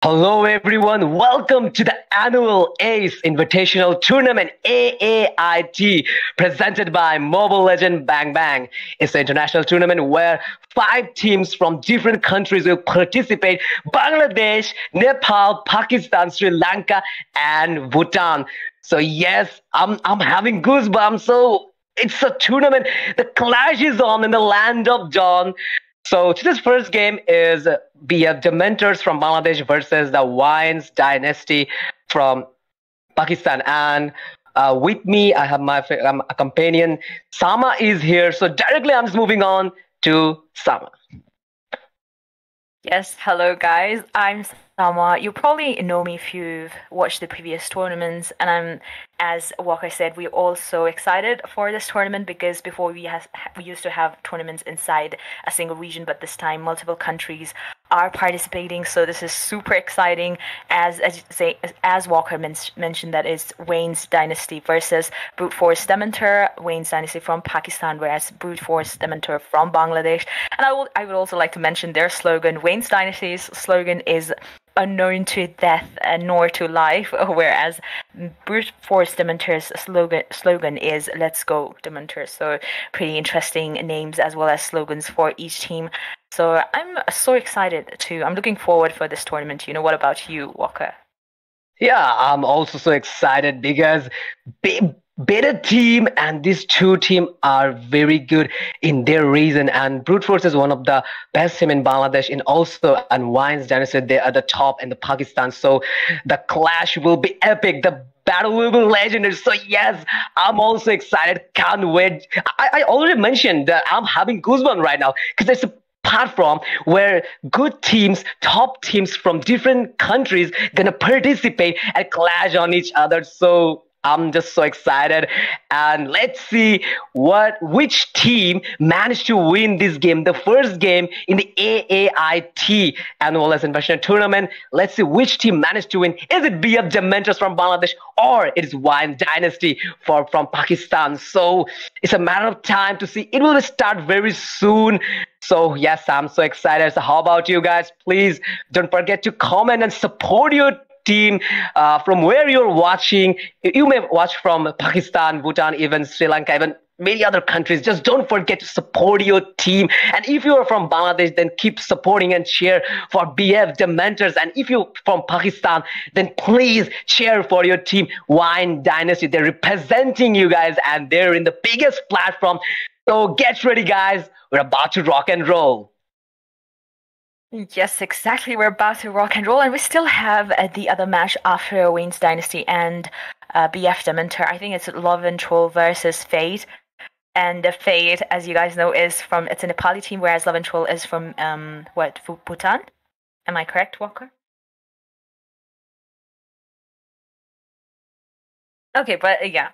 Hello, everyone. Welcome to the annual ACE Invitational Tournament AAIT presented by Mobile Legend Bang Bang. It's an international tournament where 5 teams from different countries will participate: Bangladesh, Nepal, Pakistan, Sri Lanka, and Bhutan. So yes, I'm having goosebumps. So it's a tournament. The clash is on in the land of dawn. So today's first game is the Dementors from Bangladesh versus the WAINS Dynasty from Pakistan. And with me, I have my companion. Sama is here. So directly, I'm just moving on to Sama. Yes, hello guys. I'm Sama. You probably know me if you've watched the previous tournaments, and as Waqar said, we're also excited for this tournament because before we used to have tournaments inside a single region, but this time multiple countries are participating. So this is super exciting. As Waqar mentioned, that is WAINS Dynasty versus Brute Force Dementor. WAINS Dynasty from Pakistan, whereas Brute Force Dementor from Bangladesh. And I would also like to mention their slogan. WAINS Dynasty's slogan is unknown to death and nor to life, whereas Brute Force Dementor's slogan is "Let's go, Dementor." So pretty interesting names as well as slogans for each team. So I'm so excited too. I'm looking forward for this tournament. What about you, Waqar? Yeah, I'm also so excited because better team and these two teams are very good in their region, and Brute Force is one of the best team in Bangladesh, and WAINS Dynasty, they are the top in the Pakistan. So the clash will be epic. The battle will be legendary. So yes, I'm also excited. Can't wait. I already mentioned that I'm having goosebumps right now because there's a platform where good teams, top teams from different countries, gonna participate and clash on each other. So I'm just so excited, and let's see which team managed to win this game, the first game in the AAIT Annual Invitational Tournament. Let's see which team managed to win. Is it BF Dementors from Bangladesh, or it is WAINS Dynasty from Pakistan? So it's a matter of time to see. It will start very soon. So yes, I'm so excited. So how about you guys? Please don't forget to comment and support your team from where you're watching. You may watch from Pakistan, Bhutan, even Sri Lanka, even many other countries. Just don't forget to support your team. And if you are from Bangladesh, then keep supporting and cheer for BF Dementors. And if you're from Pakistan, then please cheer for your team, WAINS Dynasty. They're representing you guys, and they're in the biggest platform. So get ready, guys. We're about to rock and roll. Yes, exactly. We're about to rock and roll, and we still have the other match after WAINS Dynasty and BF Dementor. I think it's Love and Troll versus Fate. And Fate, as you guys know, it's a Nepali team, whereas Love and Troll is from Bhutan? Am I correct, Waqar? Okay, but yeah.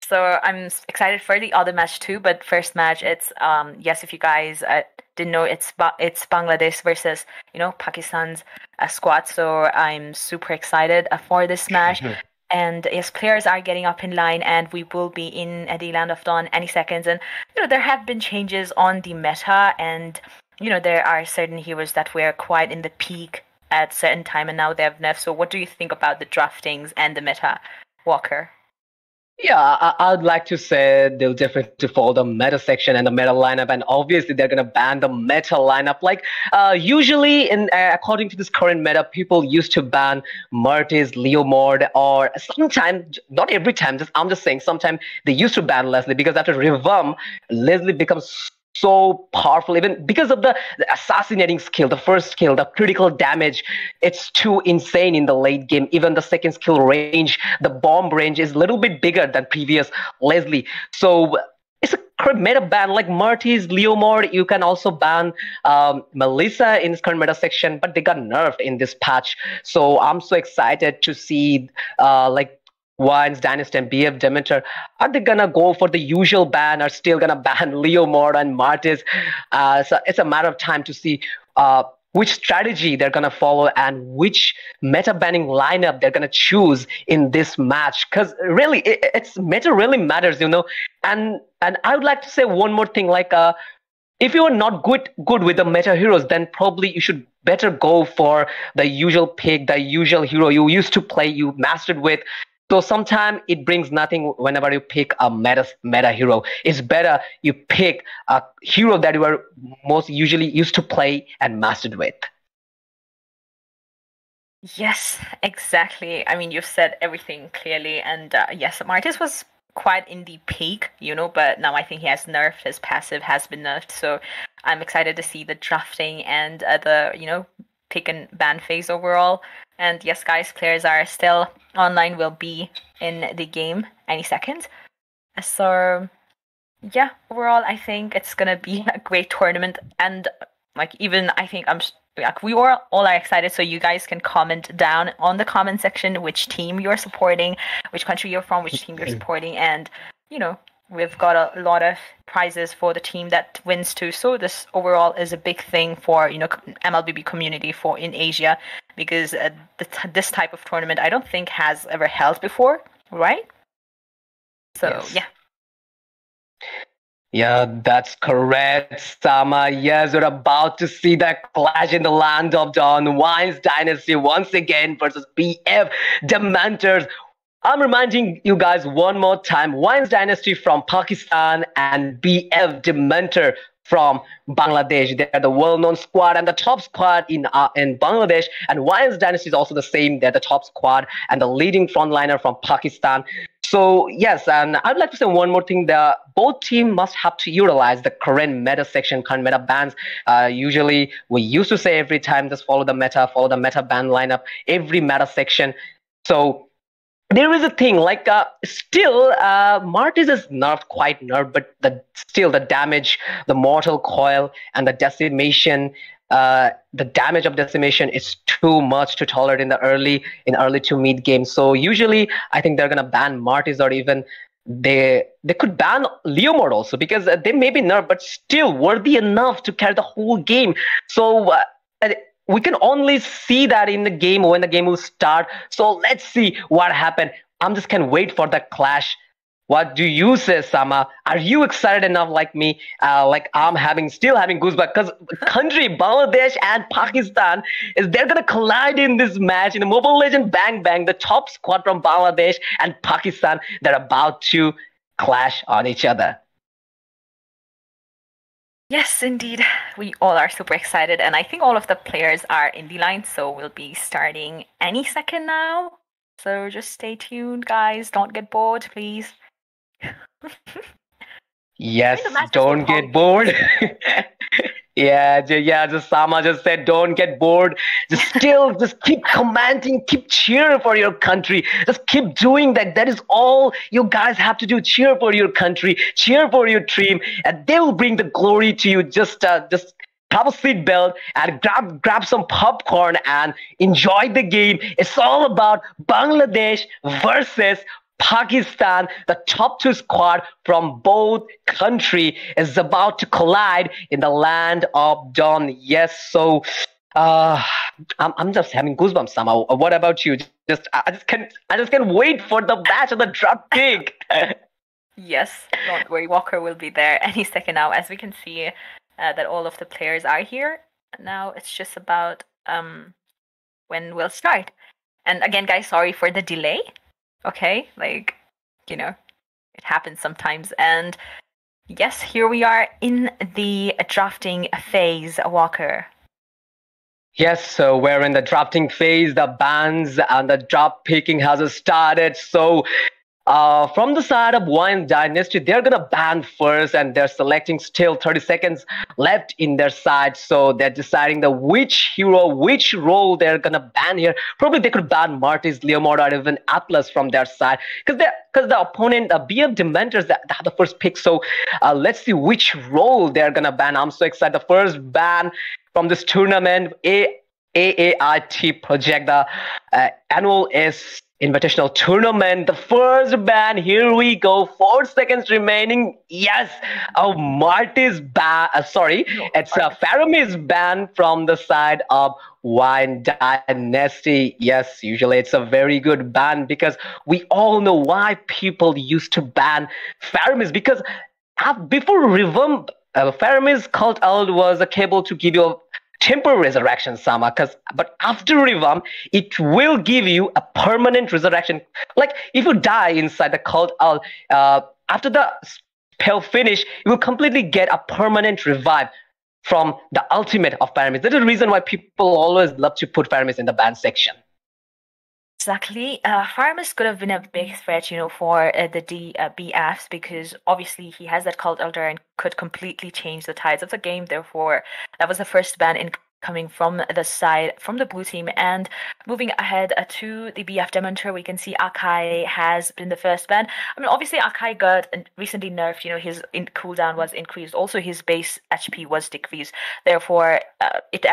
So I'm excited for the other match too. But first match, it's yes, if you guys didn't know, it's Bangladesh versus Pakistan's squad. So I'm super excited for this match. And yes, players are getting up in line, and we will be in the land of dawn any seconds. And there have been changes on the meta, and there are certain heroes that were quite in the peak at certain time, and now they have nerfed. So what do you think about the draftings and the meta, Waqar? Yeah, I'd like to say they'll definitely follow the meta section and the meta lineup, and obviously they're gonna ban the meta lineup. Like usually, according to this current meta, people used to ban Mertis, Leomord, or sometimes, not every time. I'm just saying, sometimes they used to ban Leslie because after revamp, Leslie becomes so powerful, even because of the assassinating skill, the first skill, the critical damage. It's too insane in the late game. Even the second skill range, the bomb range, is a little bit bigger than previous Leslie. So it's a current meta ban. Like Mertis, Leomord, you can also ban Melissa in this current meta section, but they got nerfed in this patch. So I'm so excited to see WAINS Dynasty and BF Dementor. Are they gonna go for the usual ban, or still gonna ban Leomord and Martis? So it's a matter of time to see which strategy they're gonna follow and which meta banning lineup they're gonna choose in this match. Because really, it's meta really matters, And I would like to say one more thing, if you are not good with the meta heroes, then probably you should better go for the usual pick, the usual hero you used to play, you mastered with. So sometimes it brings nothing whenever you pick a meta hero. It's better you pick a hero that you are most usually used to play and mastered with. Yes, exactly. I mean, you've said everything clearly, and yes, Martis was quite in the peak, but now I think he has nerfed. His passive has been nerfed, so I'm excited to see the drafting and the pick and ban phase overall. And yes, guys, players are still online, will be in the game any second. So yeah, overall, I think it's gonna be a great tournament, and even I think we all are excited. So you guys can comment down on the comment section which team you're supporting, which country you're from, which team you're supporting, and we've got a lot of prizes for the team that wins too. So this overall is a big thing for MLBB community in Asia, because this type of tournament I don't think has ever held before, right? So yes. Yeah. Yeah, that's correct, Sama. Yes, we're about to see that clash in the land of Dawn. WAINS Dynasty once again versus BF Dementors. I'm reminding you guys one more time, WAINS Dynasty from Pakistan and BF Dementor from Bangladesh. They're the well-known squad and the top squad in Bangladesh. And WAINS Dynasty is also the same. They're the top squad and the leading frontliner from Pakistan. So yes, and I'd like to say one more thing. Both teams must have to utilize the current meta section, current meta bans. Usually, we used to say every time, just follow the meta ban lineup, every meta section. So there is a thing like still Martis is not quite nerfed, but still the damage, the mortal coil, and the decimation. The damage of decimation is too much to tolerate in early to mid game. So usually I think they're gonna ban Martis, or even they could ban Leo mode also, because they may be nerfed but still worthy enough to carry the whole game. So we can only see that in the game when the game will start. So let's see what happened. I'm just can't wait for the clash. What do you say, Sama? Are you excited enough like me? Like I'm still having goosebumps, because country Bangladesh and Pakistan they're gonna collide in this match in the Mobile Legend Bang Bang. The top squad from Bangladesh and Pakistan, they're about to clash on each other. Yes, indeed. We all are super excited, and I think all of the players are in the line, so we'll be starting any second now. So just stay tuned, guys. Don't get bored, please. Yes, don't get bored. Yeah, just Sama just said, don't get bored. Just keep commenting, keep cheering for your country. Just keep doing that. That is all you guys have to do. Cheer for your country, cheer for your team, and they will bring the glory to you. Just have a seat belt and grab some popcorn and enjoy the game. It's all about Bangladesh versus Pakistan. The top two squad from both country is about to collide in the land of Dawn. Yes, so I'm just having goosebumps somehow. What about you? I just can't wait for the match of the draft pick. Yes, don't worry, Waqar will be there any second now. As we can see that all of the players are here. Now it's just about when we'll start. And again, guys, sorry for the delay. Okay, it happens sometimes. And yes, here we are in the drafting phase, Waqar. Yes, so we're in the drafting phase. The bans and the draft picking has started. So from the side of WAINS Dynasty, they're gonna ban first, and they're selecting still 30 seconds left in their side. So they're deciding which hero, which role they're gonna ban here. Probably they could ban Martis, Leomord, or even Atlas from their side, because the opponent, BF Dementors, they have the first pick. So let's see which role they're gonna ban. I'm so excited. The first ban from this tournament, AAIT Project, the annual Invitational tournament, the first ban. Here we go. 4 seconds remaining. Yes, Martis ban. It's Faramis ban from the side of WAINS Dynasty. Yes, usually it's a very good ban, because we all know why people used to ban Faramis, because before revamp Faramir's cult ult was capable to give you a temporary resurrection, Sama, but after revamp, it will give you a permanent resurrection. Like if you die inside the cult ult, after the spell finish, you will completely get a permanent revive from the ultimate of Paramis. That is the reason why people always love to put Paramis in the ban section. Exactly. Faramis could have been a big threat, for the BFs because obviously he has that cult elder and could completely change the tides of the game. Therefore, that was the first ban in coming from the blue team. And moving ahead to the BF Dementor, we can see Akai has been the first ban. I mean, obviously Akai got recently nerfed, his cooldown was increased. Also his base HP was decreased. Therefore, it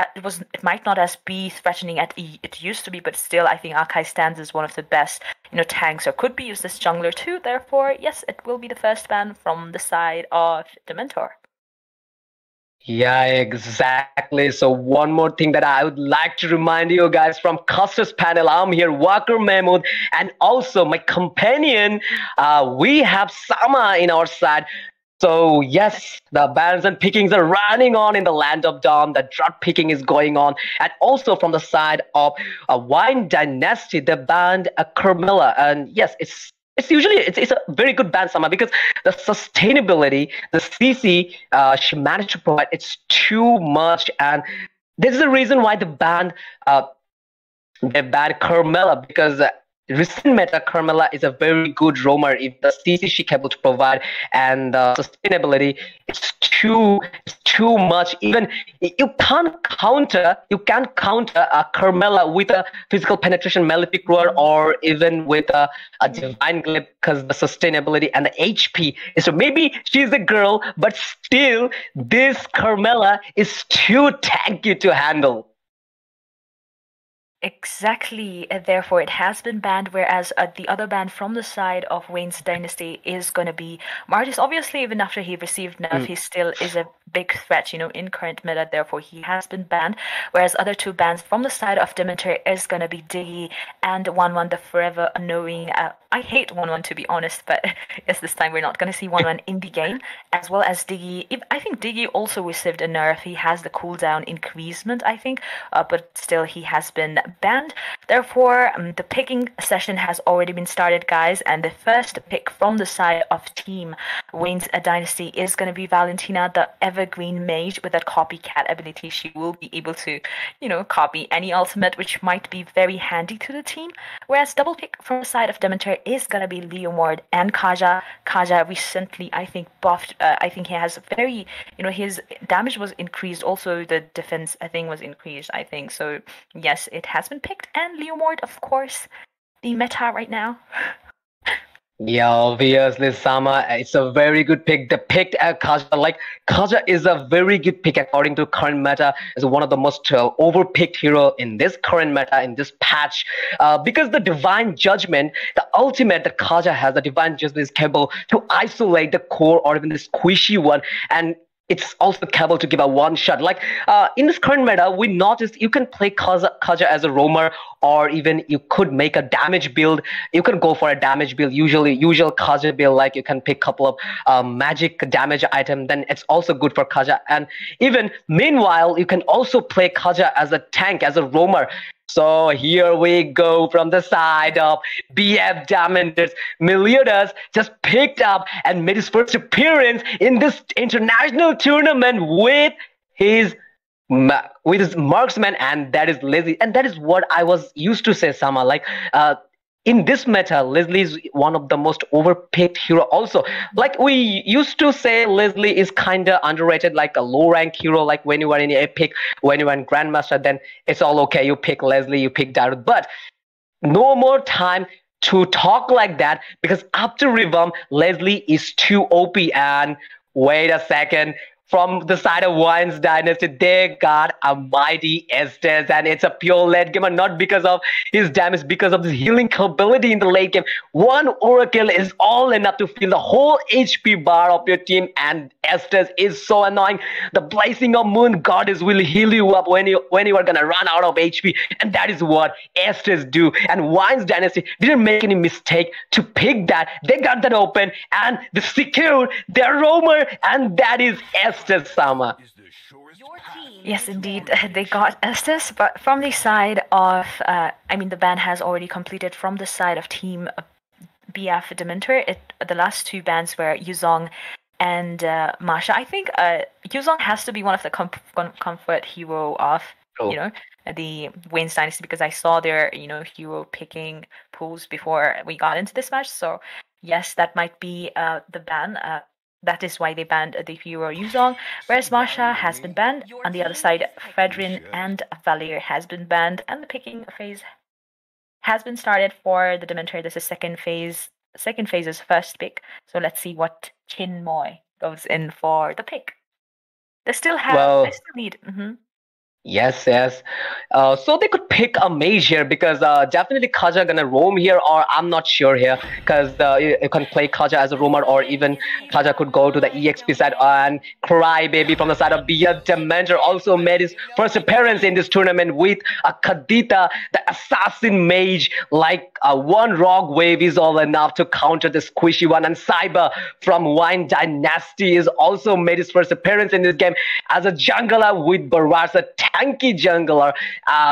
might not as be threatening as it used to be, but still I think Akai stands as one of the best, tanks, or could be used as jungler too. Therefore, yes, it will be the first ban from the side of Dementor. Yeah, exactly. So one more thing that I would like to remind you guys from Custos panel, I'm here, Waqar, Mehmood, and also my companion, we have Sama in our side. So yes, the bans and pickings are running on in the land of Dom. The drought picking is going on, and also from the side of WAINS Dynasty, they banned a Carmilla, and yes, it's a very good ban, Sama, because the sustainability, the CC she managed to provide, it's too much, and this is the reason why they banned Carmilla, because recent meta Carmilla is a very good roamer if the CC she able to provide, and the sustainability is too much. Even you can't counter a Carmilla with a physical penetration Malefic Roar or even with a divine glaive, because the sustainability and the HP is, so maybe she's a girl, but still this Carmilla is too tanky to handle. Exactly. Therefore, it has been banned, whereas the other ban from the side of WAINS Dynasty is going to be Martis. Obviously, even after he received nerf, he still is a big threat, in current meta. Therefore, he has been banned, whereas other two bans from the side of Dementor is going to be Diggy and 1-1, the forever knowing. I hate 1-1, to be honest, but yes, this time we're not going to see 1-1 in the game, as well as Diggy. I think Diggy also received a nerf. He has the cooldown increasement, I think, but still he has been banned. Therefore, the picking session has already been started, guys, and the first pick from the side of Team WAINS Dynasty is going to be Valentina, the evergreen mage with that copycat ability. She will be able to, copy any ultimate, which might be very handy to the team. Whereas double pick from the side of Dementor is going to be Leomord and Kaja. Kaja recently, I think, buffed. I think he has very, his damage was increased. Also, the defense, I think, was increased, I think. So, yes, it has been picked. And Leomord, of course, the meta right now. Yeah, obviously, Sama, it's a very good pick. The picked Kaja, like Kaja is a very good pick according to current meta. Is one of the most overpicked hero in this current meta, in this patch, because the divine judgment, the ultimate that Kaja has, the divine judgment is capable to isolate the core or even the squishy one, and it's also capable to give a one shot. Like in this current meta, we noticed you can play Kaja as a roamer, or even you could make a damage build. You can go for a damage build, usual Kaja build, like you can pick a couple of magic damage item. Then it's also good for Kaja. And even meanwhile, you can also play Kaja as a tank, as a roamer. So here we go from the side of BF Dementors. Meliodas just picked up and made his first appearance in this international tournament with his marksman, and that is Leslie. And that is what I was used to say, Sama. Like in this meta, Leslie is one of the most overpicked hero also. Like we used to say Leslie is kind of underrated, like a low rank hero. Like when you are in Epic, when you are in Grandmaster, then it's all okay. You pick Leslie, you pick Darut. But no more time to talk like that, because after revamp, Leslie is too OP. And wait a second. From the side of WAINS Dynasty, they got a mighty Estes, and it's a pure late gamer, not because of his damage, because of his healing ability in the late game. One Oracle is all enough to fill the whole HP bar of your team, and Estes is so annoying. The Blazing of Moon Goddess will heal you up when you are gonna run out of HP, and that is what Estes do. And WAINS Dynasty didn't make any mistake to pick that. They got that open, and they secured their roamer, and that is Estes. Estes, Sama. Yes, indeed, they got Estes, but from the side of, I mean, the ban has already completed from the side of Team BF Dementor. The last two bans were Yuzong and Masha. I think Yuzong has to be one of the comfort hero of, Oh. you know, the WAINS Dynasty, because I saw their, hero picking pools before we got into this match. So yes, that might be the ban. That is why they banned the hero Yuzong, whereas Masha has been banned. On the other side, Fedrin and Valir has been banned, and the picking phase has been started for the Dementor. This is second phase. Second phase is first pick. So let's see what Chinmoy goes in for the pick. They still have. Well, They still need. yes, yes. So they could pick a mage here because definitely Kaja gonna roam here, or I'm not sure here because you can play Kaja as a roamer, or even Kaja could go to the EXP side and Crybaby from the side of BF Dementor also made his first appearance in this tournament with a Kadita, the assassin mage. Like one rock wave is all enough to counter the squishy one, and Cyber from Wine Dynasty is also made his first appearance in this game as a jungler with Barats, a tanky jungler.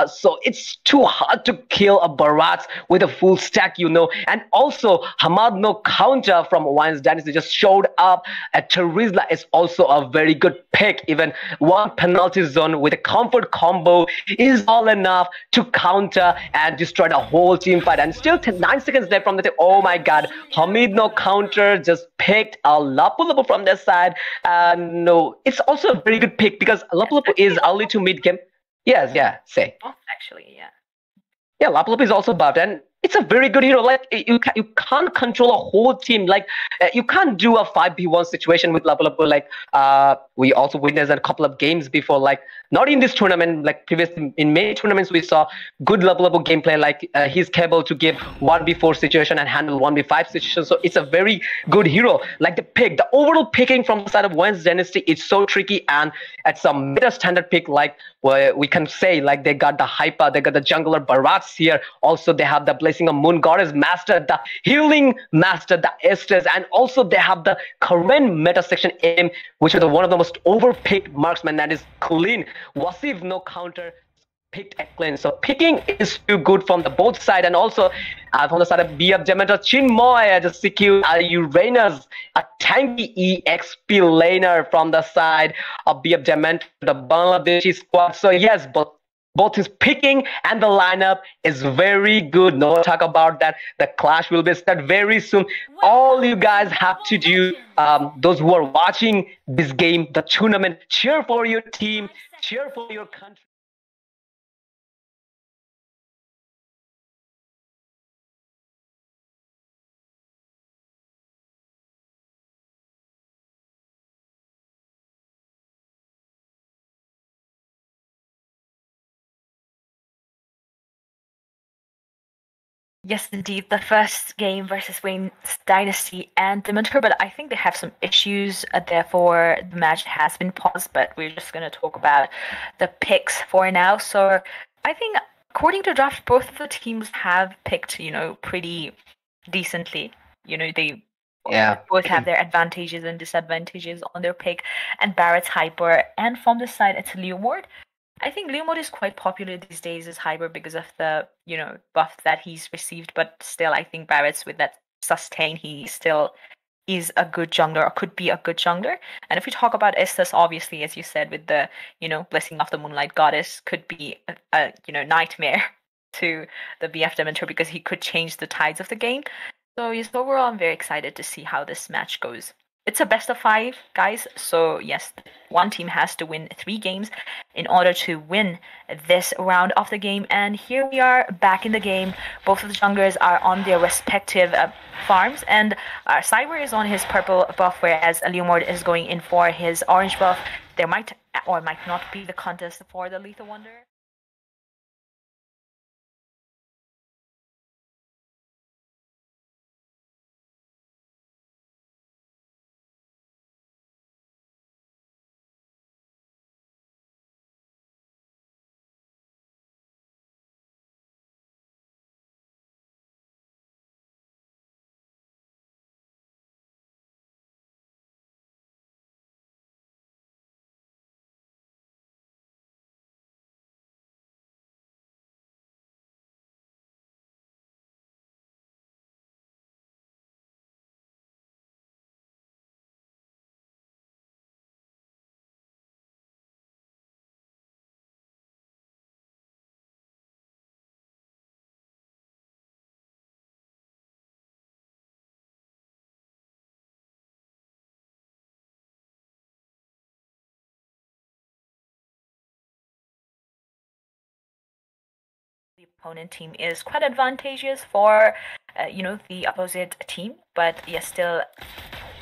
So it's too hard to kill a Barats with a full stack, And also, Hamad no counter from Wines Dynasty just showed up. Terizla is also a very good pick. Even one penalty zone with a comfort combo is all enough to counter and destroy the whole team fight. And still 9 seconds left from the team. Oh my god, Hamid no counter just picked a Lapu Lapu from their side. No, it's also a very good pick because Lapu Lapu is early to mid game. Yes, yeah, say. Actually, yeah. Yeah, Lapu Lapu is also buffed, and it's a very good hero. Like you can't control a whole team. Like you can't do a 5v1 situation with Lapu Lapu. Like we also witnessed a couple of games before. Like not in this tournament, like previous in many tournaments we saw good Lapu Lapu gameplay. Like he's capable to give 1v4 situation and handle 1v5 situation. So it's a very good hero. Like the overall picking from the side of Wens Dynasty, it's so tricky, and at some meta standard pick, like where we can say like they got the hyper, they got the jungler Barats here. Also they have the Blessing of Moon Goddess Master, the Healing Master, the Estes, and also they have the current meta section aim, which is one of the most overpicked marksmen, that is Kulin. Wasif no counter picked Eklund. So picking is too good from the both side, and also from the side of BF Dementor, Chinmoy just secured Uranus, a tanky EXP laner from the side of BF Dementor, the Bangladeshi squad. So yes, both his picking and the lineup is very good. No talk about that. The clash will be start very soon. All you guys have to do, those who are watching this game, the tournament, cheer for your team, cheer for your country. Yes, indeed, the first game versus Wayne Dynasty and Dementor, but I think they have some issues. Therefore, the match has been paused, but we're just going to talk about the picks for now. So I think, according to draft, both of the teams have picked, pretty decently. They both have their advantages and disadvantages on their pick. And Barrett's hyper, and from this side, it's Leomord. I think Leomord is quite popular these days as hyper because of the, buff that he's received, but still I think Barrett's with that sustain, he still is a good jungler, or could be a good jungler. And if we talk about Estes, obviously, as you said, with the, Blessing of the Moonlight Goddess, could be a nightmare to the BF Dementor because he could change the tides of the game. So yes, overall, I'm very excited to see how this match goes. It's a best of 5, guys. So yes, one team has to win 3 games in order to win this round of the game. And here we are back in the game. Both of the junglers are on their respective farms, and Cyber is on his purple buff, whereas Leomord is going in for his orange buff. There might or might not be the contest for the Lethal Wonder. opponent team is quite advantageous for, the opposite team. But yes,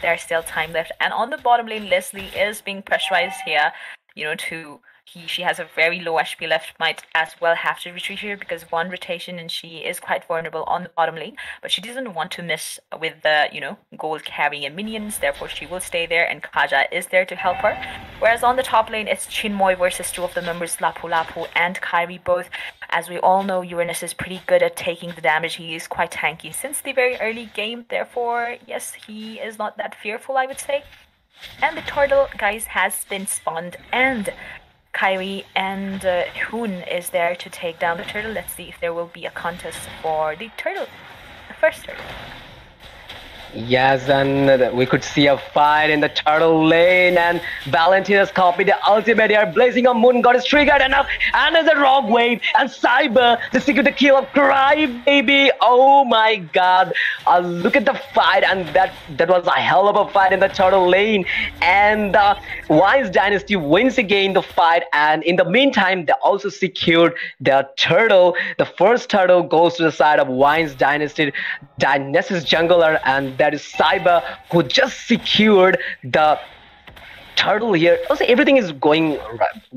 there's still time left. And on the bottom lane, Leslie is being pressurized here, she has a very low HP left, might as well have to retreat here because one rotation and she is quite vulnerable on the bottom lane, but she doesn't want to miss with the, gold carrying and minions, therefore she will stay there and Kaja is there to help her. Whereas on the top lane, it's Chinmoy versus two of the members, Lapu Lapu and Kairi both. As we all know, Uranus is pretty good at taking the damage. He is quite tanky since the very early game, therefore, yes, he is not that fearful, I would say. And the turtle, guys, has been spawned, and Kairi and Hoon is there to take down the turtle. Let's see if there will be a contest for the turtle, the first turtle. Yes, and we could see a fight in the turtle lane, and Valentina's copied the ultimate here. Blazing on Moon got is triggered enough, and there's a rock wave, and Cyber to secure the kill of Crybaby. Oh my god, look at the fight, and that was a hell of a fight in the turtle lane. And WAINS Dynasty wins again the fight, and in the meantime, they also secured their turtle. The first turtle goes to the side of WAINS Dynasty, Dynasty's jungler, and that is Cyber, who just secured the turtle here. Also, everything is going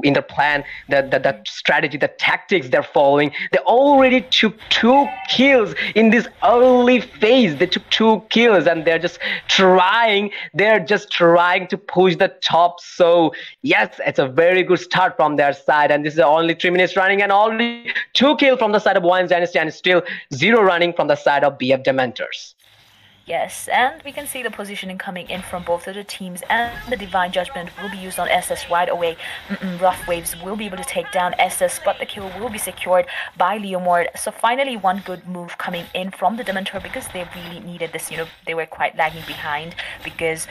in the plan, the strategy, the tactics they're following. They already took 2 kills in this early phase. They took 2 kills, and they're just trying to push the top. So yes, it's a very good start from their side, and this is only 3 minutes running, and already 2 kills from the side of WAINS Dynasty, and still 0 running from the side of BF Dementors. Yes, and we can see the positioning coming in from both of the teams, and the Divine Judgment will be used on SS right away. Rough Waves will be able to take down SS, but the kill will be secured by Leomord. So finally, one good move coming in from the Dementor, because they really needed this. They were quite lagging behind because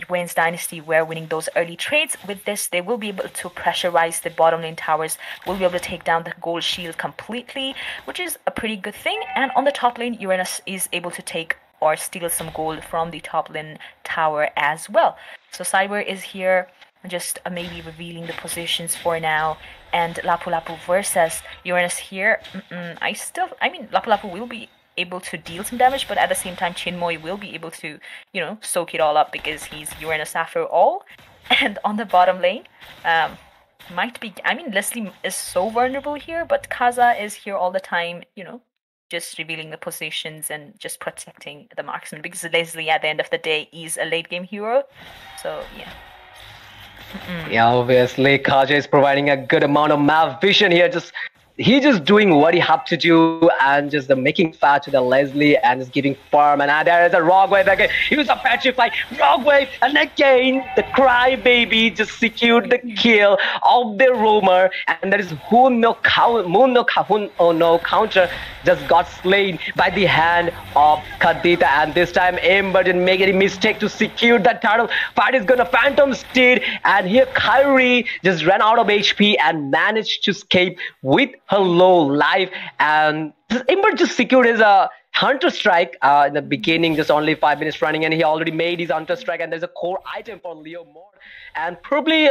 WAINS Dynasty were winning those early trades. With this, they will be able to pressurize the bottom lane towers, will be able to take down the gold shield completely, which is a pretty good thing. And on the top lane, Uranus is able to take or steal some gold from the top lane tower as well. So Cyber is here, just maybe revealing the positions for now. And Lapu Lapu versus Uranus here. Lapu Lapu will be able to deal some damage, but at the same time, Chinmoy will be able to, soak it all up because he's Uranus after all. And on the bottom lane, Leslie is so vulnerable here, but Kaza is here all the time, just revealing the positions and just protecting the marksman, because Leslie at the end of the day is a late game hero. So yeah. Yeah, obviously Kaja is providing a good amount of map vision here. He's just doing what he had to do, and just making fat to the Leslie, and just giving farm. And there is a rock wave again. He was a petrified rock wave, and again the Crybaby just secured the kill of the roamer, and there is Moon no counter just got slain by the hand of Kadita, and this time Ember didn't make any mistake to secure that turtle. Fight is gonna Phantom Steed, and here Kairi just ran out of HP and managed to escape with her low life, and Ember just secured his Hunter Strike in the beginning, just only 5 minutes running, and he already made his Hunter Strike, and there's a core item for Leo Moore, and probably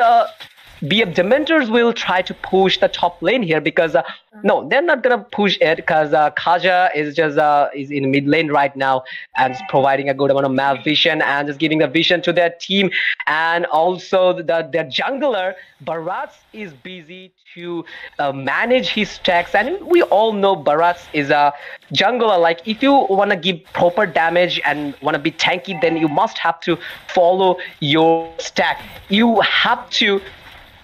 BF Dementors will try to push the top lane here, because no, they're not gonna push it, because Kaja is just is in mid lane right now, and is providing a good amount of map vision and just giving the vision to their team. And also their jungler Barats is busy to manage his stacks, and we all know Barats is a jungler. Like, if you want to give proper damage and want to be tanky, then you must have to follow your stack. You have to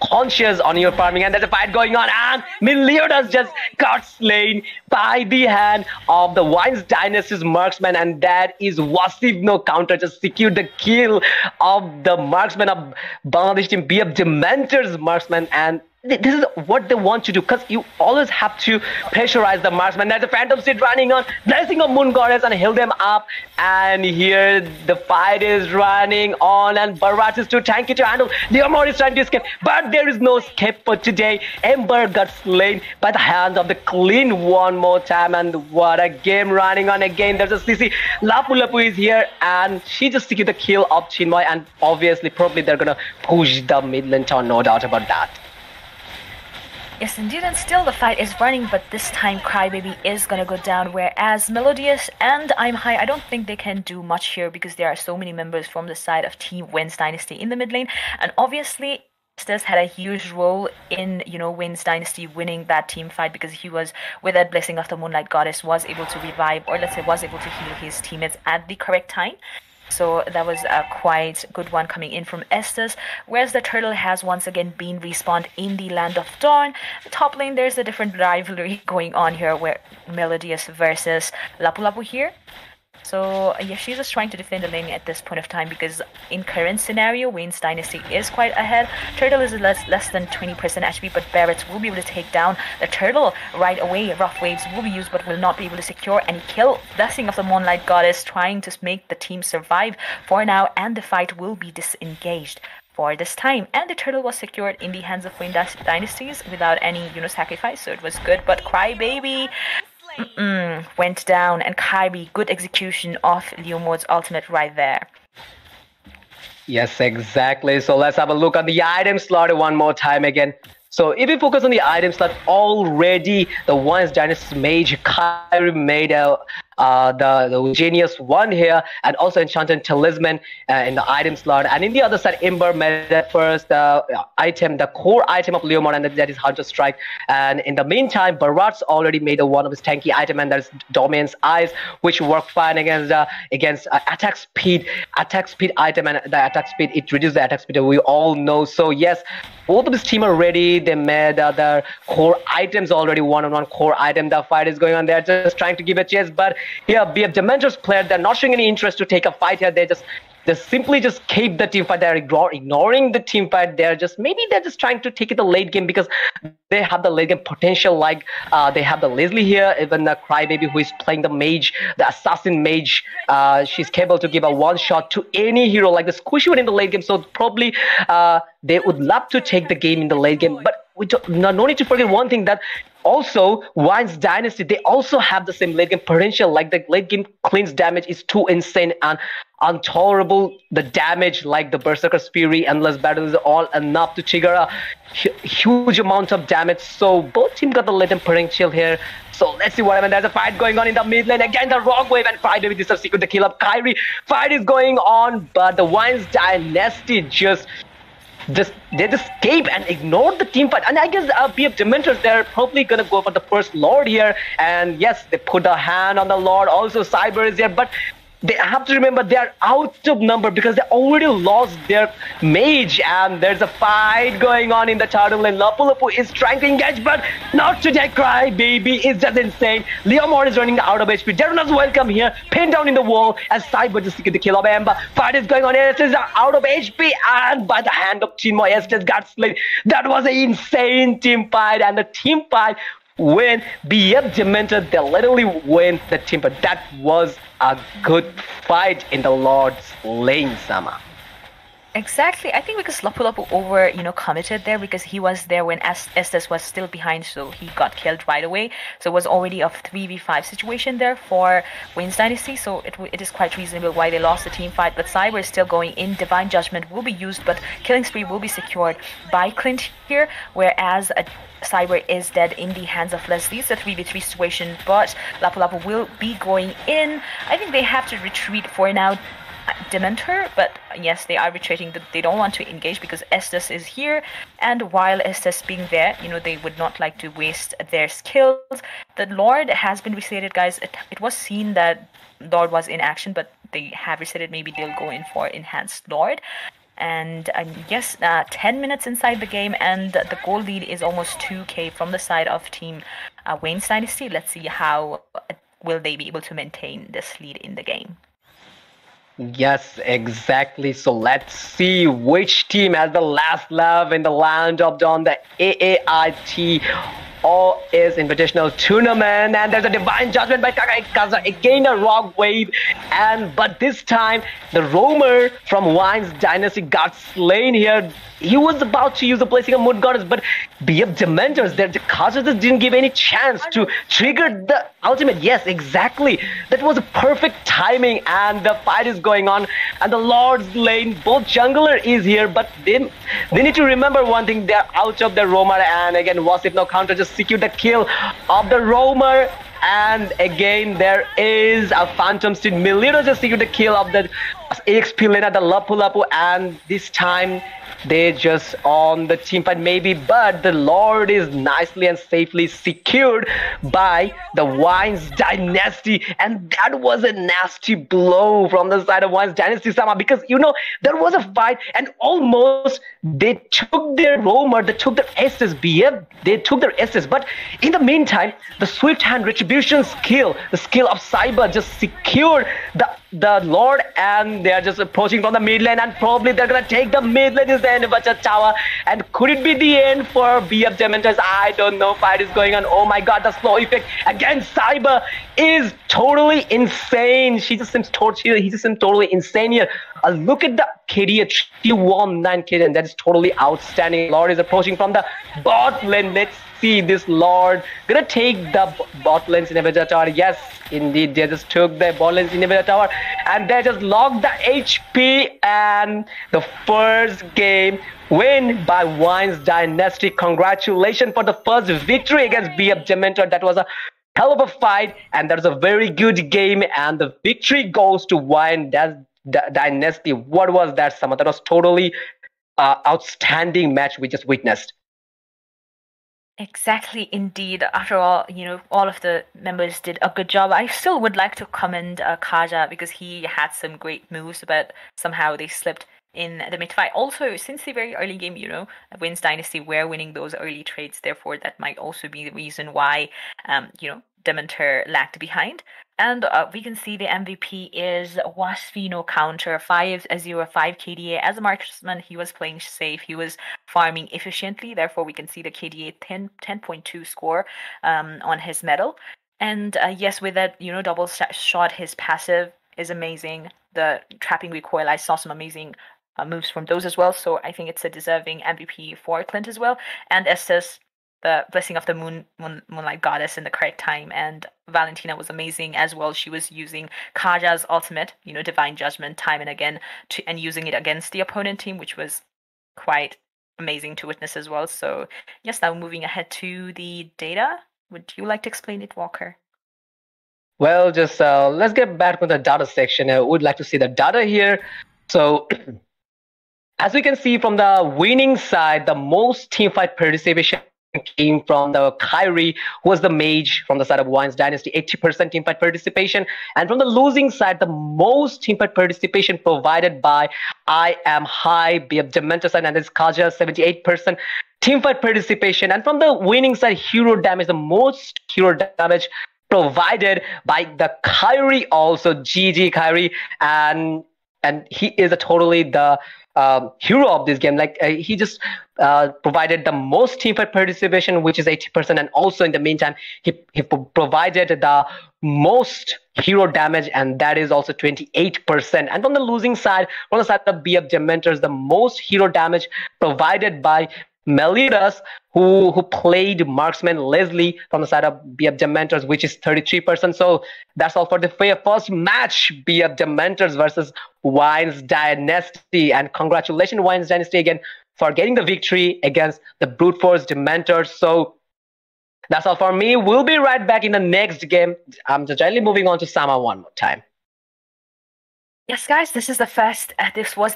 conscious on your farming, and there's a fight going on, and Meliodas just got slain by the hand of the WAINS Dynasty's marksman, and that is Wasif no counter just secured the kill of the marksman of Bangladesh team BF Dementor's marksman. And this is what they want to do, because you always have to pressurize the marksman. There's a Phantom Seed running on, blessing of Moon Goddess, and held them up. And here the fight is running on, and Barat is too tanky to handle. Leomord is trying to escape, but there is no escape for today. Ember got slain by the hands of the Clean one more time, and what a game running on again. There's a CC. Lapu Lapu is here, and she just secured the kill of Chinmoy, and obviously probably they're gonna push the mid lane tower, no doubt about that. Yes, indeed, and still the fight is running, but this time Crybaby is gonna go down, whereas Melodious and I'm High, I don't think they can do much here because there are so many members from the side of Team WAINS Dynasty in the mid lane, and obviously Estes had a huge role in, WAINS Dynasty winning that team fight because he was, with that Blessing of the Moonlight Goddess, was able to revive, or let's say was able to heal his teammates at the correct time. So that was a quite good one coming in from Estes. Whereas the turtle has once again been respawned in the Land of Dawn. Top lane, there's a different rivalry going on here where Melodious versus Lapu Lapu here. So yeah, she's just trying to defend the lane at this point of time because in current scenario, WAINS Dynasty is quite ahead. Turtle is less than 20% HP, but Barretts will be able to take down the turtle right away. Rough waves will be used, but will not be able to secure any kill. Blessing of the Moonlight Goddess trying to make the team survive for now, and the fight will be disengaged for this time. And the turtle was secured in the hands of WAINS Dynasties without any, sacrifice, so it was good. But Crybaby went down, and Kyrie, good execution of Leomord's ultimate right there. Yes, exactly. So let's have a look at the item slot one more time again. So if we focus on the item slot, already the WAINS Dynasty Mage Kyrie made the Genius one here, and also Enchanted Talisman in the item slot. And in the other side, Ember made that first item, the core item of Leomord, and that is Hunter Strike. And in the meantime, Bharat's already made one of his tanky item, and that is Domain's Eyes, which work fine against attack speed item, and the attack speed, it reduces the attack speed, we all know. So yes, both of his team are ready. They made their core items already, one-on-one core item. The fight is going on. They're just trying to give a chase, but here BF Dementor's player, they're not showing any interest to take a fight here. They simply keep the team fight. They're ignoring the team fight. They're just trying to take it the late game because they have the late game potential. Like they have the Leslie here, even the Crybaby who is playing the mage, the assassin mage. She's capable to give a one shot to any hero, like the squishy one in the late game. So probably they would love to take the game in the late game. But no need to forget one thing, that also WAINS Dynasty, they also have the same late game potential. Like the late game cleanse damage is too insane and intolerable. The damage, like the Berserker's Fury, Endless Battle, is all enough to trigger a huge amount of damage. So both teams got the late game potential here. So let's see what happens. There's a fight going on in the mid lane. Again, the wrong wave, and Crybaby this has secured the kill of Kyrie. Fight is going on, but the WAINS Dynasty they escape and ignore the team fight. And I guess BF Dementors, they're probably gonna go for the first Lord here. And yes, they put a hand on the Lord. Also Cyber is there, but they have to remember they are out of number because they already lost their mage, and there's a fight going on in the turtle lane. Lapu Lapu is trying to engage, but not today. Crybaby is just insane. Leomord is running out of HP. Deruna's welcome here, pinned down in the wall, as Cyber just secured the kill of Ember. Fight is going on. Estes is out of HP, and by the hand of Chinmoy, Estes got slain. That was an insane team fight, and the team fight when BF Dementor, they literally win the team, but that was a good fight in the Lord's lane, Sama. Exactly. I think because Lapu Lapu over, committed there because he was there when Estes was still behind, so he got killed right away. So it was already a 3v5 situation there for WAINS Dynasty, so it is quite reasonable why they lost the team fight. But Cyber is still going in. Divine Judgment will be used, but Killing Spree will be secured by Clint here, whereas Cyber is dead in the hands of Leslie. It's a 3v3 situation, but Lapu Lapu will be going in. I think they have to retreat for now, Dementor, but yes, they are retreating. They don't want to engage because Estes is here, and while Estes being there, they would not like to waste their skills. The Lord has been resetted, guys. It was seen that Lord was in action, but they have resetted. Maybe they'll go in for Enhanced Lord. And yes, 10 minutes inside the game, and the goal lead is almost 2k from the side of Team WAINS Dynasty. Let's see how will they be able to maintain this lead in the game. Yes, exactly. So let's see which team has the last love in the Land of Dawn, the AAIT or is Invitational Tournament, and there's a divine judgment by Kaza. Again, a rock wave, but this time the roamer from WAINS Dynasty got slain here. He was about to use the blessing of Mood Goddess, but BF Dementors, the Kaza just didn't give any chance to trigger the ultimate. Yes, exactly. That was a perfect timing, and the fight is going on, and the Lord's lane, both jungler is here, but they need to remember one thing: they're out of the roamer, and again, Wasif no counter just secured the kill of the roamer. And again, there is a Phantom Steed. Milito just secured the kill of the EXP Lena, the Lapu Lapu, and this time they just on the team fight maybe, but the Lord is nicely and safely secured by the WAINS Dynasty, and that was a nasty blow from the side of WAINS Dynasty Sama, because there was a fight and almost they took their roamer, they took their Estes, BF, they took their Estes, but in the meantime, the Swift Hand Retribution skill, the skill of Cyber just secured the Lord, and they are just approaching from the mid lane, and probably they're gonna take the mid lane is the end of a tower. And could it be the end for BF Dementors? I don't know. Fight is going on. Oh my god, the slow effect again. Cyber is totally insane. He just seems totally insane here. Look at the KD at 319 and that is totally outstanding. Lord is approaching from the bot lane. Let's see this Lord gonna take the bot lane's inhibitor tower. Yes, indeed, they just took the bot lane's inhibitor tower and they just locked the HP, and the first game win by WAINS Dynasty. Congratulations for the first victory against BF Dementor. That was a hell of a fight, and that was a very good game, and the victory goes to WAINS Dynasty. What was that, Sama? That was totally outstanding match we just witnessed. Exactly, indeed. After all, all of the members did a good job. I still would like to commend Kaja because he had some great moves, but somehow they slipped in the mid fight. Also, since the very early game, WAINS Dynasty were winning those early trades. Therefore, that might also be the reason why, Dementor lagged behind. And we can see the MVP is Wasfino Counter, 505 KDA. As a marksman, he was playing safe. He was farming efficiently. Therefore, we can see the KDA 10.2 score on his medal. And yes, with that, double shot, his passive is amazing. The trapping recoil, I saw some amazing moves from those as well. So I think it's a deserving MVP for Clint as well. And Estes, the blessing of the Moonlight Goddess in the correct time, and Valentina was amazing as well. She was using Kaja's ultimate, Divine Judgment, time and again, and using it against the opponent team, which was quite amazing to witness as well. So yes, now moving ahead to the data. Would you like to explain it, Waqar? Well, just let's get back to the data section. I would like to see the data here. So as we can see from the winning side, the most teamfight participation came from the Kyrie, who was the mage from the side of WAINS Dynasty, 80% teamfight participation. And from the losing side, the most teamfight participation provided by I Am High, BF Dementor side, and this Kaja, 78% teamfight participation. And from the winning side, hero damage, the most hero damage provided by the Kyrie, also GG Kyrie, and he is totally the hero of this game. Like he just provided the most teamfight participation, which is 80%, and also in the meantime he provided the most hero damage, and that is also 28%. And from the losing side, from the side of BF Dementors, the most hero damage provided by Melidas, who played marksman Leslie from the side of BF Dementors, which is 33%. So that's all for the first match, BF Dementors versus WAINS Dynasty. And congratulations, WAINS Dynasty, again for getting the victory against the brute force Dementors. So that's all for me. We'll be right back in the next game. I'm just gently moving on to Sama one more time. Yes, guys, this was the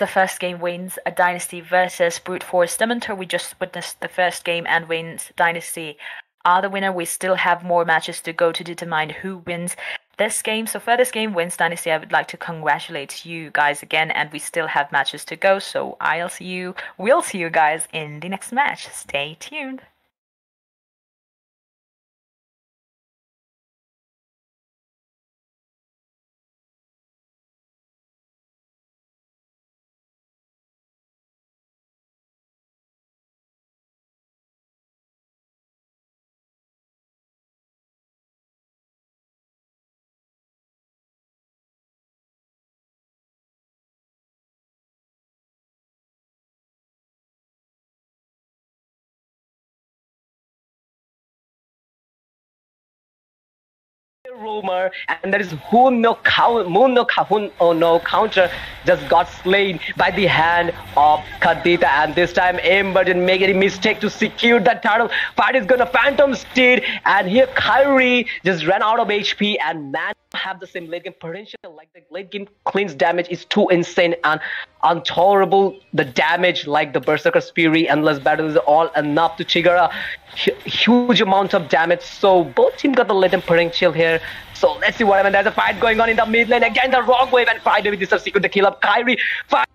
first game, WAINS Dynasty versus Brute Force Dementor. We just witnessed the first game, and WAINS Dynasty are the winner. We still have more matches to go to determine who wins this game. So for this game, WAINS Dynasty, I would like to congratulate you guys again, and we still have matches to go. So we'll see you guys in the next match. Stay tuned. Roamer, and there is Moon no Kahun oh no counter just got slain by the hand of Khalid, and this time Ember didn't make any mistake to secure that title. Fight is gonna Phantom Steed, and here Kyrie just ran out of HP, and man have the same late game potential. Like the late game cleanse damage is too insane and intolerable. The damage like the Berserker's Fury, Endless Battle is all enough to trigger a huge amount of damage. So both teams got the latent potential here. So let's see what happens. There's a fight going on in the mid lane. Again, the Rock Wave and Friday with this secret the kill of Kyrie.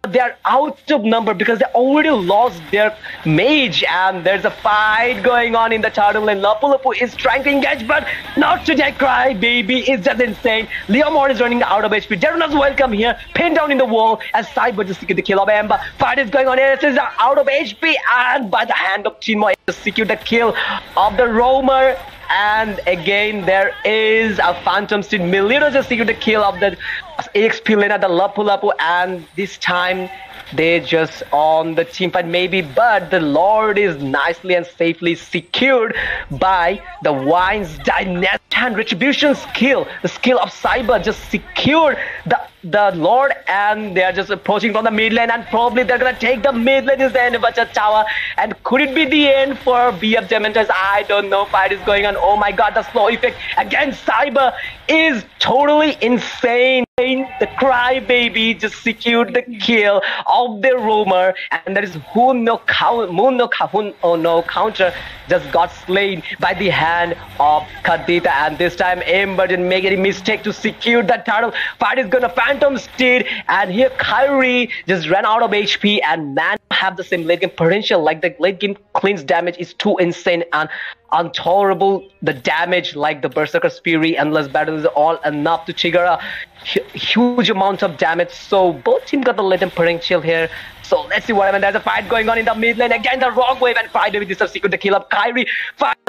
They are out of number because they already lost their mage. And there's a fight going on in the turtle lane. Lapu is trying to engage, but not today. Cry baby is just insane. Leomord is running out of HP. Deruna's welcome here. Pinned down in the wall as Cyber just secured the kill of Ember. Fight is going on here. This is out of HP, and by the hand of Chinmoy just secured the kill of the Roamer. And again, there is a Phantom Steed. Milito just secured the kill of the EXP laner, the Lapu, and this time they just on the team fight maybe, but the Lord is nicely and safely secured by the WAINS DYNASTY and Retribution skill. The skill of Cyber just secured the Lord, and they are just approaching from the mid lane, and probably they're gonna take the mid lane is the end of a tower. And could it be the end for BF Dementors? I don't know. Fight is going on. Oh my god, the slow effect again. Cyber is totally insane. The Crybaby just secured the kill of the Roamer, and there is Moon no Kahun oh no counter just got slain by the hand of Khalid, and this time Ember didn't make any mistake to secure that title. Fight is gonna Phantom Steed, and here Kyrie just ran out of HP, and man have the same late game potential. Like the late game cleanse damage is too insane and intolerable. The damage like the Berserker's Fury, Endless Battle is all enough to trigger a huge amount of damage. So both teams got the latent potential here. So let's see what happens. There's a fight going on in the mid lane. Again, the Rock Wave and Friday with this secured the kill of Kyrie.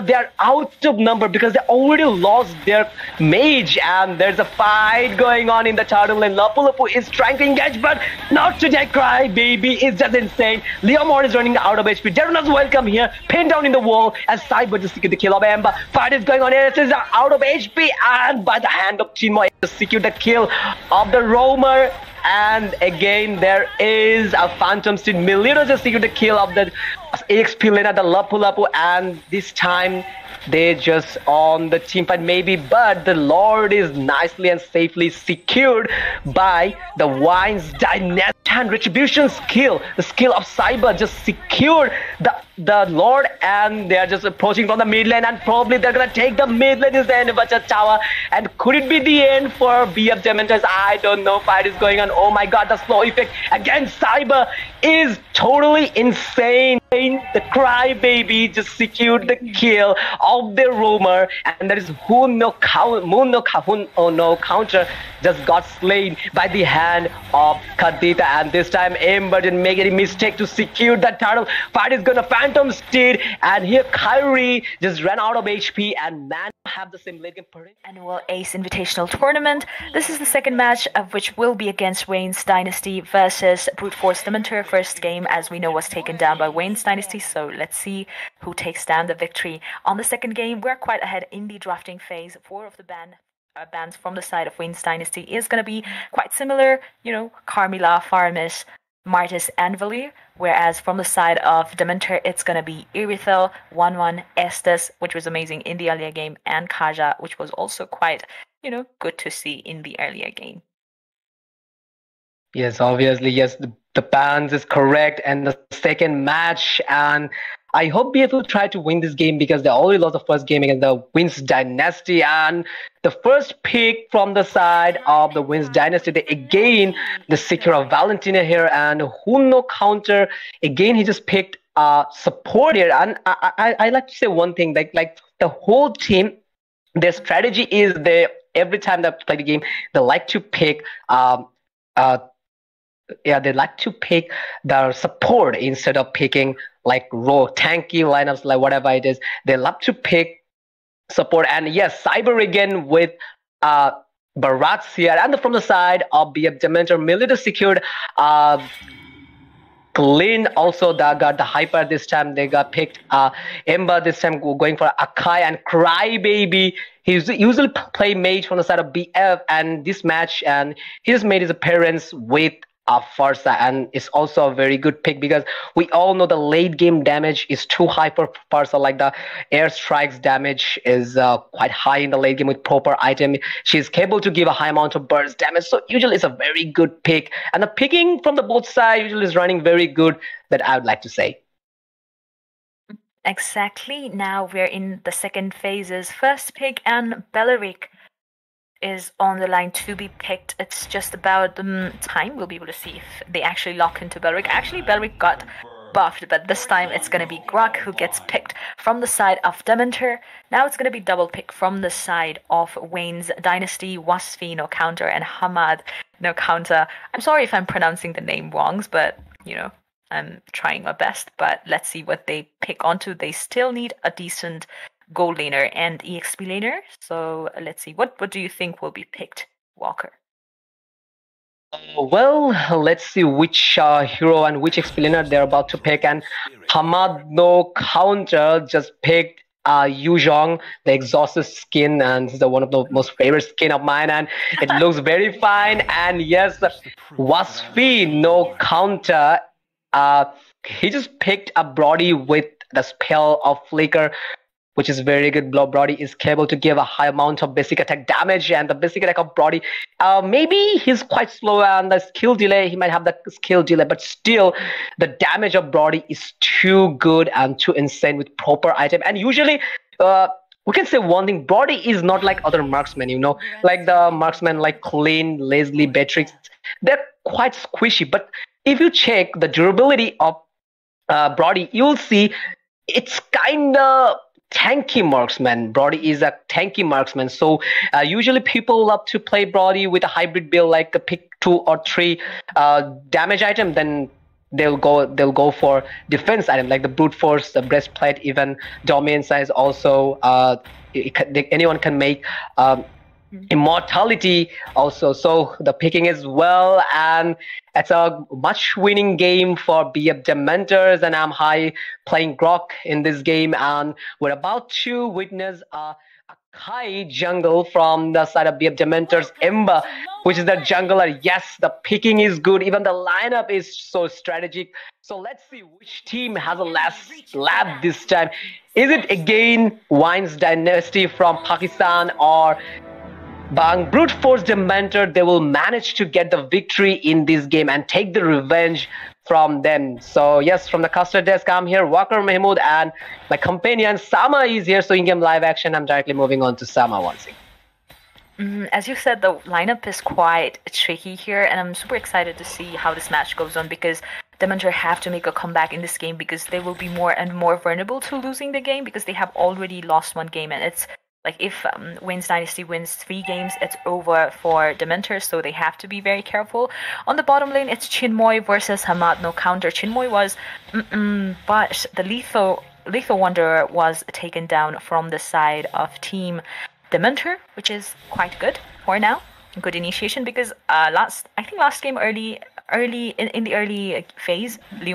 They are out of number because they already lost their mage, and there's a fight going on in the turtle lane. Lapu is trying to engage, but not today. Cry baby is just insane. Leomord is running out of HP. Deruna's welcome here. Pinned down in the wall as Cyber just secured the kill of Ember. Fight is going on here. This is out of HP, and by the hand of Chinmoy just secured the kill of the Roamer. And again, there is a Phantom Steed. Milito just secured the kill of the EXP laner, the Lapu, and this time they just on the team fight maybe, but the Lord is nicely and safely secured by the WAINS DYNASTY and Retribution skill. The skill of Cyber just secured the Lord, and they are just approaching from the mid lane, and probably they're gonna take the mid lane is the end of a tower. And could it be the end for BF Dementors? I don't know. Fight is going on. Oh my god, the slow effect again. Cyber is totally insane. The Crybaby just secured the kill of the Roamer, and there is Moon no Kahun oh no counter just got slain by the hand of Khalid, and this time Ember didn't make any mistake to secure that title. Fight is gonna Phantom Steed, and here Kyrie just ran out of HP, and man have the same late game potential. Annual Ace Invitational Tournament. This is the second match of which will be against WAINS Dynasty versus Brute Force Dementor. First game, as we know, was taken down by WAINS Dynasty, so let's see who takes down the victory. On the second game, we're quite ahead in the drafting phase. 4 of the bands from the side of WAINS Dynasty is going to be quite similar, you know, Carmilla, Faramis, Martis, and Valir. Whereas from the side of Dementor, it's going to be Irithel, 1-1, Estes, which was amazing in the earlier game, and Kaja, which was also quite, you know, good to see in the earlier game. Yes, obviously, yes, the bands is correct, and the second match, and I hope BF will try to win this game because they already lost the first game against the WAINS Dynasty, and the first pick from the side of the WAINS Dynasty, they again the secure of Valentina here, and Huno counter again. He just picked support here, and I like to say one thing, like the whole team, their strategy is they every time they play the game, they like to pick they like to pick the support instead of picking like raw tanky lineups, like whatever it is. They love to pick support, and yes, Cyber again with Barats here, and from the side of BF Dementor, Milita secured Glenn also got the hyper this time. They got picked. Ember this time going for Akai and Crybaby. He's usually play mage from the side of BF, and this match, and he just made his appearance with Farsa, and it's also a very good pick because we all know the late game damage is too high for Farsa. Like the airstrikes damage is quite high in the late game with proper item. She's capable to give a high amount of burst damage, so usually it's a very good pick. And the picking from the both sides usually is running very good, that I would like to say. Exactly. Now we're in the second phase's first pick, and Belleric is on the line to be picked. It's just about the time. We'll be able to see if they actually lock into Belleric. Actually, Belleric got buffed, but this time it's going to be Grok who gets picked from the side of Dementor. Now it's going to be double pick from the side of WAINS, Dynasty, Wasfi, no counter, and Hamad, no counter. I'm sorry if I'm pronouncing the name wrongs, but, you know, I'm trying my best. But let's see what they pick onto. They still need a decent gold laner and EXP laner. So let's see. What do you think will be picked, Waqar? Well, let's see which hero and which XP laner they're about to pick. And Hamad no counter just picked Yuzhong, the exhausted skin, and it's one of the most favorite skin of mine, and it looks very fine. And yes, Wasfi no counter. He just picked a Brody with the spell of Flicker, which is very good. Brody is capable to give a high amount of basic attack damage, and the basic attack of Brody, maybe he's quite slow and the skill delay, he might have the skill delay, but still the damage of Brody is too good and too insane with proper item. And usually, we can say one thing, Brody is not like other marksmen, you know, like the marksmen like Clean, Leslie, Beatrix, they're quite squishy. But if you check the durability of Brody, you'll see it's kind of tanky marksman. Brody is a tanky marksman, so usually people love to play Brody with a hybrid build, like a pick 2 or 3 damage item, then they'll go for defense item like the brute force, the breastplate, even domain size. Also anyone can make immortality also. So the picking is well, and it's a much winning game for BF Dementors, and I'm high playing Grok in this game, and we're about to witness a Kai jungle from the side of BF Dementors. Ember, which is the jungler. Yes, the picking is good, even the lineup is so strategic. So let's see which team has a last lap this time. Is it again WAINS Dynasty from Pakistan, or Bang Brute Force Dementor? They will manage to get the victory in this game and take the revenge from them. So yes, from the caster desk, I'm here, Waqar, Mehmood, and my companion Sama is here. So in-game live action, I'm directly moving on to Sama once again. As you said, the lineup is quite tricky here, and I'm super excited to see how this match goes on, because Dementor have to make a comeback in this game, because they will be more and more vulnerable to losing the game, because they have already lost one game, and it's like if WAINS Dynasty wins 3 games, it's over for Dementor, so they have to be very careful. On the bottom lane, it's Chinmoy versus Hamad, no counter. Chinmoy was, but the Lethal Wanderer was taken down from the side of Team Dementor, which is quite good for now. Good initiation, because last game in the early phase, the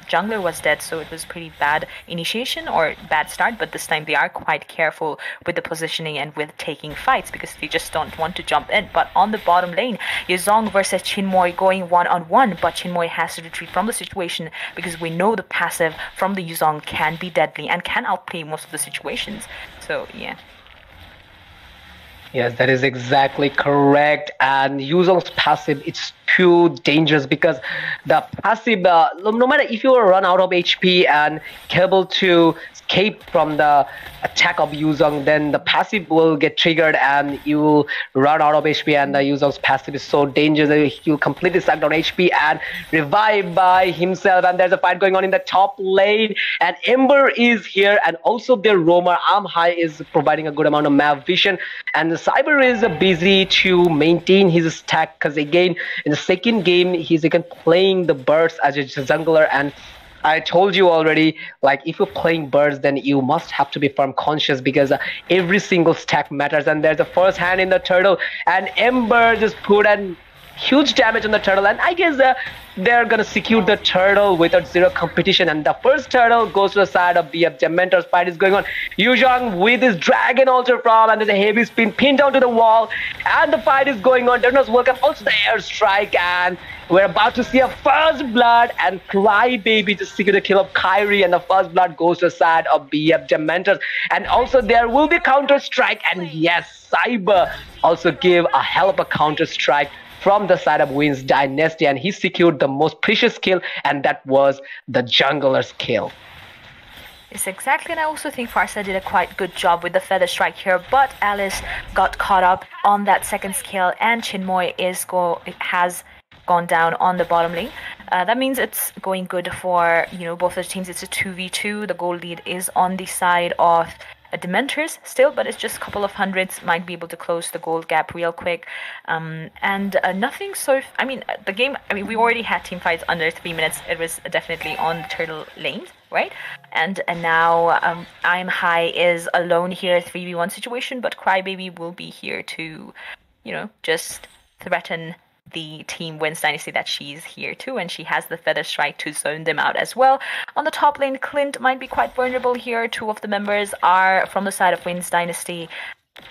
jungler was dead, so it was pretty bad initiation or bad start. But this time they are quite careful with the positioning and with taking fights, because they just don't want to jump in. But on the bottom lane, Yuzong versus Chinmoy going 1-on-1, but Chinmoy has to retreat from the situation, because we know the passive from the Yuzong can be deadly and can outplay most of the situations. So yeah. Yes, that is exactly correct. And Yuzong's passive, it's too dangerous, because the passive, no matter if you run out of HP and capable to escape from the attack of Yuzong, then the passive will get triggered and you will run out of HP, and the Yuzong's passive is so dangerous that he'll completely suck down HP and revive by himself. And there's a fight going on in the top lane, and Ember is here, and also their roamer High is providing a good amount of map vision, and the Cyber is busy to maintain his stack, because again in the second game he's again playing the birds as a jungler. And I told you already, like if you're playing birds, then you must have to be farm conscious, because every single stack matters. And there's a first hand in the turtle, and Ember just put an huge damage on the turtle, and I guess they're gonna secure the turtle without zero competition. And the first turtle goes to the side of BF Dementor's. Fight is going on. Yuzhong with his dragon altar from, and there's a heavy spin pinned down to the wall, and the fight is going on. Dernos welcome also the airstrike, and we're about to see a first blood, and Crybaby just secure the kill of Kyrie, and the first blood goes to the side of BF Dementors. And also there will be counter strike, and yes, Cyber also give a hell of a counter strike from the side of WAINS Dynasty, and he secured the most precious kill, and that was the jungler's kill. Yes, exactly, and I also think Farsa did a quite good job with the feather strike here, but Alice got caught up on that second skill, and Chinmoy has gone down on the bottom lane. That means it's going good for both of the teams. It's a 2v2. The goal lead is on the side of Dementors still, but it's just a couple of hundreds. Might be able to close the gold gap real quick. And nothing so. The game. We already had team fights under 3 minutes. It was definitely on the turtle lanes, right? And now I'm High is alone here, 3v1 situation, but Crybaby will be here to, just threaten the team WAINS Dynasty that she's here too, and she has the feather strike to zone them out as well. On the top lane, Clint might be quite vulnerable here. Two of the members are from the side of WAINS Dynasty,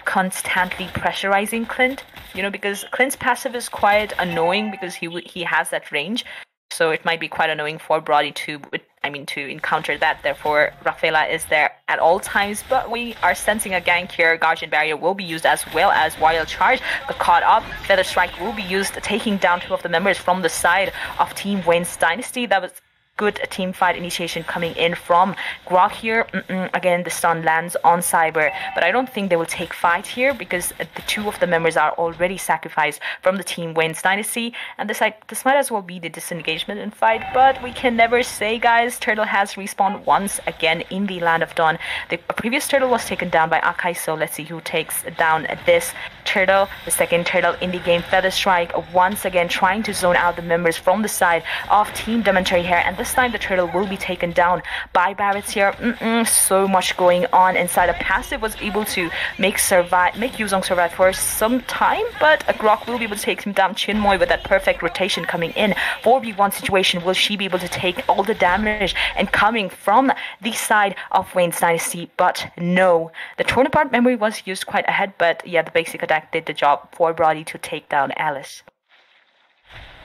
constantly pressurizing Clint, because Clint's passive is quite annoying because he has that range. So it might be quite annoying for Brody to encounter that. Therefore, Rafaela is there at all times. But we are sensing a gank here. Guardian Barrier will be used as well as Wild Charge. Got caught up. Feather Strike will be used, taking down two of the members from the side of Team WAINS Dynasty. That was good team fight initiation coming in from Grok here. Again, the stun lands on Cyber, but I don't think they will take fight here because the two of the members are already sacrificed from the team WAINS Dynasty, and this might as well be the disengagement in fight, but we can never say, guys. Turtle has respawned once again in the Land of Dawn. The previous turtle was taken down by Akai, so let's see who takes down this turtle. The second turtle in the game, Feather Strike, once again trying to zone out the members from the side of Team Dementor here, and this time the turtle will be taken down by Barrett's here. So much going on inside. A passive was able to make Yuzong survive for some time, but Grok will be able to take him down. Chinmoy with that perfect rotation coming in. 4v1 situation. Will she be able to take all the damage and coming from the side of WAINS Dynasty? But no. The Tornapart memory was used quite ahead, but yeah, the basic attack did the job for Brody to take down Alice.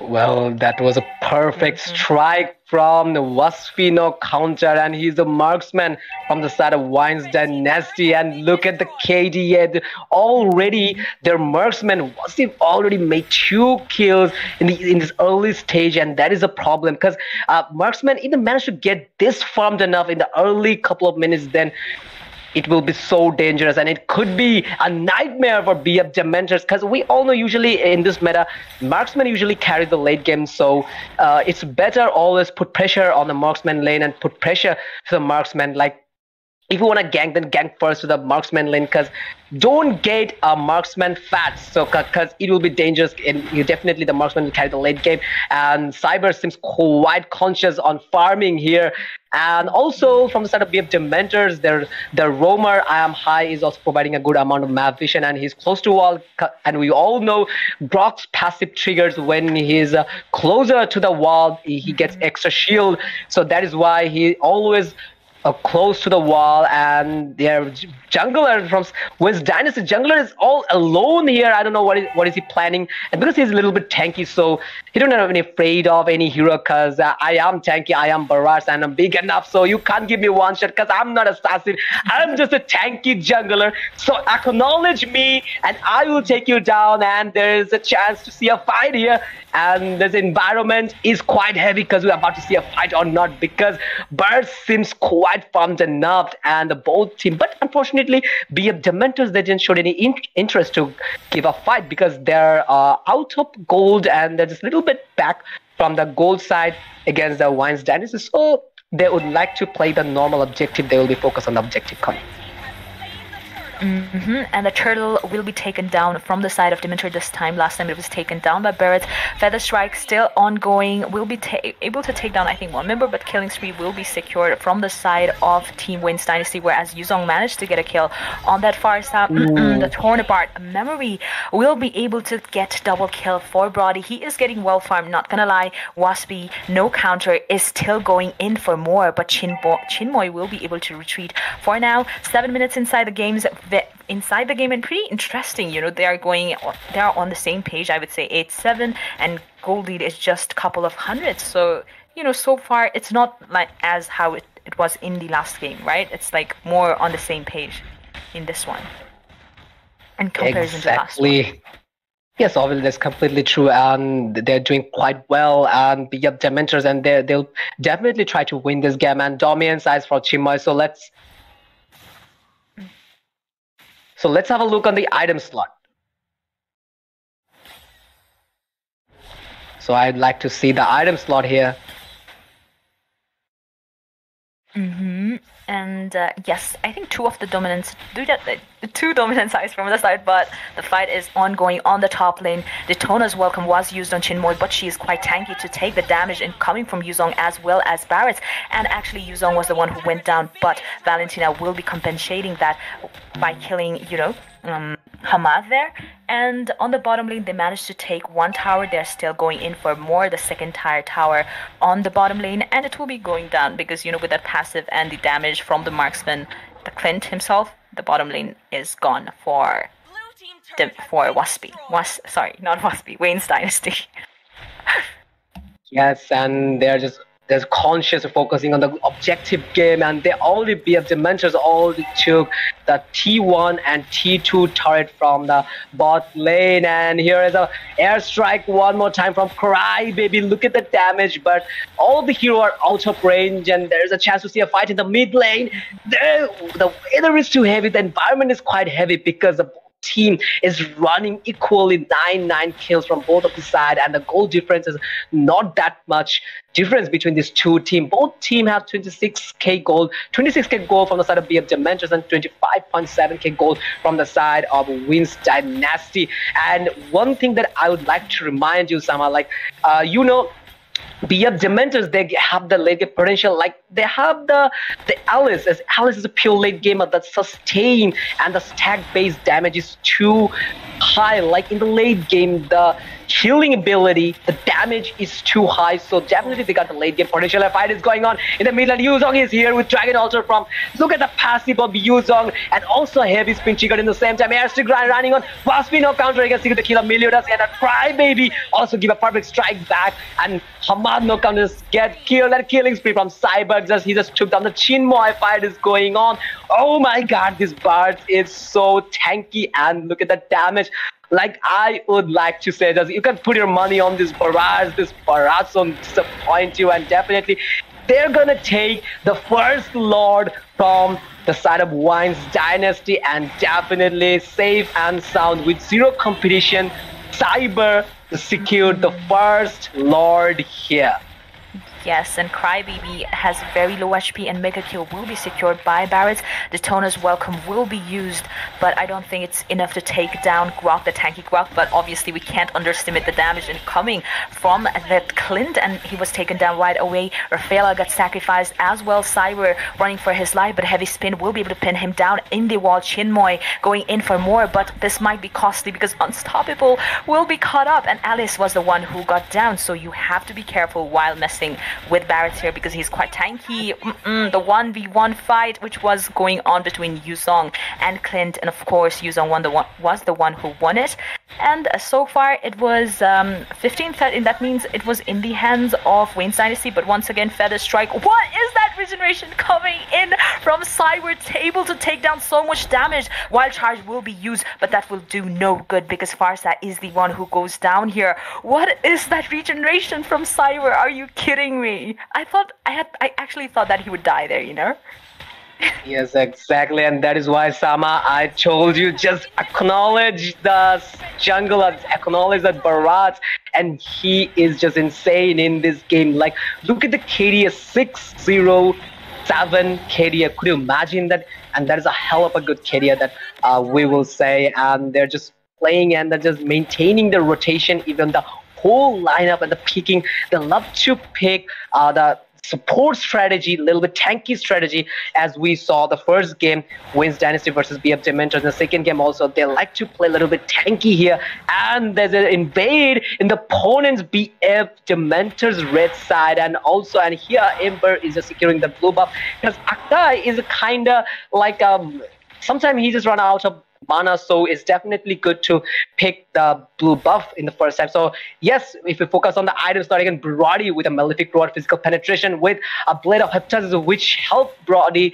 Well, that was a perfect strike from the Waspino counter, and he's the marksman from the side of WAINS Dynasty. And look at the KDA. Already, their marksman Wasif already made 2 kills in this early stage, and that is a problem because marksman even managed to get this farmed enough in the early couple of minutes. Then it will be so dangerous, and it could be a nightmare for BF Dementors because we all know usually in this meta, marksmen usually carry the late game, so it's better always put pressure on the marksman lane and put pressure to the marksman. Like, if you want to gank, then gank first to the marksman lane, because don't get a marksman fat, so because it will be dangerous, and definitely the marksman will carry the late game. And Cyber seems quite conscious on farming here. And also from the side of BF Dementors, their roamer I am High is also providing a good amount of map vision, and he's close to wall. And we all know Grok's passive triggers when he's closer to the wall, he gets extra shield. So that is why he always close to the wall. And their jungler from WAINS Dynasty, jungler is all alone here. I don't know what is he planning, and because he's a little bit tanky, so he don't have any afraid of any hero, because I am tanky, I am Baras, and I'm big enough, so you can't give me one shot because I'm not assassin, I'm just a tanky jungler. So acknowledge me and I will take you down, and there is a chance to see a fight here. And this environment is quite heavy because we're about to see a fight or not, because Bird seems quite pumped enough, and the both team, but unfortunately BF Dementors, they didn't show any interest to give a fight because they're out of gold, and they're just a little bit back from the gold side against the WAINS Dynasty, so they would like to play the normal objective. They will be focused on the objective coming. And the turtle will be taken down from the side of Dementor this time. Last time it was taken down by Barrett. Feather Strike still ongoing. Will be able to take down, I think, one member, but killing spree will be secured from the side of Team WAINS Dynasty, whereas Yuzong managed to get a kill on that far side. The torn apart memory will be able to get double kill for Brody. He is getting well farmed, not gonna lie. Waspy, no counter, is still going in for more, but Chinmoy will be able to retreat for now. 7 minutes inside the games. And pretty interesting, you know, they are on the same page. I would say 8-7, and gold lead is just a couple of hundreds. So, you know, so far it's not like as how it was in the last game, right? It's like more on the same page in this one in comparison to last one. Yes, obviously that's completely true, and they're doing quite well. And the Dementors, and they'll definitely try to win this game. And dominant size for Chinmoy. So let's have a look on the item slot. So I'd like to see the item slot here. And yes, I think two dominant sides from the side, but the fight is ongoing on the top lane. Daytona's welcome was used on Chinmoy, but she is quite tanky to take the damage and coming from Yuzong as well as Barrett. And actually Yuzong was the one who went down, but Valentina will be compensating that by killing, you know, Hamad there. And on the bottom lane, they managed to take one tower. They're still going in for more, the second tier tower on the bottom lane, and it will be going down because, you know, with that passive and the damage from the marksman, the Clint himself, the bottom lane is gone for Waspy. Not Waspy, WAINS Dynasty. Yes, and they're conscious of focusing on the objective game, and they already BF Dementors already took the T1 and T2 turret from the bot lane, and here is a airstrike one more time from Crybaby. Look at the damage, but all the heroes are out of range, and there's a chance to see a fight in the mid lane. The weather is too heavy, the environment is quite heavy because the team is running equally 9 kills from both of the side, and the goal difference is not that much difference between these two teams. Both teams have 26k gold from the side of BF Dementors and 25.7k gold from the side of WAINS Dynasty. And one thing that I would like to remind you, Sama, like you know, BF Dementors, they have the late game potential. Like they have the Alice. As Alice is a pure late gamer that sustain and the stack based damage is too high. Like in the late game, the healing ability, the damage is too high. So definitely they got the late game potential. A fight is going on in the middle, and Yuzong is here with Dragon Altar from. Look at the passive of Yuzong, and also a heavy spin triggered in the same time. Airstick running on. Waspy no counter against the kill of Meliodas, and a Crybaby also give a perfect strike back, and Hamad no counters get killed, and killing spree from Cyber. He just took down the Chinmoy. Fight is going on. Oh my god, this Bard is so tanky, and look at the damage. Like, I would like to say, just you can put your money on this barrage. This barrage won't disappoint you, and definitely they're gonna take the first Lord from the side of WAINS Dynasty, and definitely safe and sound with zero competition. Cyber secured the first Lord here. Yes, and Crybaby has very low HP, and Mega Kill will be secured by Barrett. Daytona's welcome will be used, but I don't think it's enough to take down Grok, the tanky Grok. But obviously we can't underestimate the damage incoming from that Clint, and he was taken down right away. Rafaela got sacrificed as well. Cyber running for his life, but Heavy Spin will be able to pin him down in the wall. Chinmoy going in for more, but this might be costly because Unstoppable will be caught up, and Alice was the one who got down, so you have to be careful while messing with Barrett here because he's quite tanky. The 1v1 fight which was going on between Yuzong and Clint, and of course Yuzong was the one who won it. And so far it was 15-13. That means it was in the hands of WAINS Dynasty, but once again Feather Strike. What is that regeneration coming in from Cyber, able to take down so much damage? Wild Charge will be used, but that will do no good because Farsa is the one who goes down here. What is that regeneration from Cyber? Are you kidding me? I actually thought that he would die there, you know? Yes, exactly, and that is why, Sama, I told you, just acknowledge the jungle, acknowledge that Bharat, and he is just insane in this game. Like, look at the KD, 6-0, 7 KDA. Could you imagine that? And that is a hell of a good KDA that we will say. And they're just playing and they're just maintaining the rotation, even the whole lineup and the picking. They love to pick the support strategy, a little bit tanky strategy, as we saw the first game, WAINS Dynasty versus BF Dementors. The second game also, they like to play a little bit tanky here, and there's an invade in the opponent's BF Dementors red side, and here Ember is just securing the blue buff, because Akai is kind of like sometimes he just run out of mana, so it's definitely good to pick the blue buff in the first time. So yes, if we focus on the items, starting in Brody with a Malefic Rod, physical penetration with a Blade of Hypnosis, which helps Brody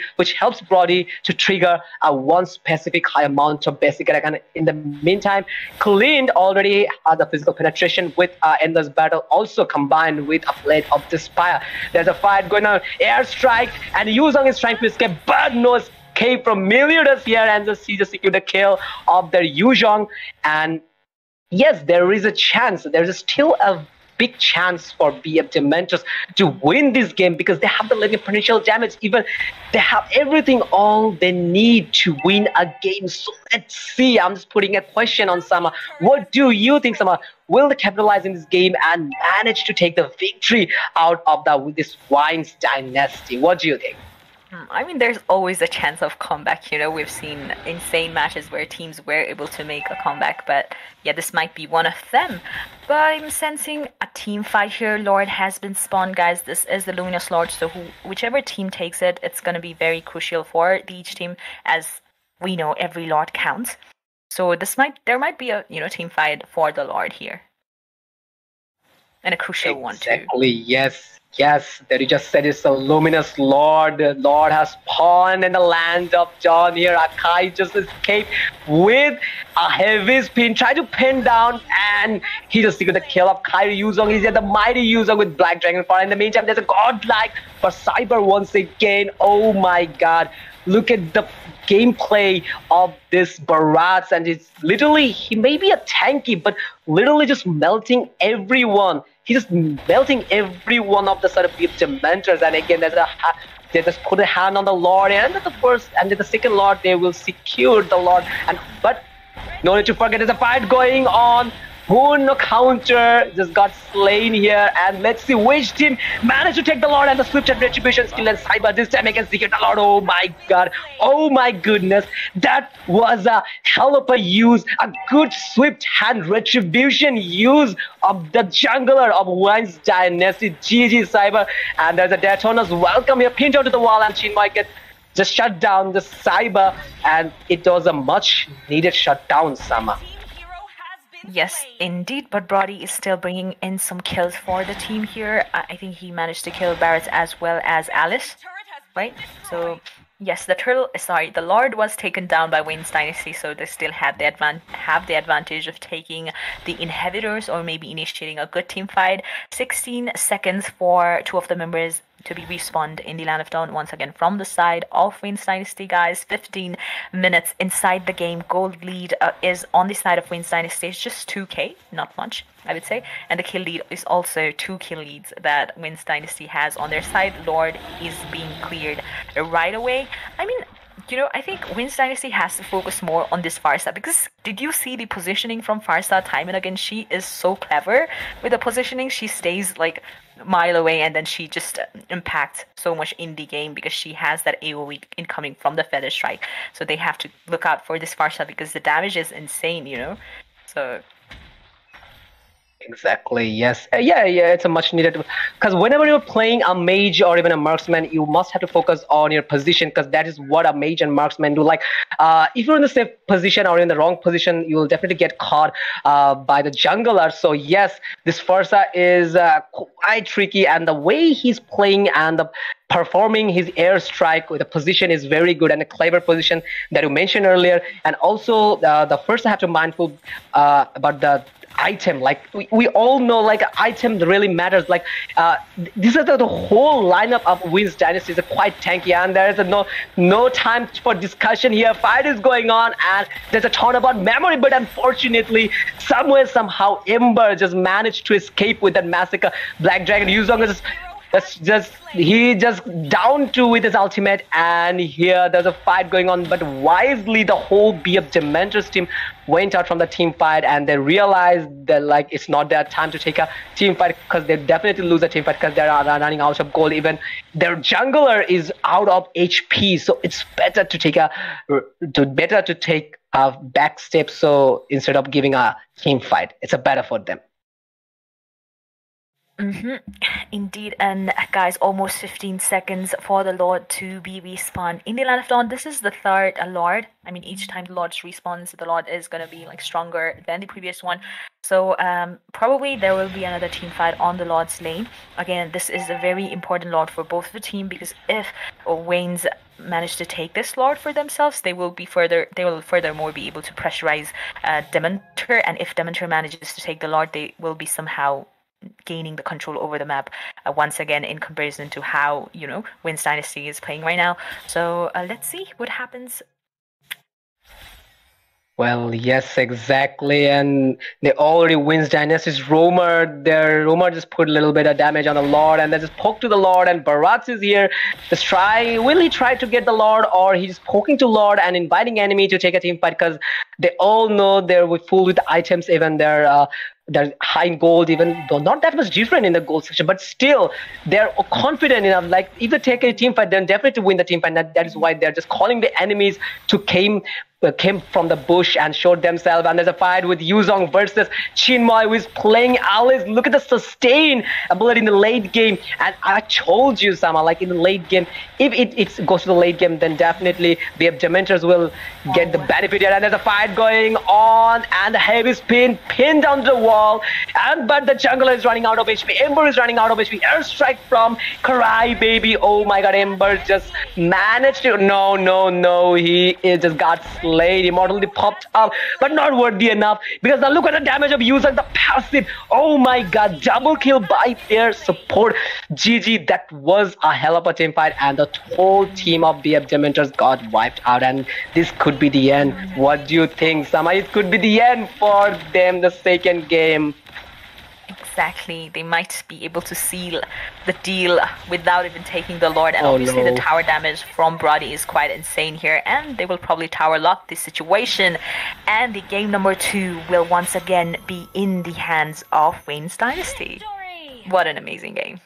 to trigger a one specific high amount of basic attack. And in the meantime, Khalid already had the physical penetration with Endless Battle, also combined with a Blade of Despair. There's a fight going on, airstrike, and Yuzong is trying to escape, but no escape from Meliodas here, and he just secured the kill of the Yuzong. And yes, there is a chance, there's still a big chance for BF Dementors to win this game, because they have the living potential damage, even they have everything all they need to win a game. So let's see. I'm just putting a question on Sama. What do you think, Sama? Will they capitalize in this game and manage to take the victory out of this WAINS Dynasty? What do you think? I mean, there's always a chance of comeback. You know, we've seen insane matches where teams were able to make a comeback, but yeah, this might be one of them. But I'm sensing a team fight here. Lord has been spawned, guys. This is the Luminous Lord, so whichever team takes it, it's going to be very crucial for each team, as we know every Lord counts. So there might be a team fight for the Lord here, and a crucial one too. Exactly. Yes, that you just said, it's a Luminous Lord. The Lord has spawned in the land of John here. Akai just escaped with a heavy spin, tried to pin down, and he just secured the kill of Kairi Yuzong. He's the mighty Yuzong with Black Dragon Fire. In the meantime, there's a godlike for Cyber once again. Oh my god. Look at the gameplay of this Barats, and it's literally, he may be a tanky, but literally just melting everyone. He's just melting every one of the sort of Dementors. And again, they just put a hand on the Lord, and the first and the second Lord, they will secure the Lord. But no need to forget, there's a fight going on. Boon counter just got slain here, and let's see which team managed to take the Lord, and the Swift and Retribution skill and Cyber this time against secure the Lord. Oh my god, oh my goodness, that was a hell of a use, a good Swift hand Retribution use of the jungler of WAINS Dynasty. GG Cyber. And there's a Daytona's welcome here, pinned onto the wall, and Chinmai gets just shut down the Cyber, and it was a much needed shutdown, Sama. Yes, indeed, but Brody is still bringing in some kills for the team here. I think he managed to kill Barrett as well as Alice, right? So, yes, the Lord was taken down by WAINS Dynasty, so they still have the advantage of taking the inhibitors, or maybe initiating a good team fight. 16 seconds for two of the members to be respawned in the Land of Dawn once again from the side of WAINS Dynasty, guys. 15 minutes inside the game. Gold lead is on the side of WAINS Dynasty. It's just 2k, not much, I would say. And the kill lead is also 2 kill leads that WAINS Dynasty has on their side. Lord is being cleared right away. I mean, I think WAINS Dynasty has to focus more on this Pharsa, because did you see the positioning from Pharsa time and again? She is so clever with the positioning. She stays like a mile away, and then she just impacts so much in the game because she has that AoE incoming from the Feather Strike. So they have to look out for this Pharsa because the damage is insane, So Exactly, yes. Yeah, it's a much needed, because whenever you're playing a mage or even a marksman, you must have to focus on your position, because that is what a mage and marksman do. Like, if you're in the safe position or in the wrong position, you will definitely get caught by the jungler. So yes, this Pharsa is quite tricky, and the way he's playing and the performing his airstrike with the position is very good, and a clever position that you mentioned earlier. And also the first I have to mindful about the item. Like we all know, like item really matters. Like this is the whole lineup of WAINS Dynasty is quite tanky, and there is no time for discussion here. Fight is going on, and there's a ton about memory, but unfortunately somehow Ember just managed to escape with that massacre. Black Dragon Yuzong is That's just he just down two with his ultimate, and here there's a fight going on. But wisely, the whole BF Dementors team went out from the team fight, and they realized that like it's not their time to take a team fight because they definitely lose a team fight because they're running out of gold. Even their jungler is out of HP, so it's better to take a back step. So instead of giving a team fight, it's a better for them. Indeed, and guys, almost 15 seconds for the Lord to be respawned in the Land of Dawn. This is the third Lord. I mean, each time the Lord respawns, the Lord is gonna be like stronger than the previous one. So probably there will be another team fight on the Lord's lane. Again, this is a very important Lord for both the team because if WAINS manage to take this Lord for themselves, they will furthermore be able to pressurize Dementor, and if Dementor manages to take the Lord, they will be somehow gaining the control over the map once again in comparison to how WAINS Dynasty is playing right now. So let's see what happens. Well, yes, exactly, and they already WAINS Dynasty's Roamer. Their Roamer just put a little bit of damage on the Lord, and they just poke to the Lord, and Barats is here. Will he try to get the Lord, or he's poking to Lord and inviting enemy to take a team fight because they all know they're full with items, even they're high in gold, even though not that much different in the gold section, but still they're confident enough. Like if they take a team fight, then definitely win the team fight. That is why they're just calling the enemies to came from the bush and showed themselves. And there's a fight with Yuzong versus Chinmoy, who is playing Alice. Look at the sustain ability in the late game. And I told you, Sama, like in the late game, if it goes to the late game, then definitely the Dementors will get the benefit here. And there's a fight going on, and the heavy spin pinned down the wall. But the jungler is running out of HP. Ember is running out of HP. Airstrike from Crybaby. Oh my god, Ember just managed to. No. He just got slayed. Immortality popped up, but not worthy enough because now look at the damage of user, the passive. Oh my god, double kill by their support. GG, that was a hell of a team fight, and the whole team of BF Dementors got wiped out, and this could be the end. What do you think, Sama? It could be the end for them, the second game. Exactly, they might be able to seal the deal without even taking the Lord, and obviously the tower damage from Brody is quite insane here, and they will probably tower lock this situation, and the game number 2 will once again be in the hands of WAINS Dynasty. What an amazing game.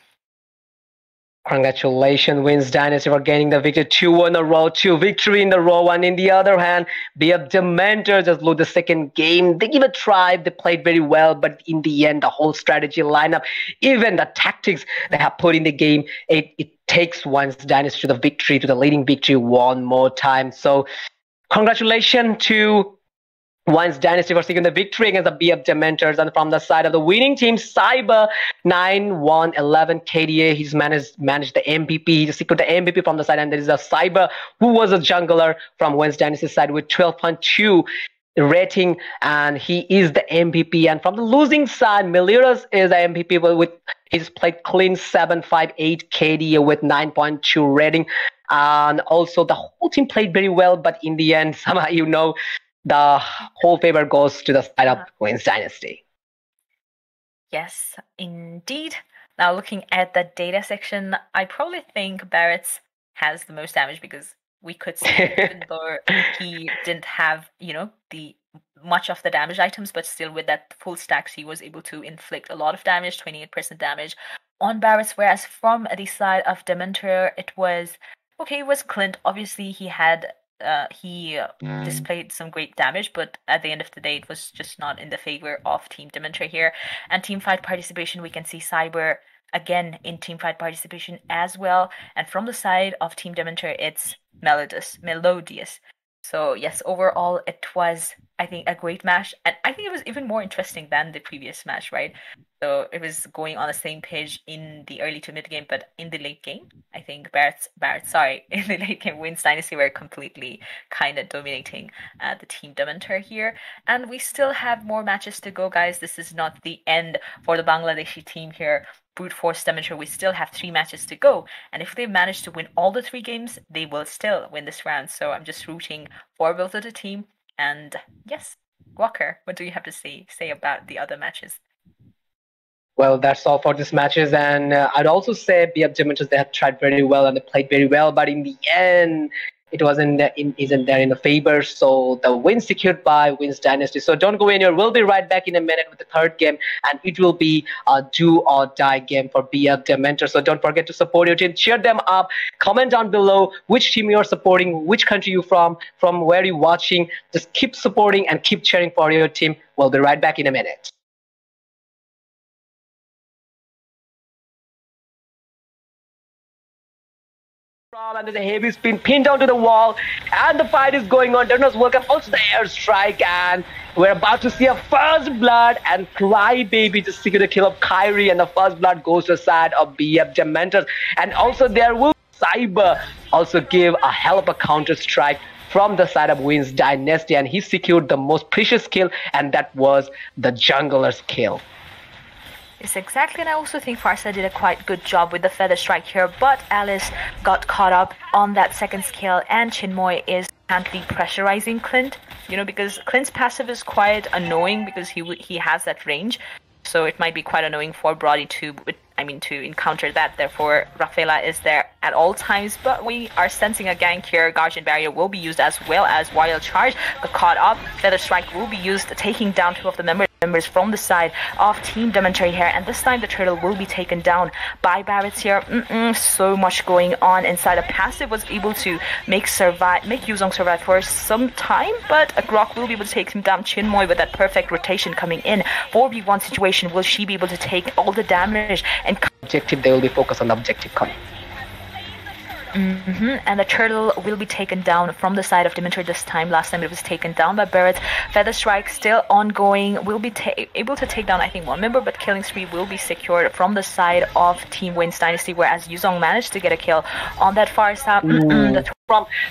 Congratulations, WAINS Dynasty, for gaining the victory. 2 in a row, 2 victory in the row. And in the other hand, BF Dementor just lose the second game. They give a try. They played very well, but in the end, the whole strategy lineup, even the tactics they have put in the game, it takes WAINS Dynasty to the victory, to the leading victory one more time. So congratulations to WAINS Dynasty for seeking the victory against the BF Dementors. And from the side of the winning team, Cyber 9-1-11 KDA. He's managed the MVP. He just secured the MVP from the side. And there is a Cyber who was a jungler from WAINS Dynasty's side with 12.2 rating, and he is the MVP. And from the losing side, Meliras is the MVP with he's played clean 7.58 KDA with 9.2 rating. And also the whole team played very well, but in the end, somehow the whole favor goes to the side of WAINS Dynasty. Yes, indeed. Now looking at the data section, I probably think Barrett's has the most damage because we could see even though he didn't have, the much of the damage items, but still with that full stacks, he was able to inflict a lot of damage, 28% damage on Barrett's, whereas from the side of Dementor, it was Clint. Obviously, he displayed some great damage, but at the end of the day, it was just not in the favor of Team Dementor here. And team fight participation, we can see Cyber again in team fight participation as well. And from the side of Team Dementor, it's Melodious. So yes, overall, it was, I think, a great match. And I think it was even more interesting than the previous match, right? So it was going on the same page in the early to mid game, but in the late game, I think in the late game, WAINS Dynasty were completely kind of dominating the Team Dementor here. And we still have more matches to go, guys. This is not the end for the Bangladeshi team here. Brute Force Dementor, we still have 3 matches to go. And if they manage to win all the 3 games, they will still win this round. So I'm just rooting for both of the team. And yes, Waqar, what do you have to say about the other matches? Well, that's all for these matches, and I'd also say BF Dementors, they have tried very well and they played very well, but in the end, it isn't there in the favor. So the win secured by WAINS Dynasty. So don't go anywhere. We'll be right back in a minute with the third game, and it will be a do or die game for BF Dementors. So don't forget to support your team, cheer them up, comment down below which team you're supporting, which country you're from where you're watching. Just keep supporting and keep cheering for your team. We'll be right back in a minute. Under the heavy spin, pinned down to the wall, and the fight is going on. Does welcome also the airstrike, and we're about to see a first blood, and Crybaby just secure the kill of Kyrie, and the first blood goes to the side of BF Dementors. And also there will Cyber also give a hell of a counter strike from the side of WAINS Dynasty, and he secured the most precious kill, and that was the jungler's kill. Yes, exactly, and I also think Farsa did a quite good job with the feather strike here, but Alice got caught up on that second skill, and Chinmoy is currently pressurizing Clint, because Clint's passive is quite annoying because he has that range, so it might be quite annoying for Brody to encounter that. Therefore, Rafaela is there at all times, but we are sensing a gank here. Guardian Barrier will be used as well as Wild Charge. Got caught up. Feather Strike will be used, taking down two of the members from the side of Team Dementor here, and this time the turtle will be taken down by Barretts here. So much going on inside. A passive was able to make Yuzong survive for some time, but a Grok will be able to take him down. Chinmoy with that perfect rotation coming in. 4v1 situation, will she be able to take all the damage? And objective, they will be focused on the objective coming. And the turtle will be taken down from the side of Dementor this time. Last time it was taken down by Barretts. Feather Strike still ongoing. Will be able to take down, I think, one member, but killing spree will be secured from the side of Team WAINS Dynasty, whereas Yuzong managed to get a kill on that far side.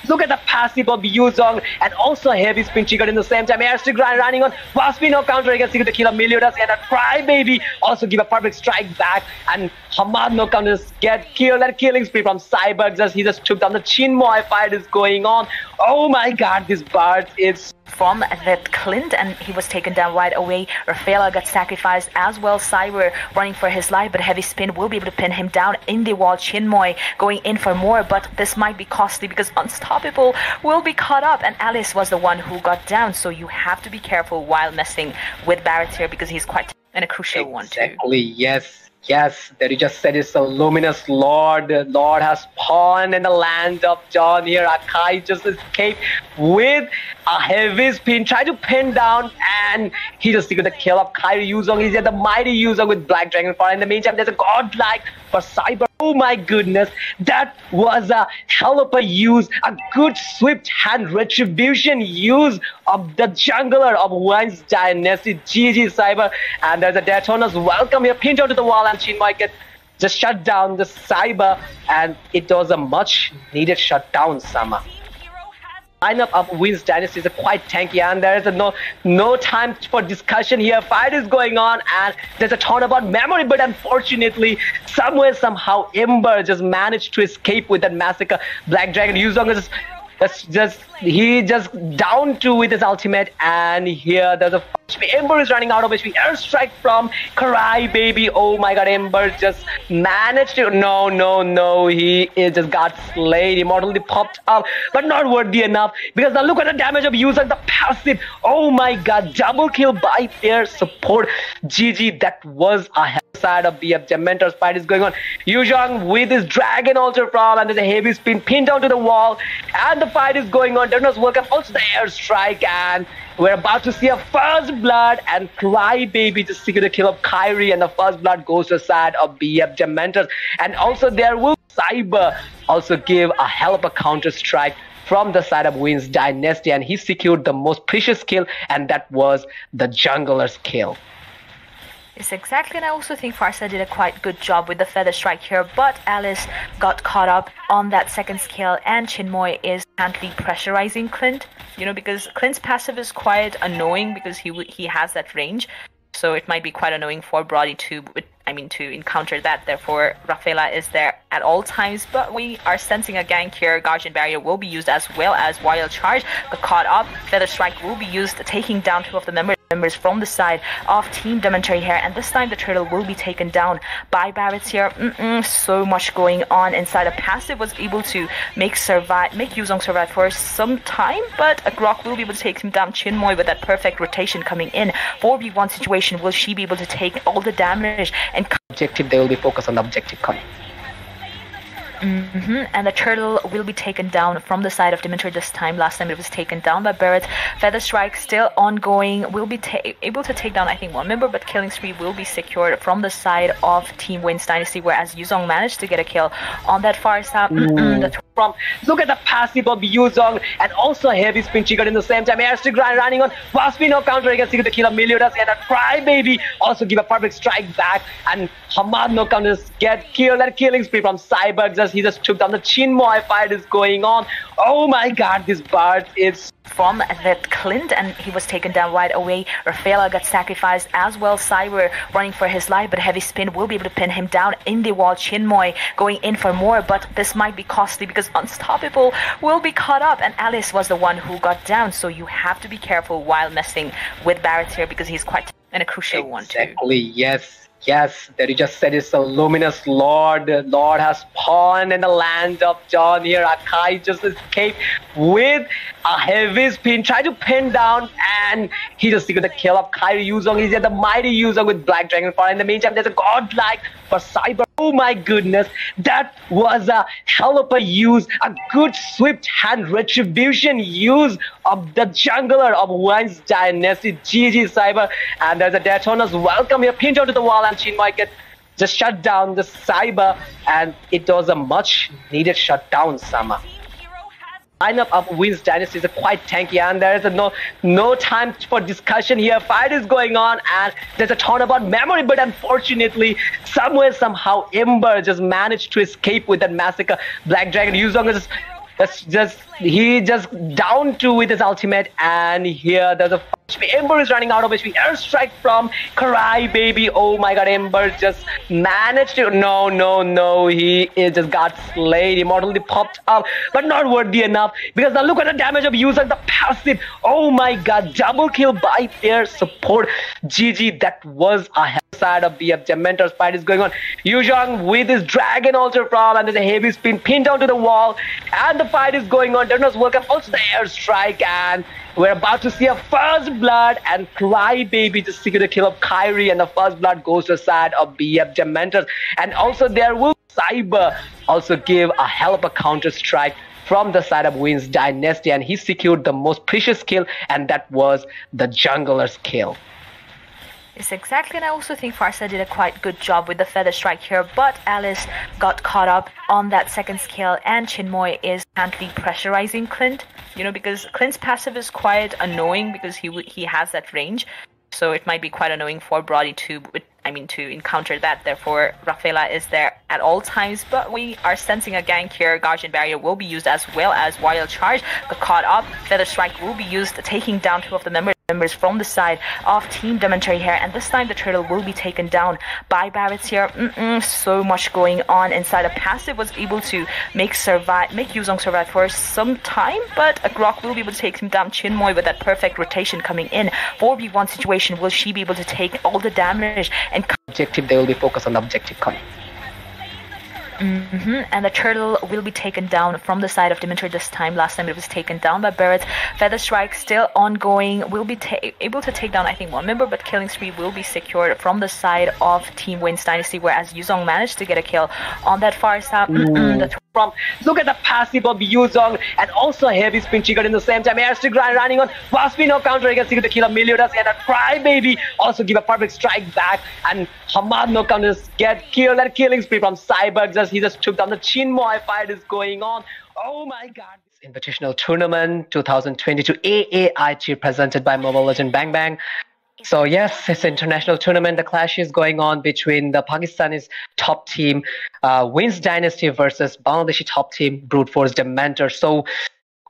Look at the passive of Yuzong, and also a heavy spin triggered in the same time. Airstick running on. Waspi no counter against the kill of Meliodas, and a Crybaby also give a perfect strike back, and Hamad no counters get killed, and killing spree from Cyber. He just took down the Chinmoy. Fight is going on. Oh my god, this Bard is from that Clint, and he was taken down right away. Rafaela got sacrificed as well. Cyber running for his life, but heavy spin will be able to pin him down in the wall. Chinmoy going in for more, but this might be costly because Unstoppable will be caught up, and Alice was the one who got down, so you have to be careful while messing with Barretts here because he's quite in a crucial one too. Exactly, yes, that you just said it's a luminous Lord. The Lord has spawned in the land of John here. Akai just escaped with a heavy spin, tried to pin down, and he just secured the kill of Kyrie Yuzong. He's at the mighty Yuzong with Black Dragon Fire. In the meantime, there's a godlike for Cyber. Oh my goodness, that was a hell of a use, a good swift hand retribution use of the jungler of WAINS Dynasty. GG Cyber, and there's a Daytona's welcome here, pinned onto the wall, and Chinmoy gets just shut down the Cyber, and it was a much needed shutdown, Sama. Lineup of WAINS Dynasty is quite tanky, and there is no time for discussion here. Fight is going on, and there's a ton about memory, but unfortunately, somehow Ember just managed to escape with that massacre. Black Dragon Yuzong is he just down 2 with his ultimate, and here there's a HP. Ember is running out of HP. Airstrike from Crybaby. Oh my god, Ember just managed to no, he just got slayed. Immortality popped up, but not worthy enough, because now look at the damage of Yuzong, the passive. Oh my god, double kill by their support. GG, that was a hell side of BF Dementor's. Fight is going on. Yuzong with his dragon altar from, and there's a heavy spin pinned down to the wall, and the fight is going on. Does welcome also the airstrike, and we're about to see a first blood, and Crybaby just secured the kill of Kyrie, and the first blood goes to the side of BF Dementors. And also there will Cyber also give a hell of a counter strike from the side of WAINS Dynasty, and he secured the most precious kill, and that was the jungler's kill. Yes, exactly, and I also think Farsa did a quite good job with the feather strike here, but Alice got caught up on that second skill, and Chinmoy is currently pressurizing Clint, because Clint's passive is quite annoying because he has that range, so it might be quite annoying for Brody to encounter that. Therefore, Rafaela is there at all times, but we are sensing a gank here. Guardian Barrier will be used as well as Wild Charge. Got caught up. Feather Strike will be used, taking down two of the members members from the side of Team DEMENTOR here, and this time the turtle will be taken down by Barrett's here. So much going on inside. A passive was able to make Yuzong survive for some time, but a Grok will be able to take him down. Chinmoy with that perfect rotation coming in. 4v1 situation, will she be able to take all the damage and objective? They will be focused on the objective coming. And the turtle will be taken down from the side of DEMENTOR this time. Last time it was taken down by Barrett. Feather Strike still ongoing. Will be able to take down, I think, one member, but killing spree will be secured from the side of Team WAINS Dynasty, whereas Yuzong managed to get a kill on that far side. Look at the passive of Yuzong, and also a heavy spin triggered in the same time. Airstick running on fast spin of counter against the kill of Meliodas, and a Crybaby also give a perfect strike back, and Hamad no counters get killed, and killing spree from Cyber. He just took down the Chinmoy. Fight is going on. Oh my god, this Bard is from that Clint, and he was taken down right away. Rafaela got sacrificed as well. Cyber running for his life, but heavy spin will be able to pin him down in the wall. Chinmoy going in for more, but this might be costly because Unstoppable will be caught up, and Alice was the one who got down. So you have to be careful while messing with Barrett here because he's quite and a crucial one too. Exactly, yes. Yes, that you just said it's a luminous Lord. The Lord has spawned in the land of John here. Akai just escaped with a heavy spin, tried to pin down, and he just secured the kill of Kyrie Yuzong. He's at the mighty Yuzong with Black Dragon Fire. In the meantime, there's a godlike for Cyber. Oh my goodness, that was a hell of a use, a good swift hand retribution use of the jungler of WAINS Dynasty. GG Cyber, and there's a Daytona's welcome here, pinned onto the wall, and Chinmoy get just shut down the Cyber, and it was a much needed shutdown, Sama. Lineup of WAINS Dynasty is quite tanky, and there is no time for discussion here. Fight is going on, and there's a ton about memory, but unfortunately, somehow Ember just managed to escape with that massacre. Black Dragon Yuzong is he just down two with his ultimate, and here there's a HP. Ember is running out of HP. Airstrike from Crybaby. Oh my god, Ember just managed to no, he just got slayed. Immortality popped up, but not worthy enough, because now look at the damage of Yuzong, the passive. Oh my god, double kill by their support. GG, that was a hell side of the DEMENTOR's fight is going on. Yuzong with his Dragon Altar from, and there's a heavy spin pinned down to the wall, and the fight is going on. Dernos welcome also the airstrike, and we're about to see a first blood, and Crybaby just secured the kill of Kyrie, and the first blood goes to the side of BF DEMENTORs. And also there will Cyber also give a hell of a counter strike from the side of WAINS Dynasty, and he secured the most precious kill, and that was the jungler's kill. Yes, exactly, and I also think Farsa did a quite good job with the Feather Strike here, but Alice got caught up on that second skill, and Chinmoy is currently pressurizing Clint, because Clint's passive is quite annoying because he has that range, so it might be quite annoying for Brody to encounter that. Therefore, Rafaela is there at all times, but we are sensing a gank here. Guardian Barrier will be used as well as Wild Charge, but caught up. Feather Strike will be used, taking down two of the members from the side of Team DEMENTOR here, and this time the turtle will be taken down by Barrett's here. So much going on inside. A passive was able to make Yuzong survive for some time, but a Grok will be able to take him down. Chinmoy with that perfect rotation coming in. 4v1 situation, will she be able to take all the damage and objective? They will be focused on the objective coming. And the turtle will be taken down from the side of DEMENTOR this time. Last time it was taken down by Barrett. Feather Strike still ongoing. Will be able to take down, I think, one member, but killing spree will be secured from the side of Team WAINS Dynasty, whereas Yuzong managed to get a kill on that far side. Look at the passive of Yuzong, and also a heavy spin triggered in the same time. Airstick running on fast spin of counter against the kill of Meliodas, and a Crybaby also give a perfect strike back, and Hamad no counters get killed, and killing spree from Cyber. He just took down the Chinmoy. Fight is going on. Oh my god. Invitational Tournament 2022 AAIT presented by Mobile Legend Bang Bang. So yes, it's an international tournament. The clash is going on between the Pakistani's top team, WAINS Dynasty, versus Bangladeshi top team, Brute Force Dementor. So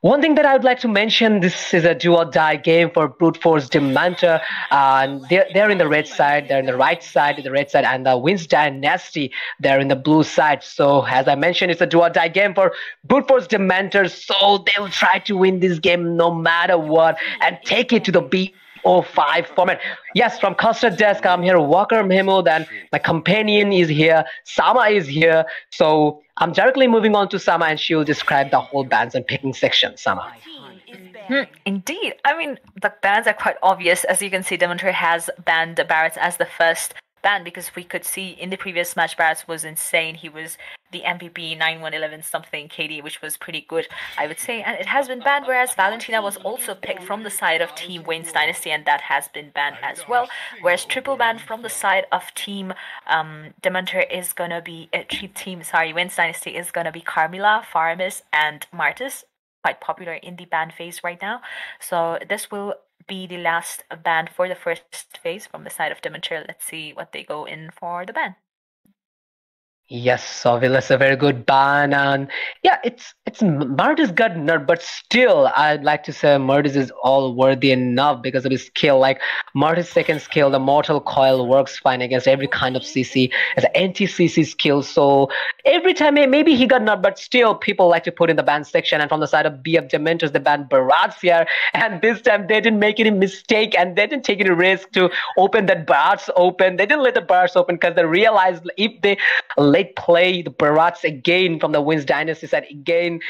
one thing that I would like to mention, this is a do-or-die game for Brute Force Dementor. They're in the red side, they're in the right side, the red side, and the WAINS Dynasty, they're in the blue side. So as I mentioned, it's a do-or-die game for Brute Force Dementor. So they will try to win this game no matter what and take it to the 05 format. Yes, from Custard Desk, I'm here, Waqar, Mehmood, and my companion is here, Sama is here. So I'm directly moving on to Sama, and she will describe the whole bans and picking section. Sama. Indeed. I mean, the bans are quite obvious. As you can see, Dementor has banned Barretts as the first ban, because we could see in the previous match Barretts was insane. He was the MVP 9-1-11 something KD, which was pretty good, I would say. And it has been banned, whereas Valentina was also picked from the side of Team WAINS Dynasty, and that has been banned as well. Whereas triple ban from the side of Team Dementor is gonna be WAINS Dynasty is gonna be Carmilla, Faramis, and Martis. Quite popular in the ban phase right now. So this will be the last ban for the first phase from the side of Dementor. Let's see what they go in for the ban. Yes, Sovilas a very good ban, and yeah, it's Murtis got nerd, but still, I'd like to say Murtis is all worthy enough because of his skill. Like Murtis' second skill, the Mortal Coil, works fine against every kind of CC. It's an anti-CC skill, so every time maybe he got nerd, but still, people like to put in the ban section. And from the side of BF Dementors, they banned Barats here, and this time they didn't make any mistake and they didn't take any risk to open that Barats open. They didn't let the Barats open because they realized if they play the Barats again from the WAINS Dynasty side again,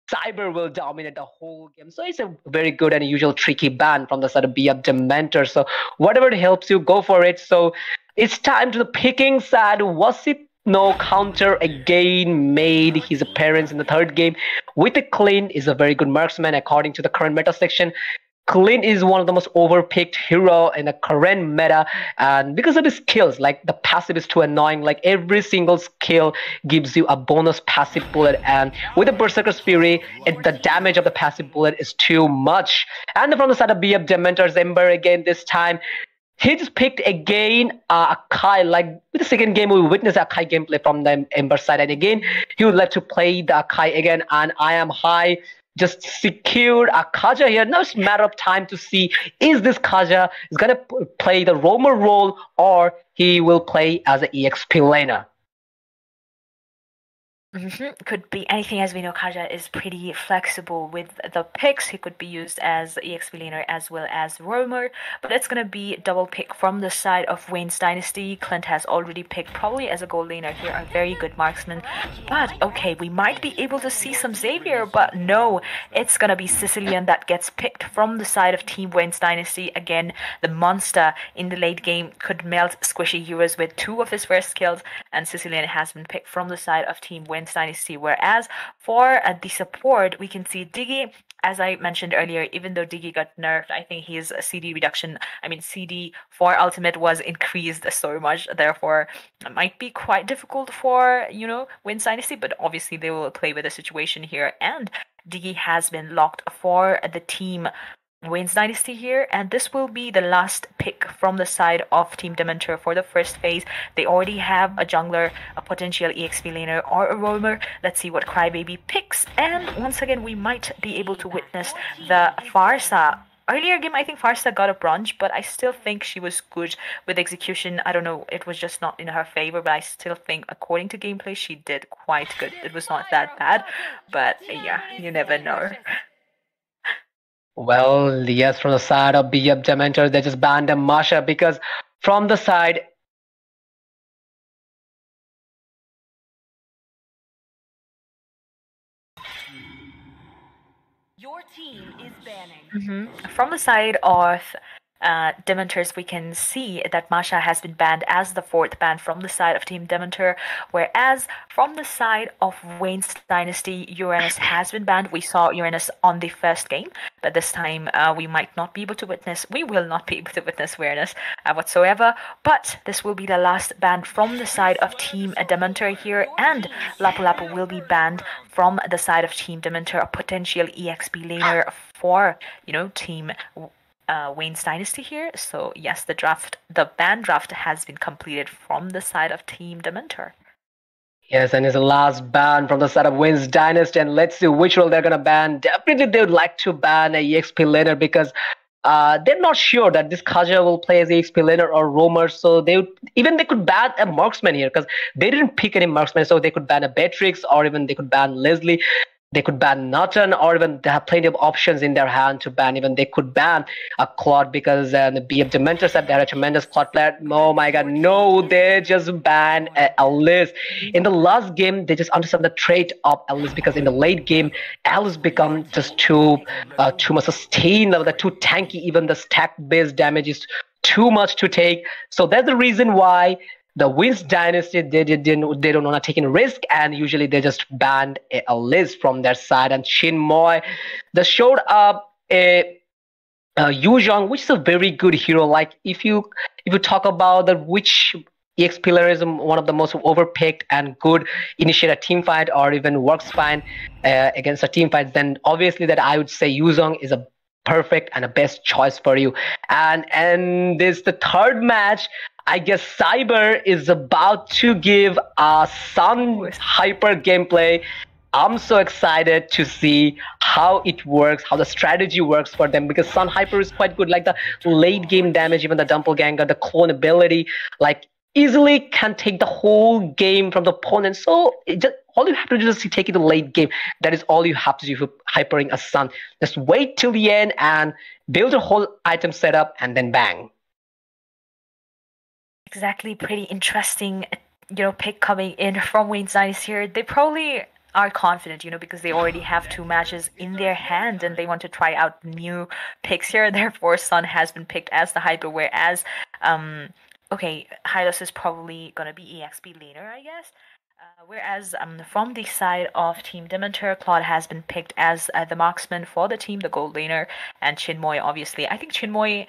Cyber will dominate the whole game. So it's a very good and usual tricky ban from the side of BF Dementor. So whatever helps you, go for it. So it's time to the picking side. Was it no counter again made his appearance in the third game with a Clint is a very good marksman according to the current meta section. Clint is one of the most overpicked hero in the current meta, and because of his skills, like the passive is too annoying. Like every single skill gives you a bonus passive bullet, and with the Berserker's Fury, the damage of the passive bullet is too much. And from the side of BF Dementor's Ember again this time, he just picked again Akai. Like with the second game, we witnessed Akai gameplay from the Ember side, and again he would like to play the Akai again. And I am high. Just secured a Kaja here. Now it's a matter of time to see is this Kaja is gonna play the roamer role or he will play as an EXP laner. Could be anything, as we know Kaja is pretty flexible with the picks. He could be used as EXP laner as well as roamer, but it's gonna be double pick from the side of WAINS Dynasty. Clint has already picked probably as a gold laner here, a very good marksman. But okay, we might be able to see some Xavier, but no, it's gonna be Sicilian that gets picked from the side of Team WAINS Dynasty. Again, the monster in the late game could melt squishy heroes with 2 of his first kills, and Sicilian has been picked from the side of Team WAINS Dynasty. Whereas for the support, we can see Diggy, as I mentioned earlier, even though Diggy got nerfed, I think his CD for ultimate was increased so much, therefore it might be quite difficult for, WAINS Dynasty, but obviously they will play with the situation here, and Diggy has been locked for the team WAINS Dynasty here, and this will be the last pick from the side of Team Dementor for the first phase. They already have a jungler, a potential EXP laner, or a roamer. Let's see what Crybaby picks, and once again we might be able to witness the Farsa. Earlier game, I think Farsa got a bronze, but I still think she was good with execution. I don't know, it was just not in her favor, but I still think according to gameplay, she did quite good. It was not that bad, but yeah, you never know. Well, yes, from the side of BF Dementor, they just banned a Masha because from the side. Your team is banning. From the side of Dementors, we can see that Masha has been banned as the 4th ban from the side of Team Dementor, whereas from the side of WAINS Dynasty, Uranus has been banned. We saw Uranus on the first game, but this time we will not be able to witness Uranus whatsoever, but this will be the last ban from the side of Team Dementor here, and Lapu Lapu will be banned from the side of Team Dementor, a potential EXP laner for, Team WAINS Dynasty here. So yes, the ban draft has been completed from the side of Team Dementor. Yes, and it's the last ban from the side of WAINS Dynasty, and let's see which role they're gonna ban. Definitely they would like to ban a EXP laner because they're not sure that this Kaja will play as EXP laner or roamer, so they could ban a marksman here because they didn't pick any marksman, so they could ban a Beatrix or even they could ban Leslie. they could ban Nutton, or even they have plenty of options in their hand to ban. Even they could ban a Claude, because the BF Dementor said they're a tremendous Claude player. Oh my god, no, they just ban Alice. In the last game, they just understand the trait of Alice, because in the late game, Alice become just too much sustained, too tanky. Even the stack-based damage is too much to take. So that's the reason why the WAINS Dynasty, they don't want to take in risk, and usually they just banned a list from their side. And Chinmoy, they showed up a Yuzhong, which is a very good hero. Like if you talk about the which EX player is one of the most overpicked and good initiate a team fight, or even works fine against a team fight, then obviously that I would say Yuzhong is a perfect and a best choice for you. And this the third match. I guess Cyber is about to give a Sun Hyper gameplay. I'm so excited to see how it works, how the strategy works for them, because Sun Hyper is quite good. Like the late game damage, even the Doppelganger, the clone ability, like easily can take the whole game from the opponent. So all you have to do is take it to the late game. That is all you have to do for hypering a Sun. Just wait till the end and build a whole item setup, and then bang. Exactly, pretty interesting, pick coming in from WAINS Dynasty here. They probably are confident, because they already have 2 matches in their hand and they want to try out new picks here. Therefore, Sun has been picked as the hyper, whereas, Hylos is probably gonna be EXP later, I guess. Whereas from the side of Team Dementor, Claude has been picked as the marksman for the team, the gold laner, and Chinmoy, obviously. I think Chinmoy,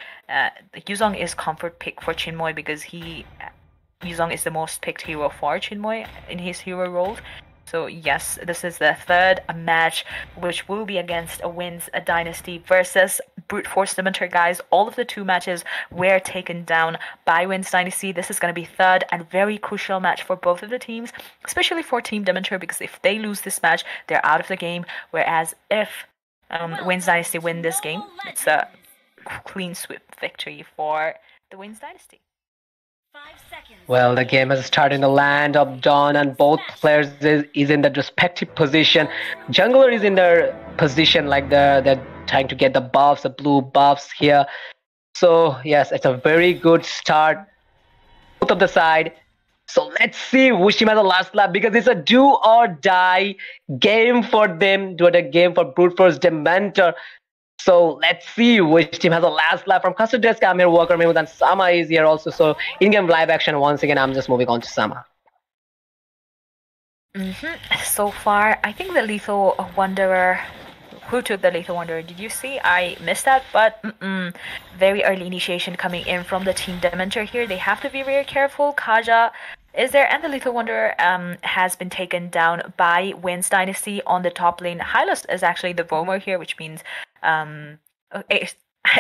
Yuzhong is comfort pick for Chinmoy, because Yuzhong is the most picked hero for Chinmoy in his hero role. So yes, this is the third match, which will be against a WAINS Dynasty versus Brute Force Dementor, guys. All of the 2 matches were taken down by WAINS Dynasty. This is going to be third and very crucial match for both of the teams, especially for Team Dementor, because if they lose this match, they're out of the game. Whereas if WAINS Dynasty win this game, it's a clean sweep victory for the WAINS Dynasty. Well, the game has started in the land of Dawn, and both players is in the respective position. Jungler is in their position, like they're trying to get the buffs, the blue buffs here. So yes, it's a very good start, both of the side. So let's see which team has the last lap, because it's a do or die game for them, do the game for Brute Force Dementor. So let's see which team has the last lap. From Custard Desk, I'm here, Waqar, Mehmood, and Sama is here also. So in-game live action, once again, I'm just moving on to Sama. So far, I think the Lethal Wanderer, who took the Lethal Wanderer, did you see? I missed that, but very early initiation coming in from the Team Dementor here. They have to be very careful. Kaja is there, and the Lethal Wanderer has been taken down by WAINS Dynasty on the top lane. Hylos is actually the roamer here, which means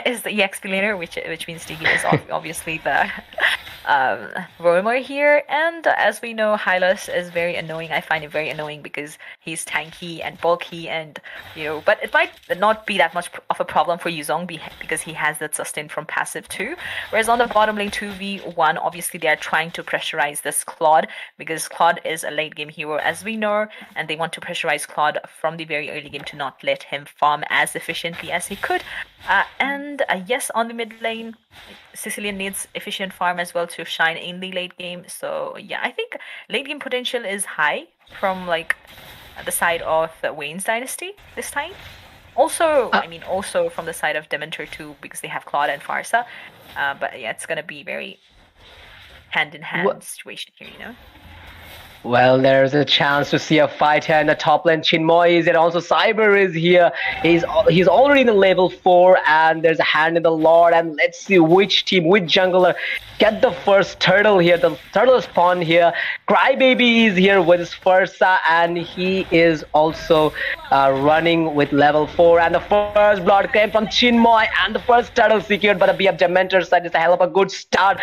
is the EXP laner, which means Digi is obviously the roamer here. And as we know, Hylos is very annoying. I find it very annoying because he's tanky and bulky, and but it might not be that much of a problem for Yuzhong because he has that sustain from passive too. Whereas on the bottom lane 2v1, obviously they are trying to pressurize this Claude, because Claude is a late game hero, as we know, and they want to pressurize Claude from the very early game to not let him farm as efficiently as he could. And yes, on the mid lane, Sicilian needs efficient farm as well to shine in the late game. So yeah, I think late game potential is high from like the side of the WAINS Dynasty this time. Also, also from the side of Dementor too, because they have Claude and Farsa. But yeah, it's gonna be very hand-in-hand situation here, Well, there's a chance to see a fight here in the top lane. Chinmoy is, and also Cyber is here. He's already in the level 4, and there's a hand in the Lord. And let's see which team, which jungler get the first turtle here. The turtle spawn here. Crybaby is here with his Fursa, and he is also running with level 4. And the first blood came from Chinmoy, and the first turtle secured by the BF Dementor side. It's a hell of a good start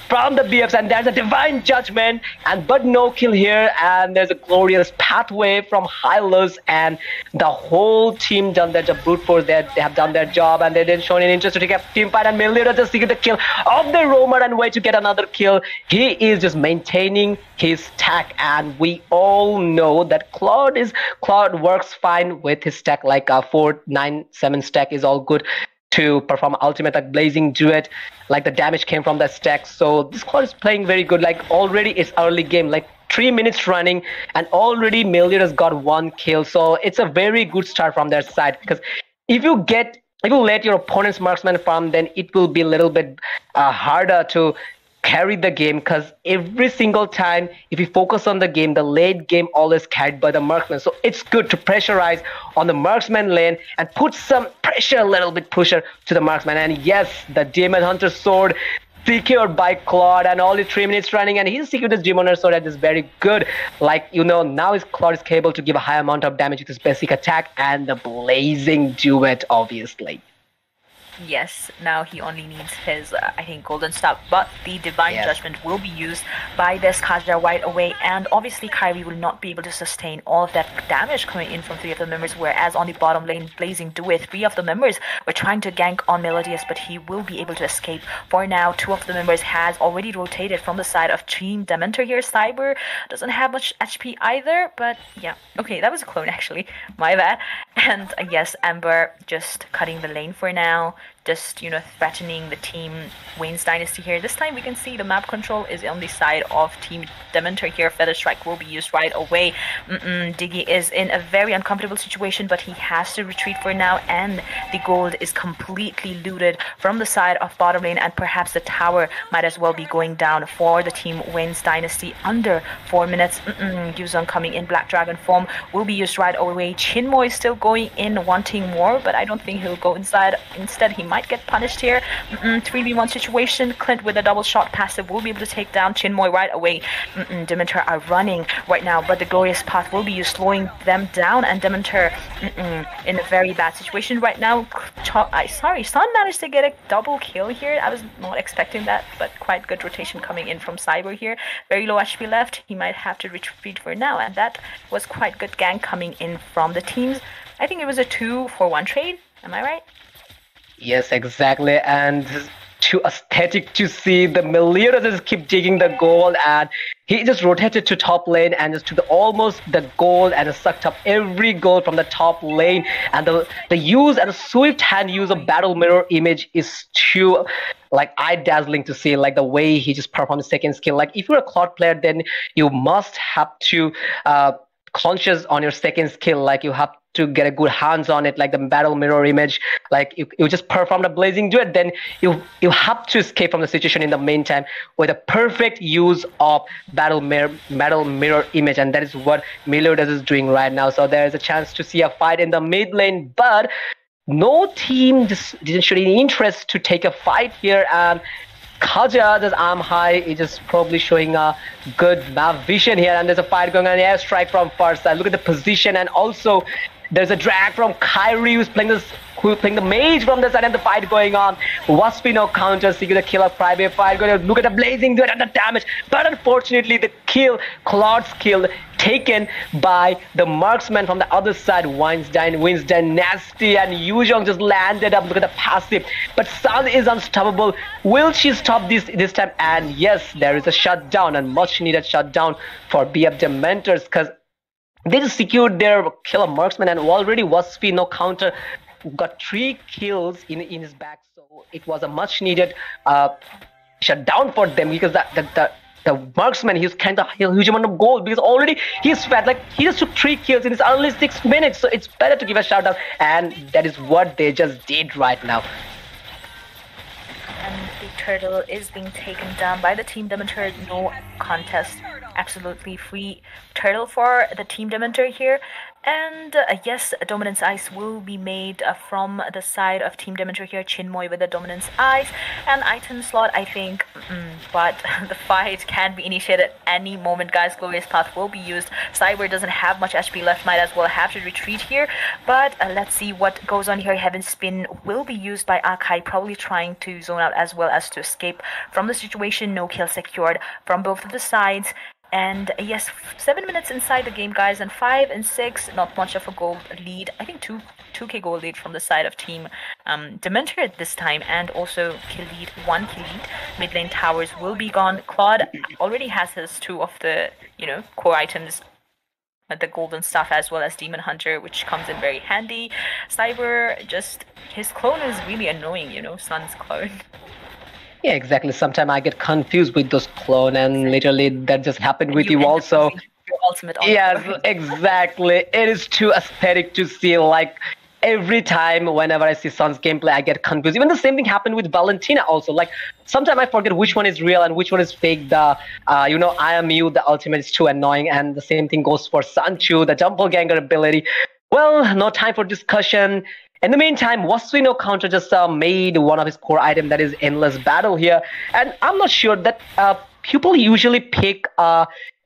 from the BFs, and there's a divine judgment, but no kill here. And there's a glorious pathway from Hylos, and the whole team done their job. Brute Force, they have done their job, and they didn't show any interest to take a team fight, and Meliodas just secured the kill of the roamer, and way to get another kill. He is just maintaining his stack, and we all know that Claude works fine with his stack, like a 4-9-7 stack is all good to perform ultimate like blazing duet, like the damage came from that stack. So this Claude is playing very good. Like already it's early game, like 3 minutes running, and already Melior has got 1 kill. So it's a very good start from their side, because if you let your opponent's marksman farm, then it will be a little bit harder to carry the game, because every single time if you focus on the game, the late game always carried by the marksman. So it's good to pressurize on the marksman lane and put some pressure, a little bit pusher to the marksman. And yes, the Demon Hunter sword secured by Claude, and only 3 minutes running, and he's secured his Demon Hunter sword. That is very good. Like, you know, now his Claude is capable to give a high amount of damage with his basic attack and the blazing duet, obviously. Yes, now he only needs his, I think, golden staff, but the divine judgment will be used by this Kaja right away, and obviously Kyrie will not be able to sustain all of that damage coming in from 3 of the members, whereas on the bottom lane, blazing duet, 3 of the members were trying to gank on Melodious, but he will be able to escape. For now, 2 of the members has already rotated from the side of Team Dementor here. Cyber doesn't have much HP either, but yeah. Okay, that was a clone actually, my bad. And yes, Amber just cutting the lane for now. Just, you know, threatening the team WAINS Dynasty here. This time we can see the map control is on the side of Team Dementor here. Feather Strike will be used right away. Diggy is in a very uncomfortable situation, but he has to retreat for now, and the gold is completely looted from the side of bottom lane, and perhaps the tower might as well be going down for the team WAINS Dynasty under 4 minutes. Yuzong coming in, Black Dragon form will be used right away. Chinmoy is still going in, wanting more, but I don't think he'll go inside. Instead, he might get punished here. 3v1 situation. Clint with a double shot passive will be able to take down Chinmoy right away. Dementor are running right now, but the Glorious Path will be used, slowing them down, and Dementor in a very bad situation right now. Sun managed to get a double kill here. I was not expecting that, but quite good rotation coming in from Cyber here. Very low HP left. He might have to retreat for now, and that was quite good gank coming in from the teams. I think it was a 2-for-1 trade. Am I right? Yes, exactly. And too aesthetic to see. The Meliodas just keep digging the gold, and he just rotated to top lane and just took almost the gold and sucked up every gold from the top lane. And the use and the swift hand use of battle mirror image is too like eye-dazzling to see, like the way he just performed the second skill. Like if you're a Claude player, then you must have to conscious on your second skill, like you have to get a good hands on it, like the battle mirror image. Like you just perform the blazing duet, then you have to escape from the situation in the meantime with a perfect use of battle mirror image, and that is what Meliodas is doing right now. So there is a chance to see a fight in the mid lane, but no team just didn't show any interest to take a fight here, and Kaja, this arm high, is just probably showing a good map vision here, and there's a fight going on, an airstrike from far side. Look at the position, and also there's a drag from Kyrie who's playing the mage from the side, and the fight going on. Waspy no counter, seeking the kill of private fight going on. Look at the blazing duet and the damage, but unfortunately the kill, Claude's kill, taken by the marksman from the other side. WAINS Dynasty, and Yuzhong just landed up. Look at the passive, but Sun is unstoppable. Will she stop this time? And yes, there is a shutdown, and much needed shutdown for BF Dementors, because they just secured their kill of marksman, and already Waspy no counter got 3 kills in his back. So it was a much needed shutdown for them, because the marksman, he's kind of a huge amount of gold, because already he's fat. Like he just took 3 kills in his only 6 minutes. So it's better to give a shout out, and that is what they just did right now. And the turtle is being taken down by the Team Dementor. No contest. Absolutely free turtle for the Team Dementor here. And yes, Dominance Ice will be made from the side of Team Dementor here. Chinmoy with the Dominance Ice and item slot, I think. But the fight can be initiated at any moment, guys. Glorious Path will be used. Cyber doesn't have much HP left, might as well have to retreat here. But let's see what goes on here. Heaven Spin will be used by Akai, probably trying to zone out as well as to escape from the situation. No kill secured from both of the sides. And yes, 7 minutes inside the game, guys, and 5 and 6, not much of a goal lead. I think two 2k gold lead from the side of team Dementor at this time, and also Khalid, 1 kill lead. Mid lane towers will be gone. Claude already has his 2 of the, core items, the golden stuff as well as Demon Hunter, which comes in very handy. Cyber, just his clone is really annoying, Sun's clone. Yeah, exactly. Sometimes I get confused with those clone, and literally that just happened with you also. Your ultimate on yes, exactly. It is too aesthetic to see. Like every time, whenever I see Sun's gameplay, I get confused. Even the same thing happened with Valentina also. Like sometimes I forget which one is real and which one is fake. The I am you, the ultimate is too annoying, and the same thing goes for Sun too, the doppelganger ability. Well, no time for discussion. In the meantime, Wasui counter just made one of his core items, that is Endless Battle here. And I'm not sure that people usually pick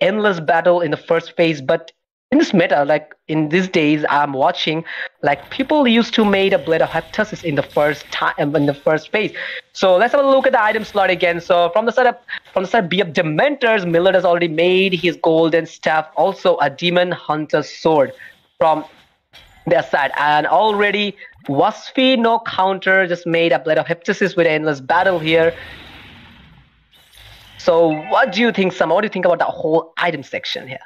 Endless Battle in the first phase, but in this meta, like in these days, I'm watching, like people used to make a Blade of Heptasis in the first phase. So let's have a look at the item slot again. So from the side B of Dementors, Millard has already made his golden staff, also a Demon Hunter sword from their side, and already Wasfi no counter just made a Blade of Heptasis with Endless Battle here. So what do you think, Sam? What do you think about the whole item section here?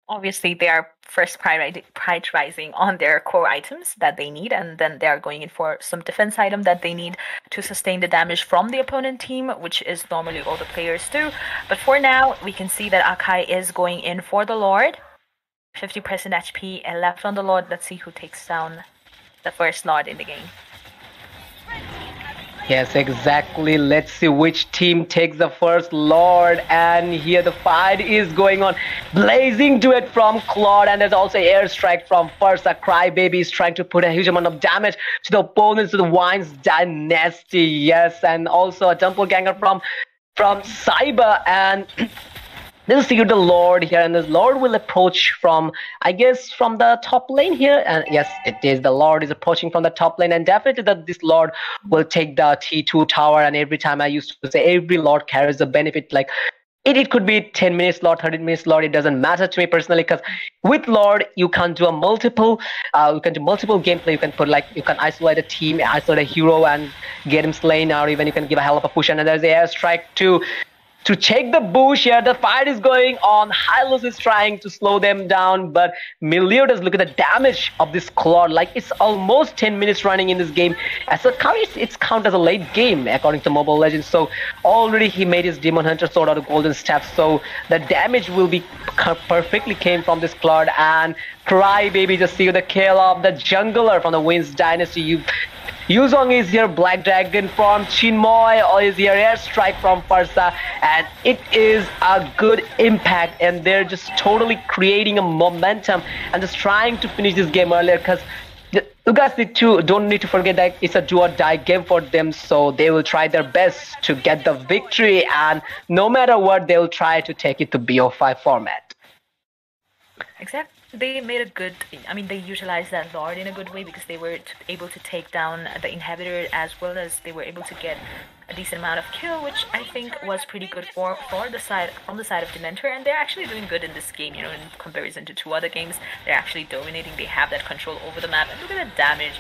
Obviously, they are first prioritizing on their core items that they need, and then they are going in for some defense item that they need to sustain the damage from the opponent team, which is normally all the players do. But for now, we can see that Akai is going in for the Lord. 50% HP left on the Lord. Let's see who takes down the first Lord in the game. Yes, exactly. Let's see which team takes the first Lord. And here the fight is going on. Blazing duet from Claude, and there's also airstrike from Fursa. Crybaby is trying to put a huge amount of damage to the opponents of the WAINS Dynasty. Yes, and also a doppelganger from Cyber, and this is the Lord here, and this Lord will approach from, I guess, from the top lane here. And yes, it is. The Lord is approaching from the top lane, and definitely that this Lord will take the T2 tower. And every time I used to say, every Lord carries a benefit. Like it could be 10 minutes Lord, 30 minutes Lord. It doesn't matter to me personally, because with Lord you can do multiple gameplay. You can you can isolate a team, isolate a hero, and get him slain, or even you can give a hell of a push. And then there's the airstrike to check the bush here. The fight is going on. Hylos is trying to slow them down, but Milieu does look at the damage of this Claude. Like it's almost 10 minutes running in this game. As a count, it's counted as a late game according to Mobile Legends. So already he made his Demon Hunter sword out of golden staff. So the damage will be perfectly came from this Claude. And Crybaby just see the kill of the jungler from the WAINS Dynasty. Yuzong is here, Black Dragon from Chinmoy is here, airstrike from Farsa, and it is a good impact, and they're just totally creating a momentum and just trying to finish this game earlier, because you guys don't need to forget that it's a do or die game for them, so they will try their best to get the victory, and no matter what, they'll try to take it to BO5 format. Exactly. They made a good, they utilized that Lord in a good way, because they were able to take down the inhibitor, as well as they were able to get a decent amount of kill, which I think was pretty good from the side of Dementor. And they're actually doing good in this game, in comparison to 2 other games. They're actually dominating. They have that control over the map, and look at the damage.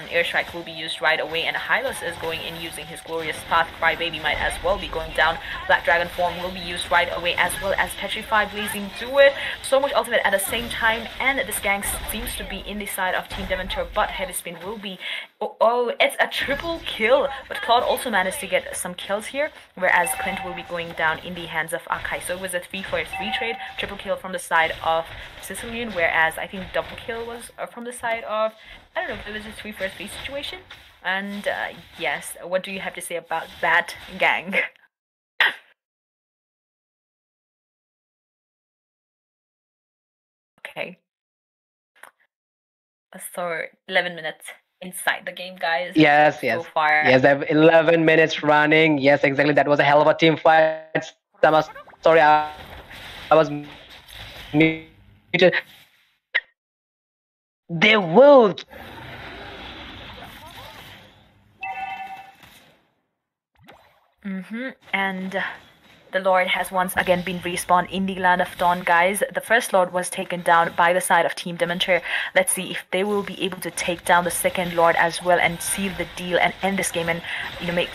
Airstrike will be used right away, and Hylos is going in using his glorious path. Crybaby might as well be going down. Black Dragon form will be used right away, as well as Petrify blazing through it. So much ultimate at the same time, and this gang seems to be in the side of Team Dementor, but Heavy Spin will be... Oh, it's a triple kill, but Claude also managed to get some kills here, whereas Clint will be going down in the hands of Akai. So it was a 3-for-3 trade, triple kill from the side of Sicilian, whereas I think double kill was from the side of... I don't know if it was a 3-for-3 situation. And yes, what do you have to say about that gang? Okay. So 11 minutes inside the game, guys. Yes. So far. Yes, they have 11 minutes running. Yes, exactly. That was a hell of a team fight. Sorry, I was muted. They will. And The Lord has once again been respawned in the Land of Dawn, guys. The first Lord was taken down by the side of Team Dementor. Let's see if they will be able to take down the second Lord as well and seal the deal and end this game and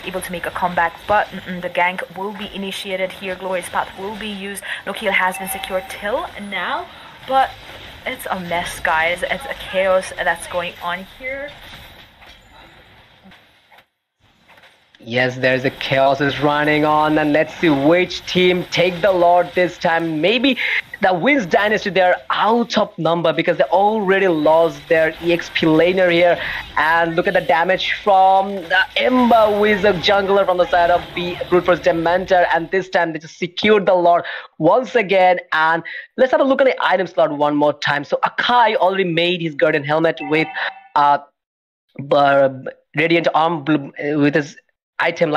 able to make a comeback. But the gank will be initiated here. Glorious Path will be used. No kill has been secured till now, but it's a mess, guys. It's a chaos that's going on here. Yes, there's a chaos is running on, and let's see which team take the Lord this time. Maybe the WAINS Dynasty, they're out of number because they already lost their EXP laner here. And look at the damage from the Ember Wizard jungler from the side of the Brute Force Dementor, and this time they just secured the Lord once again. And let's have a look at the item slot one more time. So Akai already made his Guardian Helmet with Radiant Arm with his item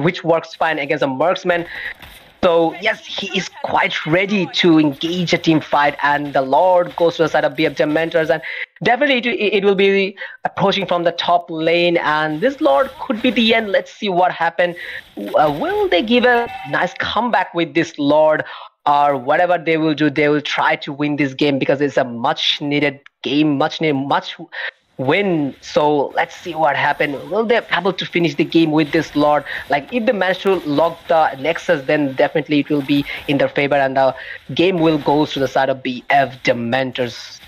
which works fine against a marksman. So yes, he is quite ready to engage a team fight, and the Lord goes to the side of BF Dementors, and definitely it will be approaching from the top lane, and this Lord could be the end. Let's see what happens. Will they give a nice comeback with this Lord, or whatever they will do, they will try to win this game because it's a much needed game, much win. So let's see what happens. Will they be able to finish the game with this Lord? Like, if they manage to lock the Nexus, then definitely it will be in their favor, and the game will go to the side of BF Dementors.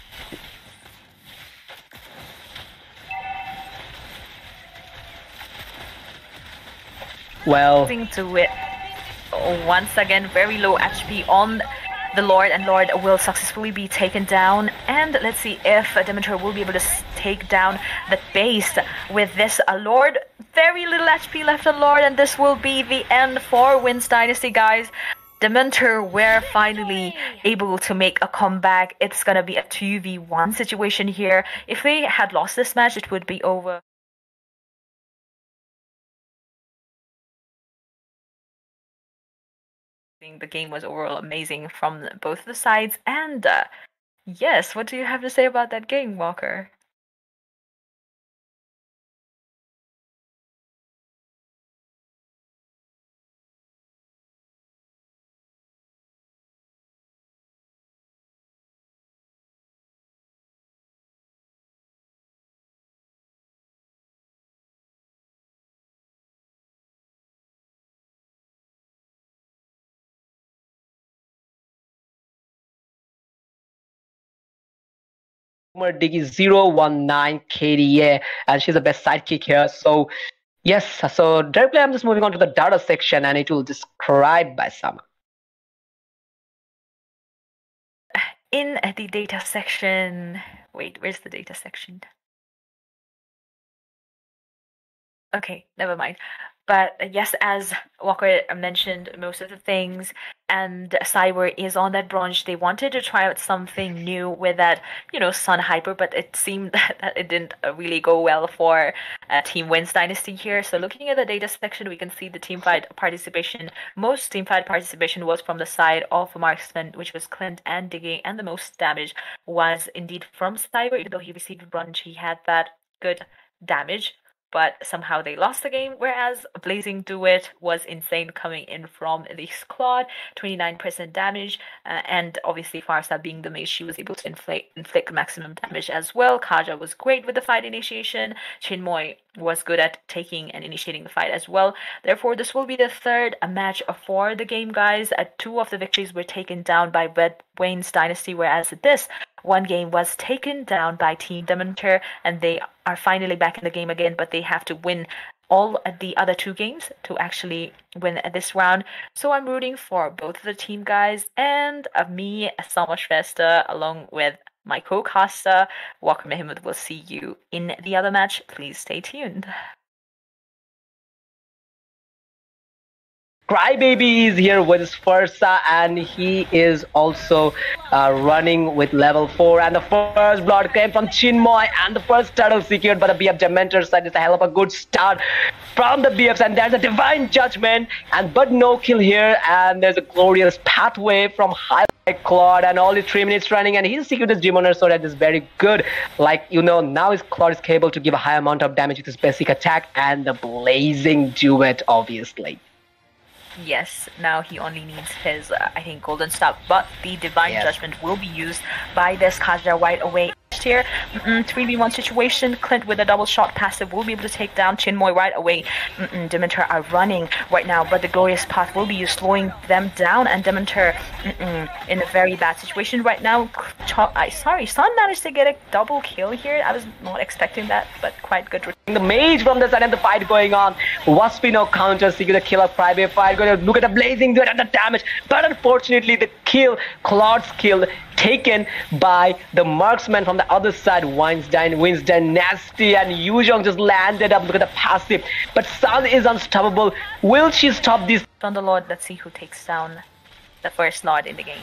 Well, to it. Once again, very low HP on the Lord, and Lord will successfully be taken down. And let's see if Dementor will be able to take down the base with this Lord. Very little HP left on Lord, and this will be the end for WAINS Dynasty, guys. Dementor were finally able to make a comeback. It's gonna be a 2v1 situation here. If they had lost this match, it would be over. The game was overall amazing from both the sides, and yes, what do you have to say about that game, Waqar? Diggy 019 KDA, and she's the best sidekick here. So yes, so directly I'm just moving on to the data section, and it will describe by Sama. In the data section, wait, where's the data section? Okay, never mind. But yes, as Waqar mentioned most of the things, and Cyber is on that branch. They wanted to try out something new with that, Sun Hyper, but it seemed that it didn't really go well for Team WAINS Dynasty here. So looking at the data section, we can see the teamfight participation. Most teamfight participation was from the side of Marksman, which was Clint and Diggy, and the most damage was indeed from Cyber. Even though he received branch, he had that good damage, but somehow they lost the game, whereas Blazing Duet was insane coming in from the Claude, 29% damage, and obviously Farsa being the mage, she was able to inflict maximum damage as well. Kaja was great with the fight initiation. Chinmoy was good at taking and initiating the fight as well. Therefore, this will be the third match for the game, guys. Two of the victories were taken down by WAINS Dynasty, whereas this one game was taken down by Team Dementor, and they are finally back in the game again, but they have to win all the other two games to actually win this round. So I'm rooting for both of the team, guys, and me, Sama Shrestha, along with my co-caster, Waqar Mehmood, will see you in the other match. Please stay tuned. Crybaby is here with his Farsa, and he is also running with level 4, and the first blood came from Chinmoy, and the first turtle secured by the BF Dementor side. Is a hell of a good start from the BFs, and there's a divine judgment, but no kill here, and there's a glorious pathway from Highlight Claude, and only 3 minutes running, and he's secured his Demoner Sword. That is very good. Now his Claude is able to give a high amount of damage with his basic attack and the Blazing Duet, obviously. Yes, now he only needs his, I think, golden staff, but the divine judgment will be used by this Kaja right away. Here, 3v1 situation. Clint with a double shot passive will be able to take down Chinmoy right away. Dementor are running right now, but the glorious path will be used, slowing them down, and Dementor in a very bad situation right now. Sorry, Sun managed to get a double kill here. I was not expecting that, but quite good. The mage from the side and the fight going on. Waspino counter, seeking the kill of Crybaby fight. Going to look at the blazing dude and the damage, but unfortunately the kill, Claude's kill, taken by the marksman from the other side. WAINS DYNASTY, and Yuzhong just landed up. Look at the passive, but Sun is unstoppable. Will she stop this? On the Lord, let's see who takes down the first Lord in the game.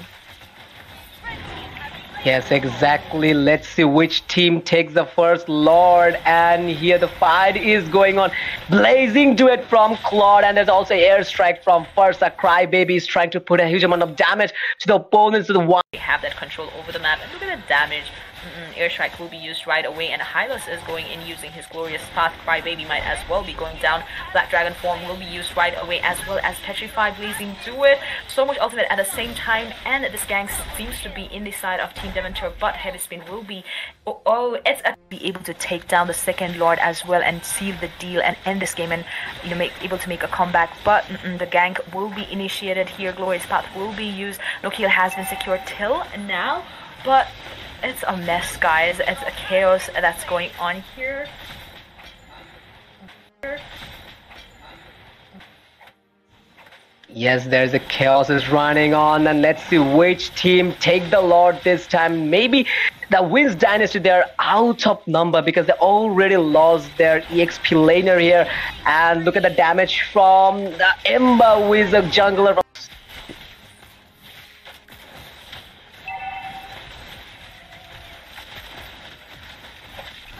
Yes, exactly. Let's see which team takes the first Lord. And here the fight is going on. Blazing duet from Claude, and there's also airstrike from first. A Crybaby is trying to put a huge amount of damage to the opponents to the one. They have that control over the map, and look at the damage. Airstrike will be used right away, and Hylos is going in using his glorious path. Crybaby might as well be going down. Black Dragon form will be used right away, as well as Petrified Blazing Duet. So much ultimate at the same time, and this gang seems to be in the side of Team Dementor, but Heavy Spin will be be able to take down the second Lord as well and seal the deal and end this game, and able to make a comeback. But the gank will be initiated here. Glorious path will be used. No kill has been secured till now, but it's a mess, guys. It's a chaos that's going on here. Yes, there's a chaos is running on, and let's see which team take the Lord this time. Maybe the WAINS Dynasty, they're out of number because they already lost their EXP laner here. And look at the damage from the Ember Wizard jungler.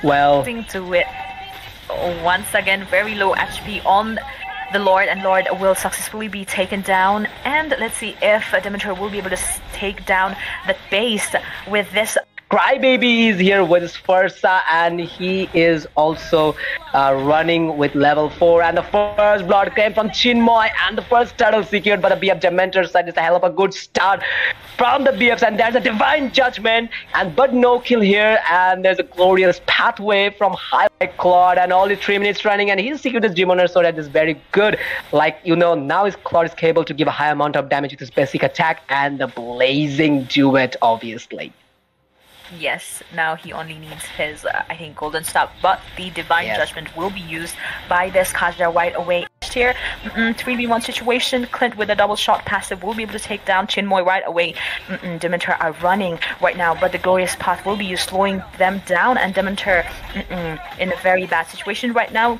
Well, to it once again, very low HP on the Lord, and Lord will successfully be taken down. And let's see if Dementor will be able to take down the base with this. Crybaby is here with his Fursa, and he is also running with level 4. And the first blood came from Chinmoy, and the first turtle secured by the BF Dementor side. Is a hell of a good start from the BFs, and there's a divine judgment, but no kill here. And there's a glorious pathway from High Claude, and only 3 minutes running, and he's secured his Demoner, so that is very good. Like, now his Claude is able to give a high amount of damage with his basic attack and the blazing duet, obviously. Yes, now he only needs his, I think, golden staff, but the divine judgment will be used by this Kaja right away. Here, 3v1 situation. Clint with a double shot passive will be able to take down Chinmoy right away. Dementor are running right now, but the glorious path will be used, slowing them down, and Dementor in a very bad situation right now.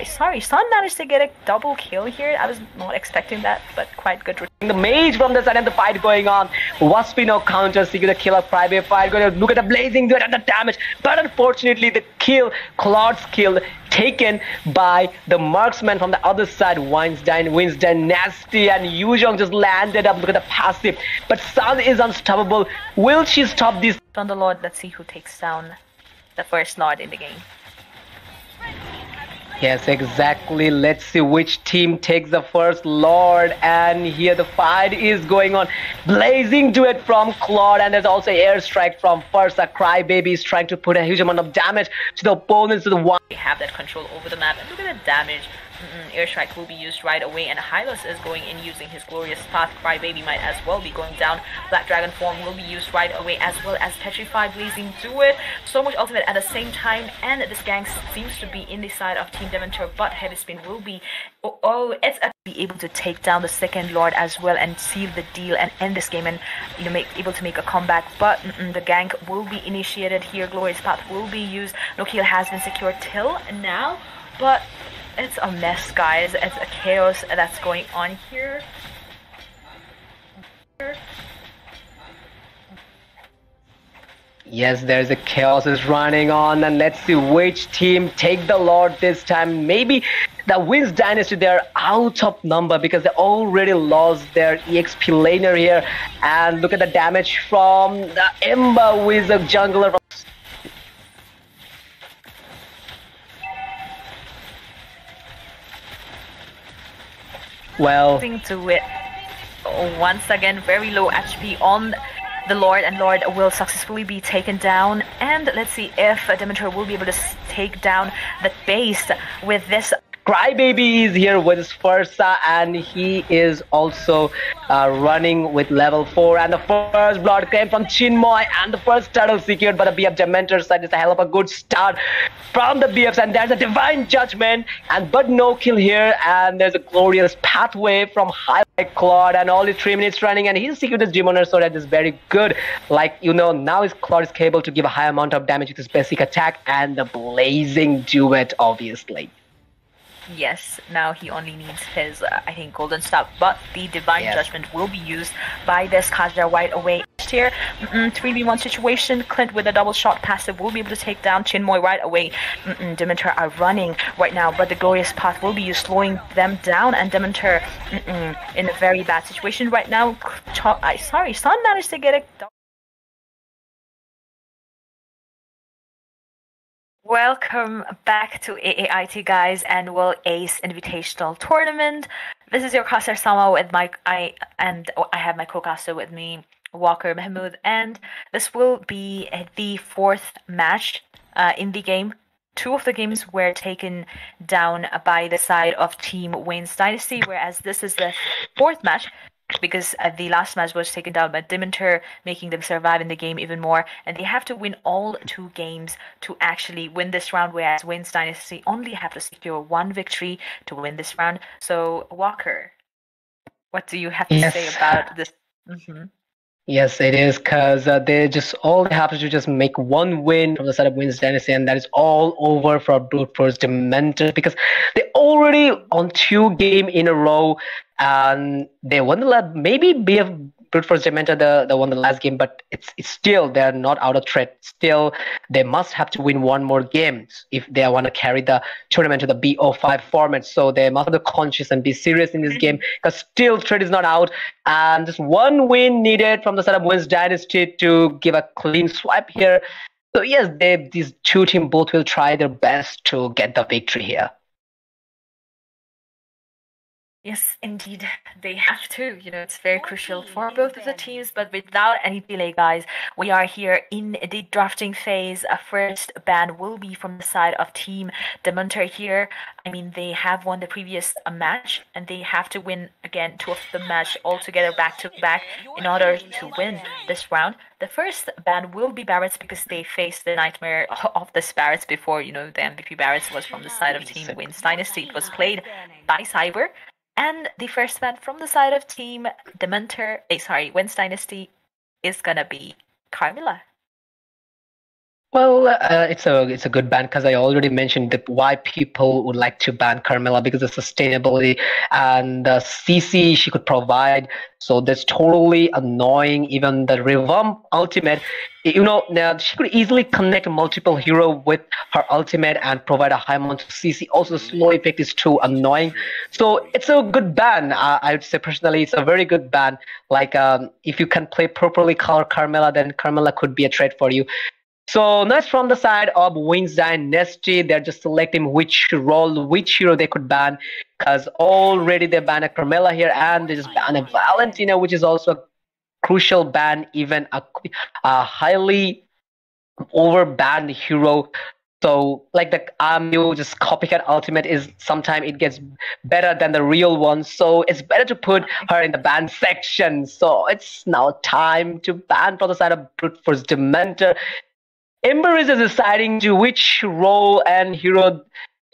Sorry, Sun managed to get a double kill here. I was not expecting that, but quite good. The mage from the side and the fight going on. Waspino counter, seeking the kill of Crybaby fight. Going to look at the blazing duet and the damage, but unfortunately the kill, Claude's kill, taken by the marksman from the other side. WAINS Dynasty, and Yuzhong just landed up. Look at the passive, but Sun is unstoppable. Will she stop this? On the Lord, let's see who takes down the first Lord in the game. Yes, exactly. Let's see which team takes the first Lord. And here the fight is going on. Blazing duet from Claude, and there's also airstrike from first. A Crybaby is trying to put a huge amount of damage to the opponents to the one. They have that control over the map, and look at the damage. Airstrike will be used right away, and Hylos is going in using his glorious path. Crybaby might as well be going down. Black Dragon form will be used right away, as well as Petrified Blazing Duet. So much ultimate at the same time, and this gang seems to be in the side of Team Dementor, but Heavy Spin will be be able to take down the second Lord as well and seal the deal and end this game, and able to make a comeback. But the gank will be initiated here. Glorious path will be used. No kill has been secured till now, but it's a mess, guys. It's a chaos that's going on here. Yes, there's a chaos is running on, and let's see which team take the Lord this time. Maybe the WAINS Dynasty, they're out of number because they already lost their EXP laner here. And look at the damage from the Ember Wizard jungler. Well, to it. Once again, very low HP on the Lord, and Lord will successfully be taken down. And let's see if Dementor will be able to take down the base with this. Crybaby is here with his first, and he is also running with level 4. And the first blood came from Chinmoy, and the first turtle secured by the BF Dementor side. Is a hell of a good start from the BFs, and there's a divine judgment, but no kill here. And there's a glorious pathway from Highlight Claude, and only 3 minutes running, and he's secured his Demoner sword. That is very good. Like, you know, now his Claude is able to give a high amount of damage with his basic attack and the blazing duet, obviously. Yes, now he only needs his, I think, golden staff, but the divine judgment will be used by this Kaja right away here. 3v1 situation. Clint with a double shot passive will be able to take down Chinmoy right away. Dementor are running right now, but the glorious path will be used, slowing them down, and Dementor in a very bad situation right now. Sorry, Sun managed to get it. Welcome back to AAIT, guys, and Will Ace Invitational Tournament. This is your caster Sama with I have my co-caster with me, Waqar, Mehmood, and this will be the 4th match in the game. 2 of the games were taken down by the side of Team WAINS Dynasty, whereas this is the 4th match, because the last match was taken down by Dementor, making them survive in the game even more, and they have to win all 2 games to actually win this round, whereas WAINS Dynasty only have to secure 1 victory to win this round. So, Waqar, what do you have to say about this? Yes, it is, because they just all they have to do just make 1 win from the side of WAINS Dynasty, and that is all over for Brute Force Dementor, because they already on 2 games in a row, and they won the last. Maybe BF Brute Force Dementor the won the last game, but it's still they're not out of threat. Still, they must have to win 1 more game if they want to carry the tournament to the BO5 format. So they must be conscious and be serious in this game, because still threat is not out, and just 1 win needed from the side of WAINS Dynasty to give a clean swipe here. So yes, these 2 teams both will try their best to get the victory here. Yes, indeed, they have to. You know, it's very crucial for both of the teams. But without any delay, guys, we are here in the drafting phase. A first ban will be from the side of Team Dementor here. I mean, they have won the previous match, and they have to win again 2 of the match altogether back to back in order to win this round. The first ban will be Barrett's, because they faced the nightmare of the Barrett's before. You know, the MVP Barrett's was from the side of Team WAINS Dynasty. It was played by Cyber. And the first ban from the side of Team Dementor, WAINS Dynasty, is gonna be Carmilla. Well, it's a good ban, because I already mentioned that why people would like to ban Carmilla, because of sustainability and the CC she could provide. So that's totally annoying. Even the revamp ultimate, you know, now she could easily connect multiple hero with her ultimate and provide a high amount of CC. Also, the slow effect is too annoying. So it's a good ban. I would say personally, it's a very good ban. Like if you can play properly Carmilla, then Carmilla could be a threat for you. So next, from the side of WAINS Dynasty, they're just selecting which role, which hero they could ban, because already they banned a Carmilla here, and they just banned a Valentina, which is also a crucial ban, even a highly over-banned hero. So like the Amu just copycat ultimate is sometimes it gets better than the real one. So it's better to put her in the ban section. So it's now time to ban from the side of Brute Force Dementor. Ember is deciding to which role and hero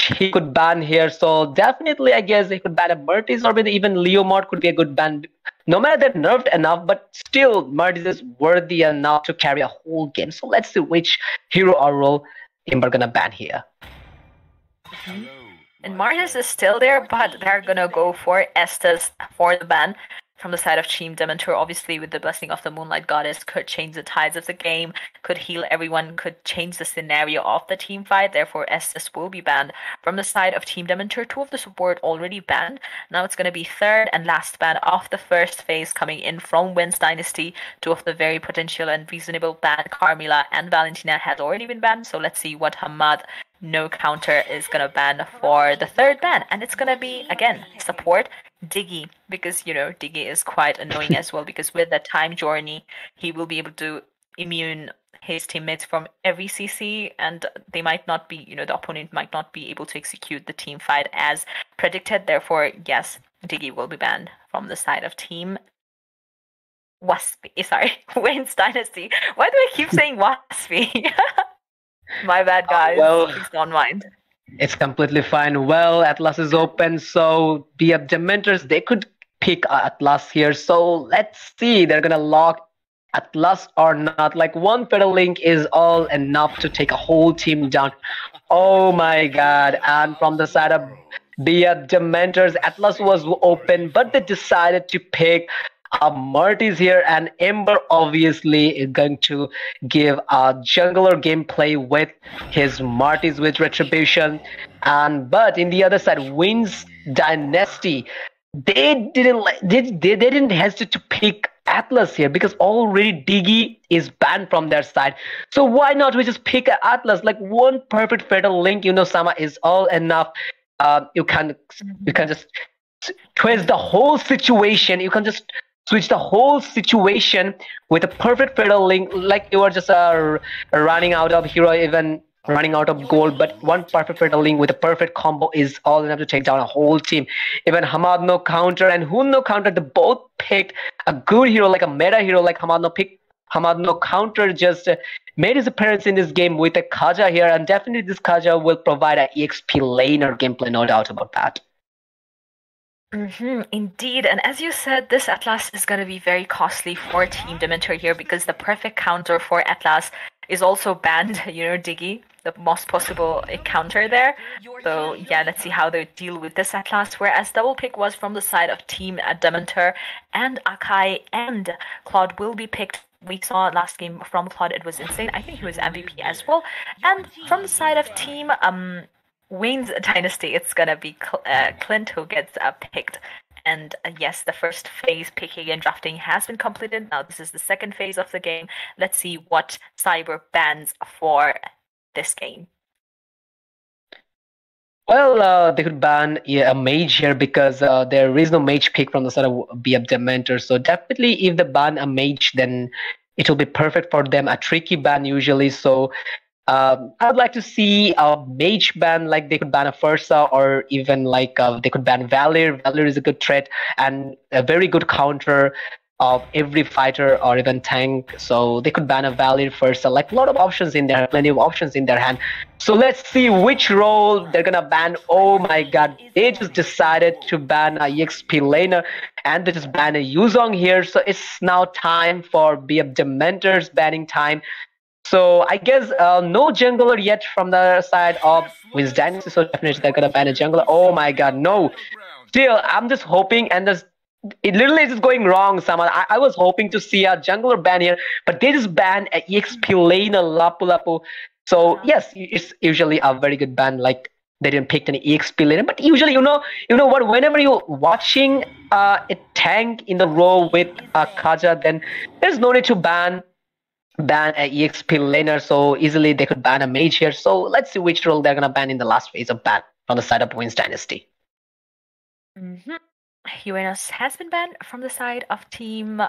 he could ban here. So definitely, I guess he could ban a Mertis, or maybe even Leomord could be a good ban. No matter they're nerfed enough, but still Mertis is worthy enough to carry a whole game. So let's see which hero or role Ember gonna ban here. And Martis is still there, but they're gonna go for Estes for the ban. From the side of Team Dementor, obviously with the blessing of the Moonlight Goddess, could change the tides of the game, could heal everyone, could change the scenario of the team fight. Therefore, Estes will be banned. From the side of Team Dementor, 2 of the support already banned. Now it's going to be 3rd and last ban of the first phase coming in from WAINS Dynasty. 2 of the very potential and reasonable ban, Carmilla and Valentina, has already been banned. So let's see what Hamad No Counter is going to ban for the 3rd ban. And it's going to be, again, support Diggy, because Diggy is quite annoying as well, because with the time journey he will be able to immune his teammates from every CC, and they might not be, the opponent might not be able to execute the team fight as predicted. Therefore, yes, Diggy will be banned from the side of team WAINS Dynasty. Why do I keep saying Waspy? My bad, guys. Well, Please don't mind. It's completely fine. Well, Atlas is open, so the Dementors, they could pick Atlas here. So let's see, they're gonna lock Atlas or not. Like one Fatal Link is all enough to take a whole team down. Oh my god. And from the side of the Dementors, Atlas was open, but they decided to pick Marty's here, and Ember obviously is going to give a jungler gameplay with his Marty's with Retribution. But in the other side, WAINS Dynasty, they didn't hesitate to pick Atlas here, because already Diggy is banned from their side. So why not we just pick Atlas? Like one perfect Fatal Link, Sama, is all enough. You can just twist the whole situation. You can just switch the whole situation with a perfect Fatal Link, like you are just running out of hero, even running out of gold, but one perfect Fatal Link with a perfect combo is all enough to take down a whole team. Even Hamad no counter and Hun no counter, they both picked a good hero, like a meta hero, like Hamad no counter just made his appearance in this game with a Kaja here, and definitely this Kaja will provide an EXP laner gameplay, no doubt about that. Indeed, and as you said, this Atlas is going to be very costly for Team Dementor here, because the perfect counter for Atlas is also banned, Diggy, the most possible counter there. So yeah, let's see how they deal with this Atlas. Whereas double pick was from the side of Team Dementor, and Akai and Claude will be picked. We saw last game from Claude, it was insane. I think he was MVP as well. And from the side of Team WAINS Dynasty, it's gonna be Clint who gets picked. And yes, the first phase picking and drafting has been completed. Now this is the second phase of the game. Let's see what Cyber bans for this game. Well, they could ban a mage here, because there is no mage pick from the side of BF Dementor. So definitely if they ban a mage, then it will be perfect for them. A tricky ban usually. So I would like to see a mage ban, like they could ban a Fursa, or even like they could ban Valir. Valir is a good threat and a very good counter of every fighter or even tank. So they could ban a Valir, Fursa, like a lot of options in there, plenty of options in their hand. So let's see which role they're gonna ban. Oh my god, they just decided to ban a EXP laner, and they just ban a Yuzong here. So it's now time for BF Dementor's banning time. So I guess no jungler yet from the side of WAINS Dynasty, so definitely they're gonna ban a jungler. Oh my god, no. Still, I'm just hoping, and it literally is just going wrong, Saman. I was hoping to see a jungler ban here, but they just banned an EXP laner, Lapu Lapu. So yes, it's usually a very good ban, like they didn't pick any EXP laner. But usually, you know what, whenever you're watching a tank in the row with a Kaja, then there's no need to ban an EXP laner so easily. They could ban a mage here. So let's see which role they're gonna ban in the last phase of ban from the side of WAINS Dynasty. Uranus has been banned from the side of Team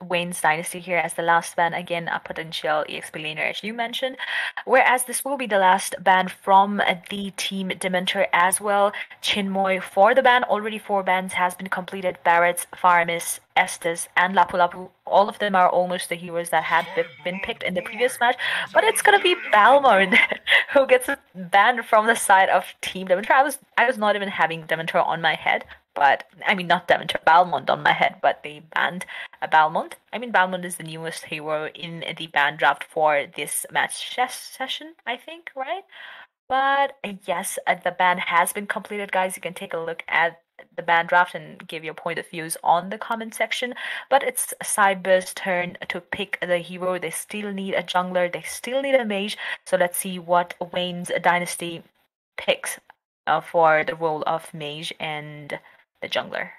WAINS Dynasty here as the last ban, again a potential EXP laner as you mentioned, whereas this will be the last ban from the Team Dementor as well. Chinmoy for the ban, already 4 bans has been completed. Barrett's, Faramis, Estes and Lapu Lapu, all of them are almost the heroes that had been picked in the previous match, but it's gonna be Balmond who gets banned from the side of Team Dementor. I was not even having Dementor on my head, but I mean not Dementor, Balmond on my head, but they banned Balmond. I mean Balmond is the newest hero in the ban draft for this match session, I think, right? But yes, the ban has been completed, guys. You can take a look at the ban draft and give your point of views on the comment section. But it's Cyber's turn to pick the hero. They still need a jungler, they still need a mage. So let's see what WAINS Dynasty picks for the role of mage and the jungler.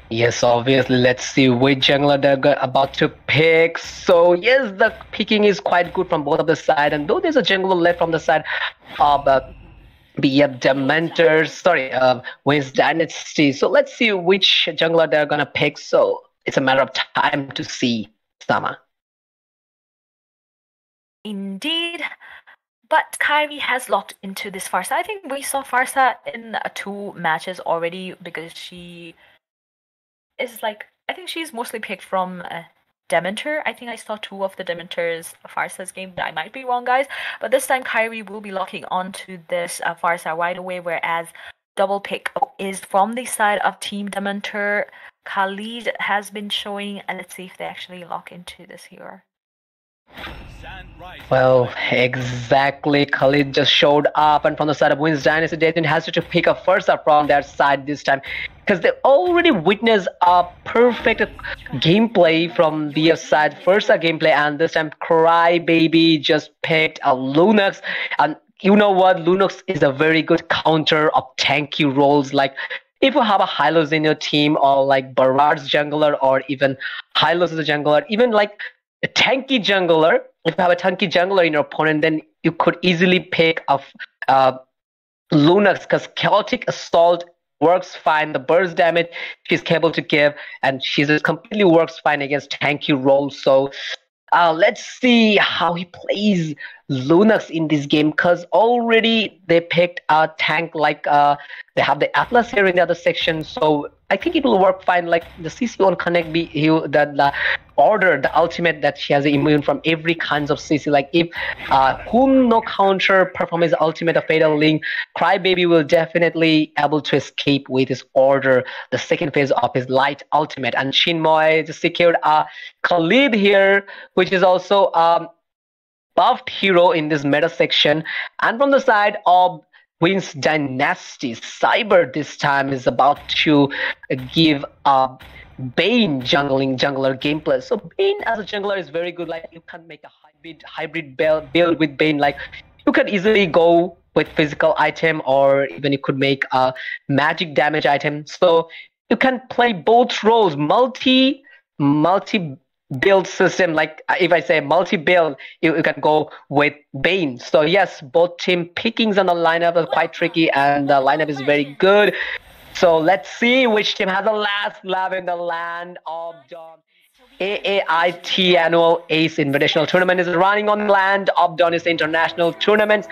Yes, obviously, let's see which jungler they're about to pick. So yes, the picking is quite good from both of the side, and though there's a jungler left from the side of be a Dementors. Sorry, WAINS Dynasty. So let's see which jungler they're gonna pick. So it's a matter of time to see, Sama. Indeed. But Kyrie has locked into this Farsa. I think we saw Farsa in 2 matches already because she is like, I think she's mostly picked from Dementor. I think I saw 2 of the Dementor's Farsa's game, but I might be wrong, guys. But this time Kyrie will be locking onto this Farsa right away, whereas double pick is from the side of Team Dementor. Khalid has been showing, and let's see if they actually lock into this here. Well, exactly. Khalid just showed up, and from the side of WAINS Dynasty, they didn't hesitate to pick a first up from their side this time because they already witnessed a perfect gameplay from their side, first up gameplay, and this time Crybaby just picked a Lunox. And you know what? Lunox is a very good counter of tanky roles. Like if you have a Hylos in your team, or like Barard's jungler, or even Hylos as a jungler, even like a tanky jungler, if you have a tanky jungler in your opponent, then you could easily pick a Lunox because Chaotic Assault works fine. The burst damage she's capable to give, and she just completely works fine against tanky roles. So let's see how he plays Lunox in this game, because already they picked a tank like they have the Atlas here in the other section, so I think it will work fine. Like the CC on Connect be the order, the ultimate that she has immune from every kinds of CC. Like if whom no counter perform his ultimate of Fatal Link, Crybaby will definitely able to escape with his order, the second phase of his light ultimate. And Shinmoy just secured a Khalid here, which is also buffed hero in this meta section. And from the side of WAINS Dynasty, Cyber this time is about to give a Bane jungler gameplay. So Bane as a jungler is very good. Like you can make a hybrid build with Bane. Like you can easily go with physical item, or even you could make a magic damage item. So you can play both roles, multi build system. Like if I say multi build, you can go with Bane. So yes, both team pickings on the lineup are quite tricky, and the lineup is very good. So let's see which team has the last lap in the land of Dawn. AAIT Annual Ace Invitational Tournament is running on the land of Dawn. Is international tournaments.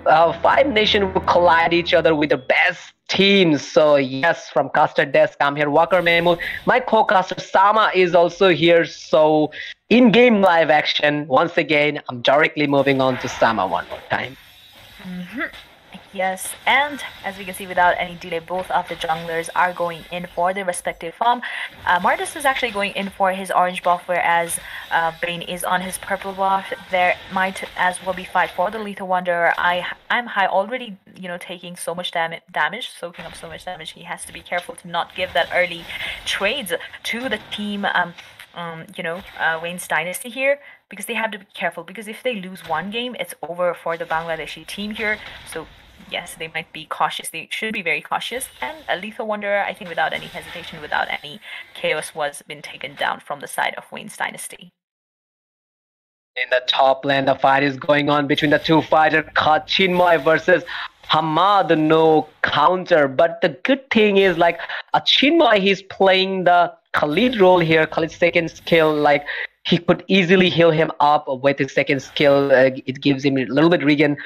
5 nations will collide each other with the best teams. So yes, from caster desk, I'm here, Waqar, Mehmood. My co-caster Sama is also here. So in-game live action, once again, I'm directly moving on to Sama one more time. Yes, and as we can see, without any delay, both of the junglers are going in for their respective farm. Martis is actually going in for his orange buff, whereas Bane is on his purple buff. There might as well be fight for the Lethal Wanderer. I'm high already, taking so much damage, soaking up so much damage. He has to be careful to not give that early trades to the team, WAINS Dynasty here, because they have to be careful, because if they lose one game, it's over for the Bangladeshi team here. So yes, they might be cautious. They should be very cautious. And a Lethal Wanderer, I think without any hesitation, without any chaos, was been taken down from the side of WAINS Dynasty. In the top lane, the fight is going on between the two fighters, Chinmoy versus Hamad. No counter. But the good thing is, like, Chinmoy, he's playing the Khalid role here. Khalid's second skill, like, he could easily heal him up with his second skill. It gives him a little bit regen.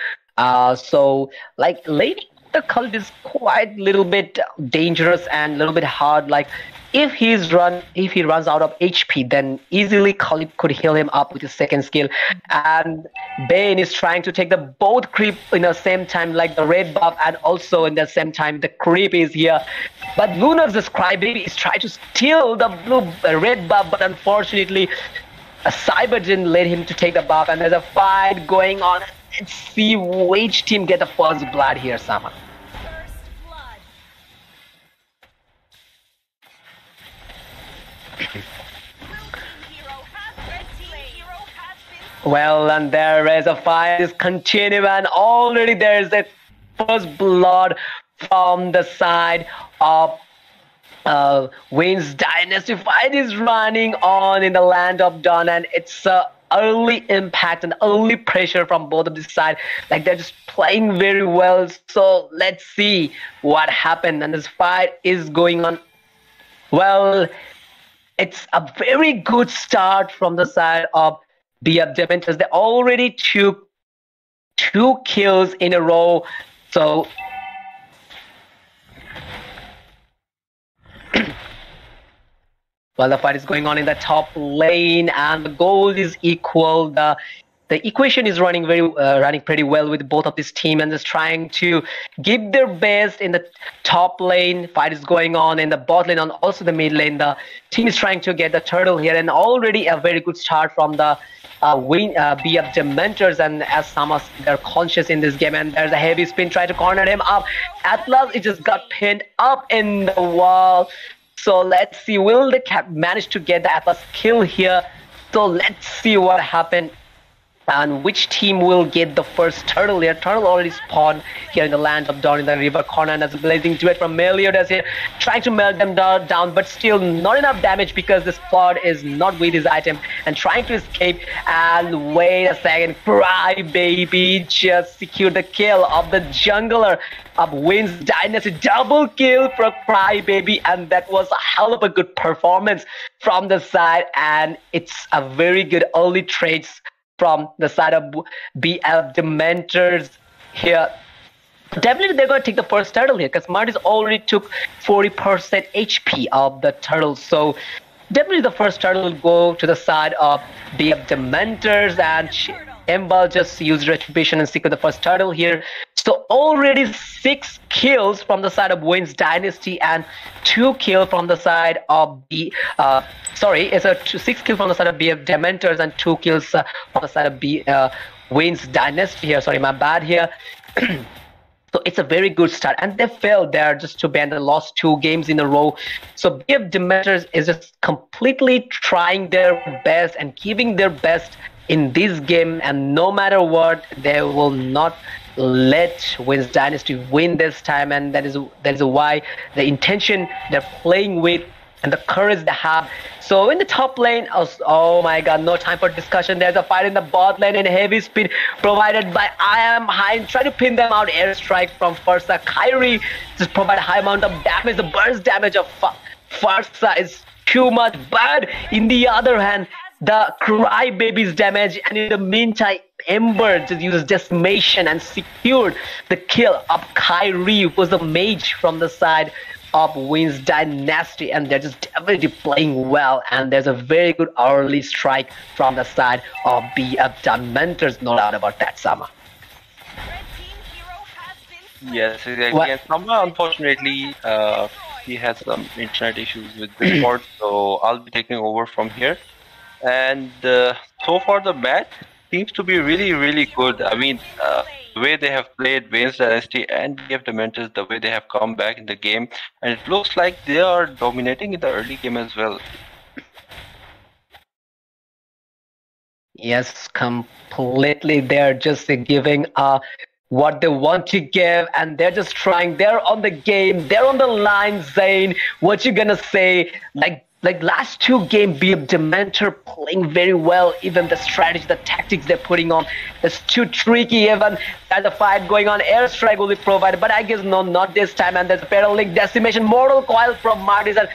So like lady, the Khalid is quite little bit dangerous and a little bit hard. Like if he runs out of HP, then easily Khalid could heal him up with his second skill. And Bane is trying to take the both creep in the same time, like the red buff, and also in the same time the creep is here. But Lunox, the Crybaby, is trying to steal the red buff, but unfortunately Cyber didn't let him to take the buff, and there's a fight going on. Let's see which team get the first blood here, Sama. Well, and there is a fight is continuing, and already there is a first blood from the side of WAINS Dynasty. Fight is running on in the land of Dawn, and it's early impact and early pressure from both of this side. Like they're just playing very well. So let's see what happened. And this fight is going on. Well, it's a very good start from the side of BF Dementors. They already took 2 kills in a row. So well, the fight is going on in the top lane, and the goal is equal. The equation is running pretty well with both of this team, and just trying to give their best in the top lane. Fight is going on in the bot lane and also the mid lane. The team is trying to get the turtle here, and already a very good start from the BF Dementors. And as Samas, they're conscious in this game, and there's a heavy spin try to corner him up. Atlas, it just got pinned up in the wall. So let's see, will the Cap manage to get the Atlas kill here? So let's see what happened and which team will get the first turtle here. Turtle already spawned here in the land of Dawn in the river corner, and as a blazing duet from Meliodas here, trying to melt them down, but still not enough damage because this Plod is not with his item and trying to escape. And wait a second, Crybaby just secured the kill of the jungler of WAINS Dynasty. Double kill for Crybaby, and that was a hell of a good performance from the side, and it's a very good early trades from the side of BF Dementors here. Definitely they're going to take the first turtle here because Marty's already took 40% HP of the turtle. So definitely the first turtle will go to the side of BF Dementors, and Ember just used Retribution and secured the first turtle here. So already 6 kills from the side of WAINS Dynasty and 2 kills from the side of the it's a 6 kills from the side of BF Dementors and 2 kills from the side of WAINS Dynasty here. Sorry, my bad here. So it's a very good start, and they failed there just to ban. They lost 2 games in a row. So BF Dementors is just completely trying their best and giving their best in this game, and no matter what, they will not let WAINS Dynasty win this time, and that is why the intention they're playing with and the courage they have. So in the top lane, oh my god, no time for discussion. There's a fight in the bot lane, and heavy speed provided by I Am High, try to pin them out. Airstrike from Farsa. Kyrie just provide a high amount of damage. The burst damage of Farsa is too much, but in the other hand, the Crybaby's damage, and in the meantime, Ember just uses Decimation and secured the kill of Kyrie, who was the mage from the side of WAINS Dynasty, and they're just definitely playing well, and there's a very good early strike from the side of BF Dementors, no doubt about that, Sama. Yes, exactly. And Sama, unfortunately, he has some internet issues with Discord, so I'll be taking over from here. And so far the match seems to be really, really good. I mean, the way they have played WAINS Dynasty and BF Dementors, the way they have come back in the game, and it looks like they are dominating in the early game as well. Yes, completely. They're just giving what they want to give, and they're just trying. They're on the game. They're on the line, Zain. What you gonna say? Like last 2 games, BF Dementor playing very well. Even the strategy, the tactics they're putting on, it's too tricky. Even there's a fight going on, airstrike will be provided, but I guess no, not this time. And there's a Peril Link Decimation, Mortal Coil from Marty's, and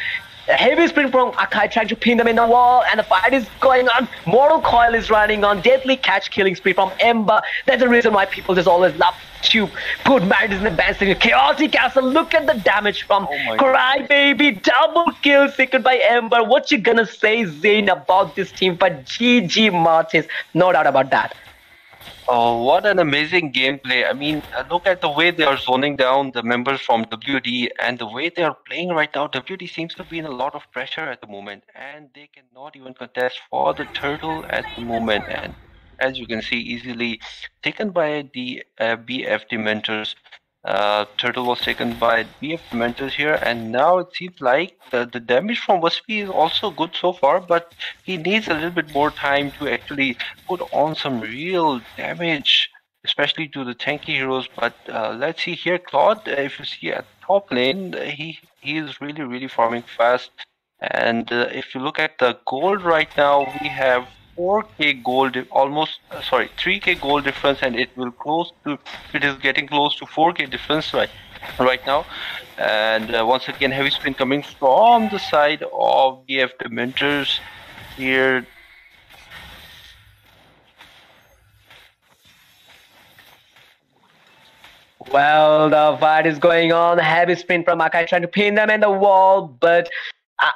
heavy sprint from Akai trying to pin them in the wall, and the fight is going on. Mortal Coil is running on, deadly catch killing spree from Ember. That's the reason why people just always love to put Marty's in the band singing Chaotic Castle. Look at the damage from Crybaby. Double kill secured by Ember. What you gonna say, Zain, about this team? But GG Marty's, no doubt about that. Oh, what an amazing gameplay. I mean, look at the way they are zoning down the members from WD, and the way they are playing right now. WD seems to be in a lot of pressure at the moment, and they cannot even contest for the turtle at the moment. And as you can see, easily taken by the BF Dementors. Turtle was taken by BF Dementors here, and now it seems like the damage from Waspy is also good so far, but he needs a little bit more time to actually put on some real damage, especially to the tanky heroes. But let's see here, Claude, if you see at top lane, he is really farming fast. And if you look at the gold right now, we have 4K gold, almost 3K gold difference, and it is getting close to 4K difference right now. And once again, heavy spin coming from the side of BF Dementors here. Well, the fight is going on. Heavy spin from Akai trying to pin them in the wall, but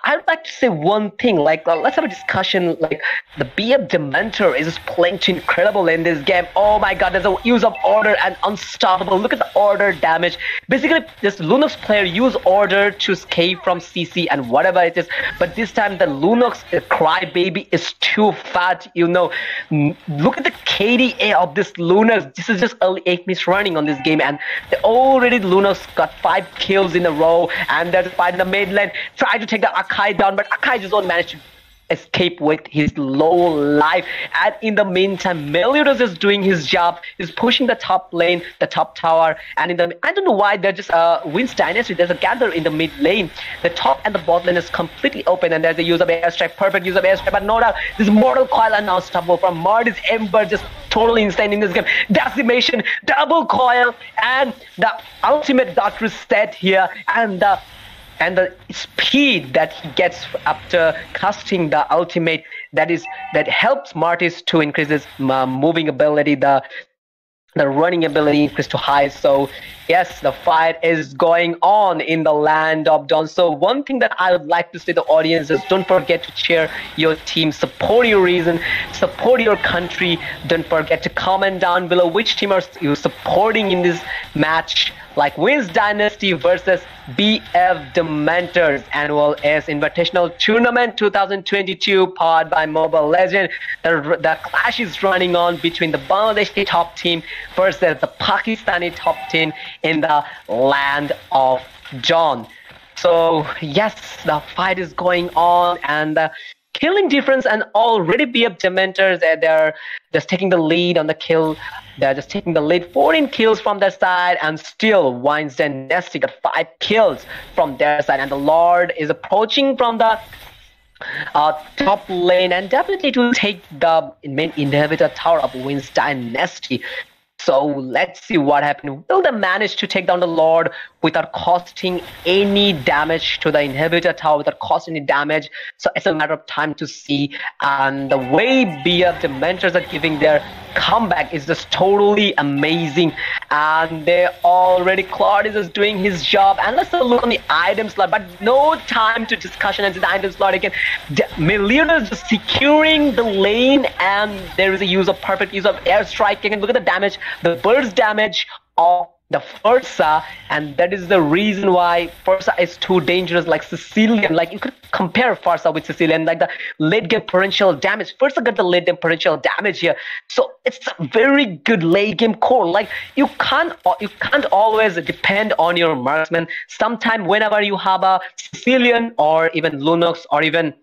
I'd like to say one thing. Like, let's have a discussion. Like, the BF Dementor is just playing too incredible in this game. Oh my God, there's a use of order and unstoppable. Look at the order damage. Basically, this Lunox player use order to escape from CC and whatever it is. But this time, the Lunox crybaby is too fat. You know, look at the KDA of this Lunox. This is just early 8 minutes running on this game, and already Lunox got 5 kills in a row. And there's a fight in the mid lane. Try to take the Akai down, but Akai just don't manage to escape with his low life. And in the meantime, Meliodas is doing his job. He's pushing the top lane, the top tower, and I don't know why they're just WAINS Dynasty. There's a gather in the mid lane. The top and the bot lane is completely open, and there's a use of airstrike, perfect use of airstrike. But no doubt, this Mortal Coil and unstoppable from Marty's Ember, just totally insane in this game. Decimation, double coil, and the ultimate dot reset here, and the speed that he gets after casting the ultimate, that helps Martis to increase his moving ability, the running ability increase to high. So yes, the fight is going on in the land of Dawn. So one thing that I would like to say to the audience is, don't forget to cheer your team, support your reason, support your country. Don't forget to comment down below which team are you supporting in this match, like WAINS Dynasty versus BF Dementors Annual S Invitational Tournament 2022, powered by Mobile Legend. The clash is running on between the Bangladeshi top team versus the Pakistani top team in the land of Dawn. So yes, the fight is going on, and the killing difference, and already BF Dementors, they're just taking the lead on the kill. They're just taking the lead, 14 kills from their side, and still WAINS Dynasty got 5 kills from their side, and the Lord is approaching from the top lane, and definitely to take the main inhibitor tower of WAINS Dynasty. So let's see what happens. Will they manage to take down the Lord without costing any damage to the inhibitor tower, without costing any damage? So it's a matter of time to see. And the way BF Dementors are giving their comeback is just totally amazing. And they already, Claude is just doing his job. And let's have a look on the item slot, but no time to discussion into the item slot again. Meliodas is just securing the lane, and there is a perfect use of airstrike. And look at the damage, the burst damage of the Fursa, and that is the reason why Fursa is too dangerous. Like Sicilian, like you could compare Fursa with Sicilian, like the late game potential damage. Fursa got the late game potential damage here, so it's a very good late game core. Like you can't always depend on your marksman. Sometime whenever you have a Sicilian or even Lunox or even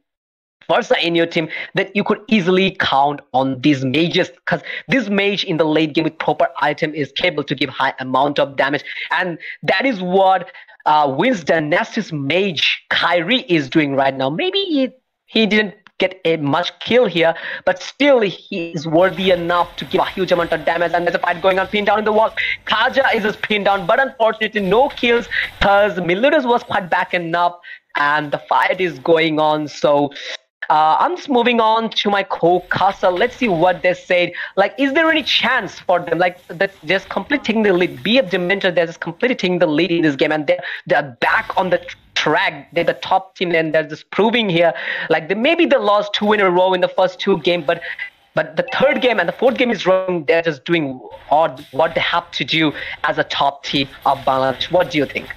Fursa in your team, that you could easily count on these mages, because this mage in the late game with proper item is capable to give high amount of damage, and that is what WAINS Dynasty's mage Kyrie is doing right now. Maybe he didn't get a much kill here, but still he is worthy enough to give a huge amount of damage. And there's a fight going on, pinned down in the wall. Kaja is just pinned down, but unfortunately no kills, because Meliodas was quite back enough, and the fight is going on. So I'm just moving on to my co-caster. Let's see what they said. Like, is there any chance for them? Like, that just completing the lead. BF Dementor, they're just completing the lead in this game, and they're back on the track. They're the top team, and they're just proving here. Like, maybe they lost 2 in a row in the first 2 games, but the third game and the fourth game is wrong. They're just doing what they have to do as a top team of Bangladesh. What do you think?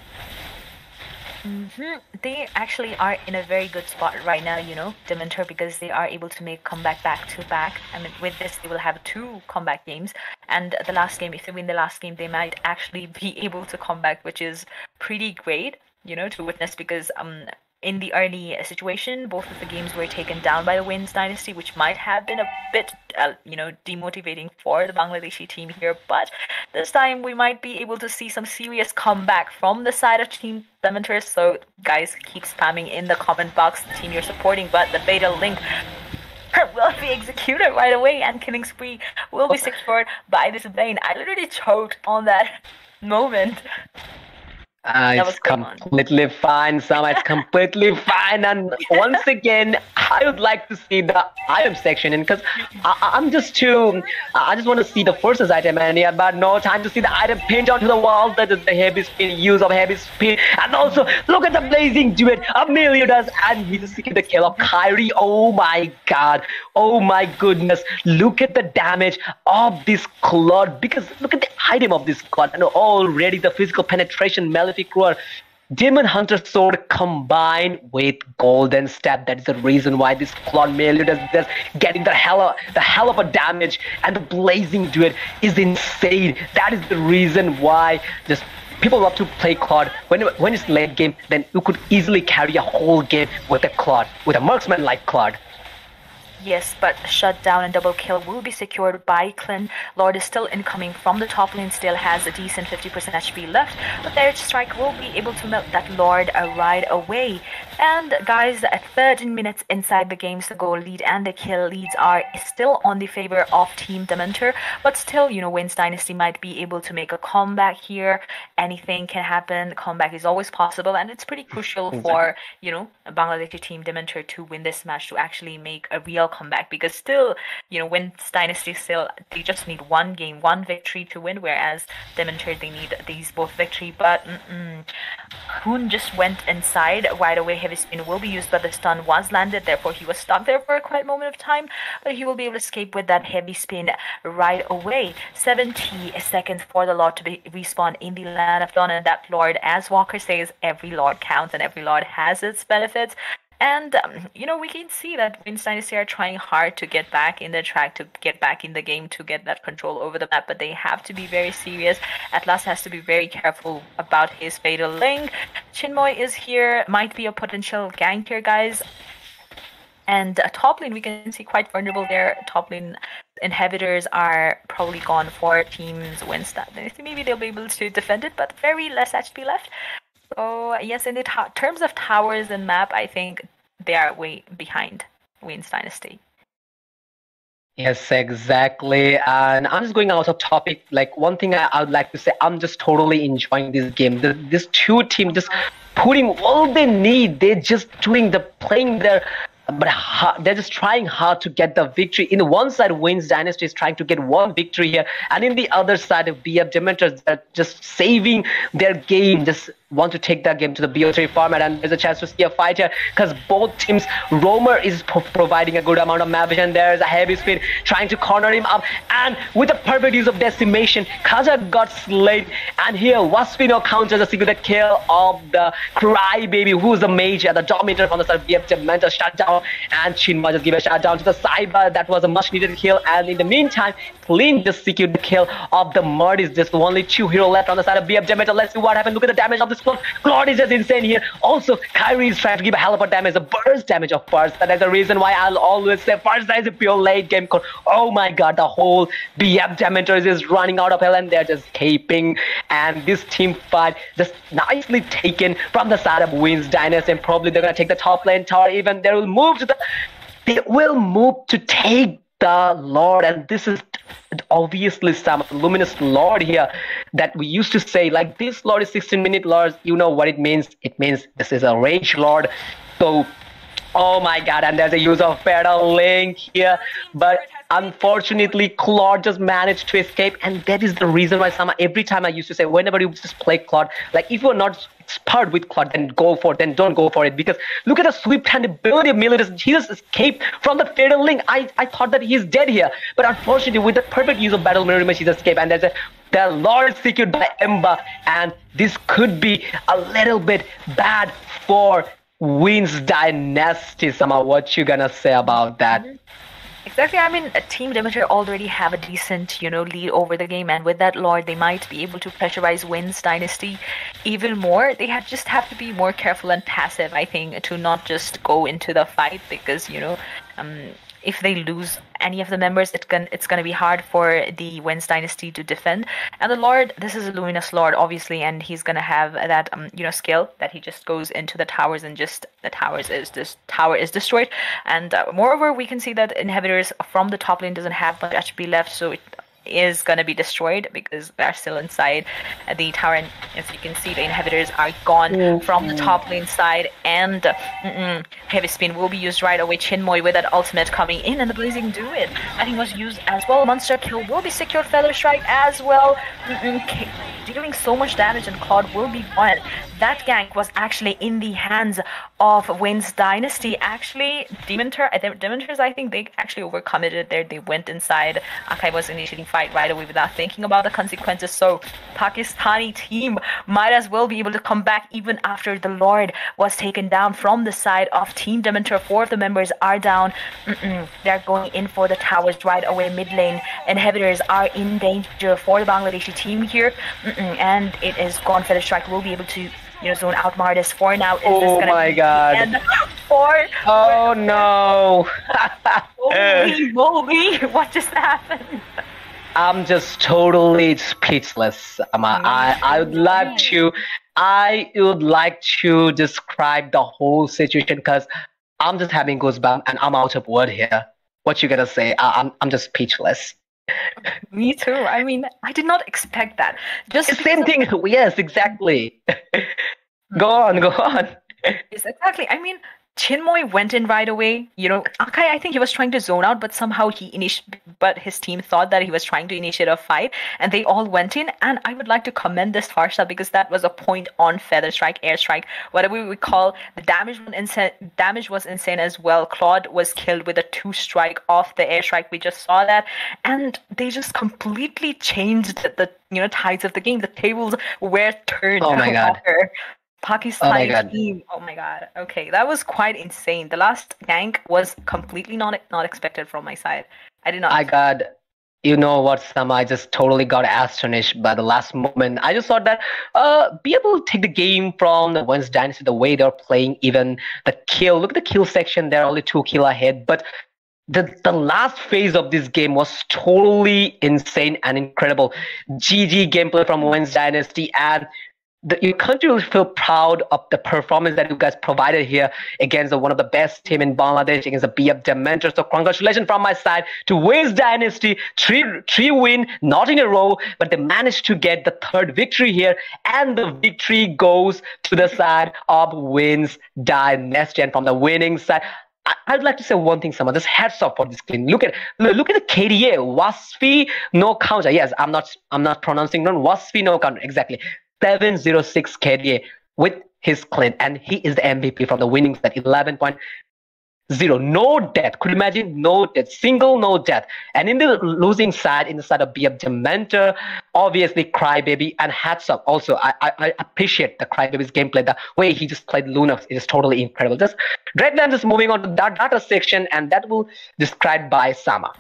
They actually are in a very good spot right now, you know, Dementor, because they are able to make comeback back to back. I mean, with this, they will have 2 comeback games, and the last game, if they win the last game, they might actually be able to come back, which is pretty great, you know, to witness, because in the early situation, both of the games were taken down by the WAINS Dynasty, which might have been a bit, you know, demotivating for the Bangladeshi team here. But this time, we might be able to see some serious comeback from the side of Team Dementors. So, guys, keep spamming in the comment box the team you're supporting. But the beta link will be executed right away, and killing spree will be secured by this Zain. I literally choked on that moment. It's completely fine, Sam. It's completely fine. And once again, I would like to see the item section in, because I'm just too. I just want to see the forces item, and yeah, but no time to see the item pinned onto the wall. That is the heavy spin, use of heavy spin, and also look at the blazing duet of Meliodas, and he just secured the kill of Kyrie. Oh my god! Oh my goodness! Look at the damage of this Claude, because look at the item of this Claude, and already the physical penetration. Demon Hunter Sword combined with Golden Step. That is the reason why this Claude Meliodas is getting the hell of a damage, and the blazing duet is insane. That is the reason why just people love to play Claude. When it's late game, then you could easily carry a whole game with a Claude, with a marksman like Claude. Yes, but shutdown and double kill will be secured by Clint. Lord is still incoming from the top lane, still has a decent 50% HP left, but their strike will be able to melt that Lord right away. And guys, at 13 minutes inside the games, the goal lead and the kill leads are still on the favor of Team Dementor, but still, you know, WAINS Dynasty might be able to make a comeback here. Anything can happen. Comeback is always possible, and it's pretty crucial for, you know, Bangladeshi Team Dementor to win this match to actually make a real comeback, because still, you know, WAINS Dynasty still, they just need one game, one victory to win, whereas Dementor, they need these both victory. But Hoon just went inside right away. Heavy spin will be used, but the stun was landed, therefore he was stuck there for a quiet moment of time, but he will be able to escape with that heavy spin right away. 70 seconds for the Lord to be respawn in the land of Dawn, and that Lord, as Waqar says, every Lord counts and every Lord has its benefits. And, you know, we can see that WAINS Dynasty are trying hard to get back in the track, to get back in the game, to get that control over the map, but they have to be very serious. Atlas has to be very careful about his fatal link. Chinmoy is here, might be a potential gank here, guys. And top lane, we can see quite vulnerable there. Top lane inhibitors are probably gone for Teams WAINS Dynasty. Maybe they'll be able to defend it, but very less HP left. So yes, in the terms of towers and map, I think they are way behind WAINS Dynasty. Yes, exactly. And I'm just going out of topic. Like, one thing I would like to say, I'm just totally enjoying this game. This two team just putting all they need. They're just playing their. But they're just trying hard to get the victory. In the one side, WAINS Dynasty is trying to get one victory here, and in the other side of BF Dementors, they're just saving their game, just want to take that game to the BO3 format, and there's a chance to see a fight here, because both teams, Roamer is providing a good amount of map vision. There's a heavy speed trying to corner him up, and with a perfect use of decimation, Kaja got slayed, and here Waspino counters a secret kill of the Crybaby, who's the mage, the dominator from the side of BF Dementor, shut down, and Chinma just give a shutdown to the Cyber. That was a much needed kill, and in the meantime, Clean just secured the kill of the Mud. Is just only 2 heroes left on the side of BF Dementor. Let's see what happened. Look at the damage of this Claude. Claude is just insane here. Also, Kyrie is trying to give a hell of a damage, a burst damage of Burst. That's the reason why I'll always say Burst is a pure late game code. Oh my god, the whole BF Dementor is just running out of hell, and they're just caping. And this team fight just nicely taken from the side of WAINS Dynasty, and probably they're gonna take the top lane tower. Even they will move to take the Lord, and this is obviously some luminous Lord here that we used to say, like, this Lord is 16-minute Lord. You know what it means? It means this is a rage Lord. So, oh my god, and there's a use of Fatal Link here, but unfortunately Claude just managed to escape, and that is the reason why every time I used to say, whenever you just play Claude, like, if you're not spurred with Claude, then don't go for it, because look at the swift hand ability of Meliodas. He just escaped from the Fatal Link. I thought that he's dead here, but unfortunately with the perfect use of Battle Mirror Image, he's escaped, and there's the Lord secured by Ember, and this could be a little bit bad for WAINS Dynasty. Sama, what you gonna say about that? Exactly. I mean, Team Dementor already have a decent, you know, lead over the game, and with that Lord, they might be able to pressurize WAINS Dynasty even more. They just have to be more careful and passive, I think, to not just go into the fight, because, you know, if they lose any of the members, it's gonna be hard for the WAINS dynasty to defend. And the Lord, this is a luminous Lord, obviously, and he's gonna have that skill that he just goes into the towers and just the tower is destroyed. And moreover, we can see that inhibitors from the top lane doesn't have much HP left, so it is going to be destroyed because they're still inside the tower, and as you can see, the inhibitors are gone from the top lane side, and heavy spin will be used right away. Chinmoy with that ultimate coming in, and the blazing druid I think was used as well. Monster kill will be secured, feather strike as well, dealing so much damage, and Claude will be gone. That gank was actually in the hands of WAINS dynasty. Actually, Dementors, I think they actually overcommitted there. They went inside. Akai was initiating fight right away without thinking about the consequences. So Pakistani team might as well be able to come back even after the Lord was taken down from the side of Team Dementor. 4 of the members are down. They're going in for the towers right away. Mid lane inhibitors are in danger for the Bangladeshi team here. And it is gone. Feather strike will be able to zone out Mardis for now. Oh my god. Oh no. Holy moly, what just happened? I'm just totally speechless. I would like to describe the whole situation because I'm just having goosebumps and I'm out of word here. What you gonna say? I'm just speechless. Me too. I mean, I did not expect that. Just the same thing. Yes, exactly. Go on. Yes, exactly. I mean, Chinmoy went in right away. Akai, I think he was trying to zone out, but somehow but his team thought that he was trying to initiate a fight, and they all went in. And I would like to commend this Farsha because that was a point on feather strike, air strike, whatever we call. The damage was insane as well. Claude was killed with a 2-strike off the air strike. We just saw that, and they just completely changed the tides of the game. The tables were turned. Oh my god. Pakistani team. Oh my god. Okay, that was quite insane. The last gank was completely not expected from my side. I did not. You know what, Sama? I just totally got astonished by the last moment. I just thought that be able to take the game from the WAINS dynasty the way they're playing, even the kill. Look at the kill section; they're only 2 kill ahead, but the last phase of this game was totally insane and incredible. GG gameplay from WAINS dynasty, and your country will feel proud of the performance that you guys provided here against one of the best team in Bangladesh, against the BF Dementor. So congratulations from my side to WAINS dynasty. Three win, not in a row, but they managed to get the 3rd victory here, and the victory goes to the side of WAINS dynasty. And from the winning side, I'd like to say one thing, Sama. Just hats off for this clean. Look at the KDA. Wasfi no counter. Yes, I'm not pronouncing wrong. Wasfi no counter. Exactly. 706 KDA with his clean, and he is the MVP from the winning side. 11.0. No death. Could you imagine? No death. Single no death. And in the losing side, in the side of BF Dementor, obviously Crybaby, and hats off. Also, I appreciate the Crybaby's gameplay. The way he just played Luna is totally incredible. Just right now, just moving on to that data section, and that will described by Sama.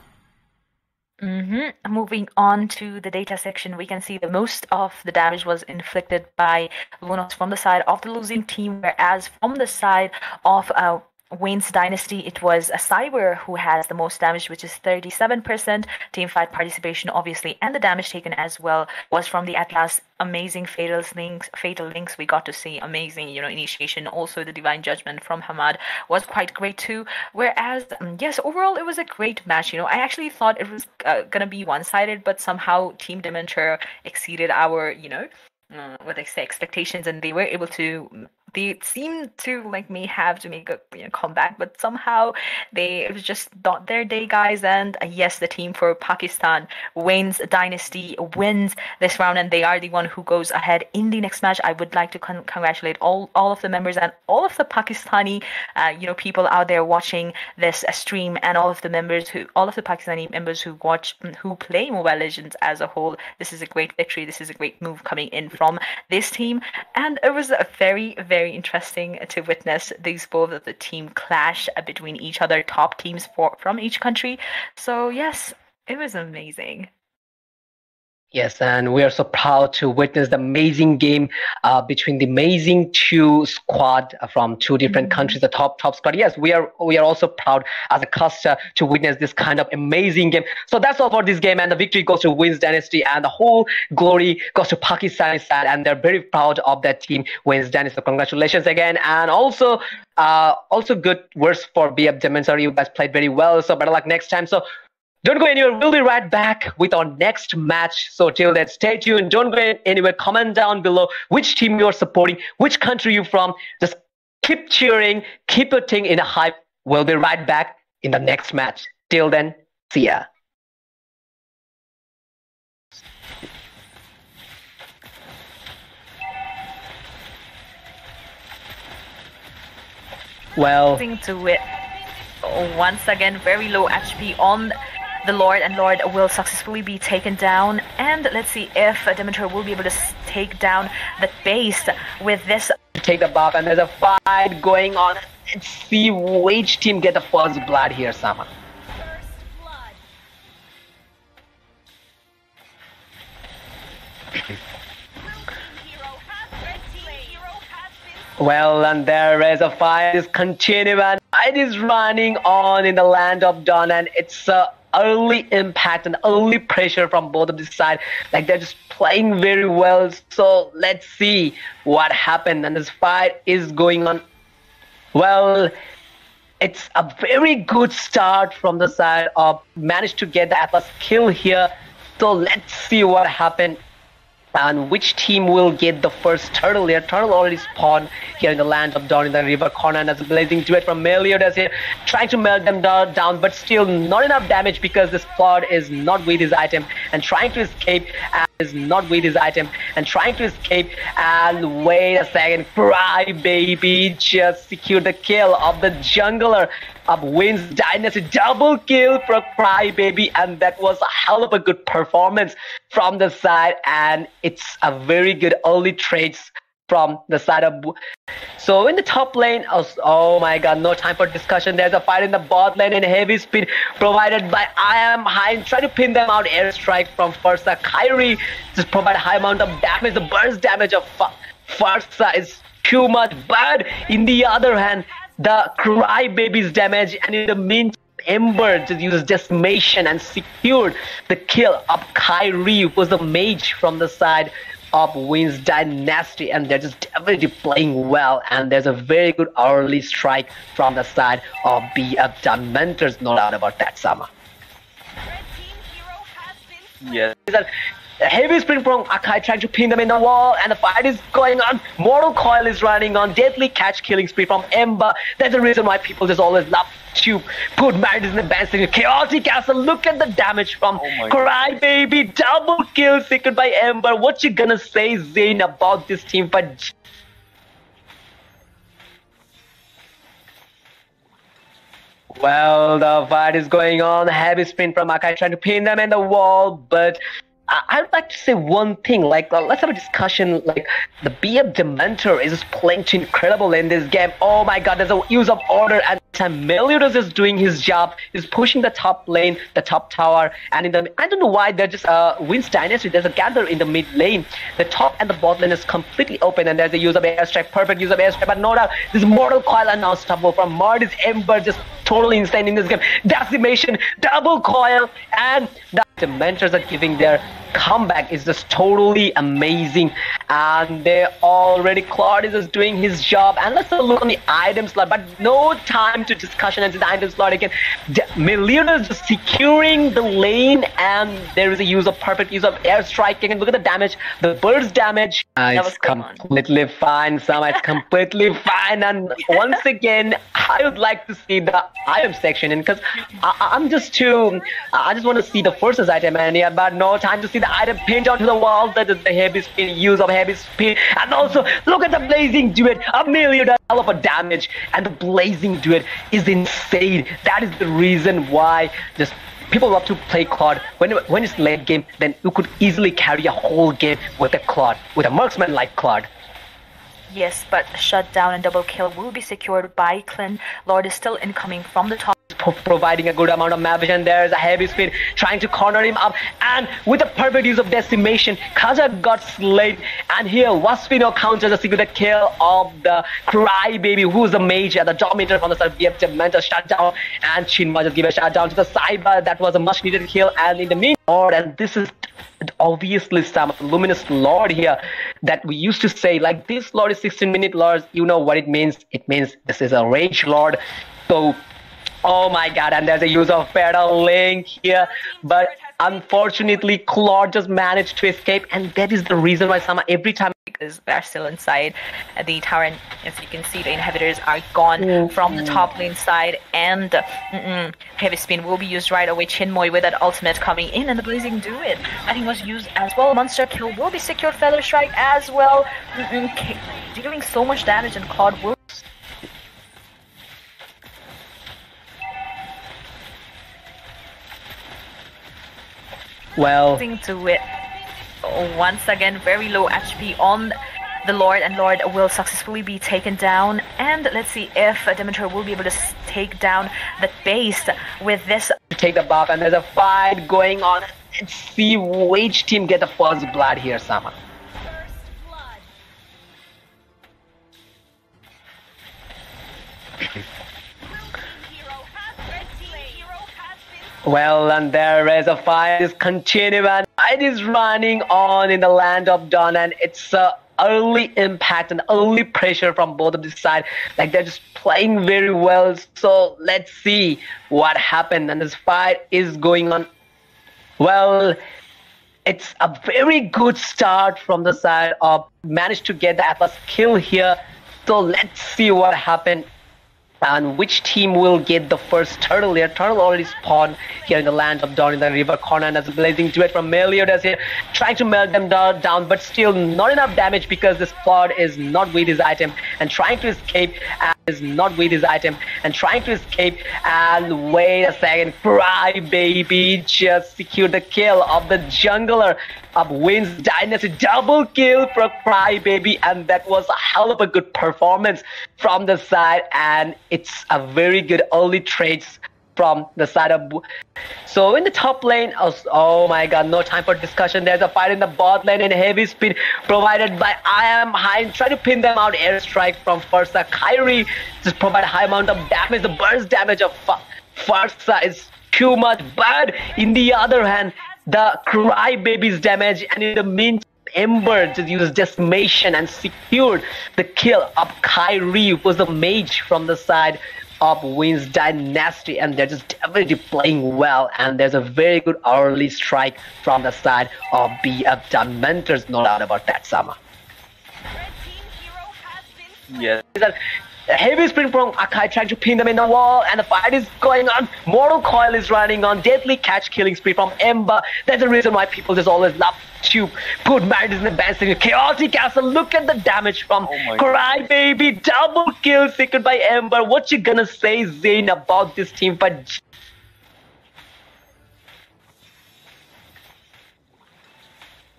Moving on to the data section, we can see that most of the damage was inflicted by Lunos from the side of the losing team, whereas from the side of WAINS dynasty, it was a Cyber who has the most damage, which is 37%. Teamfight participation, obviously, and the damage taken as well was from the Atlas. Amazing fatal links. We got to see amazing, initiation. Also, the divine judgment from Hamad was quite great too. Whereas, yes, overall it was a great match. I actually thought it was gonna be one-sided, but somehow Team Dementor exceeded our, what they say, expectations, and they were able to. They seemed to may have to make a comeback, but somehow it was just not their day, guys. And yes, the team for Pakistan, WAINS dynasty, wins this round, and they are the one who goes ahead in the next match. I would like to congratulate all of the members and all of the Pakistani people out there watching this stream, and all of the Pakistani members who play Mobile Legends as a whole. This is a great victory. This is a great move coming in from this team, and it was a very, very interesting to witness these both of the team clash between each other, top teams from each country. So yes, it was amazing. Yes, and we are so proud to witness the amazing game between the amazing two squad from two different countries, the top squad. Yes, we are also proud as a caster to witness this kind of amazing game. So that's all for this game, and the victory goes to WAINS Dynasty, and the whole glory goes to Pakistani side, and they're very proud of that team, WAINS Dynasty. So congratulations again, and also good words for BF Dementor. You guys played very well, so better luck next time. So don't go anywhere. We'll be right back with our next match. So till then, stay tuned. Don't go anywhere. Comment down below which team you're supporting, which country you're from. Just keep cheering, keep your thing in a hype. We'll be right back in the next match. Till then, see ya. Well, To it. Once again, very low HP on the Lord, and Lord will successfully be taken down. And let's see if Dementor will be able to take down the base with this. Take the buff, and there's a fight going on. Let's see which team get the first blood here, Sama. Well, and there is a fight is continuing, and it is running on in the land of Dawn, and it's early impact and early pressure from both of the side. Like, they're just playing very well. So let's see what happened. And this fight is going on. Well, it's a very good start from the side of managed to get the Atlas kill here. So let's see what happened and which team will get the first turtle here. Turtle already spawned here in the land of Dawn in the river corner, and there's a blazing duet from Meliodas here trying to melt them down, but still not enough damage because this Claude is not with his item and trying to escape, and wait a second, Crybaby just secured the kill of the jungler of WAINS Dynasty. Double kill for Crybaby, and that was a hell of a good performance from the side, and it's a very good early trades from the side of. So in the top lane, oh my god, no time for discussion. There's a fight in the bot lane, and heavy speed provided by I Am High, try to pin them out. Airstrike from Farsa. Kyrie just provide a high amount of damage. The burst damage of Farsa is too much, but in the other hand, the Crybaby's damage, and in the meantime, Ember just uses decimation and secured the kill of Kyrie, who was the mage from the side of WAINS Dynasty, and they're just definitely playing well, and there's a very good early strike from the side of BF Dementors, no doubt about that, Sama. Yes. A heavy sprint from Akai trying to pin them in the wall, and the fight is going on. Mortal Coil is running on. Deadly catch killing spree from Ember. That's the reason why people just always love to put Maridis in the band singing Chaotic Castle. Look at the damage from Crybaby. Double kill secured by Ember. What you gonna say, Zain, about this team? But well, the fight is going on. Heavy sprint from Akai trying to pin them in the wall, but I would like to say one thing, like, let's have a discussion, like, the BF Dementor is just playing too incredible in this game. Oh my god, there's a use of order, and Meliodas is doing his job. He's pushing the top lane, the top tower, and in the, I don't know why, they're just, WAINS Dynasty, there's a gather in the mid lane. The top and the bot lane is completely open, and there's a use of airstrike, perfect use of airstrike, but no doubt, this Mortal Coil are now unstoppable from Mardis. Ember just totally insane in this game. Decimation, double coil, and the Dementors are giving their comeback is just totally amazing, and they already, Claude is just doing his job. And let's have a look on the item slot, but no time to discussion into the item slot again. Meliodas just securing the lane, and there is a use of perfect use of airstriking, and look at the damage, the burst damage. It's completely fine, Sama. It's completely fine. And once again, I would like to see the item section, and because I just want to see the forces item, and yeah, but no time to see the item pinned onto the wall. That is the heavy spin, use of heavy spin, and also look at the blazing duet. A million of a damage, and the blazing duet is insane. That is the reason why just people love to play Claude. When it's late game, then you could easily carry a whole game with a Claude, with a marksman like Claude. Yes, but shutdown and double kill will be secured by Clint. Lord is still incoming from the top. providing a good amount of map vision. There's a heavy spin trying to corner him up, and with a perfect use of decimation, Kazakh got slayed. And here Waspino counters a secret kill of the Crybaby, who's the mage at the Dominator from the side of BF Dementor shutdown, and Chinma just give a shutdown to the Cyber. That was a much needed kill, and in the meantime, and this is obviously some luminous lord here that we used to say, like, this lord is 16-minute lord. You know what it means. It means this is a rage lord. So oh my god, and there's a use of Feral Link here, but unfortunately Claude just managed to escape, and that is the reason why Sama every time, because they're still inside the tower, and as you can see, the inhibitors are gone from the top lane side, and heavy spin will be used right away. Chinmoy with that ultimate coming in, and the blazing duet I think was used as well. Monster kill will be secured, Feather Strike as well, dealing so much damage, and Claude will to it. Once again, very low HP on the Lord, and Lord will successfully be taken down. And let's see if Dementor will be able to take down the base with this. Take the buff, and there's a fight going on. Let's see which team get the first blood here, Sama. Well, and there is a fight is continuing, and it is running on in the land of Dawn, and it's early impact and early pressure from both of the side. Like, they're just playing very well. So let's see what happened, and this fight is going on. Well, it's a very good start from the side of managed to get the Atlas kill here. So let's see what happened. And which team will get the first turtle here. Turtle already spawned here in the land of Dawn in the river corner, and there's a blazing duet from Meliodas here, trying to melt them down, but still not enough damage because this Claude is not with his item and trying to escape, and is not with his item and trying to escape. And wait a second, Crybaby just secured the kill of the jungler of WAINS Dynasty. Double kill for Crybaby, and that was a hell of a good performance from the side, and it's a very good early trades from the side of. So in the top lane, oh my god, no time for discussion. There's a fight in the bot lane, and heavy speed provided by I Am High, try to pin them out. Airstrike from Fursa. Kyrie just provide a high amount of damage. The burst damage of Fursa is too much, but in the other hand, the Crybaby's damage, and in the meantime, Ember just used decimation and secured the kill of Kyrie, who was the mage from the side of WAINS Dynasty, and they're just definitely playing well. And there's a very good early strike from the side of BF Dementors, no doubt about that, Sama. Yes. A heavy sprint from Akai trying to pin them in the wall, and the fight is going on. Mortal Coil is running on. Deadly catch killing spree from Ember. That's the reason why people just always love to put Meredith in the best thing. Chaotic Castle, look at the damage from Crybaby. Double kill secured by Ember. What you gonna say, Zain, about this team fight?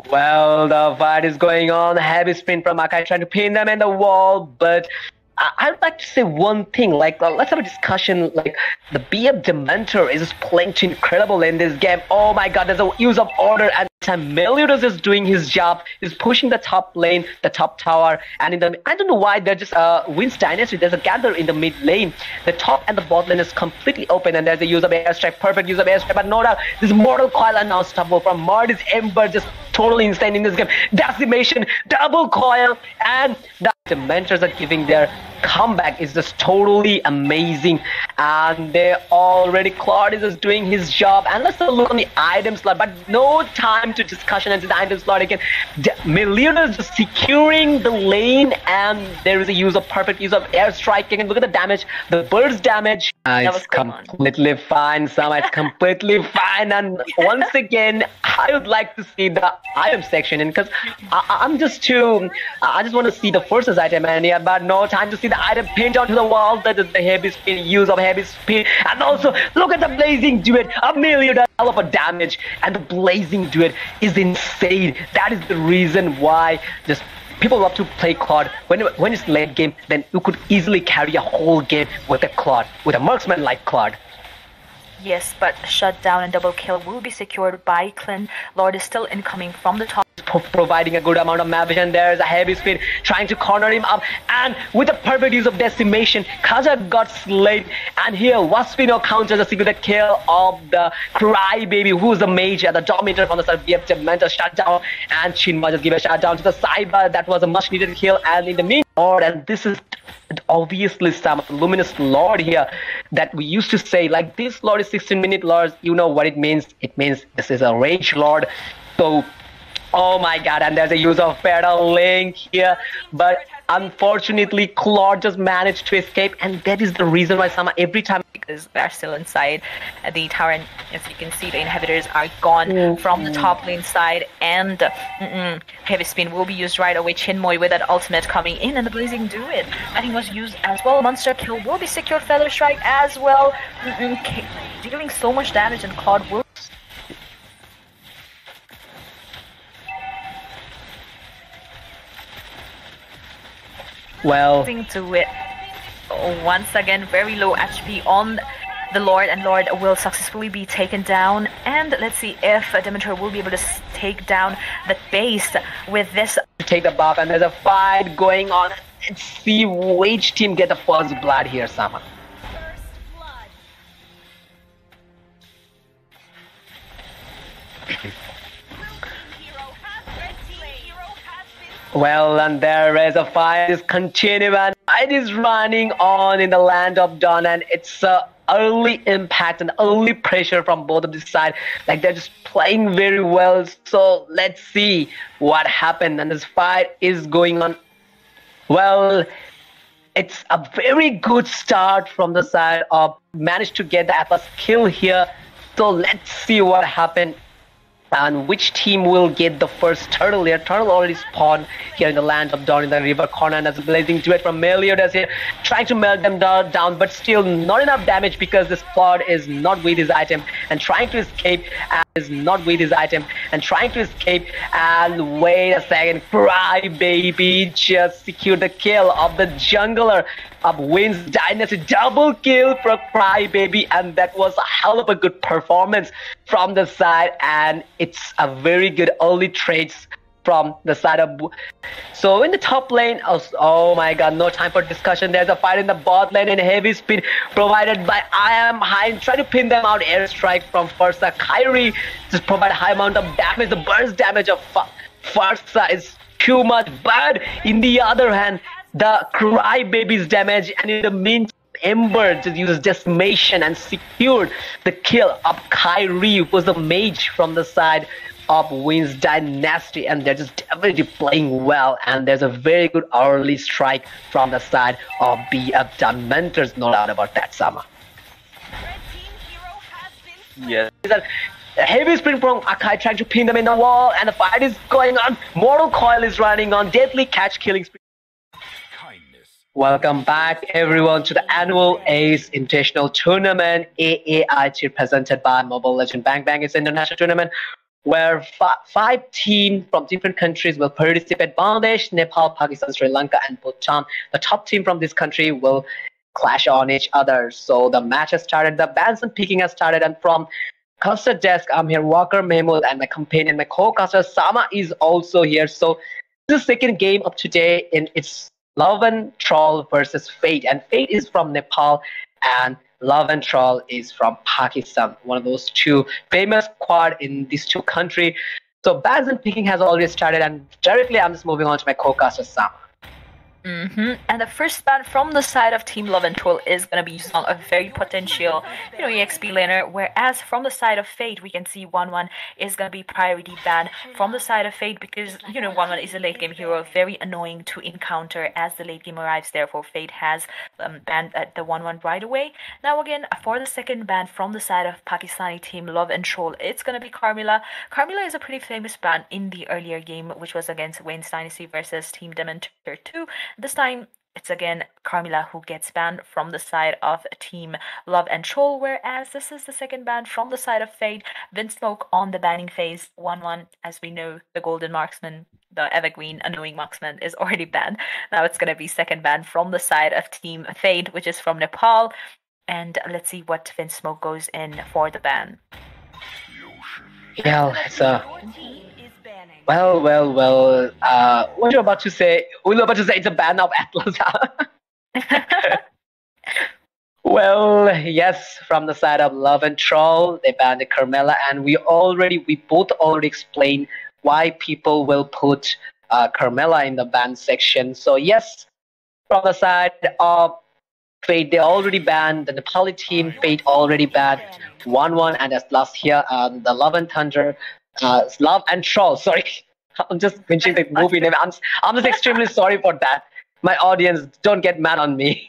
Well, the fight is going on. Heavy sprint from Akai trying to pin them in the wall, but I would like to say one thing, like, let's have a discussion, like, the BF Dementor is just playing too incredible in this game. Oh my god, there's a use of order, and Meliodas is doing his job, is pushing the top lane, the top tower, and in the, I don't know why they're just, WAINS Dynasty, there's a gather in the mid lane. The top and the bot lane is completely open, and there's a use of airstrike, perfect use of airstrike, but no doubt, this Mortal Coil are now unstoppable from Mardis. Ember just totally insane in this game. Decimation, double coil, and the Dementors are giving their comeback is just totally amazing, and they already, Claude is just doing his job. And let's look on the item slot, but no time to discussion into the item slot again. Meliodas just securing the lane, and there is a use of perfect use of airstrike. And look at the damage, the burst damage. It's completely fine, Sam. It's completely fine. And once again, I would like to see the item section, and because I just want to see the versus item, and yeah, but no time to see the item pinned onto the wall. That is the heavy spin, use of heavy spin, and also look at the blazing duet. A million of a damage, and the blazing duet is insane. That is the reason why just people love to play Claude. When it's late game, then you could easily carry a whole game with a Claude, with a marksman like Claude. Yes, but shutdown and double kill will be secured by Clint. Lord is still incoming from the top. Providing a good amount of map vision. There's a heavy speed trying to corner him up, and with a perfect use of decimation, Kaja got slayed. And here Waspino counters a secret kill of the Crybaby, who's the mage at the dominator from the side of BF Dementor shutdown, and Chinma just give a shutdown to the side, but that was a much needed kill. And in the meantime, and this is obviously some luminous lord here that we used to say, like, this lord is 16-minute lord. You know what it means. It means this is a rage lord. So oh my god, and there's a use of Fatal Link here, but unfortunately Claude just managed to escape, and that is the reason why every time, because they're still inside the tower, and as you can see the inhibitors are gone from the top lane side, and heavy spin will be used right away. Chinmoy with that ultimate coming in, and the blazing druid I think was used as well. Monster kill will be secured, Feather Strike as well, dealing so much damage, and Claude will to it. Once again, very low HP on the Lord, and Lord will successfully be taken down. And let's see if Dementor will be able to take down the base with this. Take the buff, and there's a fight going on. Let's see which team get the first blood here, Sama. Well, and there is a fight is continuing, and it is running on in the land of Dawn, and it's early impact and early pressure from both of the side. Like, they're just playing very well. So let's see what happened. And this fight is going on. Well, it's a very good start from the side of managed to get the Atlas kill here. So let's see what happened and which team will get the first turtle here. Turtle already spawned here in the land of Dawn in the river corner, and that's a blazing duet from Meliodas here, trying to melt them down, but still not enough damage because this Claude is not with his item and trying to escape, and and wait a second, Crybaby just secured the kill of the jungler of WAINS Dynasty. Double kill for Crybaby, and that was a hell of a good performance from the side, and it's a very good early trades from the side of. So in the top lane, oh my god, no time for discussion. There's a fight in the bot lane, and heavy speed provided by I Am High, trying to pin them out. Airstrike from Fursa. Kyrie just provide a high amount of damage. The burst damage of Fursa is too much, but in the other hand, the Crybaby's damage, and in the meantime, Ember just used decimation and secured the kill of Kyrie, who was the mage from the side of WAINS Dynasty, and they're just definitely playing well. And there's a very good early strike from the side of BF Dementors, no doubt about that, Sama. Yes. A heavy sprint from Akai trying to pin them in the wall, and the fight is going on. Mortal Coil is running on, deadly catch killing sprint. Welcome back, everyone, to the annual ACE Invitational Tournament, AAIT, presented by Mobile Legend Bang Bang. It's an international tournament where 5 teams from different countries will participate: Bangladesh, Nepal, Pakistan, Sri Lanka, and Bhutan. The top team from this country will clash on each other. So the match has started, the bans and picking has started, and from caster desk, I'm here, Waqar, Mehmood, and my companion, my co-caster Sama is also here. So this is the second game of today, and it's Love and Troll versus Fate, and Fate is from Nepal and Love and Troll is from Pakistan, one of those two famous quad in these two countries. So bans and picking has already started, and directly I'm just moving on to my co-caster Sam. And the first ban from the side of Team Love and Troll is going to be used on a very potential, EXP laner, whereas from the side of Fate, we can see 1-1 is going to be priority ban from the side of Fate because, 1-1 is a late game hero, very annoying to encounter as the late game arrives. Therefore, Fate has banned the 1-1 right away. Now again, for the second ban from the side of Pakistani Team Love and Troll, it's going to be Carmilla. Carmilla is a pretty famous ban in the earlier game, which was against WAINS Dynasty versus Team Dementor 2. This time, it's again Carmilla who gets banned from the side of Team Love and Troll, whereas this is the second ban from the side of Fate. Vinsmoke on the banning phase, 1-1. As we know, the Golden Marksman, the evergreen annoying marksman, is already banned. Now it's going to be second ban from the side of Team Fate, which is from Nepal. And let's see what Vinsmoke goes in for the ban. Yeah, it's a Your team is banning. well. What you're about to say? We're about to say it's a ban of Atlas. Well, yes, from the side of Love and Troll, they banned Carmela, and we both already explained why people will put Carmela in the ban section. So yes, from the side of Fate, they already banned the Nepali team. Fate already banned 1-1, and as last here, the Love and Thunder, Love and Troll. Sorry, I'm just mentioning the movie name. I'm just extremely sorry for that. My audience, don't get mad on me.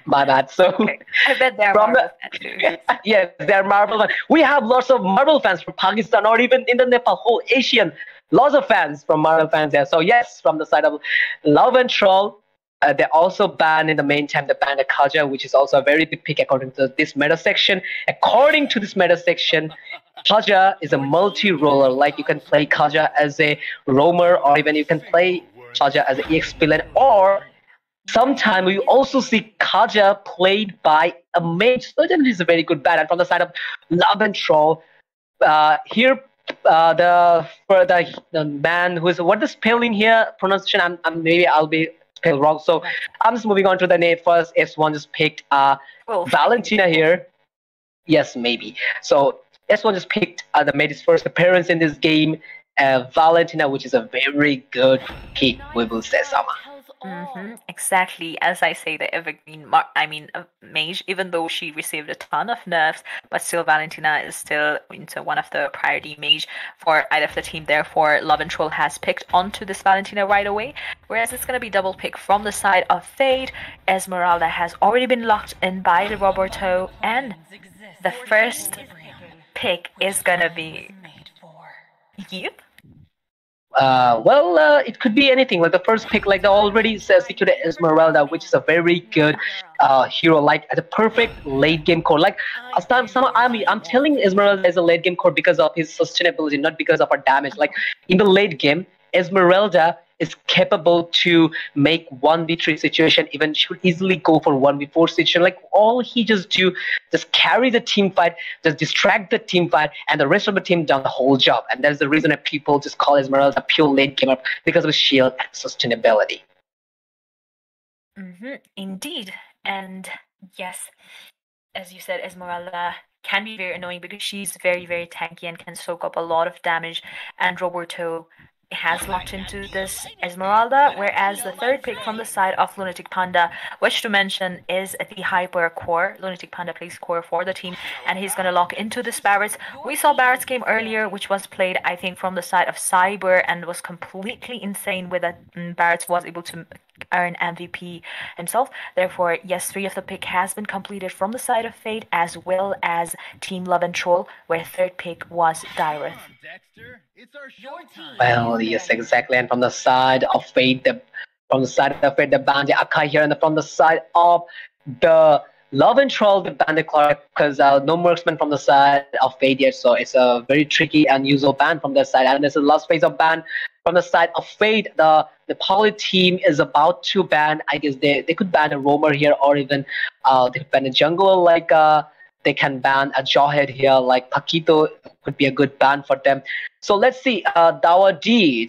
My bad. So Okay. I bet they're from Marvel fans too. yes, they're Marvel fans. We have lots of Marvel fans from Pakistan or even in the Nepal, whole Asian. Lots of fans from Marvel fans there. So yes, from the side of Love and Troll, they also banned in the main time the banned Kaja, which is also a very big pick according to this meta section. According to this meta section, Kaja is a multi-roller. Like you can play Kaja as a roamer, or even you can play Kaja as an EXP villain, or sometimes we also see Kaja played by a mage. So it is a very good ban. And from the side of Love and Troll, here the man who is what the spelling here pronunciation. Maybe I'll be spelled wrong. So I'm just moving on to the name first. S1 just picked Valentina here. Yes, maybe. So S1 just picked the mage's first appearance in this game. Valentina, which is a very good pick, we will say, Sama. Exactly. As I say, the evergreen, mage, even though she received a ton of nerfs, but still Valentina is still into one of the priority mage for either of the team. Therefore, Love and Troll has picked onto this Valentina right away. Whereas it's going to be double pick from the side of Fade. Esmeralda has already been locked in by the Roberto, and the first pick is going to be Yep. It could be anything. Like the first pick, like they already secured Esmeralda, which is a very good hero, like the perfect late game core. Like I'm telling Esmeralda is a late game core because of his sustainability, not because of her damage. Like in the late game, Esmeralda is capable to make 1v3 situation, even should easily go for 1v4 situation. Like all he just do, just carry the team fight, just distract the team fight, and the rest of the team done the whole job. And that's the reason that people just call Esmeralda a pure late gamer, because of his shield and sustainability. Indeed. And yes, as you said, Esmeralda can be very annoying because she's very, very tanky and can soak up a lot of damage. And Roberto has locked into this Esmeralda, whereas the third pick from the side of Lunatic Panda, which to mention is the Hyper core. Lunatic Panda plays core for the team, and he's going to lock into this Barrett's. We saw Barrett's game earlier, which was played, I think, from the side of Cyber, and was completely insane with that. Barrett's was able to earn MVP himself. Therefore, yes, 3 of the pick has been completed from the side of Fate, as well as Team Love and Troll, where third pick was Dyrith. Well, yes, exactly. And from the side of Fate, the Bandit Akai here, and from the side of the Love and Troll, the Bandit Clark, because no marksman from the side of Fate yet, so it's a very tricky and unusual ban from their side. And there's the last phase of ban from the side of Fate. The Poly team is about to ban. I guess they could ban a roamer here, or even they could ban a jungle, like they can ban a jawhead here, like Paquito could be a good ban for them. So let's see, Dawa D,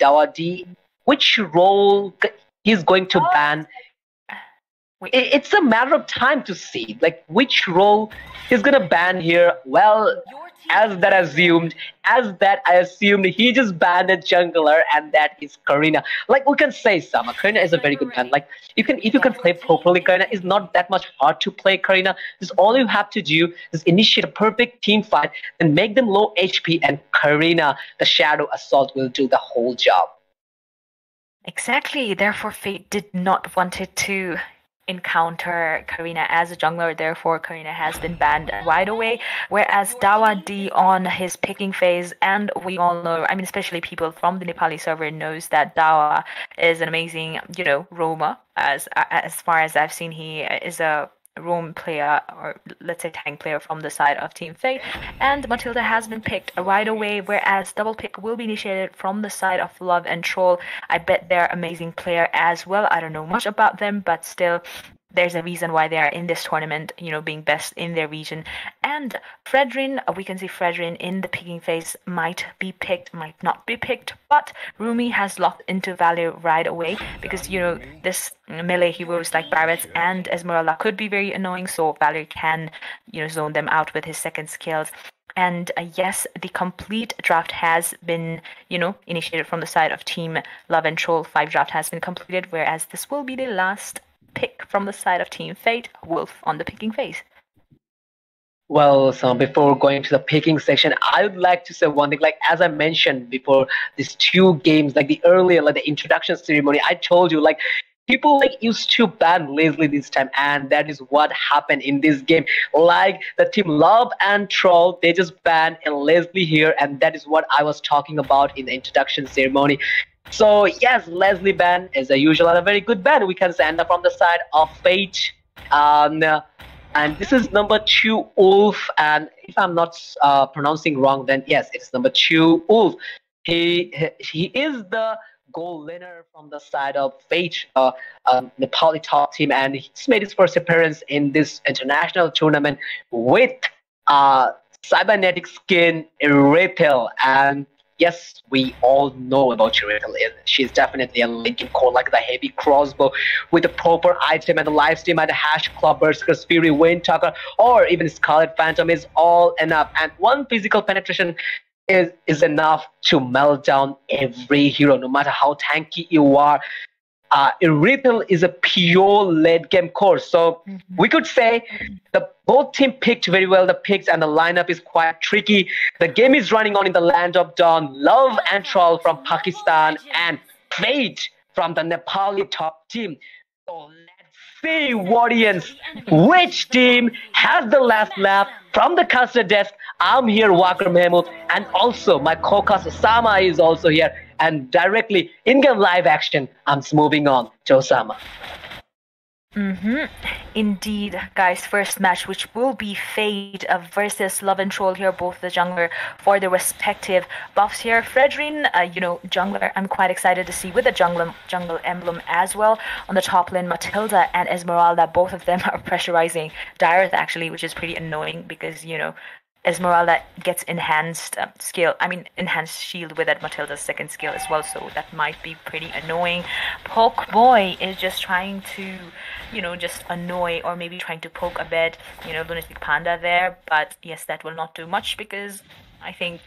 which role he's going to ban? It's a matter of time to see, like which role he's gonna ban here. Well, as I assumed, he just banned a jungler, and that is Karina. Like we can say, Sama, Karina is a very good ban. Like if you can play properly, Karina is not that much hard to play. Karina, just all you have to do is initiate a perfect team fight and make them low HP, and Karina, the Shadow Assault, will do the whole job. Exactly. Therefore, Fate did not want it to encounter Karina as a jungler, therefore Karina has been banned right away. Whereas Dawa D on his picking phase, and we all know, I mean, especially people from the Nepali server knows that Dawa is an amazing, roamer. As far as I've seen, he is a roam player, or let's say tank player from the side of Team Fate, and Matilda has been picked right away, whereas double pick will be initiated from the side of Love and Troll. I bet they're amazing player as well. I don't know much about them, but still there's a reason why they are in this tournament, being best in their region. And Fredrin, we can see Fredrin in the picking phase might be picked, might not be picked, but Rumi has locked into Valor right away because, this melee heroes like Barretts and Esmeralda could be very annoying, so Valor can, zone them out with his second skills. And yes, the complete draft has been, initiated from the side of Team Love and Troll. 5 draft has been completed, whereas this will be the last pick from the side of Team Fate, Wolf on the picking phase. Well, so before going to the picking section, I would like to say one thing. Like, as I mentioned before, these 2 games, like the introduction ceremony, I told you, like, people used to ban Leslie this time, and that is what happened in this game. Like, the Team Love and Troll, they just banned Leslie here, and that is what I was talking about in the introduction ceremony. So yes, Leslie ban is a usual and a very good ban. We can stand up from the side of Fate. And this is number 2, Wolf. And if I'm not pronouncing wrong, then yes, it's number 2, Wolf. He is the goal winner from the side of Fate, Nepali top team, and he's made his first appearance in this international tournament with cybernetic skin REQUITAL. And yes, we all know about REQUITAL. She's definitely a Lincoln core, like the heavy crossbow with the proper item and the live stream and the hash club, Berserker's Fury, Wind Tucker, or even Scarlet Phantom is all enough. And one physical penetration is enough to melt down every hero, no matter how tanky you are. REQUITAL is a pure late game core, so we could say the both team picked very well the picks, and the lineup is quite tricky. The game is running on in the land of Dawn, Love and Troll from Pakistan, and Fate from the Nepali top team. So let's see, audience, which team has the last lap from the caster desk. I'm here, Waqar Mehmood, and also my co-caster Sama is also here. And directly in-game live action, I'm moving on to Osama. Indeed, guys, first match, which will be Fate versus Love and Troll here, both the jungler for the respective buffs here. Fredrin, jungler, I'm quite excited to see with the jungle emblem as well. On the top lane, Matilda and Esmeralda, both of them are pressurizing Dyrith actually, which is pretty annoying because, Esmeralda gets enhanced shield with that Matilda's second skill as well, so that might be pretty annoying. Poke Boy is just trying to, just annoy or maybe trying to poke a bit, Lunatic Panda there, but yes, that will not do much because I think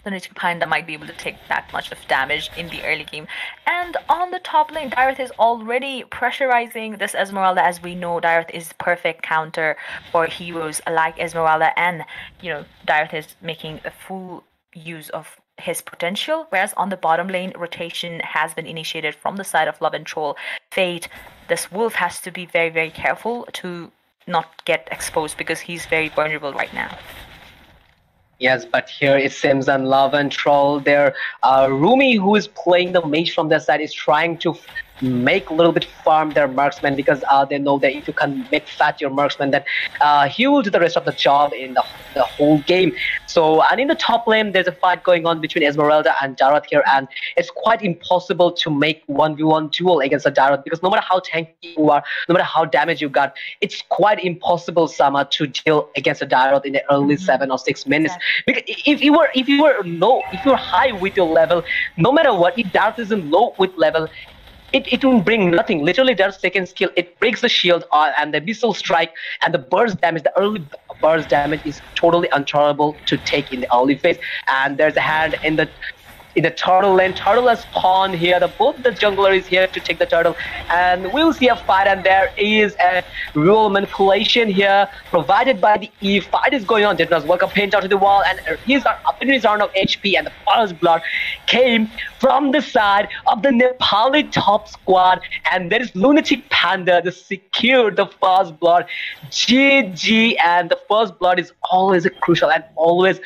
Lunatic Panda might be able to take that much of damage in the early game. And on the top lane, Dyrith is already pressurizing this Esmeralda. As we know, Dyrith is perfect counter for heroes like Esmeralda, and Dyrith is making a full use of his potential. Whereas on the bottom lane, rotation has been initiated from the side of Love and Troll. Fate, this Wolf has to be very, very careful to not get exposed because he's very vulnerable right now. Yes, but here it seems on Love and Troll there. Rumi, who is playing the mage from their side, is trying to make a little bit farm their marksman because they know that if you can make fat your marksman, then he will do the rest of the job in the whole game. So, and in the top lane, there's a fight going on between Esmeralda and Dyrith here, and it's quite impossible to make 1v1 duel against a Dyrith because no matter how tanky you are, no matter how damage you got, it's quite impossible, Sama, to deal against a Dyrith in the early 7 or 6 minutes. Because if you were high with your level, no matter what, if Dyrith is in low with level, it will bring nothing. Literally, their second skill, it breaks the shield and the missile strike and the burst damage. The early burst damage is totally intolerable to take in the early phase. And there's a hand in the turtle lane. Turtle has spawned here. Both the jungler is here to take the turtle, and we'll see a fight. And there is a rule manipulation here provided by the E. Fight is going on. Deadness welcome pinned out to the wall, and his round of HP, and the first blood came from the side of the Nepali top squad, and there is Lunatic Panda to secure the first blood. GG, and the first blood is always crucial, and always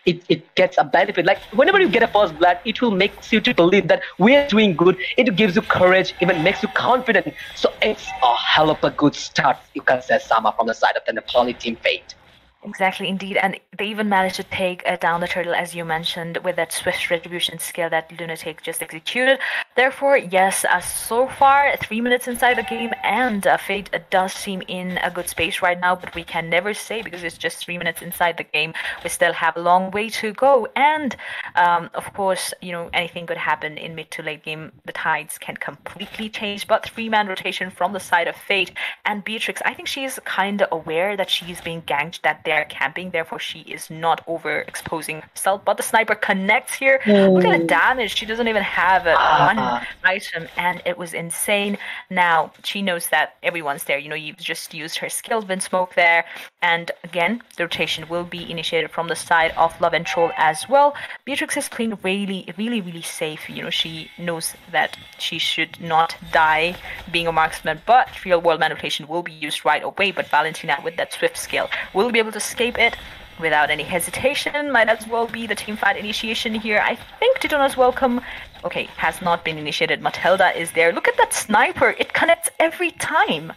it gets a benefit. Like, whenever you get a first blood, it will make you to believe that we're doing good. It gives you courage, even makes you confident. So it's a hell of a good start, you can say, Sama, from the side of the Nepali team Fate. Exactly, indeed. And they even managed to take down the turtle, as you mentioned, with that swift retribution skill that Lunatic just executed. Therefore, yes, so far, 3 minutes inside the game, and Fate does seem in a good space right now, but we can never say because it's just 3 minutes inside the game. We still have a long way to go. And, of course, anything could happen in mid to late game. The tides can completely change, but 3-man rotation from the side of Fate. And Beatrix, I think she's kind of aware that she's being ganked, that they're camping, therefore she is not overexposing herself. But the sniper connects here. Look at the damage. She doesn't even have one item, and it was insane. Now, she knows that everyone's there. You've just used her skill, Wind Smoke there. And again, the rotation will be initiated from the side of Love and Troll as well. Beatrix is playing really, really, really safe. She knows that she should not die being a marksman, but real world manipulation will be used right away. But Valentina, with that swift skill, will be able to escape it without any hesitation. Might as well be the team fight initiation here. I think Daytona's welcome, okay, has not been initiated. Matilda is there. Look at that sniper. It connects every time.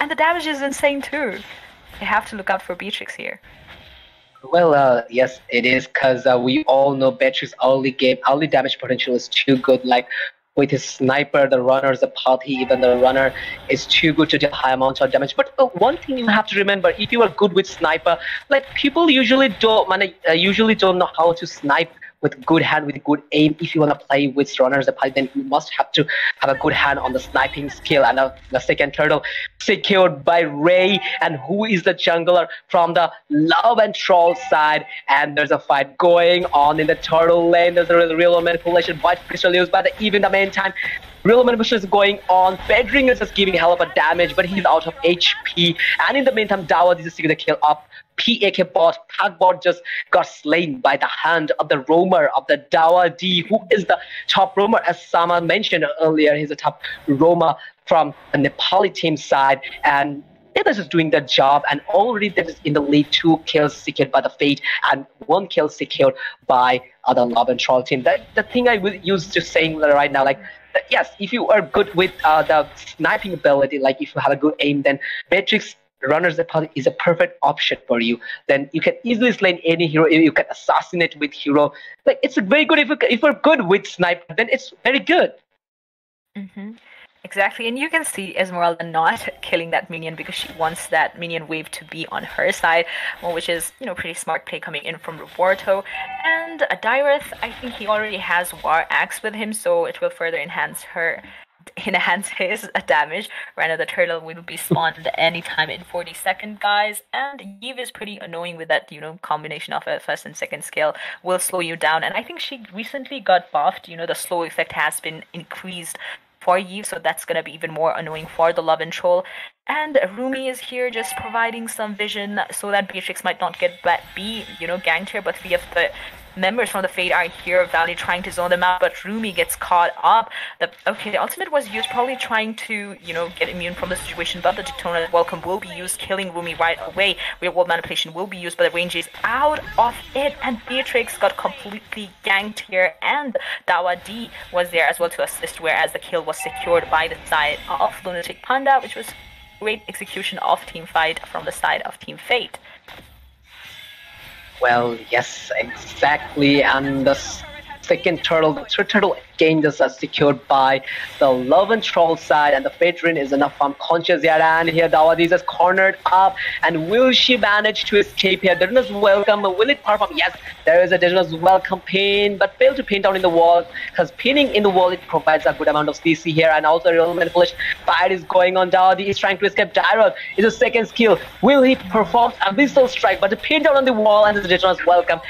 And the damage is insane too. They have to look out for Beatrix here. Well, yes, it is, because we all know Beatrix's early damage potential is too good. Like, with his sniper, the runner's a party, even the runner is too good to deal high amounts of damage. But one thing you have to remember, if you are good with sniper, like, people usually don't know how to snipe with good hand, with good aim. If you want to play with runners, then you must have to have a good hand on the sniping skill. And the second turtle secured by Ray, and who is the jungler from the Love and Troll side. And there's a fight going on in the turtle lane. There's a real manipulation by Crystal used, but even the meantime, real manipulation is going on. Bedring is just giving hell of a damage, but he's out of HP. And in the meantime, Dawa is just taking the kill up. PAK bot, Tag bot just got slain by the hand of the roamer of the Dawa D, who is the top roamer, as Sama mentioned earlier. He's a top roamer from the Nepali team side, and they're just doing their job. And already there is in the lead 2 kills secured by the Fate and 1 kill secured by the Love and Troll team. The thing I will use to saying right now, like, yes, if you are good with the sniping ability, like if you have a good aim, then Matrix Runner's Party is a perfect option for you. Then you can easily slay any hero. You can assassinate with hero. Like, it's very good if you're good with sniper, then it's very good. Mm-hmm. Exactly, and you can see Esmeralda not killing that minion because she wants that minion wave to be on her side, which is, pretty smart play coming in from Roberto. And Dyrith, I think he already has War Axe with him, so it will further enhance his damage. Right now the turtle will be spawned anytime in 40 seconds, guys. And Eve is pretty annoying with that, combination of a first and second skill will slow you down. And I think she recently got buffed. The slow effect has been increased for Eve, so that's gonna be even more annoying for the Love and Troll. And Rumi is here just providing some vision so that Beatrix might not be ganked here, but 3 of the members from the Fate are here, Valley trying to zone them out, but Rumi gets caught up. The ultimate was used, probably trying to, get immune from the situation, but the Daytona welcome will be used, killing Rumi right away. Real world manipulation will be used, but the range is out of it, and Beatrix got completely ganked here, and Dawa D was there as well to assist, whereas the kill was secured by the side of Lunatic Panda, which was great execution of team fight from the side of Team Fate. Well, yes, exactly. And the second turtle, the third turtle again just secured by the Love and Troll side, and the Veteran is enough farm conscious here, and here Dawadi is just cornered up, and will she manage to escape here? Dejuna's welcome, will it perform? Yes, there is a Dejuna's welcome pin, but failed to pin down in the wall, because pinning in the wall, it provides a good amount of CC here, and also real manipulation fight is going on. Dawadi is trying to escape. Dyrod is a second skill. Will he perform a missile strike? But the pin down on the wall, and the Dejuna's welcome,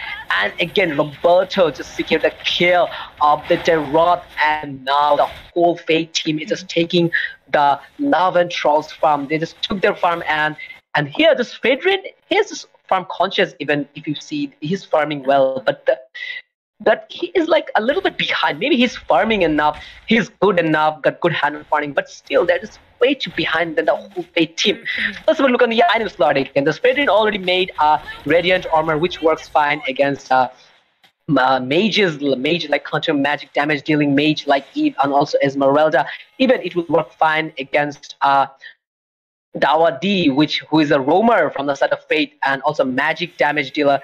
and again Roberto just secured the kill of the Derot, and now the whole Fate team is just taking the Love and Troll's farm. They just took their farm, and here this Fedrin, he's just farm conscious. Even if you see he's farming well, but he is like a little bit behind. Maybe he's farming enough, he's good enough, got good hand on farming, but still they're just way too behind than the whole Fate team. Let's have a look on the item slot again. The Fedrin already made a Radiant Armor, which works fine against mage like counter magic damage dealing mage like Eve, and also Esmeralda. Even it will work fine against Dawa D, who is a roamer from the side of Fate and also magic damage dealer.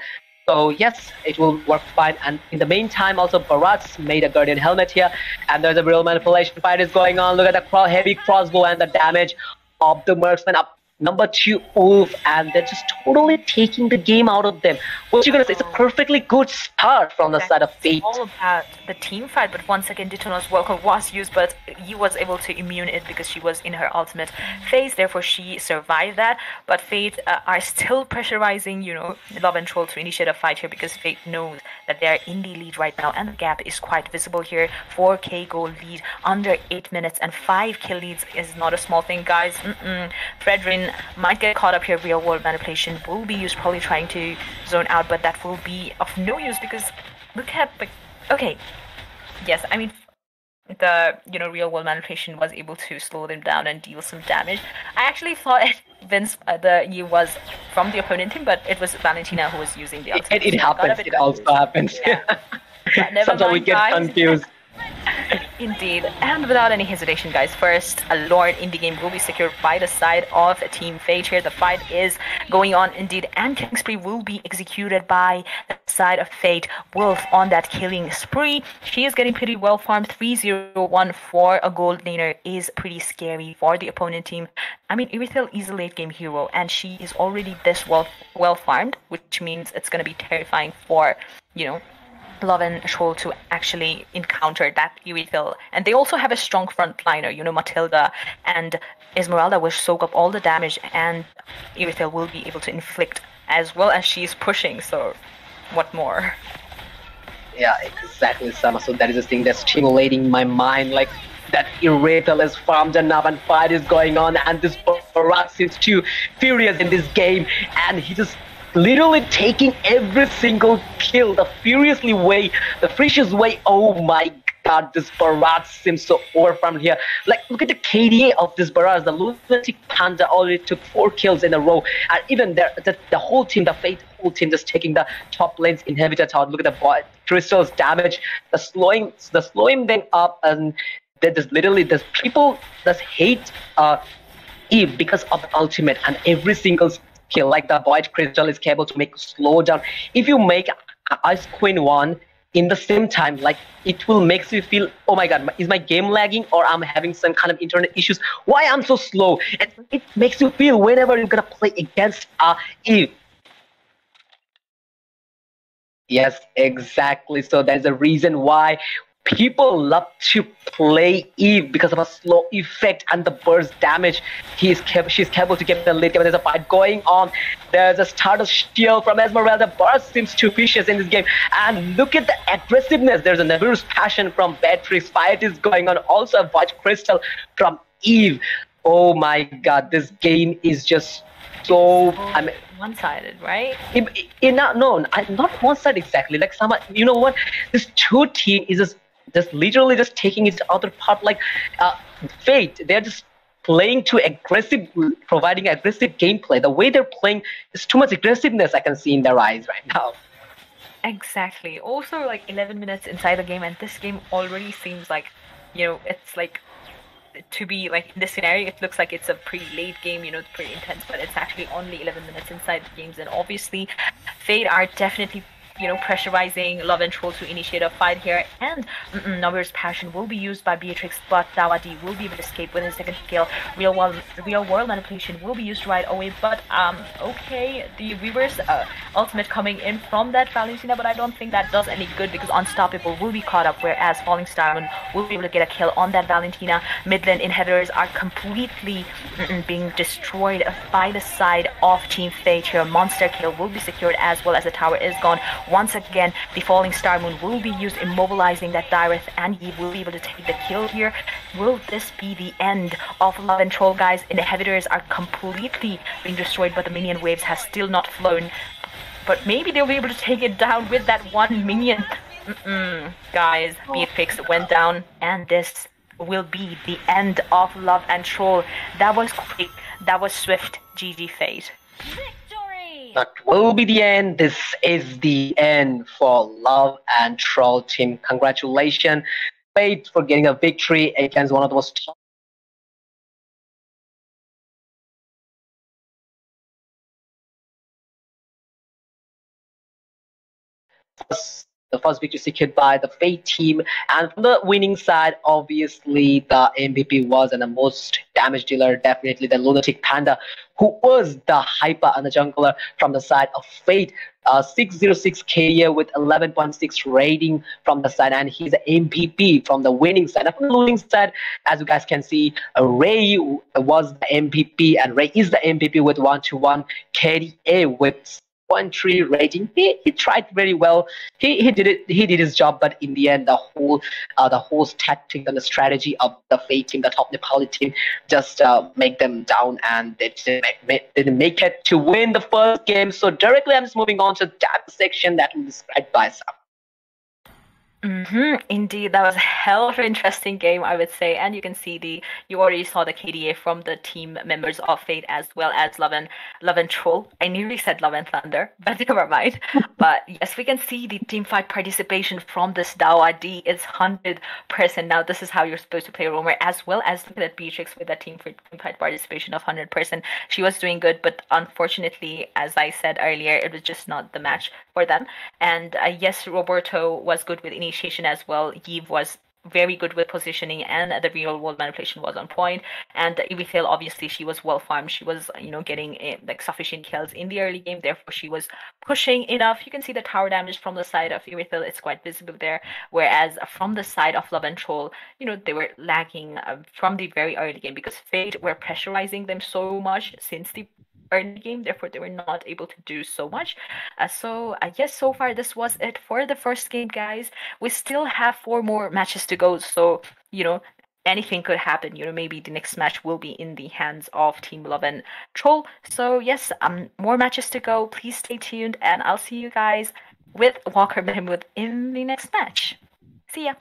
So yes, it will work fine. And in the meantime, also Barat's made a Guardian helmet here, and there's a real manipulation fight is going on. Look at the heavy crossbow and the damage of the marksman up. Number 2 Wolf, and they're just totally taking the game out of them. What you gonna say? It's a perfectly good start from the side of Fate. It's all about the team fight, but once again, Detona's Waqar was used, but he was able to immune it because she was in her ultimate phase. Therefore, she survived that. But Fate are still pressurizing, Love and Troll to initiate a fight here because Fate knows that they're in the lead right now, and the gap is quite visible here. 4K gold lead under 8 minutes, and 5 kill leads is not a small thing, guys. Fredrin might get caught up here. Real world manipulation will be used, probably trying to zone out, but that will be of no use because look at okay, yes, I mean the real world manipulation was able to slow them down and deal some damage. I actually thought Vince the was from the opponent team, but it was Valentina who was using the ultimate. It happens. It also happens. Yeah. Sometimes we get confused. Indeed, and without any hesitation, guys, first a Lord in the game will be secured by the side of Team Fate here. The fight is going on indeed, and killing spree will be executed by the side of Fate. Wolf on that killing spree. She is getting pretty well farmed. 301 for a gold laner is pretty scary for the opponent team. I mean, Irithel is a late game hero, and she is already this well farmed, which means it's going to be terrifying for, Love and Troll to actually encounter that Irithel. And they also have a strong frontliner, Matilda and Esmeralda will soak up all the damage, and Irithel will be able to inflict as well as she's pushing, so what more? Yeah, exactly, Sama. So that is the thing that's stimulating my mind, like that Irithel is farmed enough and fight is going on, and this Barat seems too furious in this game, and he just literally taking every single kill the furious way. Oh my god, this Barat seems so overfarmed here. Like, look at the KDA of this Barat. The Lunatic Panda already took 4 kills in a row, and even the whole team, the Fate whole team, just taking the top lanes inhibitor tower. Look at the Crystal's damage, the slowing them up, and there's literally people that hate Eve because of the ultimate, and every single kill, like the Void Crystal is able to make slow down. If you make Ice Queen 1 in the same time, like, it will make you feel, oh my god, is my game lagging, or I'm having some kind of internet issues? Why I'm so slow? And it makes you feel whenever you're gonna play against Eve. Yes, exactly. So there's a reason why people love to play Eve, because of a slow effect and the burst damage. She's capable to get the lead. There's a fight going on. There's a starter shield from Esmeralda. Burst seems too vicious in this game. And look at the aggressiveness. There's a Nevirus Passion from Beatrix. Fight is going on. Also a Void Crystal from Eve. Oh my god, this game is just so... I mean, one-sided, right? Not one-sided exactly. Like, you know what? This two team is just literally just taking its other part, like Fate. They're just playing too aggressive, providing aggressive gameplay. The way they're playing is too much aggressiveness I can see in their eyes right now. Exactly. Also, like 11 minutes inside the game, and this game already seems like, it's like, to be like in this scenario, it looks like it's a pretty late game, it's pretty intense, but it's actually only 11 minutes inside the games, and obviously Fate are definitely pressurizing Love and Troll to initiate a fight here, and Navir's Passion will be used by Beatrix, but Dawadi will be able to escape with his second kill. Real world manipulation will be used right away, but okay, the reverse ultimate coming in from that Valentina, but I don't think that does any good because Unstoppable will be caught up, whereas Falling Star Moon will be able to get a kill on that Valentina. Midland inhibitors are completely being destroyed by the side of Team Fate here. Monster kill will be secured, as well as the tower is gone. Once again, the Falling Star Moon will be used, immobilizing that Direth, and he will be able to take the kill here. Will this be the end of Love and Troll, guys? Inhibitors are completely being destroyed, but the minion waves have still not flown. But maybe they'll be able to take it down with that one minion. Guys, Beatrix went down, and this will be the end of Love and Troll. That was quick, that was swift. GG Fate. That will be the end. This is the end for Love and Troll team. Congratulations, Fate, for getting a victory against one of the most the first victory secured by the Fate team. And from the winning side, obviously the MVP was and the most damage dealer, definitely the Lunatic Panda, who was the hyper and the jungler from the side of Fate. 606 KDA with 11.6 rating from the side, and he's the MVP from the winning side. And from the losing side, as you guys can see, Ray was the MVP, and Ray is the MVP with 121 KDA with 0.3 rating. He tried very well. He did it. He did his job, but in the end, the whole tactic and the strategy of the Fate team, the top Nepali team, just make them down, and they didn't make it to win the first game. So directly, I'm just moving on to that section that will be described by Sam. Indeed, that was a hell of an interesting game, I would say. And you can see you already saw the KDA from the team members of Fate, as well as Love and Troll. I nearly said Love and Thunder, but never mind. But yes, we can see the team fight participation from this Dawa D is 100%. Now, this is how you're supposed to play Roamer, as well as look at Beatrix with that team fight participation of 100%. She was doing good, but unfortunately, as I said earlier, it was just not the match for them. And yes, Roberto was good with initiation as well. Eve was very good with positioning, and the real world manipulation was on point. And Evithil, obviously, she was well farmed. She was, getting like sufficient kills in the early game. Therefore, she was pushing enough. You can see the tower damage from the side of Evithil. It's quite visible there. Whereas from the side of Love and Troll, they were lagging from the very early game because Fate were pressurizing them so much since the early game, therefore they were not able to do so much. So yes, so far this was it for the first game, guys. We still have 4 more matches to go, so anything could happen. Maybe the next match will be in the hands of Team Love and Troll. So yes, more matches to go. Please stay tuned, and I'll see you guys with Waqar Mehmood in the next match. See ya.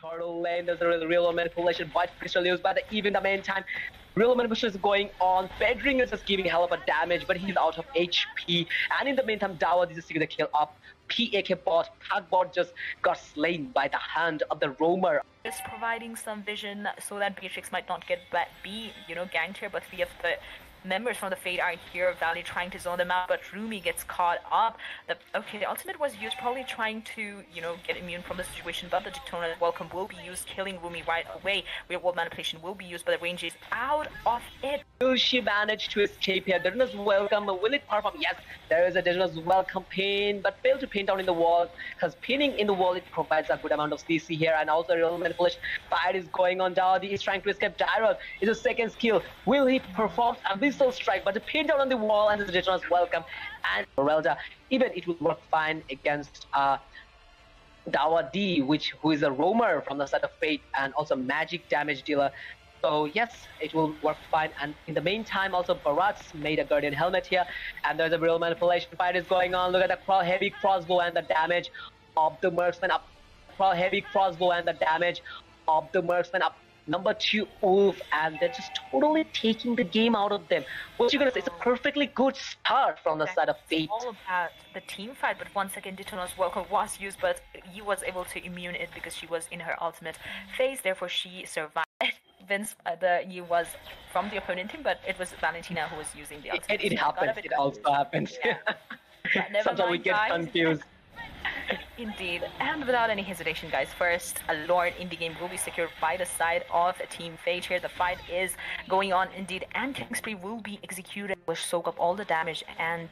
Turtle lane, there's a real manipulation, but Crystal used by even the meantime. Real manipulation is going on. Bedring is just giving hell of a damage, but he's out of HP. And in the meantime, Dawa is taking the kill up. PAK bot, Pack bot just got slain by the hand of the roamer. Just providing some vision so that Beatrix might not get ganked here, but we have the members from the Fate are here, Valley trying to zone them out, but Rumi gets caught up. The ultimate was used, probably trying to, get immune from the situation, but the Daytona welcome will be used, killing Rumi right away. Real world manipulation will be used, but the range is out of it. Will she manage to escape here? Daytona's welcome, will it perform? Yes, there is a Daytona's welcome pin, but failed to pin down in the wall, because pinning in the wall, it provides a good amount of CC here, and also real manipulation fight is going on. Dawadi is trying to escape. Dyrod is a second skill. Will he perform a missile strike, but the pin down on the wall, and the Daytona's welcome. And Morelda, even it will work fine against Dawa D, who is a roamer from the side of Fate, and also magic damage dealer. So yes, it will work fine. And in the meantime, also Barat's made a Guardian helmet here, and there's a real manipulation fight is going on. Look at the heavy crossbow and the damage of the marksman up. Heavy crossbow and the damage of the marksman up. Number 2 Wolf, and they're just totally taking the game out of them. What you gonna say? It's a perfectly good start from the side of Fate. All about the team fight, but once again, Daytona's welcome was used, but he was able to immune it because she was in her ultimate phase. Therefore, she survived. Vince, he was from the opponent team, but it was Valentina who was using the ultimate. It happens. It also happens. Yeah. Sometimes we get confused. Indeed, and without any hesitation, guys, first a Lord in the game will be secured by the side of Team Fate here. The fight is going on indeed, and King Spree will be executed, will soak up all the damage, and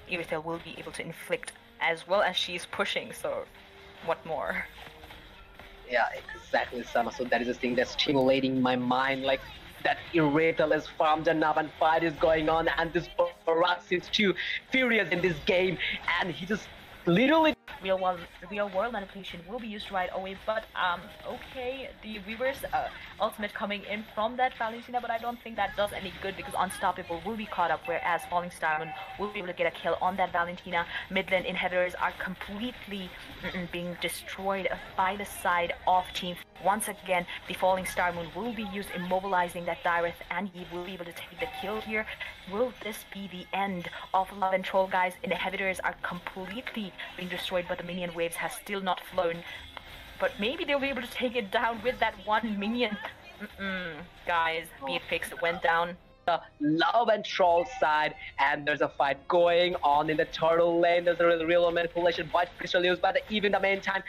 Evithil will be able to inflict as well as she's pushing, so what more? Yeah, exactly, Sama. So that is the thing that's stimulating my mind, like that Irretal is farmed enough and fight is going on, and this Barat seems too furious in this game, and he just literally real world manipulation will be used right away, but okay, the reverse ultimate coming in from that Valentina, but I don't think that does any good because Unstoppable will be caught up, whereas Falling Star Moon will be able to get a kill on that Valentina. Midland inhibitors are completely being destroyed by the side of Team. Once again, the Falling Star Moon will be used, immobilizing that Direth, and he will be able to take the kill here. Will this be the end of Love and Troll, guys? Inhibitors are completely being destroyed, but the minion waves has still not flown. But maybe they'll be able to take it down with that one minion. Guys, Beatrix went down. the love and troll side, and there's a fight going on in the turtle lane. There's a real manipulation. White crystal used by the even the main time.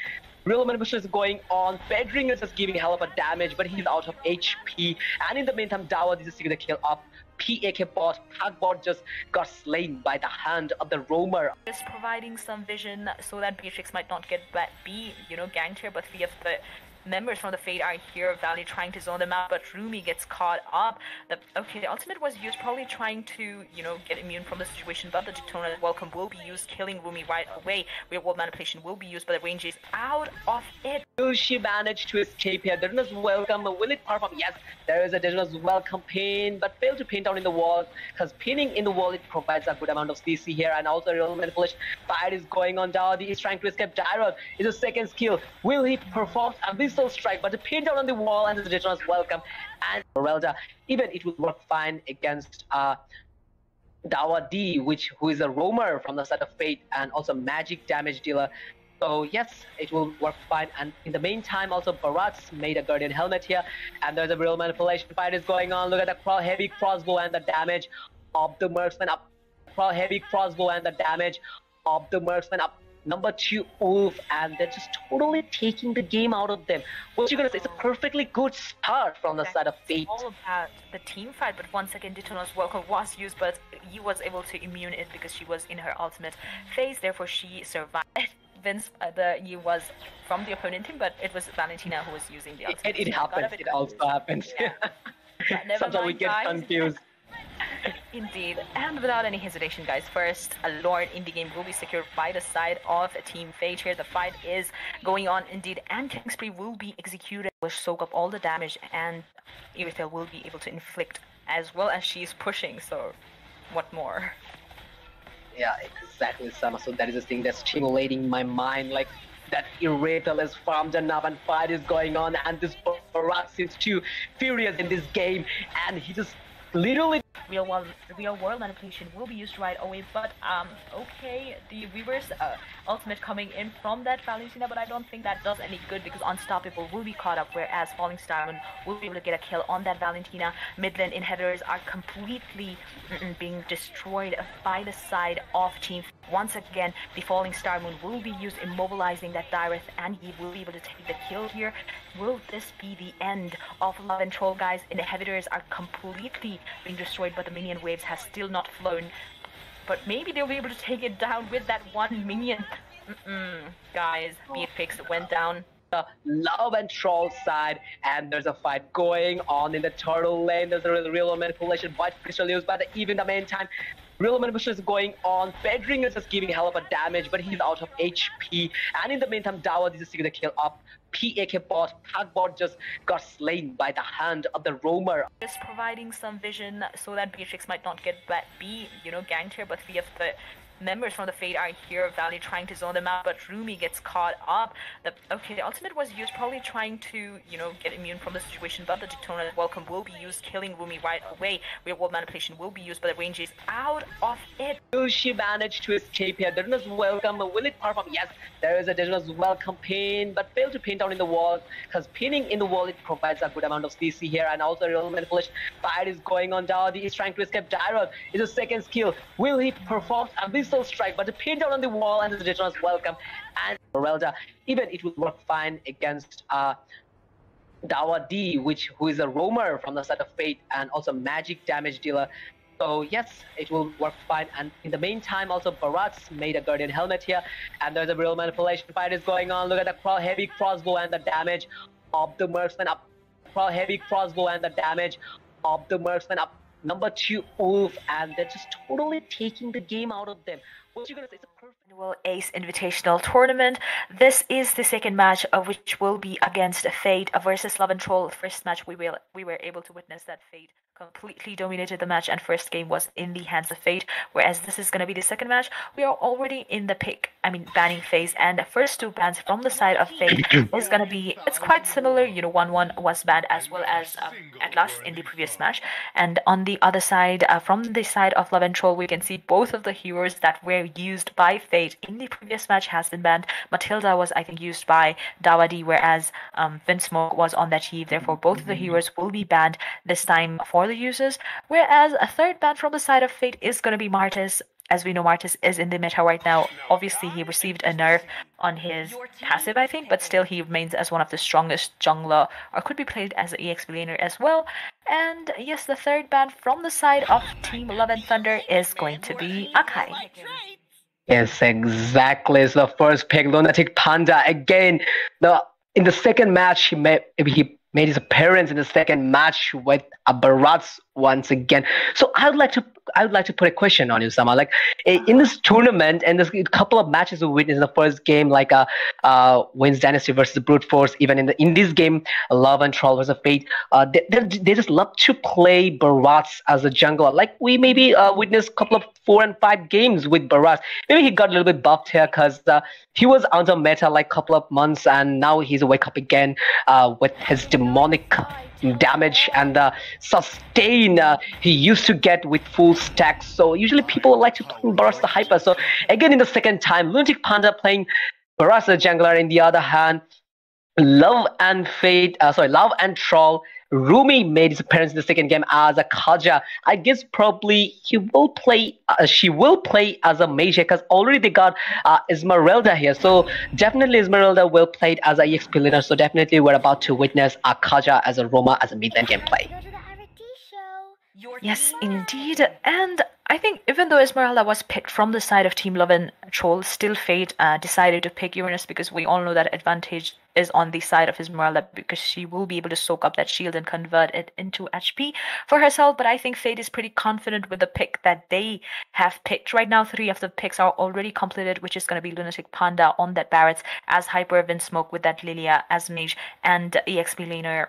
Real manipulation is going on. Bedring is just giving hell of a damage, but he's out of HP. And in the meantime, Dawa is just taking the kill up. PAK bot, Pagbot just got slain by the hand of the roamer. Just providing some vision so that Beatrix might not get ganked here, but three of the members from the Fade are here, Valley trying to zone them out, but Rumi gets caught up. The ultimate was used, probably trying to, get immune from the situation, but the Detona Welcome will be used, killing Rumi right away. Real world manipulation will be used, but the range is out of it. Will she manage to escape here? Detana's Welcome, will it perform? Yes, there is a Detana's Welcome pin, but failed to pin down in the wall, because pinning in the wall, it provides a good amount of CC here, and also real manipulation. Fight is going on. Dawadi is trying to escape. Dyrod is a second skill. Will he perform a missile strike? But the pin down on the wall, and the Detana's Welcome. And Relda, even it will work fine against Dawa D, who is a roamer from the side of Fate and also magic damage dealer. So yes, it will work fine. And in the meantime, also Barat's made a Guardian helmet here, and there's a real manipulation fight is going on. Look at the heavy crossbow and the damage of the marksman up. Heavy crossbow and the damage of the marksman up. Number 2 Wolf, and they're just totally taking the game out of them. What you gonna say? It's a perfectly good start from the side of Fate. All about the team fight, but once again, Detana's Welcome was used, but he was able to immune it because she was in her ultimate phase. Therefore, she survived. Vince, he was from the opponent team, but it was Valentina who was using the ultimate. It happens. It also happens. Yeah. Sometimes we get confused. Indeed, and without any hesitation, guys, first a Lord in the game will be secured by the side of Team Fate here. The fight is going on indeed, and King Spree will be executed, will soak up all the damage, and Irithel will be able to inflict as well as she's pushing, so what more? Yeah, exactly, Sama. So that is the thing that's stimulating my mind, like that Irithel is farmed enough and fight is going on, and this Barat seems too furious in this game, and he just literally real world manipulation will be used right away, but okay, the reverse ultimate coming in from that Valentina, but I don't think that does any good because Unstoppable will be caught up, whereas Falling Star Moon will be able to get a kill on that Valentina. Midland inhibitors are completely being destroyed by the side of Team. Once again, the Falling Star Moon will be used, immobilizing that Direth, and he will be able to take the kill here. Will this be the end of Love and Troll, guys? Inhibitors are completely being destroyed, but the minion waves has still not flown. But maybe they'll be able to take it down with that one minion. Guys, Beatrix went down. The love and troll side, and there's a fight going on in the turtle lane. There's a real manipulation. White crystal used by the even the main time. Real manipulation is going on. Bedring is just giving hell of a damage, but he's out of HP. And in the meantime, Dawa is just taking the kill up. PAK bot, Pagbot just got slain by the hand of the roamer. Just providing some vision so that Beatrix might not get ganked here, but three of the members from the Fade are here, Valley trying to zone them out, but Rumi gets caught up. The ultimate was used, probably trying to, get immune from the situation, but the Detona Welcome will be used, killing Rumi right away. Real world manipulation will be used, but the range is out of it. Will she manage to escape here? Detana's Welcome, will it perform? Yes, there is a Detana's Welcome pin, but failed to pin down in the wall, because pinning in the wall, it provides a good amount of CC here, and also real manipulation. Fight is going on. Dawadi is trying to escape. Dyrod is a second skill. Will he perform a missile strike? But the pin down on the wall, and the Detana's Welcome. And Relda, even it will work fine against Dawa D, who is a roamer from the side of Fate and also magic damage dealer. So yes, it will work fine. And in the meantime, also Barat's made a Guardian helmet here, and there's a real manipulation fight is going on. Look at the heavy crossbow and the damage of the marksman up. Heavy crossbow and the damage of the marksman up. Number 2 Wolf, and they're just totally taking the game out of them. What you gonna say? It's a perfect Ace Invitational Tournament. This is the second match, of which will be against Fate versus Love and Troll. First match, we were able to witness that Fate completely dominated the match, and first game was in the hands of Fate. Whereas this is gonna be the second match, we are already in the banning phase, and the first 2 bans from the side of Fate is gonna be, it's quite similar. 1-1 was banned as well as Atlas in the previous match, and on the other side, from the side of Love and Troll, we can see both of the heroes that were used by Fate in the previous match has been banned. Matilda was, I think, used by Dawadi, whereas Vinsmoke was on that team. Therefore, both of the heroes will be banned this time for for the users. Whereas a third ban from the side of Fate is going to be Martis. As we know, Martis is in the meta right now. Obviously, he received a nerf on his passive, I think, but still he remains as one of the strongest jungler, or could be played as an EXP laner as well. And yes, the third ban from the side of Team Love and Thunder is going to be Akai. Yes, exactly. So the first pick, Lunatic Panda. Again, in the second match, he made his appearance in the second match with Barats once again. So I would like to put a question on you, Sama. Like in this tournament and there's a couple of matches we witnessed in the first game, like WAINS Dynasty versus Brute Force. Even in this game, Love and Troll versus Fate. They just love to play Barats as a jungler. Like we maybe witnessed a couple of 4 and 5 games with Barats. Maybe he got a little bit buffed here because he was out of meta like a couple of months, and now he's wake up again with his demonic damage and the sustain he used to get with full stacks. So usually people like to play Barats the hyper. So again, in the second time, Lunatic Panda playing Barats the jungler. In the other hand, Love and Troll. Rumi made his appearance in the second game as a Kaja. I guess probably she will play as a mage because already they got Esmeralda here. So definitely Esmeralda will play it as a EXP laner. So definitely we're about to witness a Kaja as a Roma as a mid lane gameplay. Yes, indeed. And I think even though Esmeralda was picked from the side of Team Love and Troll, still Fate decided to pick Uranus because we all know that advantage is on the side of Esmeralda because she will be able to soak up that shield and convert it into HP for herself. But I think Fate is pretty confident with the pick that they have picked. Right now, 3 of the picks are already completed, which is going to be Lunatic Panda on that Barrett as Hyper, Smoke with that Lilia as mage, and EXP laner,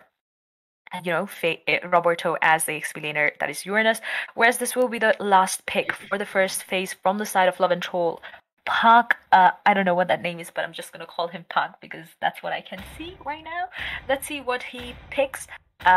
Roberto as the EXP laner, that is Uranus. Whereas this will be the last pick for the first phase from the side of Love and Troll. Park, I don't know what that name is, but I'm just going to call him Park because that's what I can see right now. Let's see what he picks,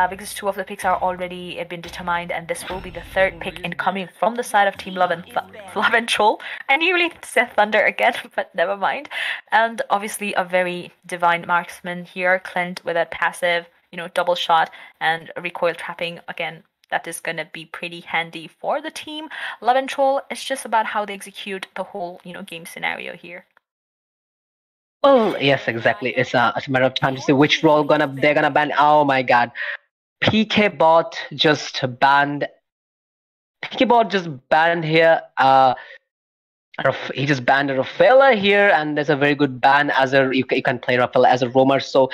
because 2 of the picks are already been determined, and this will be the 3rd pick incoming from the side of Team Love and Troll. I nearly said Thunder again, but never mind. And obviously a very divine marksman here, Clint with that passive, double shot and recoil trapping. Again, that is going to be pretty handy for the team. Love and Troll, it's just about how they execute the whole, game scenario here. Well, yes, exactly. It's a matter of time to see which role they're gonna ban. Oh my god. PK Bot just banned here. He just banned Rafaela here, and there's a very good ban as you can play Rafaela as a roamer. So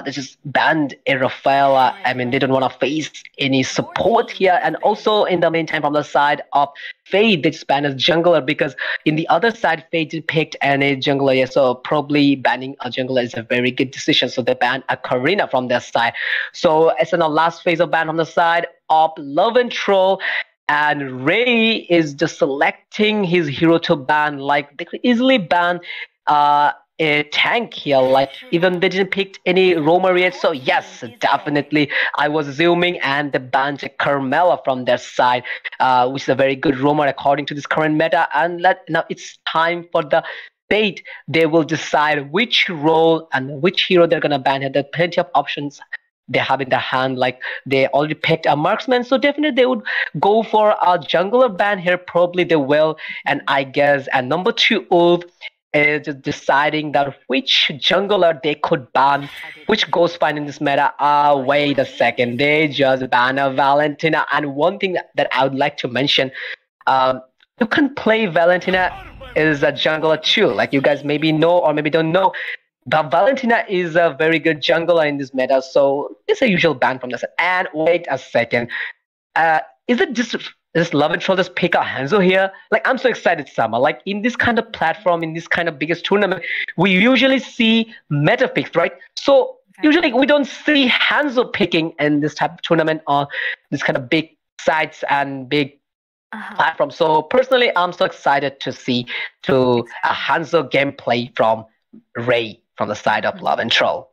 they just banned a Rafaela. I mean, they don't want to face any support here. And also in the meantime, from the side of Fade, they just banned a jungler because in the other side, Fade didn't pick any jungler yet. So probably banning a jungler is a very good decision. So they banned a Karina from their side. So it's in the last phase of ban from the side of Love and Troll. And Ray is just selecting his hero to ban. Like, they could easily ban a tank here. Like, even they didn't pick any roamer yet. So yes, definitely I was zooming, and they banned Carmela from their side, which is a very good roamer according to this current meta. And now it's time for the Fate. They will decide which role and which hero they're gonna ban here. There are plenty of options they have in their hand. Like, they already picked a marksman, so definitely they would go for a jungler ban here. Probably they will. And I guess, and number 2 Ulf is just deciding that which jungler they could ban, which goes fine in this meta. Wait a second, they just ban a Valentina. And one thing that I would like to mention, you can play Valentina as a jungler too. Like, you guys maybe know or maybe don't know, but Valentina is a very good jungler in this meta, so it's a usual ban from this. And wait a second, is it just Love and Troll just pick a Hanzo here? Like, I'm so excited, Sama. Like, in this kind of platform, in this kind of biggest tournament, we usually see meta picks, right? So usually we don't see Hanzo picking in this type of tournament on this kind of big sites and big platform. So personally, I'm so excited to see a Hanzo gameplay from Ray from the side of Love and Troll.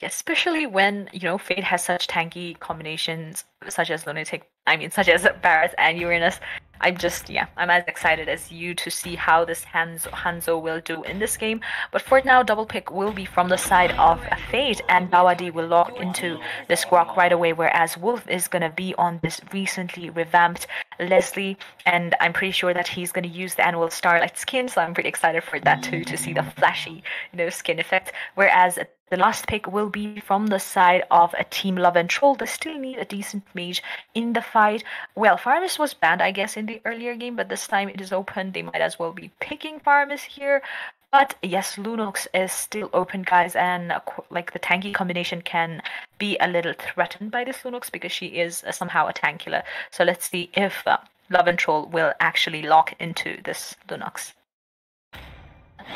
Especially when, Fate has such tanky combinations such as Barrett and Uranus. I'm as excited as you to see how this Hanzo will do in this game. But for now, double pick will be from the side of Fate, and Dawadi will lock into this Grok right away, whereas Wolf is going to be on this recently revamped Leslie, and I'm pretty sure that he's going to use the annual Starlight skin, so I'm pretty excited for that too, to see the flashy, skin effect. Whereas the last pick will be from the side of a Team Love and Troll. They still need a decent mage in the fight. Well, Faramis was banned, I guess, in the earlier game, but this time it is open. They might as well be picking Faramis here. But yes, Lunox is still open, guys, and like the tanky combination can be a little threatened by this Lunox because she is somehow a tank killer. So let's see if Love and Troll will actually lock into this Lunox.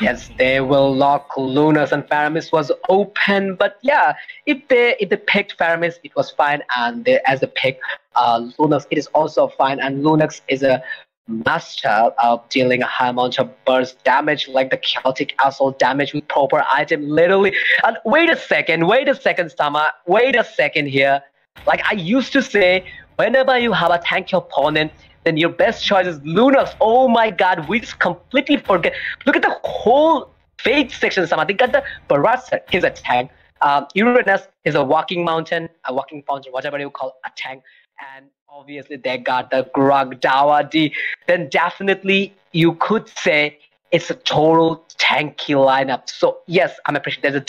Yes, they will lock Lunox, and Faramis was open. But yeah, if they picked Faramis, it was fine, and as they pick Lunox, it is also fine. And Lunox is a master of dealing a high amount of burst damage, like the chaotic assault damage with proper item, literally. And wait a second, Sama. Wait a second here. Like I used to say, whenever you have a tanky opponent, then your best choice is Lunox. Oh my god, we just completely forget. Look at the whole Fate section, Sama. They got the Barasa, he's a tank. Uranus is a walking mountain, a walking fountain, whatever you call a tank. And obviously they got the Grog Dawadi. Then definitely you could say it's a total tanky lineup. So yes, I'm appreciating.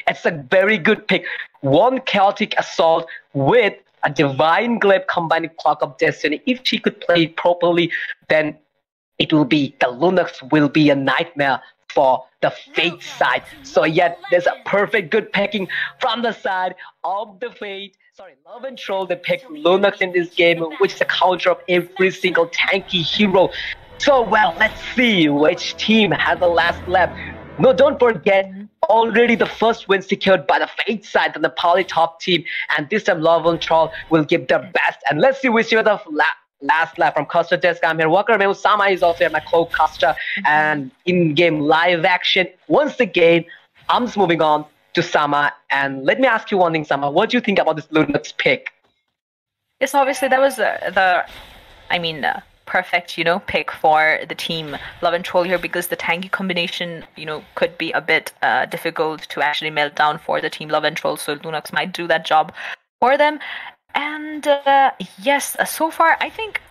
It's a very good pick. One chaotic assault with a divine glaive combined with Clock of Destiny. If she could play it properly, then the Lunox will be a nightmare for the Fate side. So yeah, there's a perfect good picking from the side of the Fate. Love and Troll, they picked Lunox in this game, which is a counter of every single tanky hero. So well, let's see which team has the last lap. No, don't forget, already the first win secured by the Fate side and the Poly top team, and this time Love and Troll will give their best. And let's see which is the last lap from Costa Desk. I'm here. Waqar, Mehmood, Sama is also here, my co-caster, and in-game live action. Once again, I'm just moving on to Sama, and let me ask you one thing, Sama. What do you think about this Lunox pick? Yes, obviously that was perfect, pick for the team Love and Troll here, because the tanky combination, could be a bit difficult to actually melt down for the team Love and Troll. So Lunox might do that job for them. And yes, so far I think,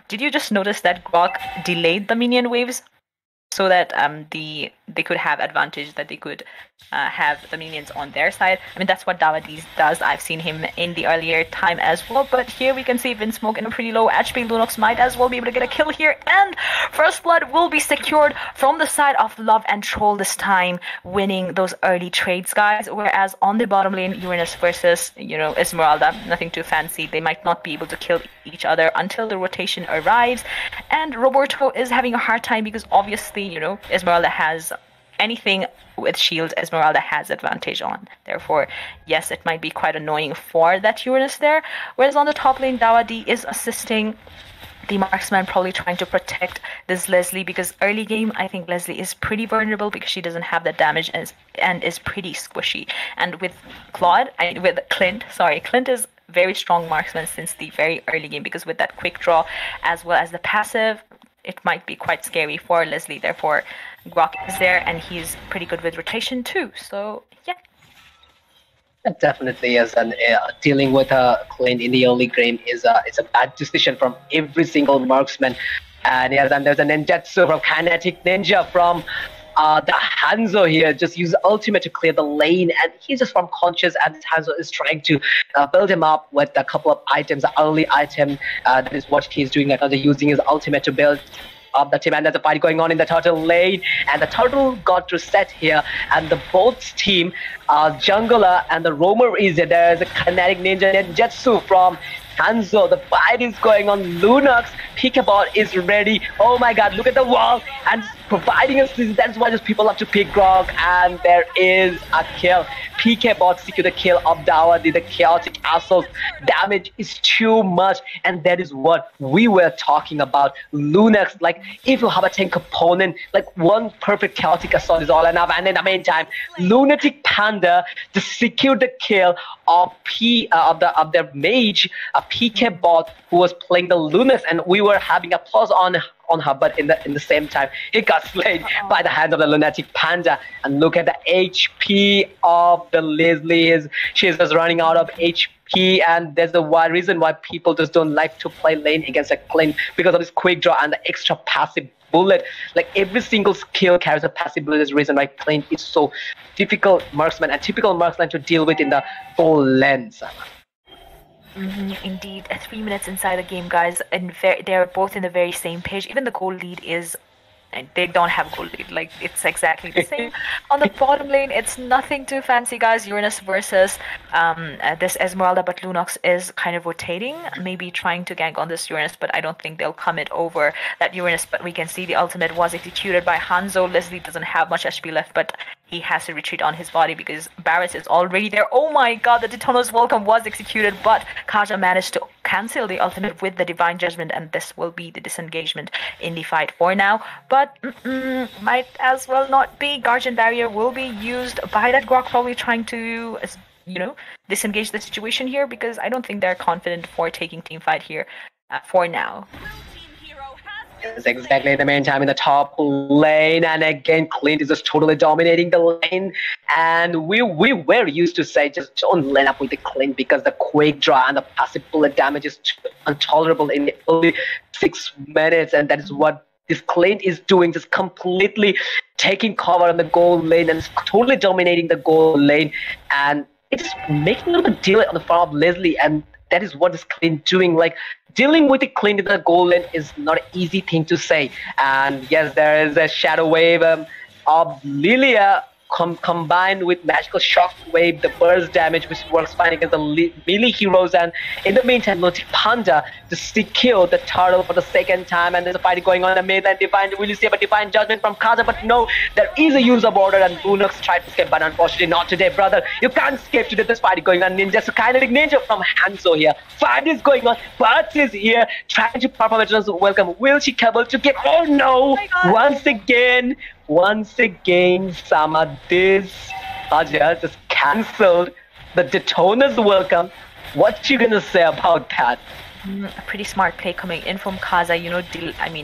did you just notice that Grok delayed the minion waves so that they could have advantage, that they could have the minions on their side? I mean, that's what Dawadi does. I've seen him in the earlier time as well. But here we can see Vinsmoke in a pretty low HP. Lunox might as well be able to get a kill here. And First Blood will be secured from the side of Love and Troll this time, winning those early trades, guys. Whereas on the bottom lane, Uranus versus, Esmeralda, nothing too fancy. They might not be able to kill each other until the rotation arrives. And Roberto is having a hard time because obviously, Esmeralda has anything with shield, Esmeralda has advantage on. Therefore, yes, it might be quite annoying for that Uranus there. Whereas on the top lane, Dawadi is assisting the marksman, probably trying to protect this Leslie, because early game, I think Leslie is pretty vulnerable because she doesn't have that damage and is pretty squishy. And with Clint is very strong marksman since the very early game, because with that quick draw as well as the passive, it might be quite scary for Leslie. Therefore, Grok is there, and he's pretty good with rotation too. So, yeah. It definitely is, and dealing with a Clint in the early game is a bad decision from every single marksman. And yes, and there's a ninjutsu from Kinetic Ninja from the Hanzo here. Just use ultimate to clear the lane, and he's just from conscious, and Hanzo is trying to build him up with a couple of items, early item. That is what he's doing right now. They're using his ultimate to build up the team, and there's a fight going on in the turtle lane, and the turtle got reset here, and the both team, jungler and the roamer is there. There's a Kinetic Ninja ninjutsu from Hanzo. The fight is going on. Lunox Peekabot is ready. Oh my god, look at the wall, and providing us this. That's why just people love to pick Grog, and there is a kill. Peekabot secured the kill of Dawadi, the chaotic assault damage is too much, and that is what we were talking about. Lunax, like if you have a tank opponent, like one perfect chaotic assault is all enough, and in the meantime, Lunatic Panda just secured the kill of their mage, a PK bot who was playing the Lunax, and we were having applause on her, but in the same time, he got slain by the hand of the Lunatic Panda. And look at the HP of the Leslie. She's just running out of HP, and there's a reason why people just don't like to play lane against a Clint, because of this quick draw and the extra passive bullet. Like every single skill carries a passive bullet. Is the reason why Clint is so difficult marksman and typical marksman to deal with in the goal lane. Indeed, 3 minutes inside the game, guys, and they're both in the very same page. Even the goal lead is, and they don't have goal lead. Like it's exactly the same. On the bottom lane, it's nothing too fancy, guys. Uranus versus this Esmeralda, but Lunox is kind of rotating, maybe trying to gank on this Uranus, but I don't think they'll commit over that Uranus. But we can see the ultimate was executed by Hanzo. Leslie doesn't have much HP left, but he has to retreat on his body because Barrett is already there. Oh my god, the Detona's Welcome was executed, but Kaja managed to cancel the ultimate with the Divine Judgment, and this will be the disengagement in the fight for now. But might as well not be. Guardian Barrier will be used by that Grok, probably trying to, disengage the situation here, because I don't think they're confident for taking team fight here for now. Yes, exactly. In the meantime, in the top lane, and again, Clint is just totally dominating the lane. And we were used to say just don't line up with the Clint because the quick draw and the passive bullet damage is intolerable in the early 6 minutes, and that is what this Clint is doing, just completely taking cover on the goal lane and totally dominating the goal lane, and it's making a little bit deal on the front of Leslie, and that is what this Clint doing. Like dealing with the Clint in the goal lane is not an easy thing to say. And yes, there is a shadow wave of Lilia combined with magical shock wave, the burst damage, which works fine against the melee heroes. And in the meantime, Lunatic Panda just killed the turtle for the second time, and there's a fight going on in the mid. And Divine, will you see a Divine Judgment from Kaza? But no, there is a user border, and Lunox tried to escape, but unfortunately not today, brother. You can't escape today. This fight is going on. Ninja, so kinetic ninja from Hanzo here. Fight is going on. Bart is here, trying to perform a welcome. Will she be able to get? Oh no! Once again, Sama, this Aja just cancelled the Detona's welcome. What you gonna say about that? A pretty smart play coming in from Kaza.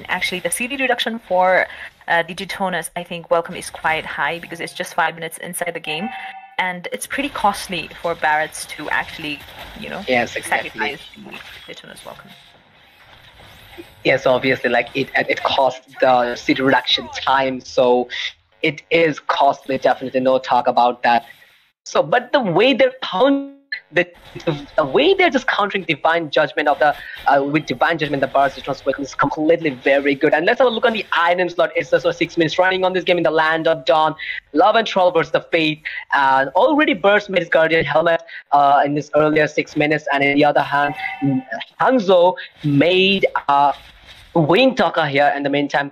Actually, the CD reduction for the Detona's, I think, welcome is quite high because it's just 5 minutes inside the game. And it's pretty costly for Barrett's to actually, yes, exactly. sacrifice the Detona's welcome. Yes, obviously, like it costs the city reduction time, so it is costly. Definitely, no talk about that. So, but the way they're the way they're just countering Divine Judgment of the with Divine Judgment, the Bar's Weapon is completely very good. And let's have a look on the item slot. It's just 6 minutes running on this game in the Land of Dawn. Love and Troll versus the Fate. And already Burst made his Guardian Helmet in this earlier 6 minutes. And on the other hand, Hanzo made Wing Talker here. In the meantime,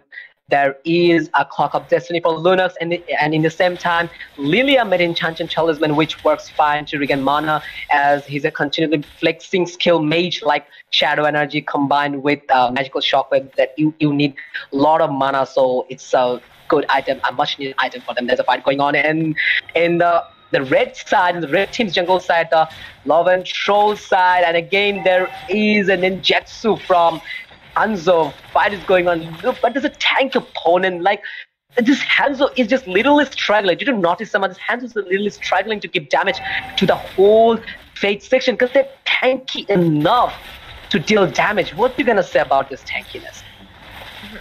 there is a Clock of Destiny for Lunox, and in the same time, Lilia made Enchanted Talisman, which works fine to regain mana, as he's a continually flexing skill mage like Shadow Energy combined with Magical Shockwave that you need a lot of mana, so it's a good item, a much needed item for them. There's a fight going on, and in the red side, the red team's jungle side, the Love and Troll side, and again there is a ninjutsu from Hanzo. Fight is going on, but there's a tank opponent. Like this Hanzo is just literally struggling. Did you notice some of this? Hanzo is literally struggling to give damage to the whole Fate section because they're tanky enough to deal damage. What are you gonna say about this tankiness?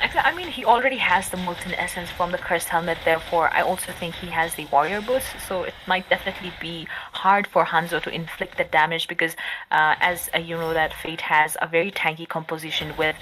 Actually, he already has the Molten Essence from the Cursed Helmet, therefore I also think he has the Warrior boost, so it might definitely be hard for Hanzo to inflict the damage because as you know that Fate has a very tanky composition with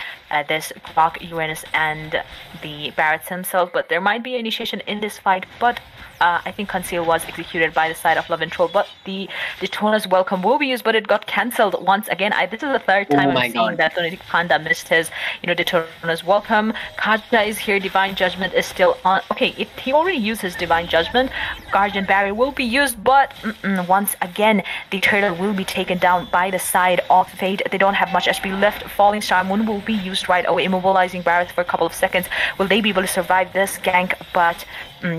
this Grok, Uranus and the Barretts himself, but there might be initiation in this fight, but I think Conceal was executed by the side of Love and Troll, but the Detona's welcome will be used, but it got cancelled once again. This is the third time I'm seeing that Lunatic Panda missed his, Detona's welcome. Kaja is here, Divine Judgment is still on. Okay, he already used his Divine Judgment. Guardian Barrier will be used, but once again, the turtle will be taken down by the side of Fate. They don't have much HP left. Falling Star Moon will be used right away, immobilizing Barrett for a couple of seconds. Will they be able to survive this gank? But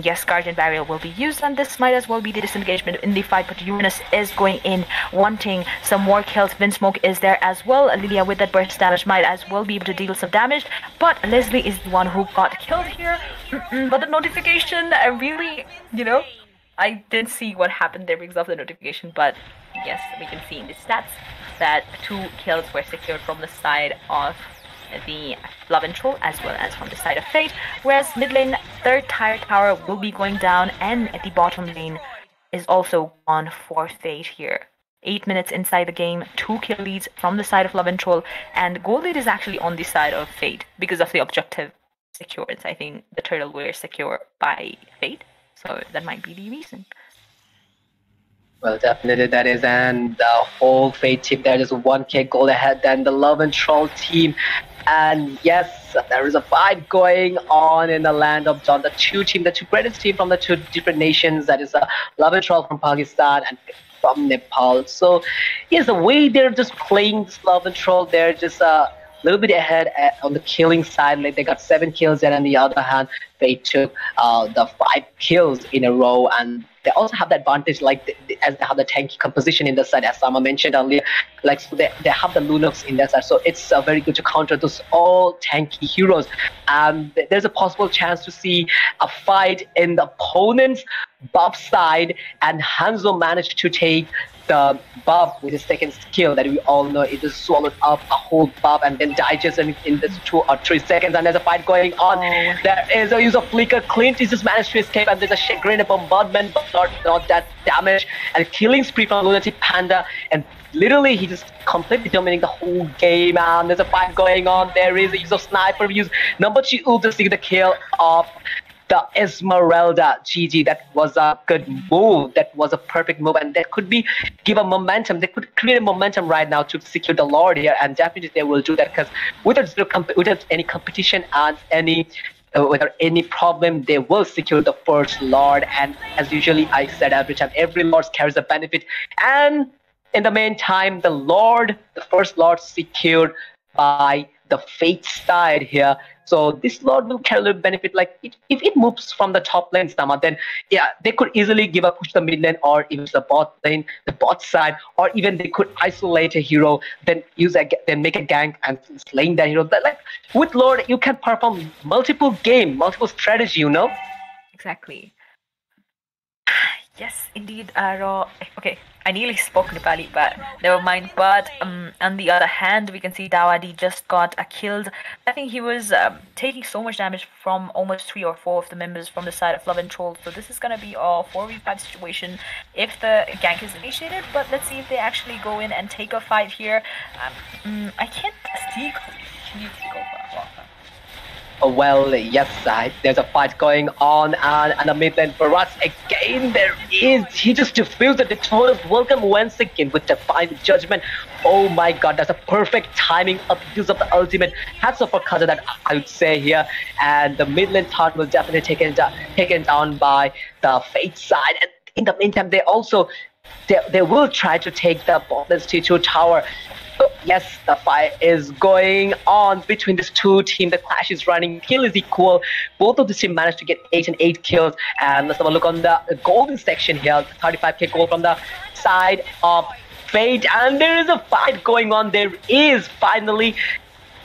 yes, Guardian Barrier will be used, and this might as well be the disengagement in the fight. But Eunice is going in, wanting some more kills. Windsmoke is there as well. Lilia with that burst damage might as well be able to deal some damage. But Leslie is the one who got killed here. But the notification, I really, I didn't see what happened there because of the notification. But yes, we can see in the stats that 2 kills were secured from the side of the Love and Troll as well as from the side of Fate, whereas mid lane, third tier tower will be going down, and at the bottom lane is also gone for Fate here. 8 minutes inside the game, 2 kill leads from the side of Love and Troll, and goal lead is actually on the side of Fate because of the objective secured. I think the turtle were secure by Fate, so that might be the reason. Well, definitely that is, and the whole Fate team, they're just 1k goal ahead than the Love and Troll team. And yes, there is a fight going on in the land of John. The two greatest team from the 2 different nations, that is Love and Troll from Pakistan and from Nepal. So yes, the way they're just playing this Love and Troll, they're just a little bit ahead on the killing side. Like they got 7 kills, and on the other hand, Fate took the 5 kills in a row, and they also have the advantage, like as they have the tanky composition in the side, as Sama mentioned earlier. Like so they have the Lunox in that side, so it's very good to counter those all tanky heroes. And there's a possible chance to see a fight in the opponent's buff side, and Hanzo managed to take the buff with his second skill that we all know. It just swallowed up a whole buff and then digested in this 2 or 3 seconds, and there's a fight going on. There is a use of flicker. Clint is just managed to escape, and there's a grenade bombardment, but not that damage, and killing spree from Lunatic Panda, and literally he just completely dominating the whole game. And there's a fight going on. There is a use of sniper. We use number 2 ult to see the kill of the Esmeralda. GG, that was a good move. That was a perfect move, and that could give a momentum. They could create a momentum right now to secure the Lord here, and definitely they will do that, because without any competition and without any problem, they will secure the first Lord. And as usually I said, every time, every Lord carries a benefit, and in the meantime, the first Lord secured by the Fate side here. So this Lord will carry a little benefit. Like if it moves from the top lane, Sama, then yeah, they could easily give a push the mid lane, or even the bot lane, the bot side, or even they could isolate a hero, then make a gank and slaying that hero. But like with Lord, you can perform multiple strategy, Exactly. Yes, indeed, okay, I nearly spoke Nepali, but never mind. But on the other hand, we can see Dawadi just got killed. I think he was taking so much damage from almost 3 or 4 of the members from the side of Love and Troll. So this is going to be a 4v5 situation if the gank is initiated. But let's see if they actually go in and take a fight here. I can't see. Can you take over? Well, yes, there's a fight going on, and the mid lane for us again. He just defused the Victorious welcome once again with Divine Judgment. Oh my god, that's a perfect timing of use of the ultimate. Hats off for Khalid, that I would say here. And the mid lane part was definitely taken down by the Fate side. And in the meantime, they will try to take the bot lane T2 tower. So yes, the fight is going on between these 2 teams. The clash is running. Kill is equal. Both of the teams managed to get 8 and 8 kills. And let's have a look on the golden section here. 35k gold from the side of Fate. And there is a fight going on. There is finally.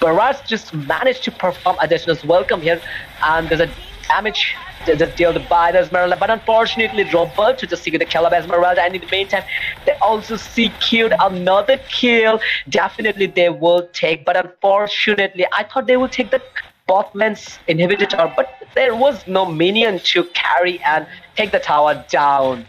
Baras just managed to perform additional welcome here. And there's a damage just dealt by the Esmeralda, but unfortunately Robert to just secure the kill of Esmeralda, and in the meantime they also secured another kill. Definitely they will take, but unfortunately I thought they would take the bot lane's inhibitor, but there was no minion to carry and take the tower down.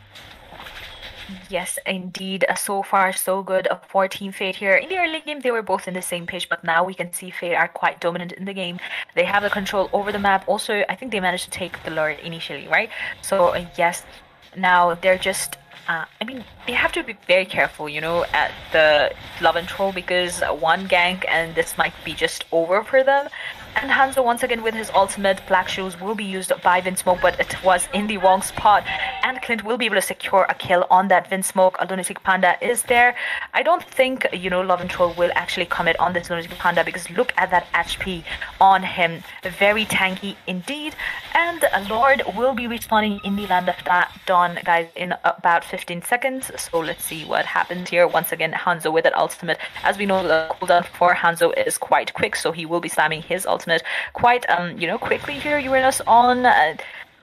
Yes, indeed. So far, so good for Team Fate here. In the early game, they were both in the same page, but now we can see Fate are quite dominant in the game. They have the control over the map. Also, I think they managed to take the Lord initially, right? So, yes, now they're just... they have to be very careful, at the Love and Troll, because one gank and this might be just over for them. And Hanzo once again with his ultimate. Black Shoes will be used by Vinsmoke, but it was in the wrong spot. And Clint will be able to secure a kill on that Vinsmoke. A Lunatic Panda is there. I don't think, Love and Troll will actually commit on this Lunatic Panda because look at that HP on him. Very tanky indeed. And Lord will be respawning in the land of Dawn, guys, in about 15 seconds. So let's see what happens here. Once again, Hanzo with that ultimate. As we know, the cooldown for Hanzo is quite quick, so he will be slamming his ultimate quite, quickly here. Uranus on,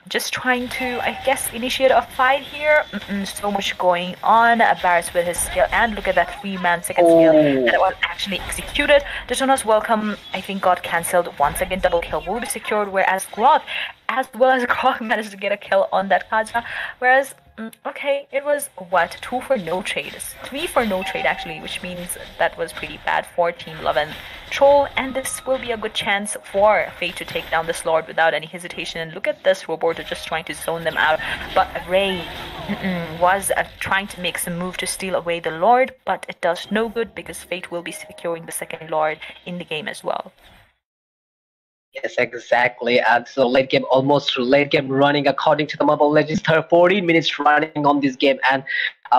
just trying to, I guess, initiate a fight here. So much going on. Barris with his skill, and look at that 3-man second skill that was actually executed. Detona's welcome, I think, got cancelled. Once again, double kill will be secured, whereas Grog, as well as Grog, managed to get a kill on that Kaja, whereas okay, it was, 2 for no trade? 3 for no trade, actually, which means that was pretty bad for Team Love and Troll, and this will be a good chance for Fate to take down this Lord without any hesitation. And look at this, Roborto just trying to zone them out, but Ray was trying to make some move to steal away the Lord, but it does no good because Fate will be securing the second Lord in the game as well. Yes, exactly. And so late game running according to the Mobile Legends. 40 minutes running on this game, and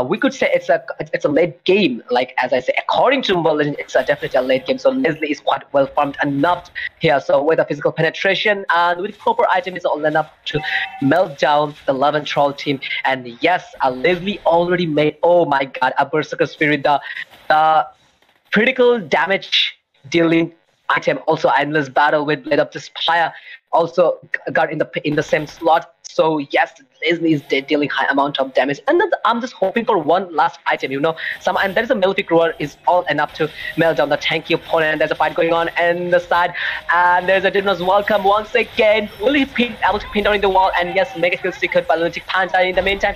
we could say it's a late game. Like as I say, according to Mobile Legends, it's definitely a late game. So Leslie is quite well farmed enough here. So with a physical penetration and with proper item, is all enough to melt down the Love and Troll team. And yes, Leslie already made, oh my god, a Berserker Spirit, the critical damage dealing item, also endless battle with Blade of Despair also got in the same slot. So yes, Leslie is dealing high amount of damage, and then I'm just hoping for one last item, and there is a Melodic Roar is all enough to melt down the tanky opponent. There's a fight going on in the side, and there's a Dino's welcome once again. Will he able to pin down in the wall? And yes, mega kill secured by Lunatic Panda in the meantime.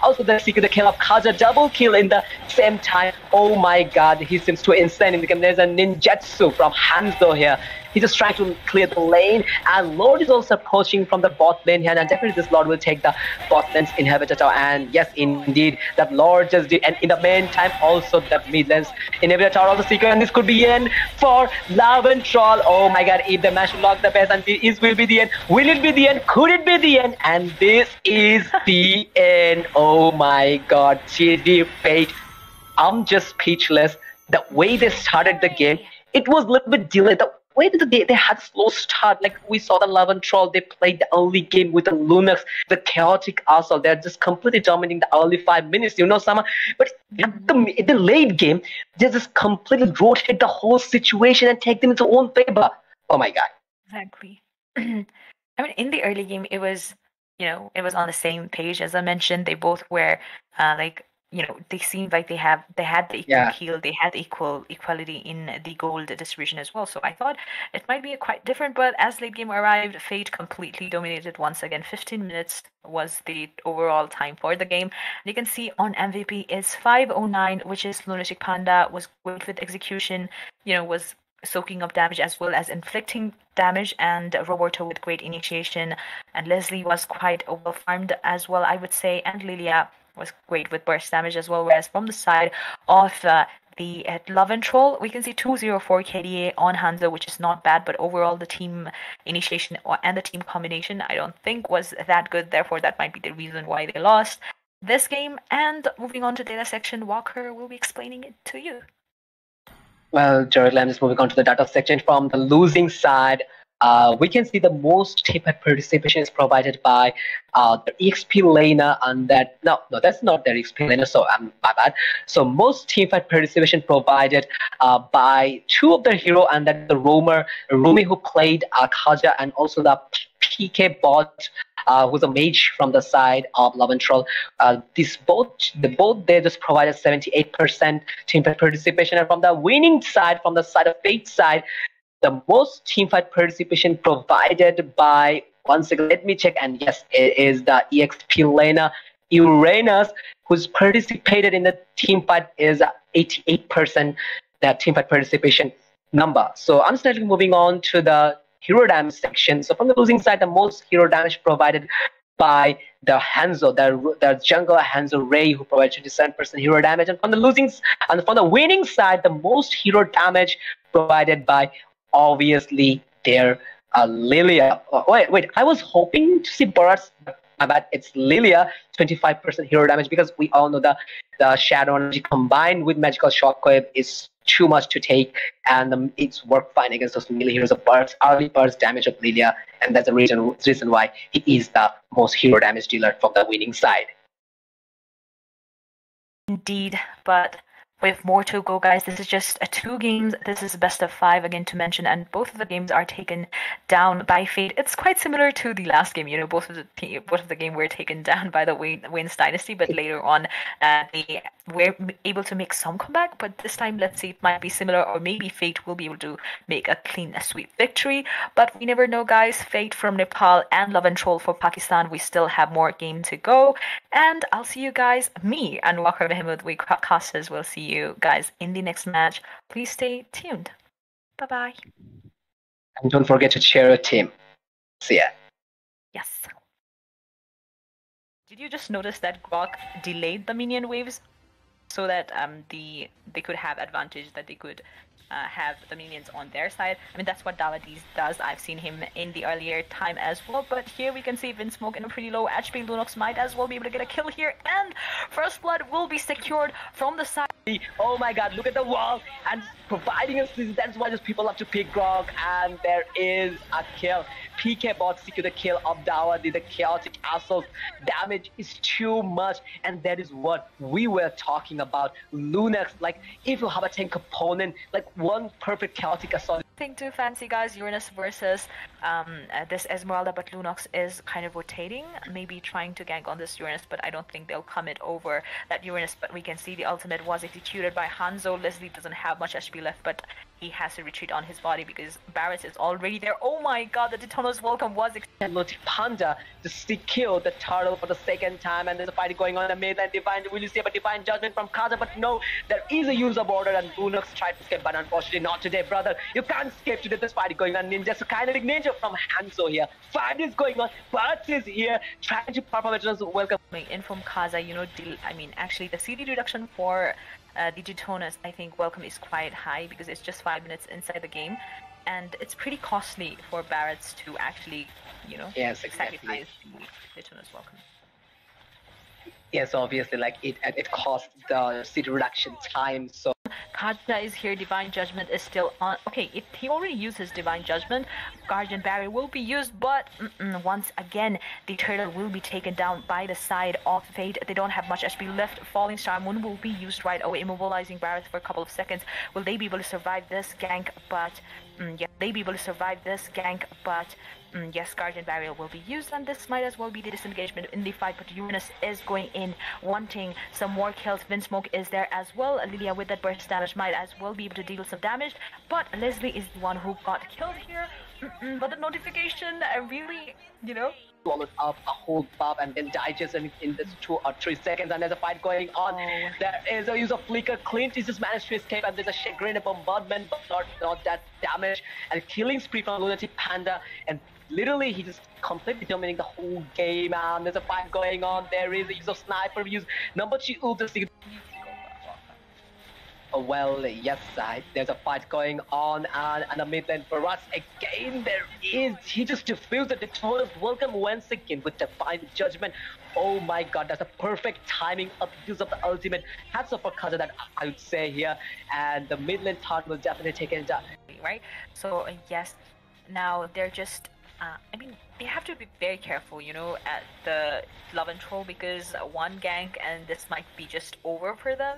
Also, the secret, the kill of Kaja, double kill in the same time. Oh my god, he seems too insane in the game. There's a ninjutsu from Hanzo here. He's just trying to clear the lane, and Lord is also approaching from the bot lane here, and definitely this Lord will take the bot lane's inhibitor tower. And yes, indeed, that Lord just did. And in the meantime, also that mid lane's inhibitor tower also secret, and this could be end for Love and Troll. Oh my god, if the match will lock the base, and this will be the end. Will it be the end? Could it be the end? And this is the end. Oh my god, GG Fate. I'm just speechless. The way they started the game, it was a little bit delayed. The way that they had a slow start, like we saw the Love and Troll, they played the early game with the Lunax, the chaotic assault. They're just completely dominating the early 5 minutes, Sama. But at the late game, they just completely rotate the whole situation and take them into their own favor. Oh my god. Exactly. I mean, in the early game, it was, it was on the same page as I mentioned. They both were they seemed like they had the equal heal, they had equality in the gold distribution as well. So I thought it might be quite different, but as late game arrived, Fate completely dominated once again. 15 minutes was the overall time for the game. And you can see on MVP is 509, which is Lunatic Panda, was great with execution, was soaking up damage as well as inflicting damage, and Roberto with great initiation, and Leslie was quite well farmed as well, I would say, and Lilia was great with burst damage as well. Whereas from the side of the Love and Troll, we can see 204 KDA on Hanzo, which is not bad, but overall the team initiation and the team combination I don't think was that good. Therefore, that might be the reason why they lost this game. And moving on to data section, Waqar will be explaining it to you. Well, Jared, I'm just moving on to the data section. From the losing side, we can see the most teamfight participation is provided by the EXP laner, and that no, that's not their EXP laner, so my bad. So most teamfight participation provided by two of their hero, and that's the Rumi who played Kaja, and also the PK bot who's a mage from the side of Love and Troll. They just provided 78% teamfight participation, and from the winning side, from the side of Fate side, the most teamfight participation provided by, once again, let me check, and yes, it is the EXP laner Uranus, who's participated in the teamfight is 88% that teamfight participation number. So I'm slightly moving on to the hero damage section. So from the losing side, the most hero damage provided by the Hanzo, the jungle Hanzo Ray, who provides 27% hero damage, and from the winning side, the most hero damage provided by, obviously, there. Lilia. Wait. I was hoping to see Boras, but it's Lilia. 25% hero damage because we all know the Shadow Energy combined with Magical Shockwave is too much to take, and it's worked fine against those melee heroes of burst, early burst damage of Lilia, and that's the reason why he is the most hero damage dealer from the winning side. Indeed, but with more to go, guys. This is just 2 games. This is best of 5 again to mention, and both of the games are taken down by Fate. It's quite similar to the last game. Both of the game were taken down by the WAINS Dynasty, but later on they were able to make some comeback. But this time, let's see, it might be similar, or maybe Fate will be able to make a clean, sweep victory. But we never know, guys. Fate from Nepal and Love and Troll for Pakistan. We still have more game to go, and I'll see you guys. Me and Waqar Mehmood, we casters will see you guys in the next match. Please stay tuned. Bye bye. And don't forget to cheer your team. See ya. Yes. Did you just notice that Grok delayed the minion waves so that they could have advantage, that they could have the minions on their side? I mean, that's what DYNASTY does. I've seen him in the earlier time as well, but here we can see Vinsmoke in a pretty low HP. Lunox might as well be able to get a kill here, and First Blood will be secured from the side. Oh my god, look at the wall, and providing us this, that's why just people love to pick Grok, and there is a kill. PK bot secure the kill of DYNASTY, the chaotic assault. Damage is too much, and that is what we were talking about. Lunox, like, if you have a tank opponent, like one perfect chaotic assault. Nothing too fancy, guys. Uranus versus this Esmeralda, but Lunox is kind of rotating, maybe trying to gank on this Uranus, but I don't think they'll commit over that Uranus. But we can see the ultimate was executed by Hanzo. Leslie doesn't have much HP left, but he has to retreat on his body because Barrett is already there. Oh my god, the Detona's welcome was Panda just killed the turtle for the second time, and there's a fight going on in the mid, and will you see a divine judgment from Kaza? But no, there is a user border, and Lunox tried to escape, but unfortunately not today, brother. You can't escape today. This fight going on. Ninja, so kinetic ninja from Hanzo here. Fight is going on. Bart is here trying to perform it. Welcome in from Kaza. I mean, actually, the CD reduction for the Detonas, I think welcome is quite high because it's just 5 minutes inside the game, and it's pretty costly for Barrett's to actually, yes, exactly. sacrifice the Detona's welcome. Yes, obviously, like it costs the city reduction time. So Kaja is here. Divine Judgment is still on. Okay, if he already used his Divine Judgment, Guardian Barrier will be used, but once again, the turtle will be taken down by the side of Fate. They don't have much HP left. Falling Star Moon will be used right away, immobilizing Barrett for a couple of seconds. Will they be able to survive this gank? But yeah, they be able to survive this gank, but yes, Guardian Barrier will be used, and this might as well be the disengagement in the fight. But Uranus is going in, wanting some more kills. Vinsmoke is there as well. Lilia with that burst damage might as well be able to deal some damage, but Leslie is the one who got killed here. But the notification really, swallowed up a whole buff and then digest in this 2 or 3 seconds, and there's a fight going on. There is a use of flicker. Clint is just managed to escape, and there's a Chagrin bombardment, but not that damage, and killing spree from Lunatic Panda, and literally he just completely dominating the whole game, and there's a fight going on. There is a use of sniper, use number 2 ultra. Well, yes, there's a fight going on, and a mid lane for us again. There is, he just defused the Detona's welcome once again with Divine Judgment. Oh my god, that's a perfect timing of use of the ultimate. Hats off for Kaza, that I would say here, and the mid lane thought will definitely take it down. Right? So yes, now they're just I mean, they have to be very careful, at the Love and Troll, because one gank and this might be just over for them.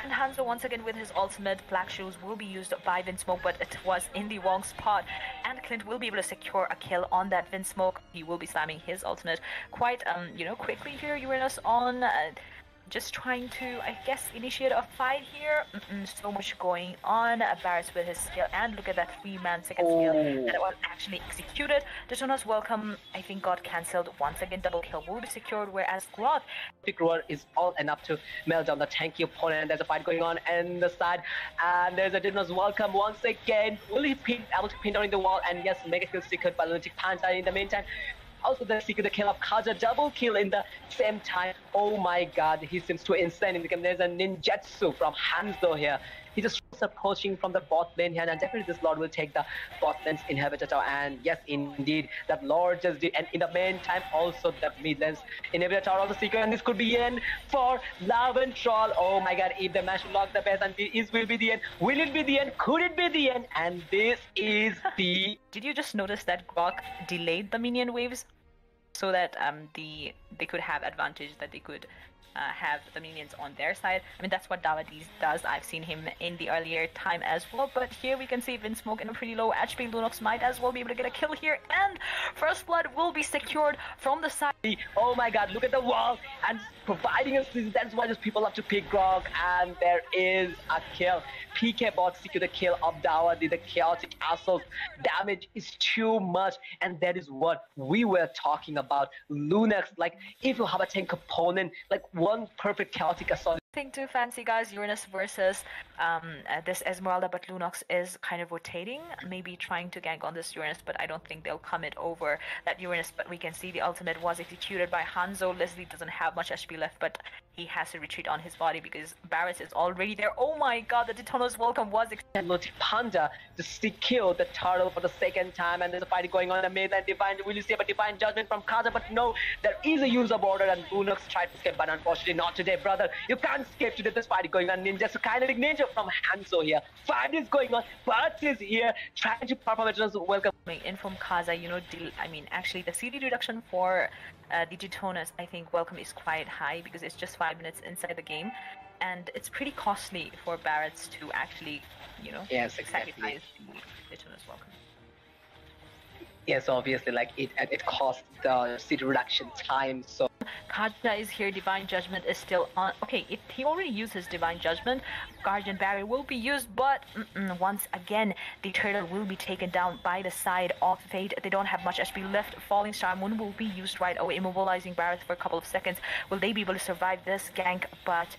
And Hanzo once again with his ultimate. Black Shoes will be used by Vinsmoke, but it was in the wrong spot, and Clint will be able to secure a kill on that Vinsmoke. He will be slamming his ultimate quite quickly here. Uranus on just trying to, I guess, initiate a fight here. So much going on. Barris with his skill, and look at that 3-man second skill that was actually executed. Detona's welcome, I think, got cancelled once again. Double kill will be secured, whereas Groth is all enough to melt down the tanky opponent. There's a fight going on in the side, and there's a Detona's welcome once again. Will he able to pin down in the wall? And yes, mega kill secured by Lunatic Panda in the meantime. Also, the secret the kill of Kaja, double kill in the same time. Oh my god, he seems too insane in the game. There's a ninjutsu from Hanzo here, He just approaching from the bot lane here, and definitely this Lord will take the bot lane's inhibitor tower. And yes, indeed, that Lord just did. And in the meantime, also the mid lane's inhibitor tower also secure, and this could be end for Love and Troll. Oh my god, if they manage to lock the base, and this will be the end. Will it be the end? Could it be the end? And this is the... Did you just notice that Grok delayed the minion waves so that they could have advantage, that they could have the minions on their side? I mean, that's what DYNASTY does. I've seen him in the earlier time as well, but here we can see Vinsmoke in a pretty low HP. Lunox might as well be able to get a kill here, and first blood will be secured from the side. Oh my god, look at the wall, and providing us this. That's why just people love to pick Grok, and there is a kill. PK bot secure the kill of DYNASTY. The chaotic assault damage is too much, and that is what we were talking about. Lunox, like, if you have a tank opponent, like one perfect chaotic assault. Nothing too fancy, guys. Uranus versus this Esmeralda, but Lunox is kind of rotating, maybe trying to gank on this Uranus, but I don't think they'll commit over that Uranus. But we can see the ultimate was executed by Hanzo. Leslie doesn't have much HP left, but he has to retreat on his body because Barris is already there. Oh my god, the Detona's welcome was Panda to secure the turtle for the second time, and there's a fight going on in the mid, and Divine, will you see a Divine Judgment from Kaza? But no, there is a user border, and Lunox tried to escape, but unfortunately not today, brother. You can't escape today. This fight going on. Ninja, so kinetic ninja from Hanzo here. Fight is going on. Bart is here trying to perform it. Welcome in from Kaza. You know, I mean, actually, the CD reduction for the Detonas, I think, welcome is quite high because it's just 5 minutes inside the game, and it's pretty costly for Barretts to actually, you know, sacrifice the Detonas welcome. Yes, obviously, like it costs the CD reduction time. So Kaja is here. Divine Judgment is still on. Okay, he already used his Divine Judgment. Guardian Barrier will be used, but once again, the turtle will be taken down by the side of Fate. They don't have much HP left. Falling Star Moon will be used right away, immobilizing Barrett for a couple of seconds. Will they be able to survive this gank? But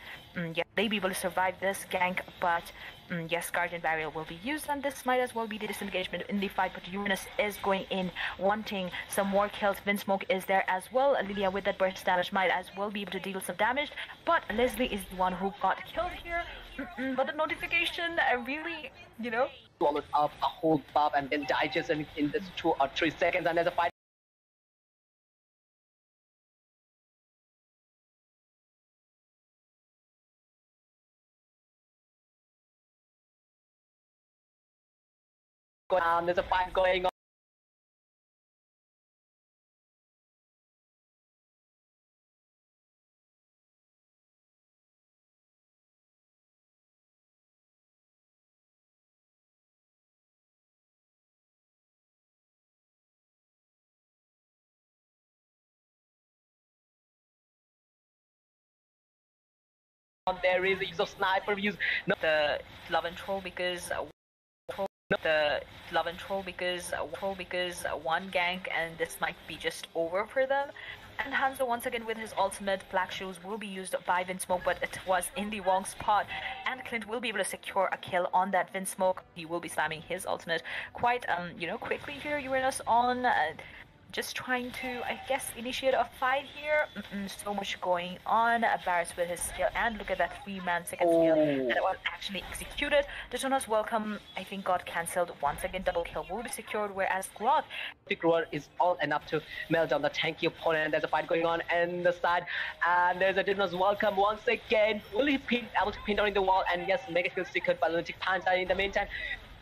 yeah, they be able to survive this gank, but yes, Guardian Barrier will be used, and this might as well be the disengagement in the fight. But Uranus is going in, wanting some more kills. Vinsmoke is there as well. Lilia with that burst damage might as well be able to deal some damage, but Leslie is the one who got killed here. But the notification really, you know, swallowed up a whole buff and then digested in this 2 or 3 seconds, and there's a fight. There's a fight going on. There is a use of sniper use. No. The Love and Troll because one gank, and this might be just over for them. And Hanzo once again with his ultimate. Black Shoes will be used by Vinsmoke, but it was in the wrong spot, and Clint will be able to secure a kill on that Vinsmoke. He will be slamming his ultimate quite you know, quickly here. Uranus on just trying to, I guess, initiate a fight here. So much going on. Barris with his skill, and look at that 3-man second skill that was actually executed. Detona's welcome, I think, got cancelled once again. Double kill will be secured, whereas Grot is all enough to melt down the tanky opponent. There's a fight going on in the side, and there's a Detona's welcome once again. Will he able to pin down in the wall? And yes, mega kill secured by Lunatic Panda in the meantime.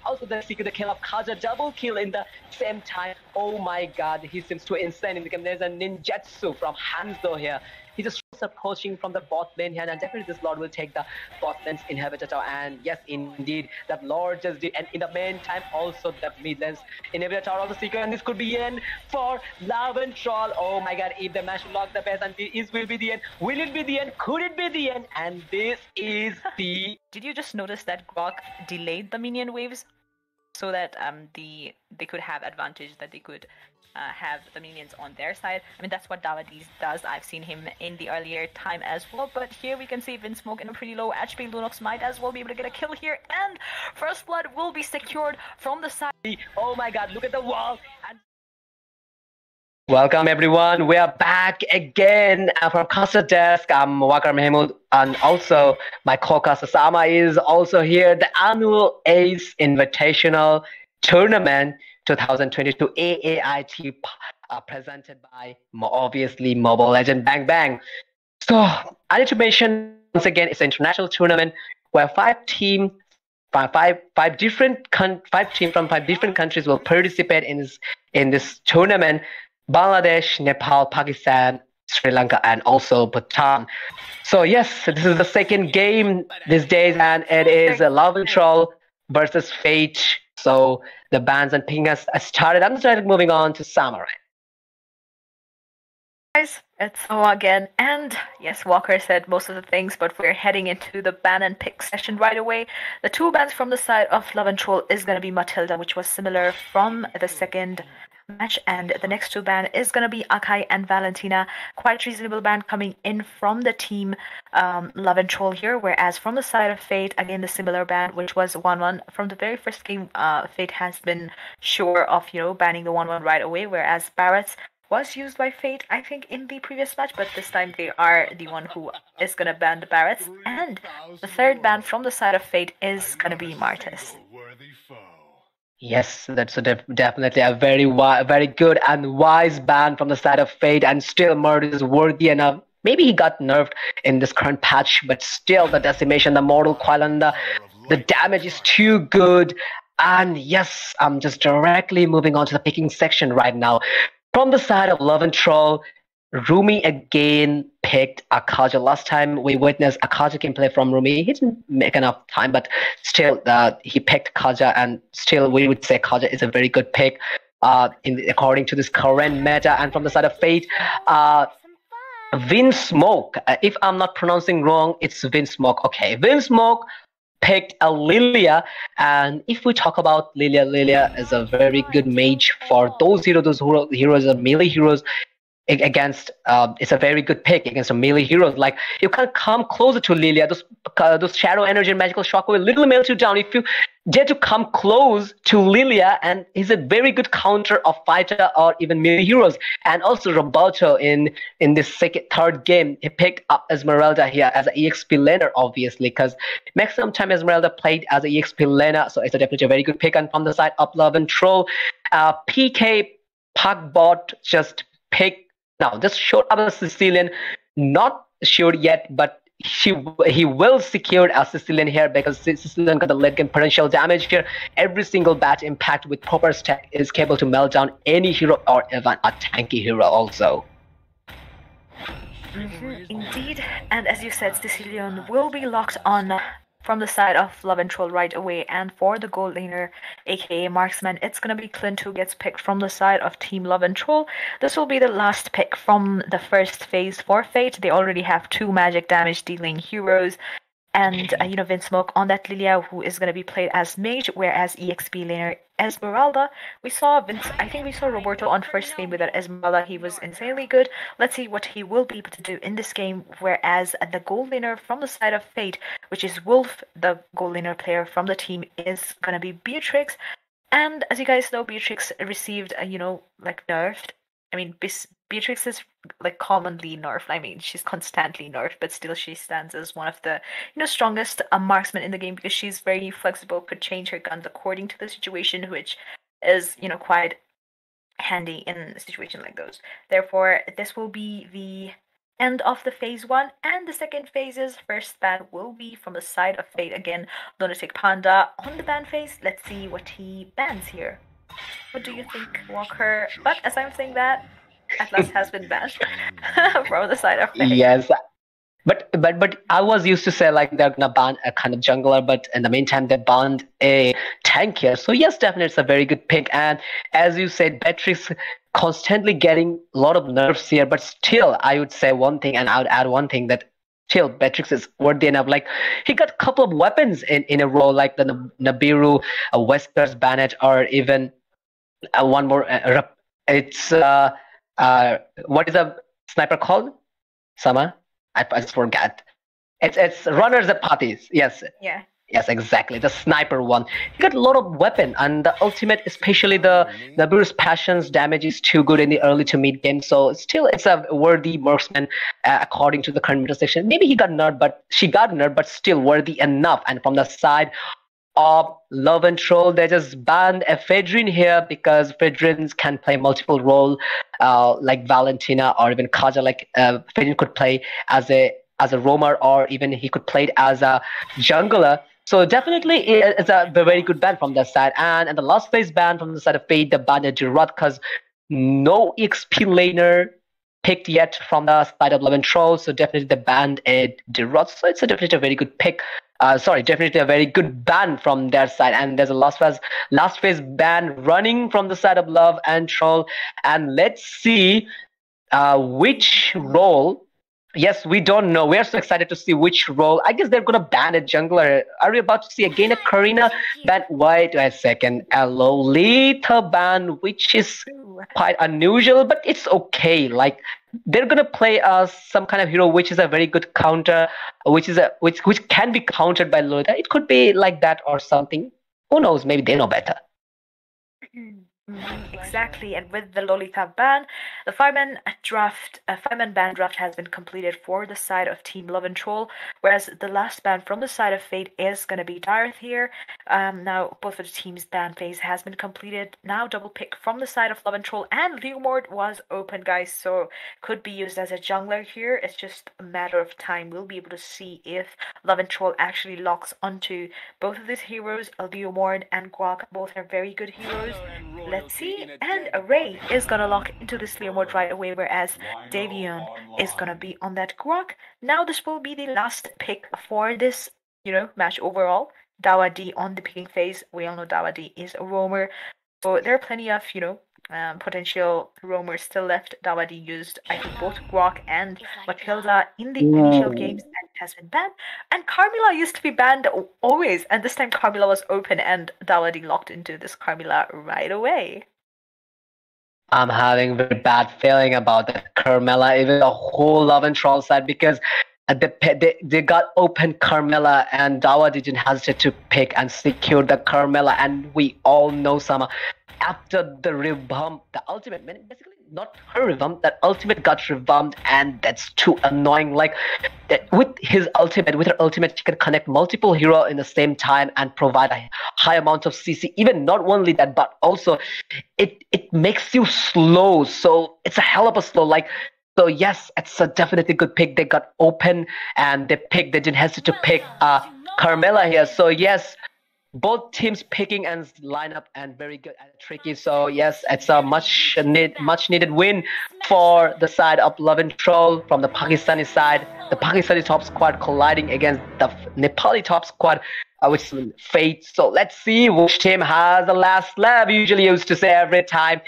Also, the secret the kill of Kaja, double kill in the same time. Oh my god, he seems too insane in the game. There's a ninjutsu from Hanzo here. He's just approaching from the bot lane here, and definitely this Lord will take the bot lane's inhibitor tower. And yes, indeed, that Lord just did. And in the meantime, also the mid lane's inhibitor tower also secret, and this could be end for Love and Troll. Oh my god, if they manage to lock the base, and this will be the end. Will it be the end? Could it be the end? And this is the... Did you just notice that Grok delayed the minion waves so that they could have advantage, that they could have the minions on their side? I mean, that's what DYNASTY does. I've seen him in the earlier time as well, but here we can see Vinsmoke in a pretty low HP. Lunox might as well be able to get a kill here, and first blood will be secured from the side. Oh my god, look at the wall, and Welcome everyone. We are back again from Caster Desk. I'm Waqar Mehmood, and also my co-caster Sama is also here. The annual ACE Invitational Tournament 2022 AAIT presented by obviously Mobile Legend Bang Bang. So I need to mention once again, it's an international tournament where five teams from five different countries will participate in this tournament. Bangladesh, Nepal, Pakistan, Sri Lanka, and also Bhutan. So yes, this is the second game these days, and it is Love and Troll versus Fate. So the bans and ping has started. I'm started moving on to Samurai. Guys, it's Noah again, and yes, Waqar said most of the things, but we're heading into the ban and pick session right away. The two bans from the side of Love and Troll is going to be Matilda, which was similar from the second match, and the next two ban is going to be Akai and Valentina. Quite reasonable ban coming in from the team Love and Troll here, whereas from the side of Fate, again the similar ban, which was 1-1 from the very first game. Fate has been sure of banning the 1-1 right away, whereas Barrett's was used by Fate, I think, in the previous match, but this time they are the one who is going to ban the Barretts. And the third ban from the side of Fate is going to be Martis. Yes, that's definitely a very good and wise ban from the side of Fate, and still Martis is worthy enough. Maybe he got nerfed in this current patch, but still the decimation, the mortal coil, and the damage is too good. And yes, I'm just directly moving on to the picking section right now. From the side of Love and Troll, Rumi again picked Akaja. Last time we witnessed Akaja gameplay from Rumi. He didn't make enough time, but still he picked Akaja, and still we would say Akaja is a very good pick according to this current meta. And from the side of Fate, Vinsmoke. If I'm not pronouncing wrong, it's Vinsmoke. Okay, Vinsmoke picked a Lilia, and if we talk about Lilia is a very good mage for those heroes are melee heroes against. It's a very good pick against a melee heroes. Like, you can come closer to Lilia. Those shadow energy and magical shock will literally melt you down if you dare to come close to Lilia, and he's a very good counter of fighter or even melee heroes. And also Roberto in this third game, he picked up Esmeralda here as an EXP laner, obviously, because maximum time Esmeralda played as an EXP laner, so it's definitely a very good pick. And from the side of Love and Troll, PK Puckbot just picked. Now, this showed up a Sicilian, not sure yet, but he will secure a Sicilian here, because Sicilian got the late game potential damage here. Every single batch impact with proper stack is capable to melt down any hero or even a tanky hero also. Indeed, and as you said, Sicilian will be locked on from the side of Love and Troll right away. And for the gold laner, aka Marksman, it's gonna be Clint who gets picked from the side of Team Love and Troll. This will be the last pick from the first phase for Fate. They already have two magic damage dealing heroes, and Vinsmoke on that Lilia, who is gonna be played as mage, whereas EXP laner Esmeralda, I think we saw Roberto on first game with that Esmeralda. He was insanely good. Let's see what he will be able to do in this game, whereas the gold laner from the side of Fate, which is Wolf, the gold laner player from the team, is gonna be Beatrix. And as you guys know, Beatrix received nerfed. I mean, Beatrix is commonly nerfed. I mean, she's constantly nerfed, but still she stands as one of the strongest marksmen in the game, because she's very flexible, could change her guns according to the situation, which is quite handy in a situation like those. Therefore, this will be the end of the phase 1, and the second phase's first ban will be from the side of Fate again. Lunatic Panda on the ban phase. Let's see what he bans here. What do you think, Waqar? But as I'm saying that, Atlas has been banned from the side of Fate. Yes, but I was used to say they're gonna ban a kind of jungler, but in the meantime they banned a tank here. So yes, definitely it's a very good pick. And as you said, Beatrix constantly getting a lot of nerfs here, but still I would say one thing, and I would add one thing, that still Beatrix is worthy enough. Like, he got a couple of weapons in a row, like the Nibiru, Wesker's Banet, or even one more. It's what is a sniper called? Sama? I just forgot. It's runners at parties. Yes. Yeah. Yes, exactly. The sniper one. He got a lot of weapon, and the ultimate, especially the Bruce Passion's damage is too good in the early to mid game. So still, it's a worthy marksman according to the current meta section. Maybe he got nerfed, but she got nerfed, but still worthy enough. And from the side of Love and Troll, they just banned a Fedrin here because Fedrins can play multiple role, like Valentina or even Kaja. Like Fedrin could play as a roamer, or even he could play it as a jungler. So definitely it's a very good ban from that side. And the last phase ban from the side of Fade, the ban at Girat, because no EXP laner picked yet from the side of Love and Troll. So definitely the banned at Girat. So it's definitely a very good pick. Definitely a very good ban from their side. And there's a last phase ban running from the side of Love and Troll. And let's see which role. Yes, we don't know. We are so excited to see which role. I guess they're gonna ban a jungler. Are we about to see again a Karina ban? Wait a second. A Lolita ban, which is quite unusual, but it's okay. Like they're gonna play some kind of hero which is a very good counter, which can be countered by Lolita. It could be like that or something. Who knows? Maybe they know better. Exactly, and with the Lolita ban, the five-man ban draft has been completed for the side of Team Love and Troll, whereas the last ban from the side of Fate is gonna be Darth here. Now both of the teams' ban phase has been completed. Now double pick from the side of Love and Troll, and Leomord was open, guys, so could be used as a jungler here. It's just a matter of time. We'll be able to see if Love and Troll actually locks onto both of these heroes. Leomord and Guak both are very good heroes. Let's see, and Ray is gonna lock into this Leomord right away, whereas Davion is gonna be on that Grok. Now this will be the last pick for this, match overall. Dawa D on the picking phase. We all know Dawa D is a roamer, so there are plenty of, potential roamers still left. Dawa D used, I think, both Grok and Matilda in the initial games and has been banned. And Carmilla used to be banned always, and this time Carmilla was open and Dawa D locked into this Carmilla right away. I'm having a very bad feeling about that Carmilla, even the whole Love and Troll side, because they got open Carmilla and Dawa didn't hesitate to pick and secure the Carmilla, and we all know Sama. After the revamp, the ultimate, basically not her revamp, that ultimate got revamped, and that's too annoying. Like with her ultimate, she can connect multiple hero in the same time and provide a high amount of CC. Even not only that, but also it makes you slow. So it's a hell of a slow. So yes, it's a definitely good pick. They got open and they didn't hesitate to pick Carmilla here. So yes, both teams picking and lineup and very good and tricky. So yes, it's a much needed win for the side of Love and Troll from the Pakistani side. The Pakistani top squad colliding against the Nepali top squad, which is Fate. So let's see which team has the last laugh. We usually used to say every time.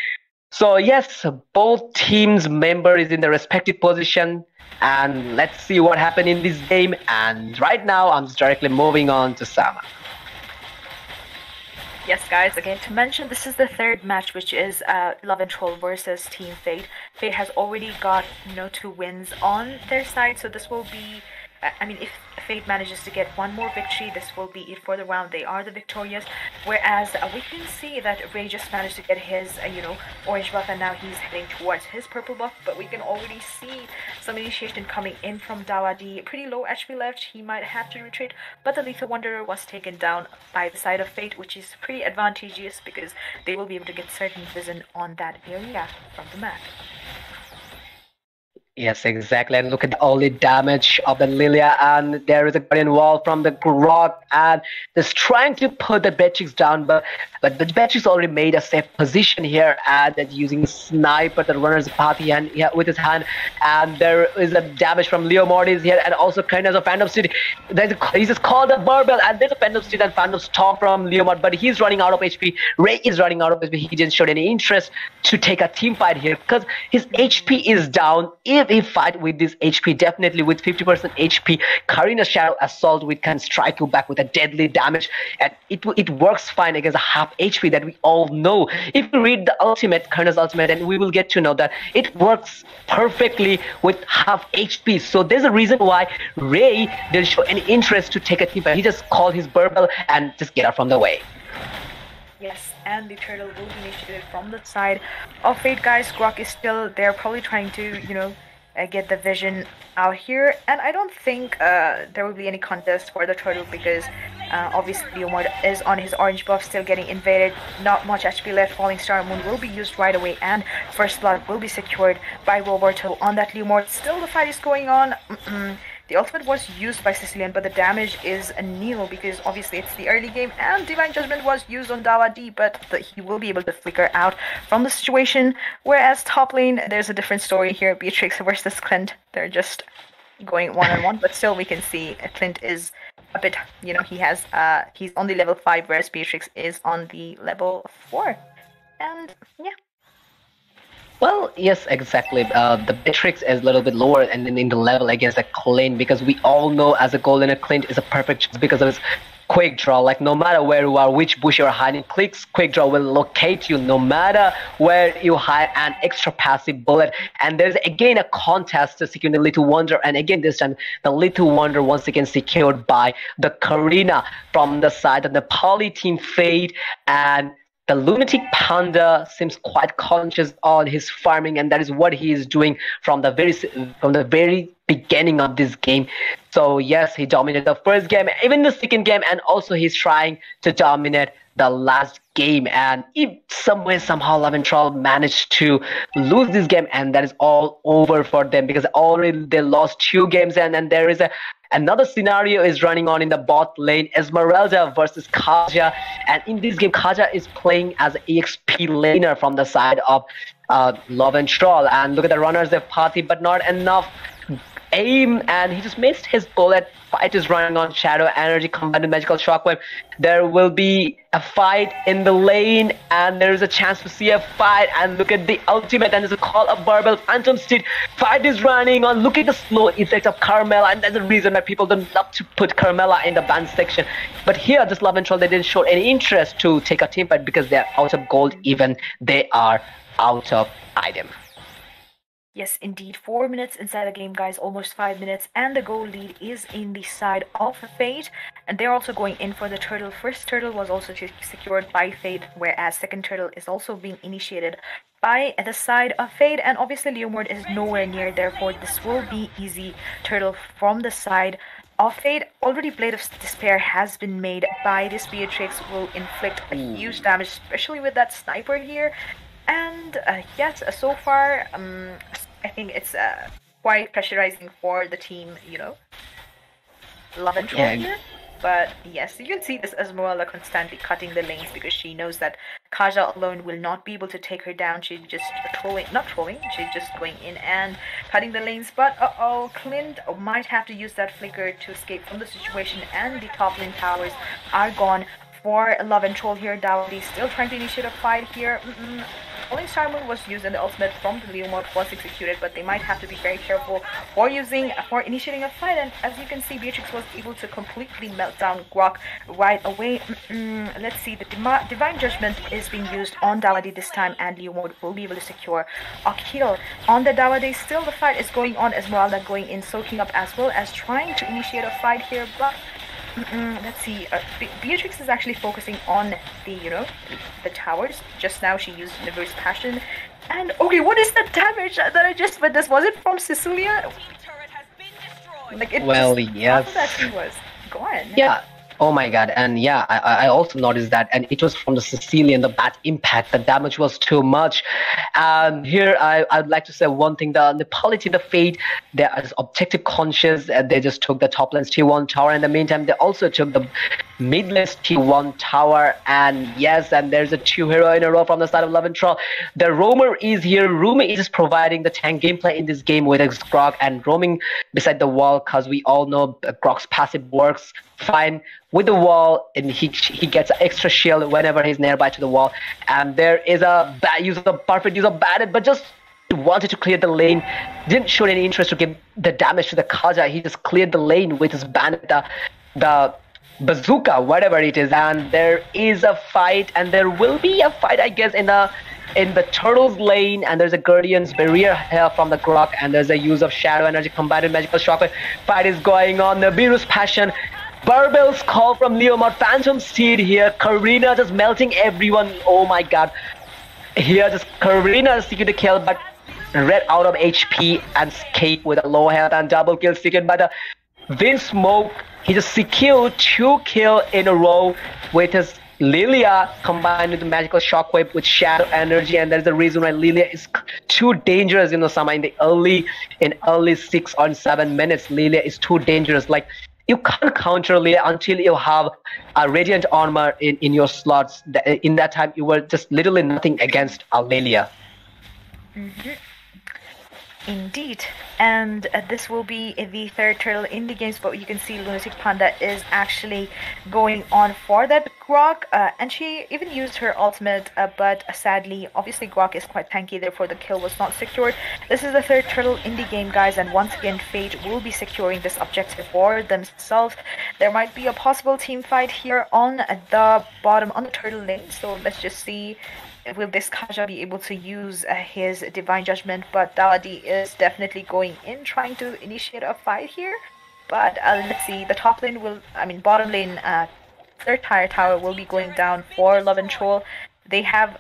So yes, both teams' member is in the respective position, and let's see what happened in this game. And right now, I'm just directly moving on to Sama. Yes, guys, again, to mention, this is the third match, which is Love and Troll versus Team Fate. Fate has already got, 2 wins on their side, so this will be, if Fate manages to get one more victory, this will be it for the round. They are the victorious, whereas we can see that Ray just managed to get his, orange buff, and now he's heading towards his purple buff, but we can already see some initiation coming in from Dawa D. Pretty low HP left, he might have to retreat, but the Lethal Wanderer was taken down by the side of Fate, which is pretty advantageous because they will be able to get certain vision on that area from the map. Yes, exactly. And look at the only damage of the Lilia, and there is a guardian wall from the Grok, and just trying to put the Beatrix down, but the Beatrix already made a safe position here, and that using sniper, the runner's path with his hand, and there is a damage from Leo Mortis here, and also kind of a Phantom Steed. He's just called a barbell, and there's a Phantom Steed and Phantom Stalk from Leo Mort, but he's running out of HP. Ray is running out of HP. He didn't show any interest to take a team fight here because his HP is down. if he fight with this HP, definitely with 50% HP, Karina's Shadow Assault we can strike you back with a deadly damage, and it works fine against a half HP that we all know. If you read the ultimate, Karina's ultimate, and we will get to know that it works perfectly with half HP. So there's a reason why Ray didn't show any interest to take a team, but he just called his Burble and just get out from the way. Yes, and the turtle will be initiated from the side of Fate, guys. Grok is still there, probably trying to, get the vision out here. And I don't think there will be any contest for the turtle because obviously Leomord is on his orange buff, still getting invaded. Not much HP left. Falling Star Moon will be used right away, and First Blood will be secured by Roberto on that Leomord. Still the fight is going on. The ultimate was used by Sicilian, but the damage is nil because obviously it's the early game, and Divine Judgment was used on Dawa D, but he will be able to flicker out from the situation. Whereas top lane, there's a different story here. Beatrix versus Clint. They're just going one-on-one, but still we can see Clint is a bit, he's on the level 5, whereas Beatrix is on the level 4. And yeah. Well, yes, exactly. The Beatrix is a little bit lower and then in the level against a Clint, because we all know as a golden Clint is a perfect choice because of his quick draw. Like no matter where you are, which bush you're hiding, quick draw will locate you no matter where you hide, an extra passive bullet. And there's again a contest to secure the Little Wonder, and again this time the Little Wonder once again secured by the Karina from the side of the Poly team Fade. And the Lunatic Panda seems quite conscious on his farming, and that is what he is doing from the very beginning of this game. So yes, he dominated the first game, even the second game, and also he's trying to dominate the last game. And if somehow Laventrol managed to lose this game, and that is all over for them because already they lost 2 games, and then there is another scenario is running on in the bot lane, Esmeralda versus Kaja. And in this game, Kaja is playing as an EXP laner from the side of Love and Troll. And look at the runners, they've party, but not enough aim, and he just missed his bullet. Fight is running on Shadow Energy combined with Magical Shockwave. There will be a fight in the lane, and there is a chance to see a fight. And look at the ultimate, and there's a call of Barbell Phantom Steed. Fight is running on. Look at the slow effect of Carmela, and that's the reason why people don't love to put Carmela in the ban section. But here, this Love and Troll, they didn't show any interest to take a team fight because they're out of gold, even they are out of item. Yes, indeed. 4 minutes inside the game, guys. Almost 5 minutes. And the goal lead is in the side of Fate. And they're also going in for the turtle. First turtle was also secured by Fate, whereas second turtle is also being initiated by the side of Fate. And obviously Leomord is nowhere near. Therefore, this will be easy turtle from the side of Fate. Already Blade of Despair has been made by this Beatrix. Will inflict a huge damage, especially with that sniper here. And yes, so far, I think it's quite pressurizing for the team, Love and Troll here. But yes, you can see this Esmeralda constantly cutting the lanes because she knows that Kaja alone will not be able to take her down. She's just she's just going in and cutting the lanes. But Clint might have to use that flicker to escape from the situation, and the top lane towers are gone for Love and Troll here. Dowdy still trying to initiate a fight here. Falling Star Moon was used and the ultimate from the Leomord was executed, but they might have to be very careful for initiating a fight. And as you can see, Beatrix was able to completely melt down Grok right away. Let's see, the Divine Judgment is being used on Dawadi this time, and Leomord will be able to secure a kill on the Dawadi. Still the fight is going on. Esmeralda going in, soaking up as well as trying to initiate a fight here, but let's see, Beatrix is actually focusing on the towers. Just now she used Universe Passion. And okay, what is the damage that I just witnessed? Was it from Cecilia? Like yes. That she was. Go on. Yeah. Oh my god, and yeah, I also noticed that, and it was from the Sicilian, the bad impact, the damage was too much. And here I'd like to say one thing, the Polity, the Fate, they are objective conscious, and they just took the top lane's T1 tower. In the meantime, they also took the mid lane's T1 tower, and yes, and there's a 2 hero in a row from the side of Love and Troll. The roamer is here. Rumi is providing the tank gameplay in this game with his Grok and roaming beside the wall, because we all know Grok's passive works fine with the wall, and he gets an extra shield whenever he's nearby to the wall. And there is a perfect use of Bandit, but just wanted to clear the lane, didn't show any interest to give the damage to the Kaja. He just cleared the lane with his Baneta, the bazooka, whatever it is, and there is a fight, and there will be a fight, I guess, in the turtles lane, and there's a guardian's barrier here from the Grok, and there's a use of shadow energy combined with magical shockwave. Fight is going on. Nibiru's passion, Barbell's call from Leomord, Phantom Steed here, Karina just melting everyone. Oh my god, here just Karina seeking to kill, but Red out of HP and Skate with a low health, and double kill secured by the Windsmoke. He just secured 2 kills in a row with his Lilia combined with the magical shockwave with shadow energy, and there's the reason why Lilia is too dangerous, Sama. In early 6 or 7 minutes, Lilia is too dangerous. Like, you can't counter Lilia until you have a radiant armor in your slots. In that time, you were just literally nothing against Lilia. Indeed, and this will be the third turtle in the games, but you can see Lunatic Panda is actually going on for that Grok, and she even used her ultimate, but sadly, obviously Grok is quite tanky, therefore the kill was not secured. This is the third turtle in the game, guys, and once again Fate will be securing this objective for themselves. There might be a possible team fight here on the bottom, on the turtle lane, so let's just see. Will this Kaja be able to use his Divine Judgment? But Daladi is definitely going in, trying to initiate a fight here. But let's see, the top lane bottom lane, third tier tower will be going down for Love and Troll. They have,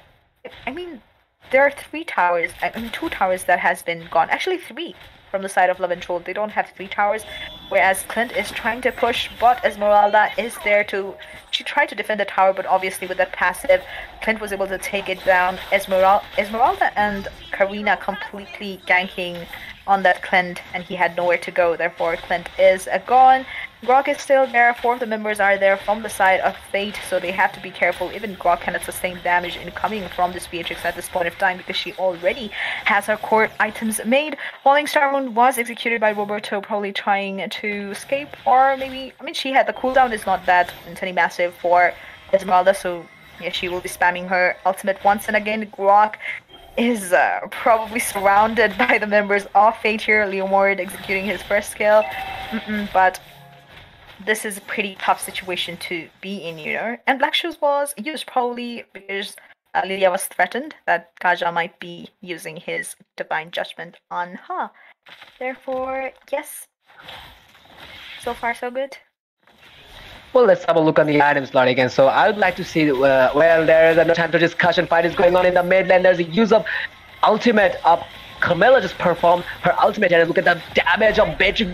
there are 3 towers, 2 towers that has been gone. Actually 3 from the side of Love and Troll. They don't have 3 towers, whereas Clint is trying to push, but Esmeralda is there to... She tried to defend the tower, but obviously with that passive, Clint was able to take it down. Esmeralda and Karina completely ganking on that Clint, and he had nowhere to go. Therefore, Clint is gone. Grok is still there. 4 of the members are there from the side of Fate, so they have to be careful. Even Grok cannot sustain damage incoming from this Beatrix at this point of time because she already has her core items made. Falling Star Wound was executed by Roberto, probably trying to escape, or maybe, she had the cooldown is not that intensely massive for Esmeralda, so yeah, she will be spamming her ultimate once and again. Grok is probably surrounded by the members of Fate here. Leomord executing his first skill, but this is a pretty tough situation to be in, And Black Shoes was used probably because Lilia was threatened that Kaja might be using his Divine Judgment on her. Therefore, yes. So far, so good. Well, let's have a look on the item slot again. So I would like to see, well, there is no time to discussion. Fight is going on in the mid lane. There's a use of ultimate up. Carmela just performed her ultimate, and look at the damage of Beatrix.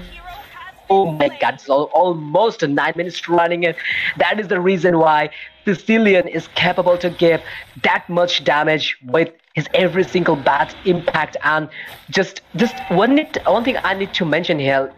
Oh my god, it's almost 9 minutes running it. That is the reason why Sicilian is capable to give that much damage with his every single bat impact. And just one thing I need to mention here,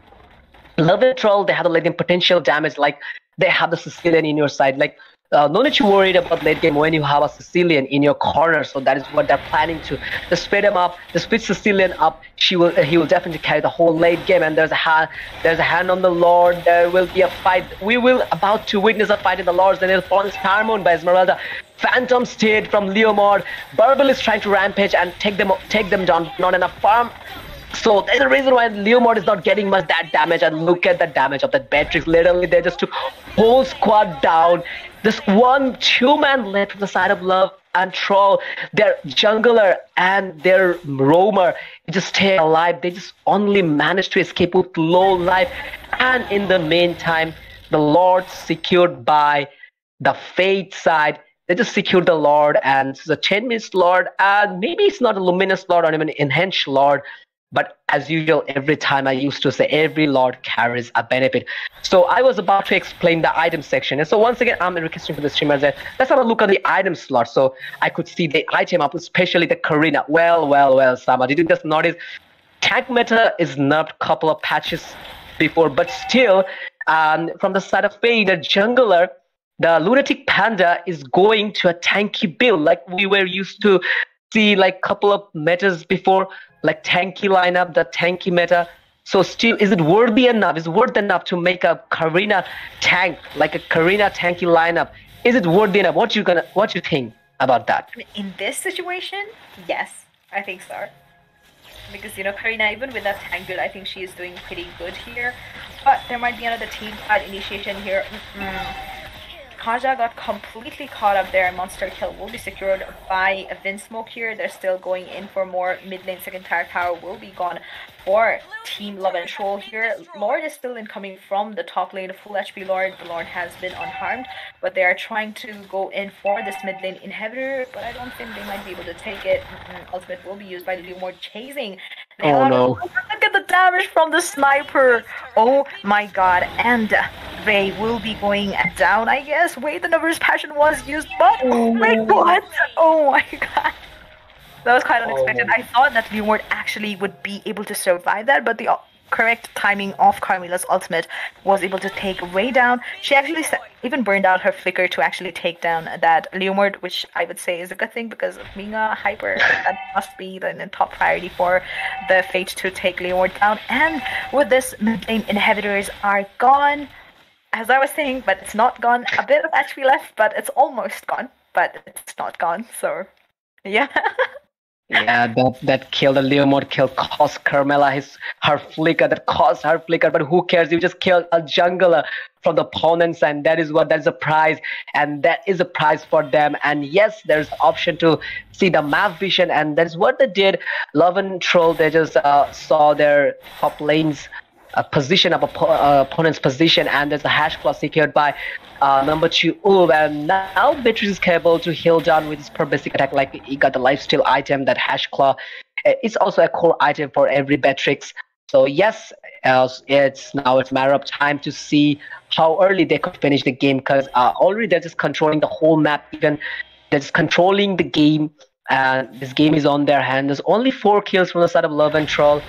Love and Troll, they have the latent potential damage, like they have the Sicilian in your side. Like, no need to worry about late game when you have a Sicilian in your corner. So that is what they're planning to. Just speed him up, just speed Sicilian up. He will definitely carry the whole late game. And there's a hand on the Lord. There will be a fight. We will about to witness a fight in the Lords. Then it'll fall in Starmoon by Esmeralda. Phantom Steed from Leomord. Burble is trying to rampage and take them down. Not enough farm. So there's a reason why Leomord is not getting much that damage, and look at the damage of that Beatrix. Literally, they just took whole squad down. This 2-man left from the side of Love and Troll. Their jungler and their roamer just stay alive. They just only managed to escape with low life. And in the meantime, the Lord secured by the Fate side. They just secured the Lord, and it's a 10-minute Lord, and maybe it's not a Luminous Lord or even an Enhanced Lord. But as usual, every time I used to say, every Lord carries a benefit. So I was about to explain the item section. And so once again, I'm requesting for the streamers that let's have a look at the item slot. So I could see the item up, especially the Karina. Well, Sama, did you just notice? Tank meta is nerfed a couple of patches before, but still, from the side of Fate, the jungler, the Lunatic Panda is going to a tanky build like we were used to see like couple of metas before, like tanky lineup, the tanky meta. So still, is it worthy enough? Is it worth enough to make a Karina tank, like a Karina tanky lineup? Is it worthy enough? What you think about that? In this situation, yes, I think so. because Karina, even with that tank build, I think she is doing pretty good here. But there might be another team fight initiation here. Kaja got completely caught up there. Monster kill will be secured by a Vinsmoke here. They're still going in for more. Mid lane second tier tower will be gone for Team Love and Troll here. Lord is still incoming from the top lane. Full HP Lord. The Lord has been unharmed, but they are trying to go in for this mid lane inhibitor, but I don't think they might be able to take it. Ultimate will be used by Leomord chasing. Oh no. Look at the damage from the sniper. Oh my god. And they will be going down, I guess. Wait, the numbers passion was used, but wait, what? Oh my god. That was quite unexpected. I thought that Leomord actually would be able to survive that, but the correct timing of Carmilla's ultimate was able to take Ray down. She actually even burned out her flicker to actually take down that Leomord, which I would say is a good thing because of being a hyper. That must be the top priority for the Fate to take Leomord down. And with this, mid lane inhibitors are gone. As I was saying, but it's not gone. A bit of HP left, but it's almost gone. But it's not gone, so yeah. Yeah, that kill, the Leomord kill, cost Carmilla her flicker, that cost her flicker, but who cares? You just killed a jungler from the opponents, and that's a prize, and that is a prize for them. And yes, there's option to see the map vision, and that's what they did. Love and Troll, they just saw their top lanes position of opponent's position, and there's a hash claw secured by number 2 Ulv, and now Beatrix is capable to heal down with his per basic attack. Like, he got the lifesteal item, that hash claw. It's also a core item for every Beatrix. So yes, it's a matter of time to see how early they could finish the game, because already they're just controlling the whole map. Even they're just controlling the game, and this game is on their hand. There's only 4 kills from the side of Love and Troll,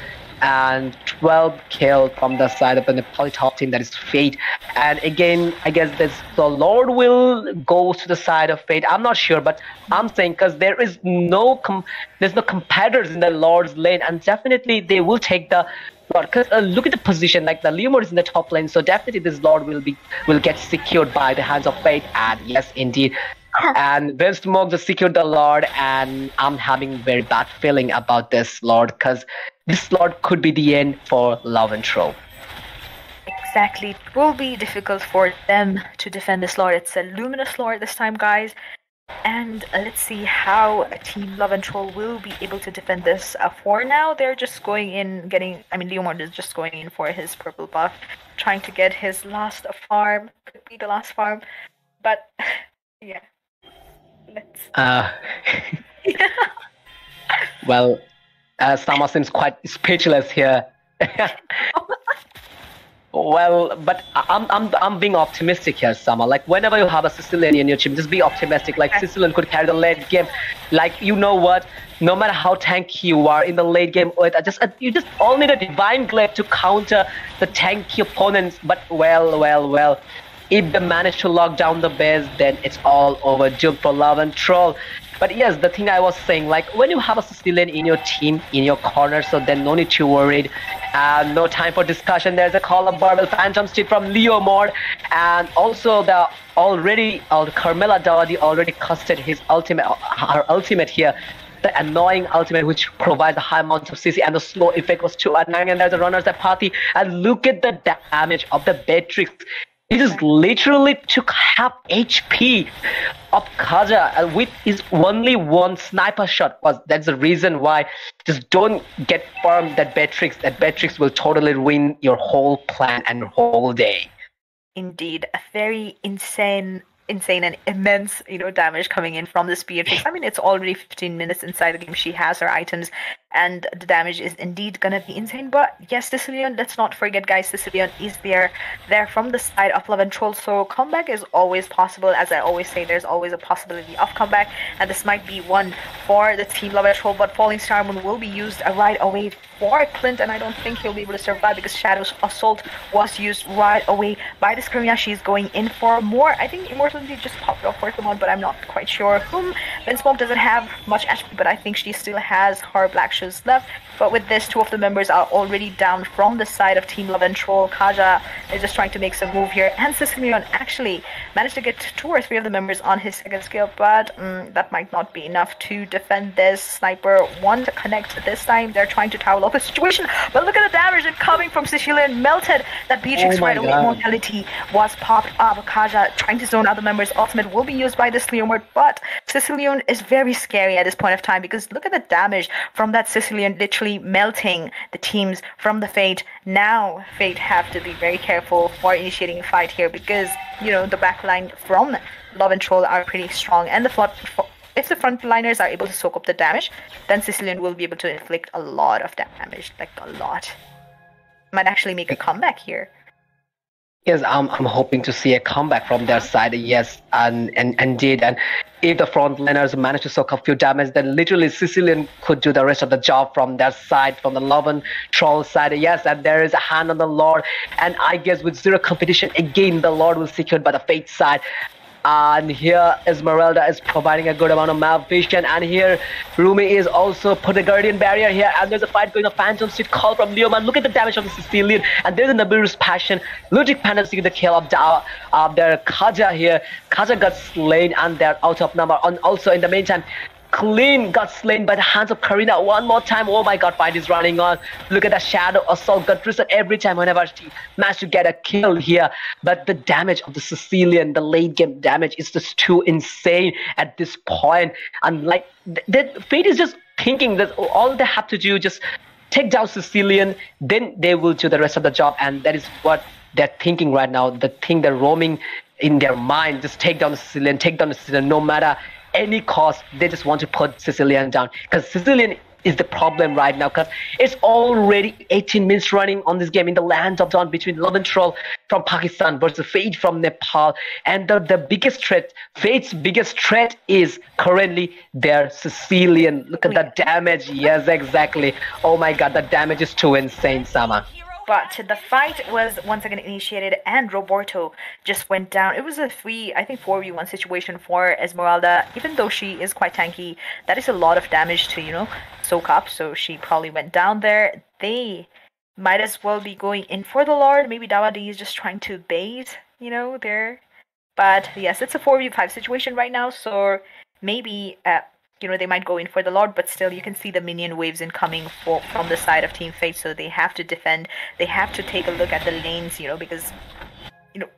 and 12 killed from the side of the polytop team, that is Fate. And again, I guess the Lord will go to the side of Fate. I'm not sure, but I'm saying, because there's no competitors in the Lord's lane, and definitely they will take the Lord. Because look at the position, like the Leomord is in the top lane, so definitely this Lord will get secured by the hands of Fate. And yes, indeed. And Vinsmoke just secured the Lord, and I'm having very bad feeling about this Lord, because this Lord could be the end for Love and Troll. Exactly. It will be difficult for them to defend this Lord. It's a Luminous Lord this time, guys. And let's see how Team Love and Troll will be able to defend this. For now, they're just going in, Leomord is just going in for his purple buff, trying to get his last farm. Could be the last farm. But, yeah. Let's... Well, Sama seems quite speechless here. Well, but I'm being optimistic here, Sama. Like, whenever you have a Sicilian in your team, just be optimistic. Like, Sicilian could carry the late game. Like, you know what? No matter how tanky you are in the late game, you just all need a Divine Glaive to counter the tanky opponents. But well, if they manage to lock down the base, then it's all over. Doomed for Love and Troll. But yes, the thing I was saying, like, when you have a Sicilian in your team, in your corner, so then no need to worry. No time for discussion. There's a call of Barbell Phantom Steed from Leomord. And also Carmilla Dawadi already casted her ultimate here. The annoying ultimate, which provides a high amount of CC, and the slow effect was too annoying. And there's a runner's apathy. And look at the damage of the Beatrix. It just literally took half HP of Kaja with his only one sniper shot. That's the reason why. Just don't get farmed that Beatrix. That Beatrix will totally ruin your whole plan and your whole day. Indeed, a very insane and immense, damage coming in from this Beatrix. It's already 15 minutes inside the game. She has her items, and the damage is indeed gonna be insane. But yes, Sicilian, let's not forget, guys, Sicilian is there from the side of Love and Troll, so comeback is always possible. As I always say, there's always a possibility of comeback, and this might be one for the Team Love and Troll, but Falling Star Moon will be used right away for Clint, and I don't think he'll be able to survive because Shadow's Assault was used right away by this Karina. She's going in for more. I think Immortality just popped off for someone, but I'm not quite sure whom. Vinsmoke doesn't have much HP, but I think she still has her black shoes left. But with this, two of the members are already down from the side of Team Love and Troll. Kaja is just trying to make some move here, and Sicilian actually managed to get 2 or 3 of the members on his second skill, but that might not be enough to defend this. Sniper won't connect this time. They're trying to towel up the situation, but look at the damage coming from Sicilian. Melted that Beatrix right away. Immortality was popped up. Kaja trying to zone out the members. Ultimate will be used by this Leomord, but Sicilian is very scary at this point of time because look at the damage from that Sicilian literally melting the teams from the Fate. Now Fate have to be very careful for initiating a fight here because, you know, the backline from Love and Troll are pretty strong, and if the frontliners are able to soak up the damage, then Sicilian will be able to inflict a lot of damage, like a lot. Might actually make a comeback here. Yes, I'm hoping to see a comeback from their side. Yes, and indeed, and if the frontliners manage to soak up few damage, then literally Sicilian could do the rest of the job from their side, from the Love and Troll side. Yes, and there is a hand on the Lord, and I guess with zero competition again, the Lord will secured by the Fate side. And here Esmeralda is providing a good amount of map vision, and here Rumi is also put a guardian barrier here, and there's a fight going on. Phantom Seed call from Leoman. Look at the damage of the Sicilian, and there's a Nabirus Passion. Ludic Panda seeking the kill of their Kaja here. Kaja got slain, and they're out of number. And also in the meantime, Clean got slain by the hands of Karina one more time. Oh my god, fight is running on. Look at the Shadow Assault got reset every time whenever she managed to get a kill here. But the damage of the Sicilian, the late game damage is just too insane at this point. And like, that Fate is just thinking that all they have to do just take down Sicilian, then they will do the rest of the job. And that is what they're thinking right now. The thing they're roaming in their mind, just take down the Sicilian, no matter any cost. They just want to put Sicilian down, because Sicilian is the problem right now, because it's already 18 minutes running on this game in the land of dawn between Love and Troll from Pakistan versus Fate from Nepal, and the biggest threat, Fate's biggest threat, is currently their Sicilian. Look at the damage. Yes, exactly. Oh my god, the damage is too insane, Sama. But the fight was once again initiated, and Roberto just went down. It was a 4v1 situation for Esmeralda. Even though she is quite tanky, that is a lot of damage to, you know, soak up. So she probably went down there. They might as well be going in for the Lord. Maybe Dawadi is just trying to bait, you know, there. But yes, it's a 4v5 situation right now. So maybe you know, they might go in for the Lord, but still you can see the minion waves incoming from the side of Team Fate, so they have to defend. They have to take a look at the lanes, you know, because, you know,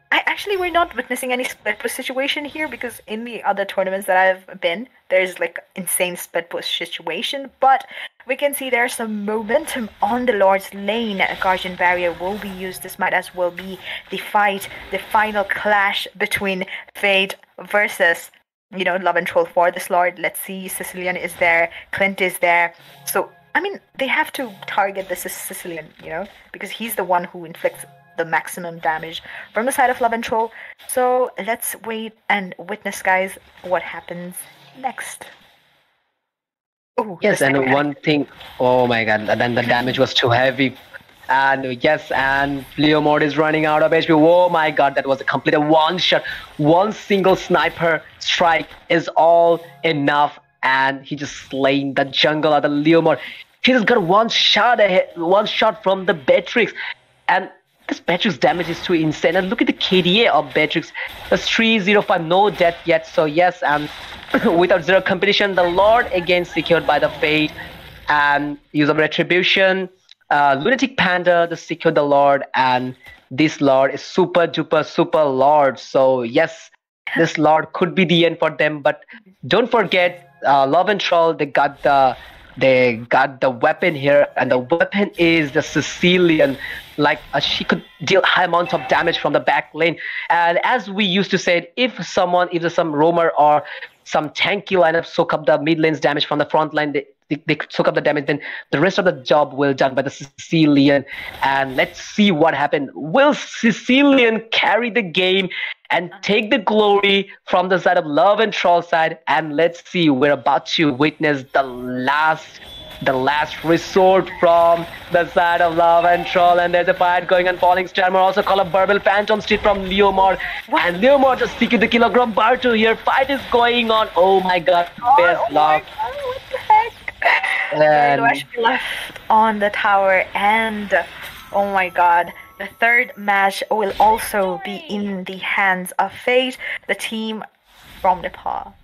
we're not witnessing any split push situation here, because in the other tournaments that I've been, there's like insane split push situation, but we can see there's some momentum on the Lord's lane. A Guardian Barrier will be used. This might as well be the fight, the final clash between Fate versus, you know, Love and Troll for this Lord. Let's see, Sicilian is there, Clint is there. So, I mean, they have to target the Sicilian, you know, because he's the one who inflicts the maximum damage from the side of Love and Troll. So, let's wait and witness, guys, what happens next. Ooh, yes, and one thing, oh my god, then the damage was too heavy. And yes, and Leomord is running out of HP. Oh my god, that was a complete one shot. One single sniper strike is all enough, and he just slain the jungle of the Leomord. He just got one shot from the Beatrix, and this Beatrix damage is too insane. And look at the KDA of Beatrix. That's 305, no death yet. So yes, and without zero competition, the Lord again secured by the Fate, and use of Retribution. Lunatic Panda to secure the Lord, and this Lord is super Lord. So yes, this Lord could be the end for them. But don't forget, Love and Troll, they got the weapon here, and the weapon is the Sicilian. Like she could deal high amounts of damage from the back lane. And as we used to say, if there's some roamer or some tanky lineup soak up the mid lane's damage from the front line, they soak up the damage, then the rest of the job will done by the Sicilian. And let's see what happened. Will Sicilian carry the game and take the glory from the side of Love and Troll side? And let's see, we're about to witness the last resort from the side of Love and Troll, and there's a fight going on. Falling Star also call a Burble Phantom Street from Leomord, and Leomord just seeking the kilogram Bartu here. Fight is going on. Oh my god, best luck. What the heck? Very low And HP left on the tower, and oh my god, the third match will also be in the hands of Fate, the team from Nepal.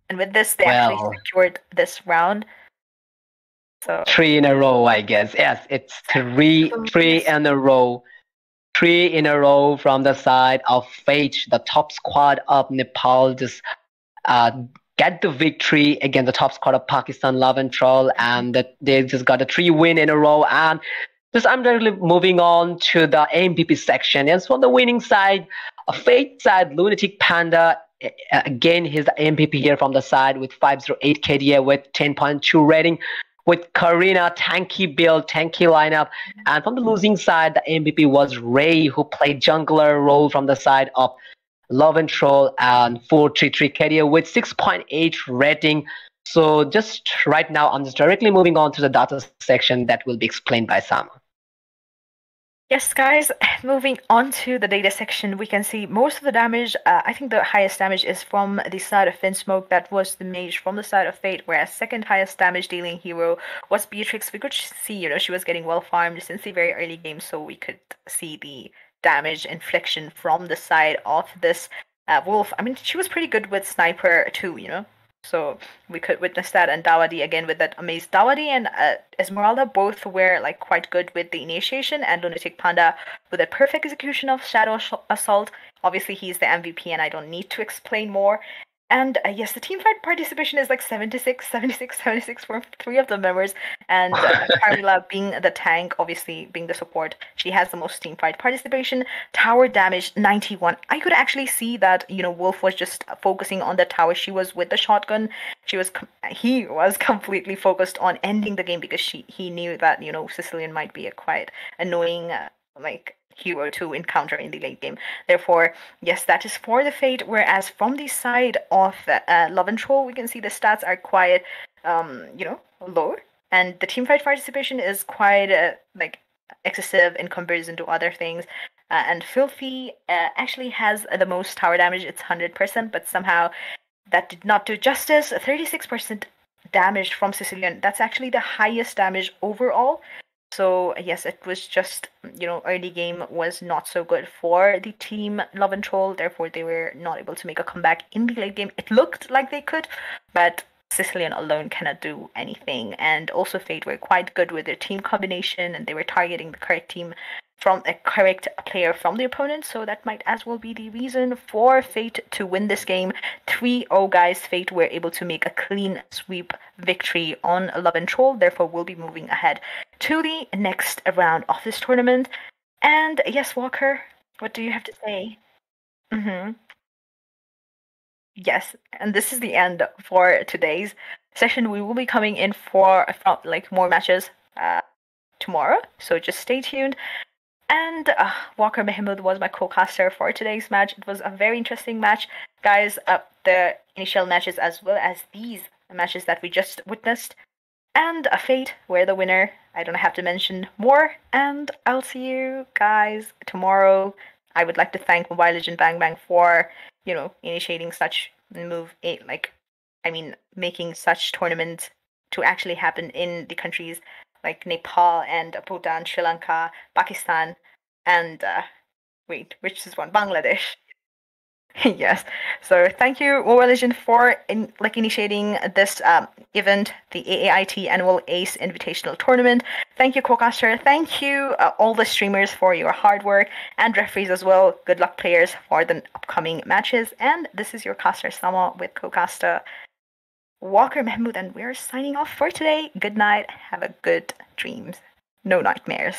And with this, they actually well, secured this round. So 3 in a row, I guess. Yes, it's three yes. in a row. 3 in a row from the side of Fate, the top squad of Nepal, just uh, get the victory against the top squad of Pakistan, Love and Troll, and that they just got a 3 win in a row. And just I'm directly moving on to the MVP section. Yes, from the winning side, a Fate side, Lunatic Panda. Again, he's the MVP here from the side with 508 KDA with 10.2 rating. With Karina, tanky build, tanky lineup. And from the losing side, the MVP was Ray, who played jungler role from the side of Love and Troll and 433 KDA with 6.8 rating. So just right now, I'm just directly moving on to the data section that will be explained by Sam. Yes, guys, moving on to the data section, we can see most of the damage. I think the highest damage is from the side of Finsmoke. That was the mage from the side of Fate, whereas second highest damage dealing hero was Beatrix. We could see, she was getting well farmed since the very early game, so we could see the damage infliction from the side of this Wolf. I mean, she was pretty good with Sniper too, So we could witness that, and Dawadi again with that amazing Dawadi and Esmeralda both were like quite good with the initiation, and Lunatic Panda with a perfect execution of Shadow Assault. Obviously, he's the MVP, and I don't need to explain more. And yes, the team fight participation is like 76 for 3 of the members. And Carmilla being the tank, obviously being the support, she has the most team fight participation. Tower damage 91. I could actually see that, Wolf was just focusing on the tower. She was with the shotgun. He was completely focused on ending the game because he knew that, Sicilian might be a quite annoying, hero to encounter in the late game. Therefore, yes, that is for the Fate, whereas from the side of Love and Troll, we can see the stats are quite, low, and the team fight participation is quite, excessive in comparison to other things. And Filthy actually has the most tower damage, it's 100%, but somehow that did not do justice. 36% damage from Sicilian, that's actually the highest damage overall. So yes, it was just, early game was not so good for the team Love and Troll. Therefore, they were not able to make a comeback in the late game. It looked like they could, but Sicilian alone cannot do anything. And also Fate were quite good with their team combination, and they were targeting the correct team from a correct player from the opponent, so that might as well be the reason for Fate to win this game. 3-0, guys. Fate were able to make a clean sweep victory on Love and Troll, therefore we'll be moving ahead to the next round of this tournament. And yes, Waqar, what do you have to say? Yes, and this is the end for today's session. We will be coming in for more matches tomorrow, so just stay tuned. And Waqar Mehmood was my co-caster for today's match. It was a very interesting match. Guys, the initial matches as well as these matches that we just witnessed. And Fate were the winner. I don't have to mention more. And I'll see you guys tomorrow. I would like to thank Mobile Legend Bang Bang for, initiating such making such tournaments to actually happen in the countries like Nepal and Bhutan, Sri Lanka, Pakistan, and which is one? Bangladesh. Yes. So thank you, Mobile Legend, for initiating this event, the AAIT Annual ACE Invitational Tournament. Thank you, co-caster. Thank you, all the streamers, for your hard work, and referees as well. Good luck, players, for the upcoming matches. And this is your caster Sama with co-caster Waqar Mehmood, and we're signing off for today. Good night. Have a good dreams. No nightmares.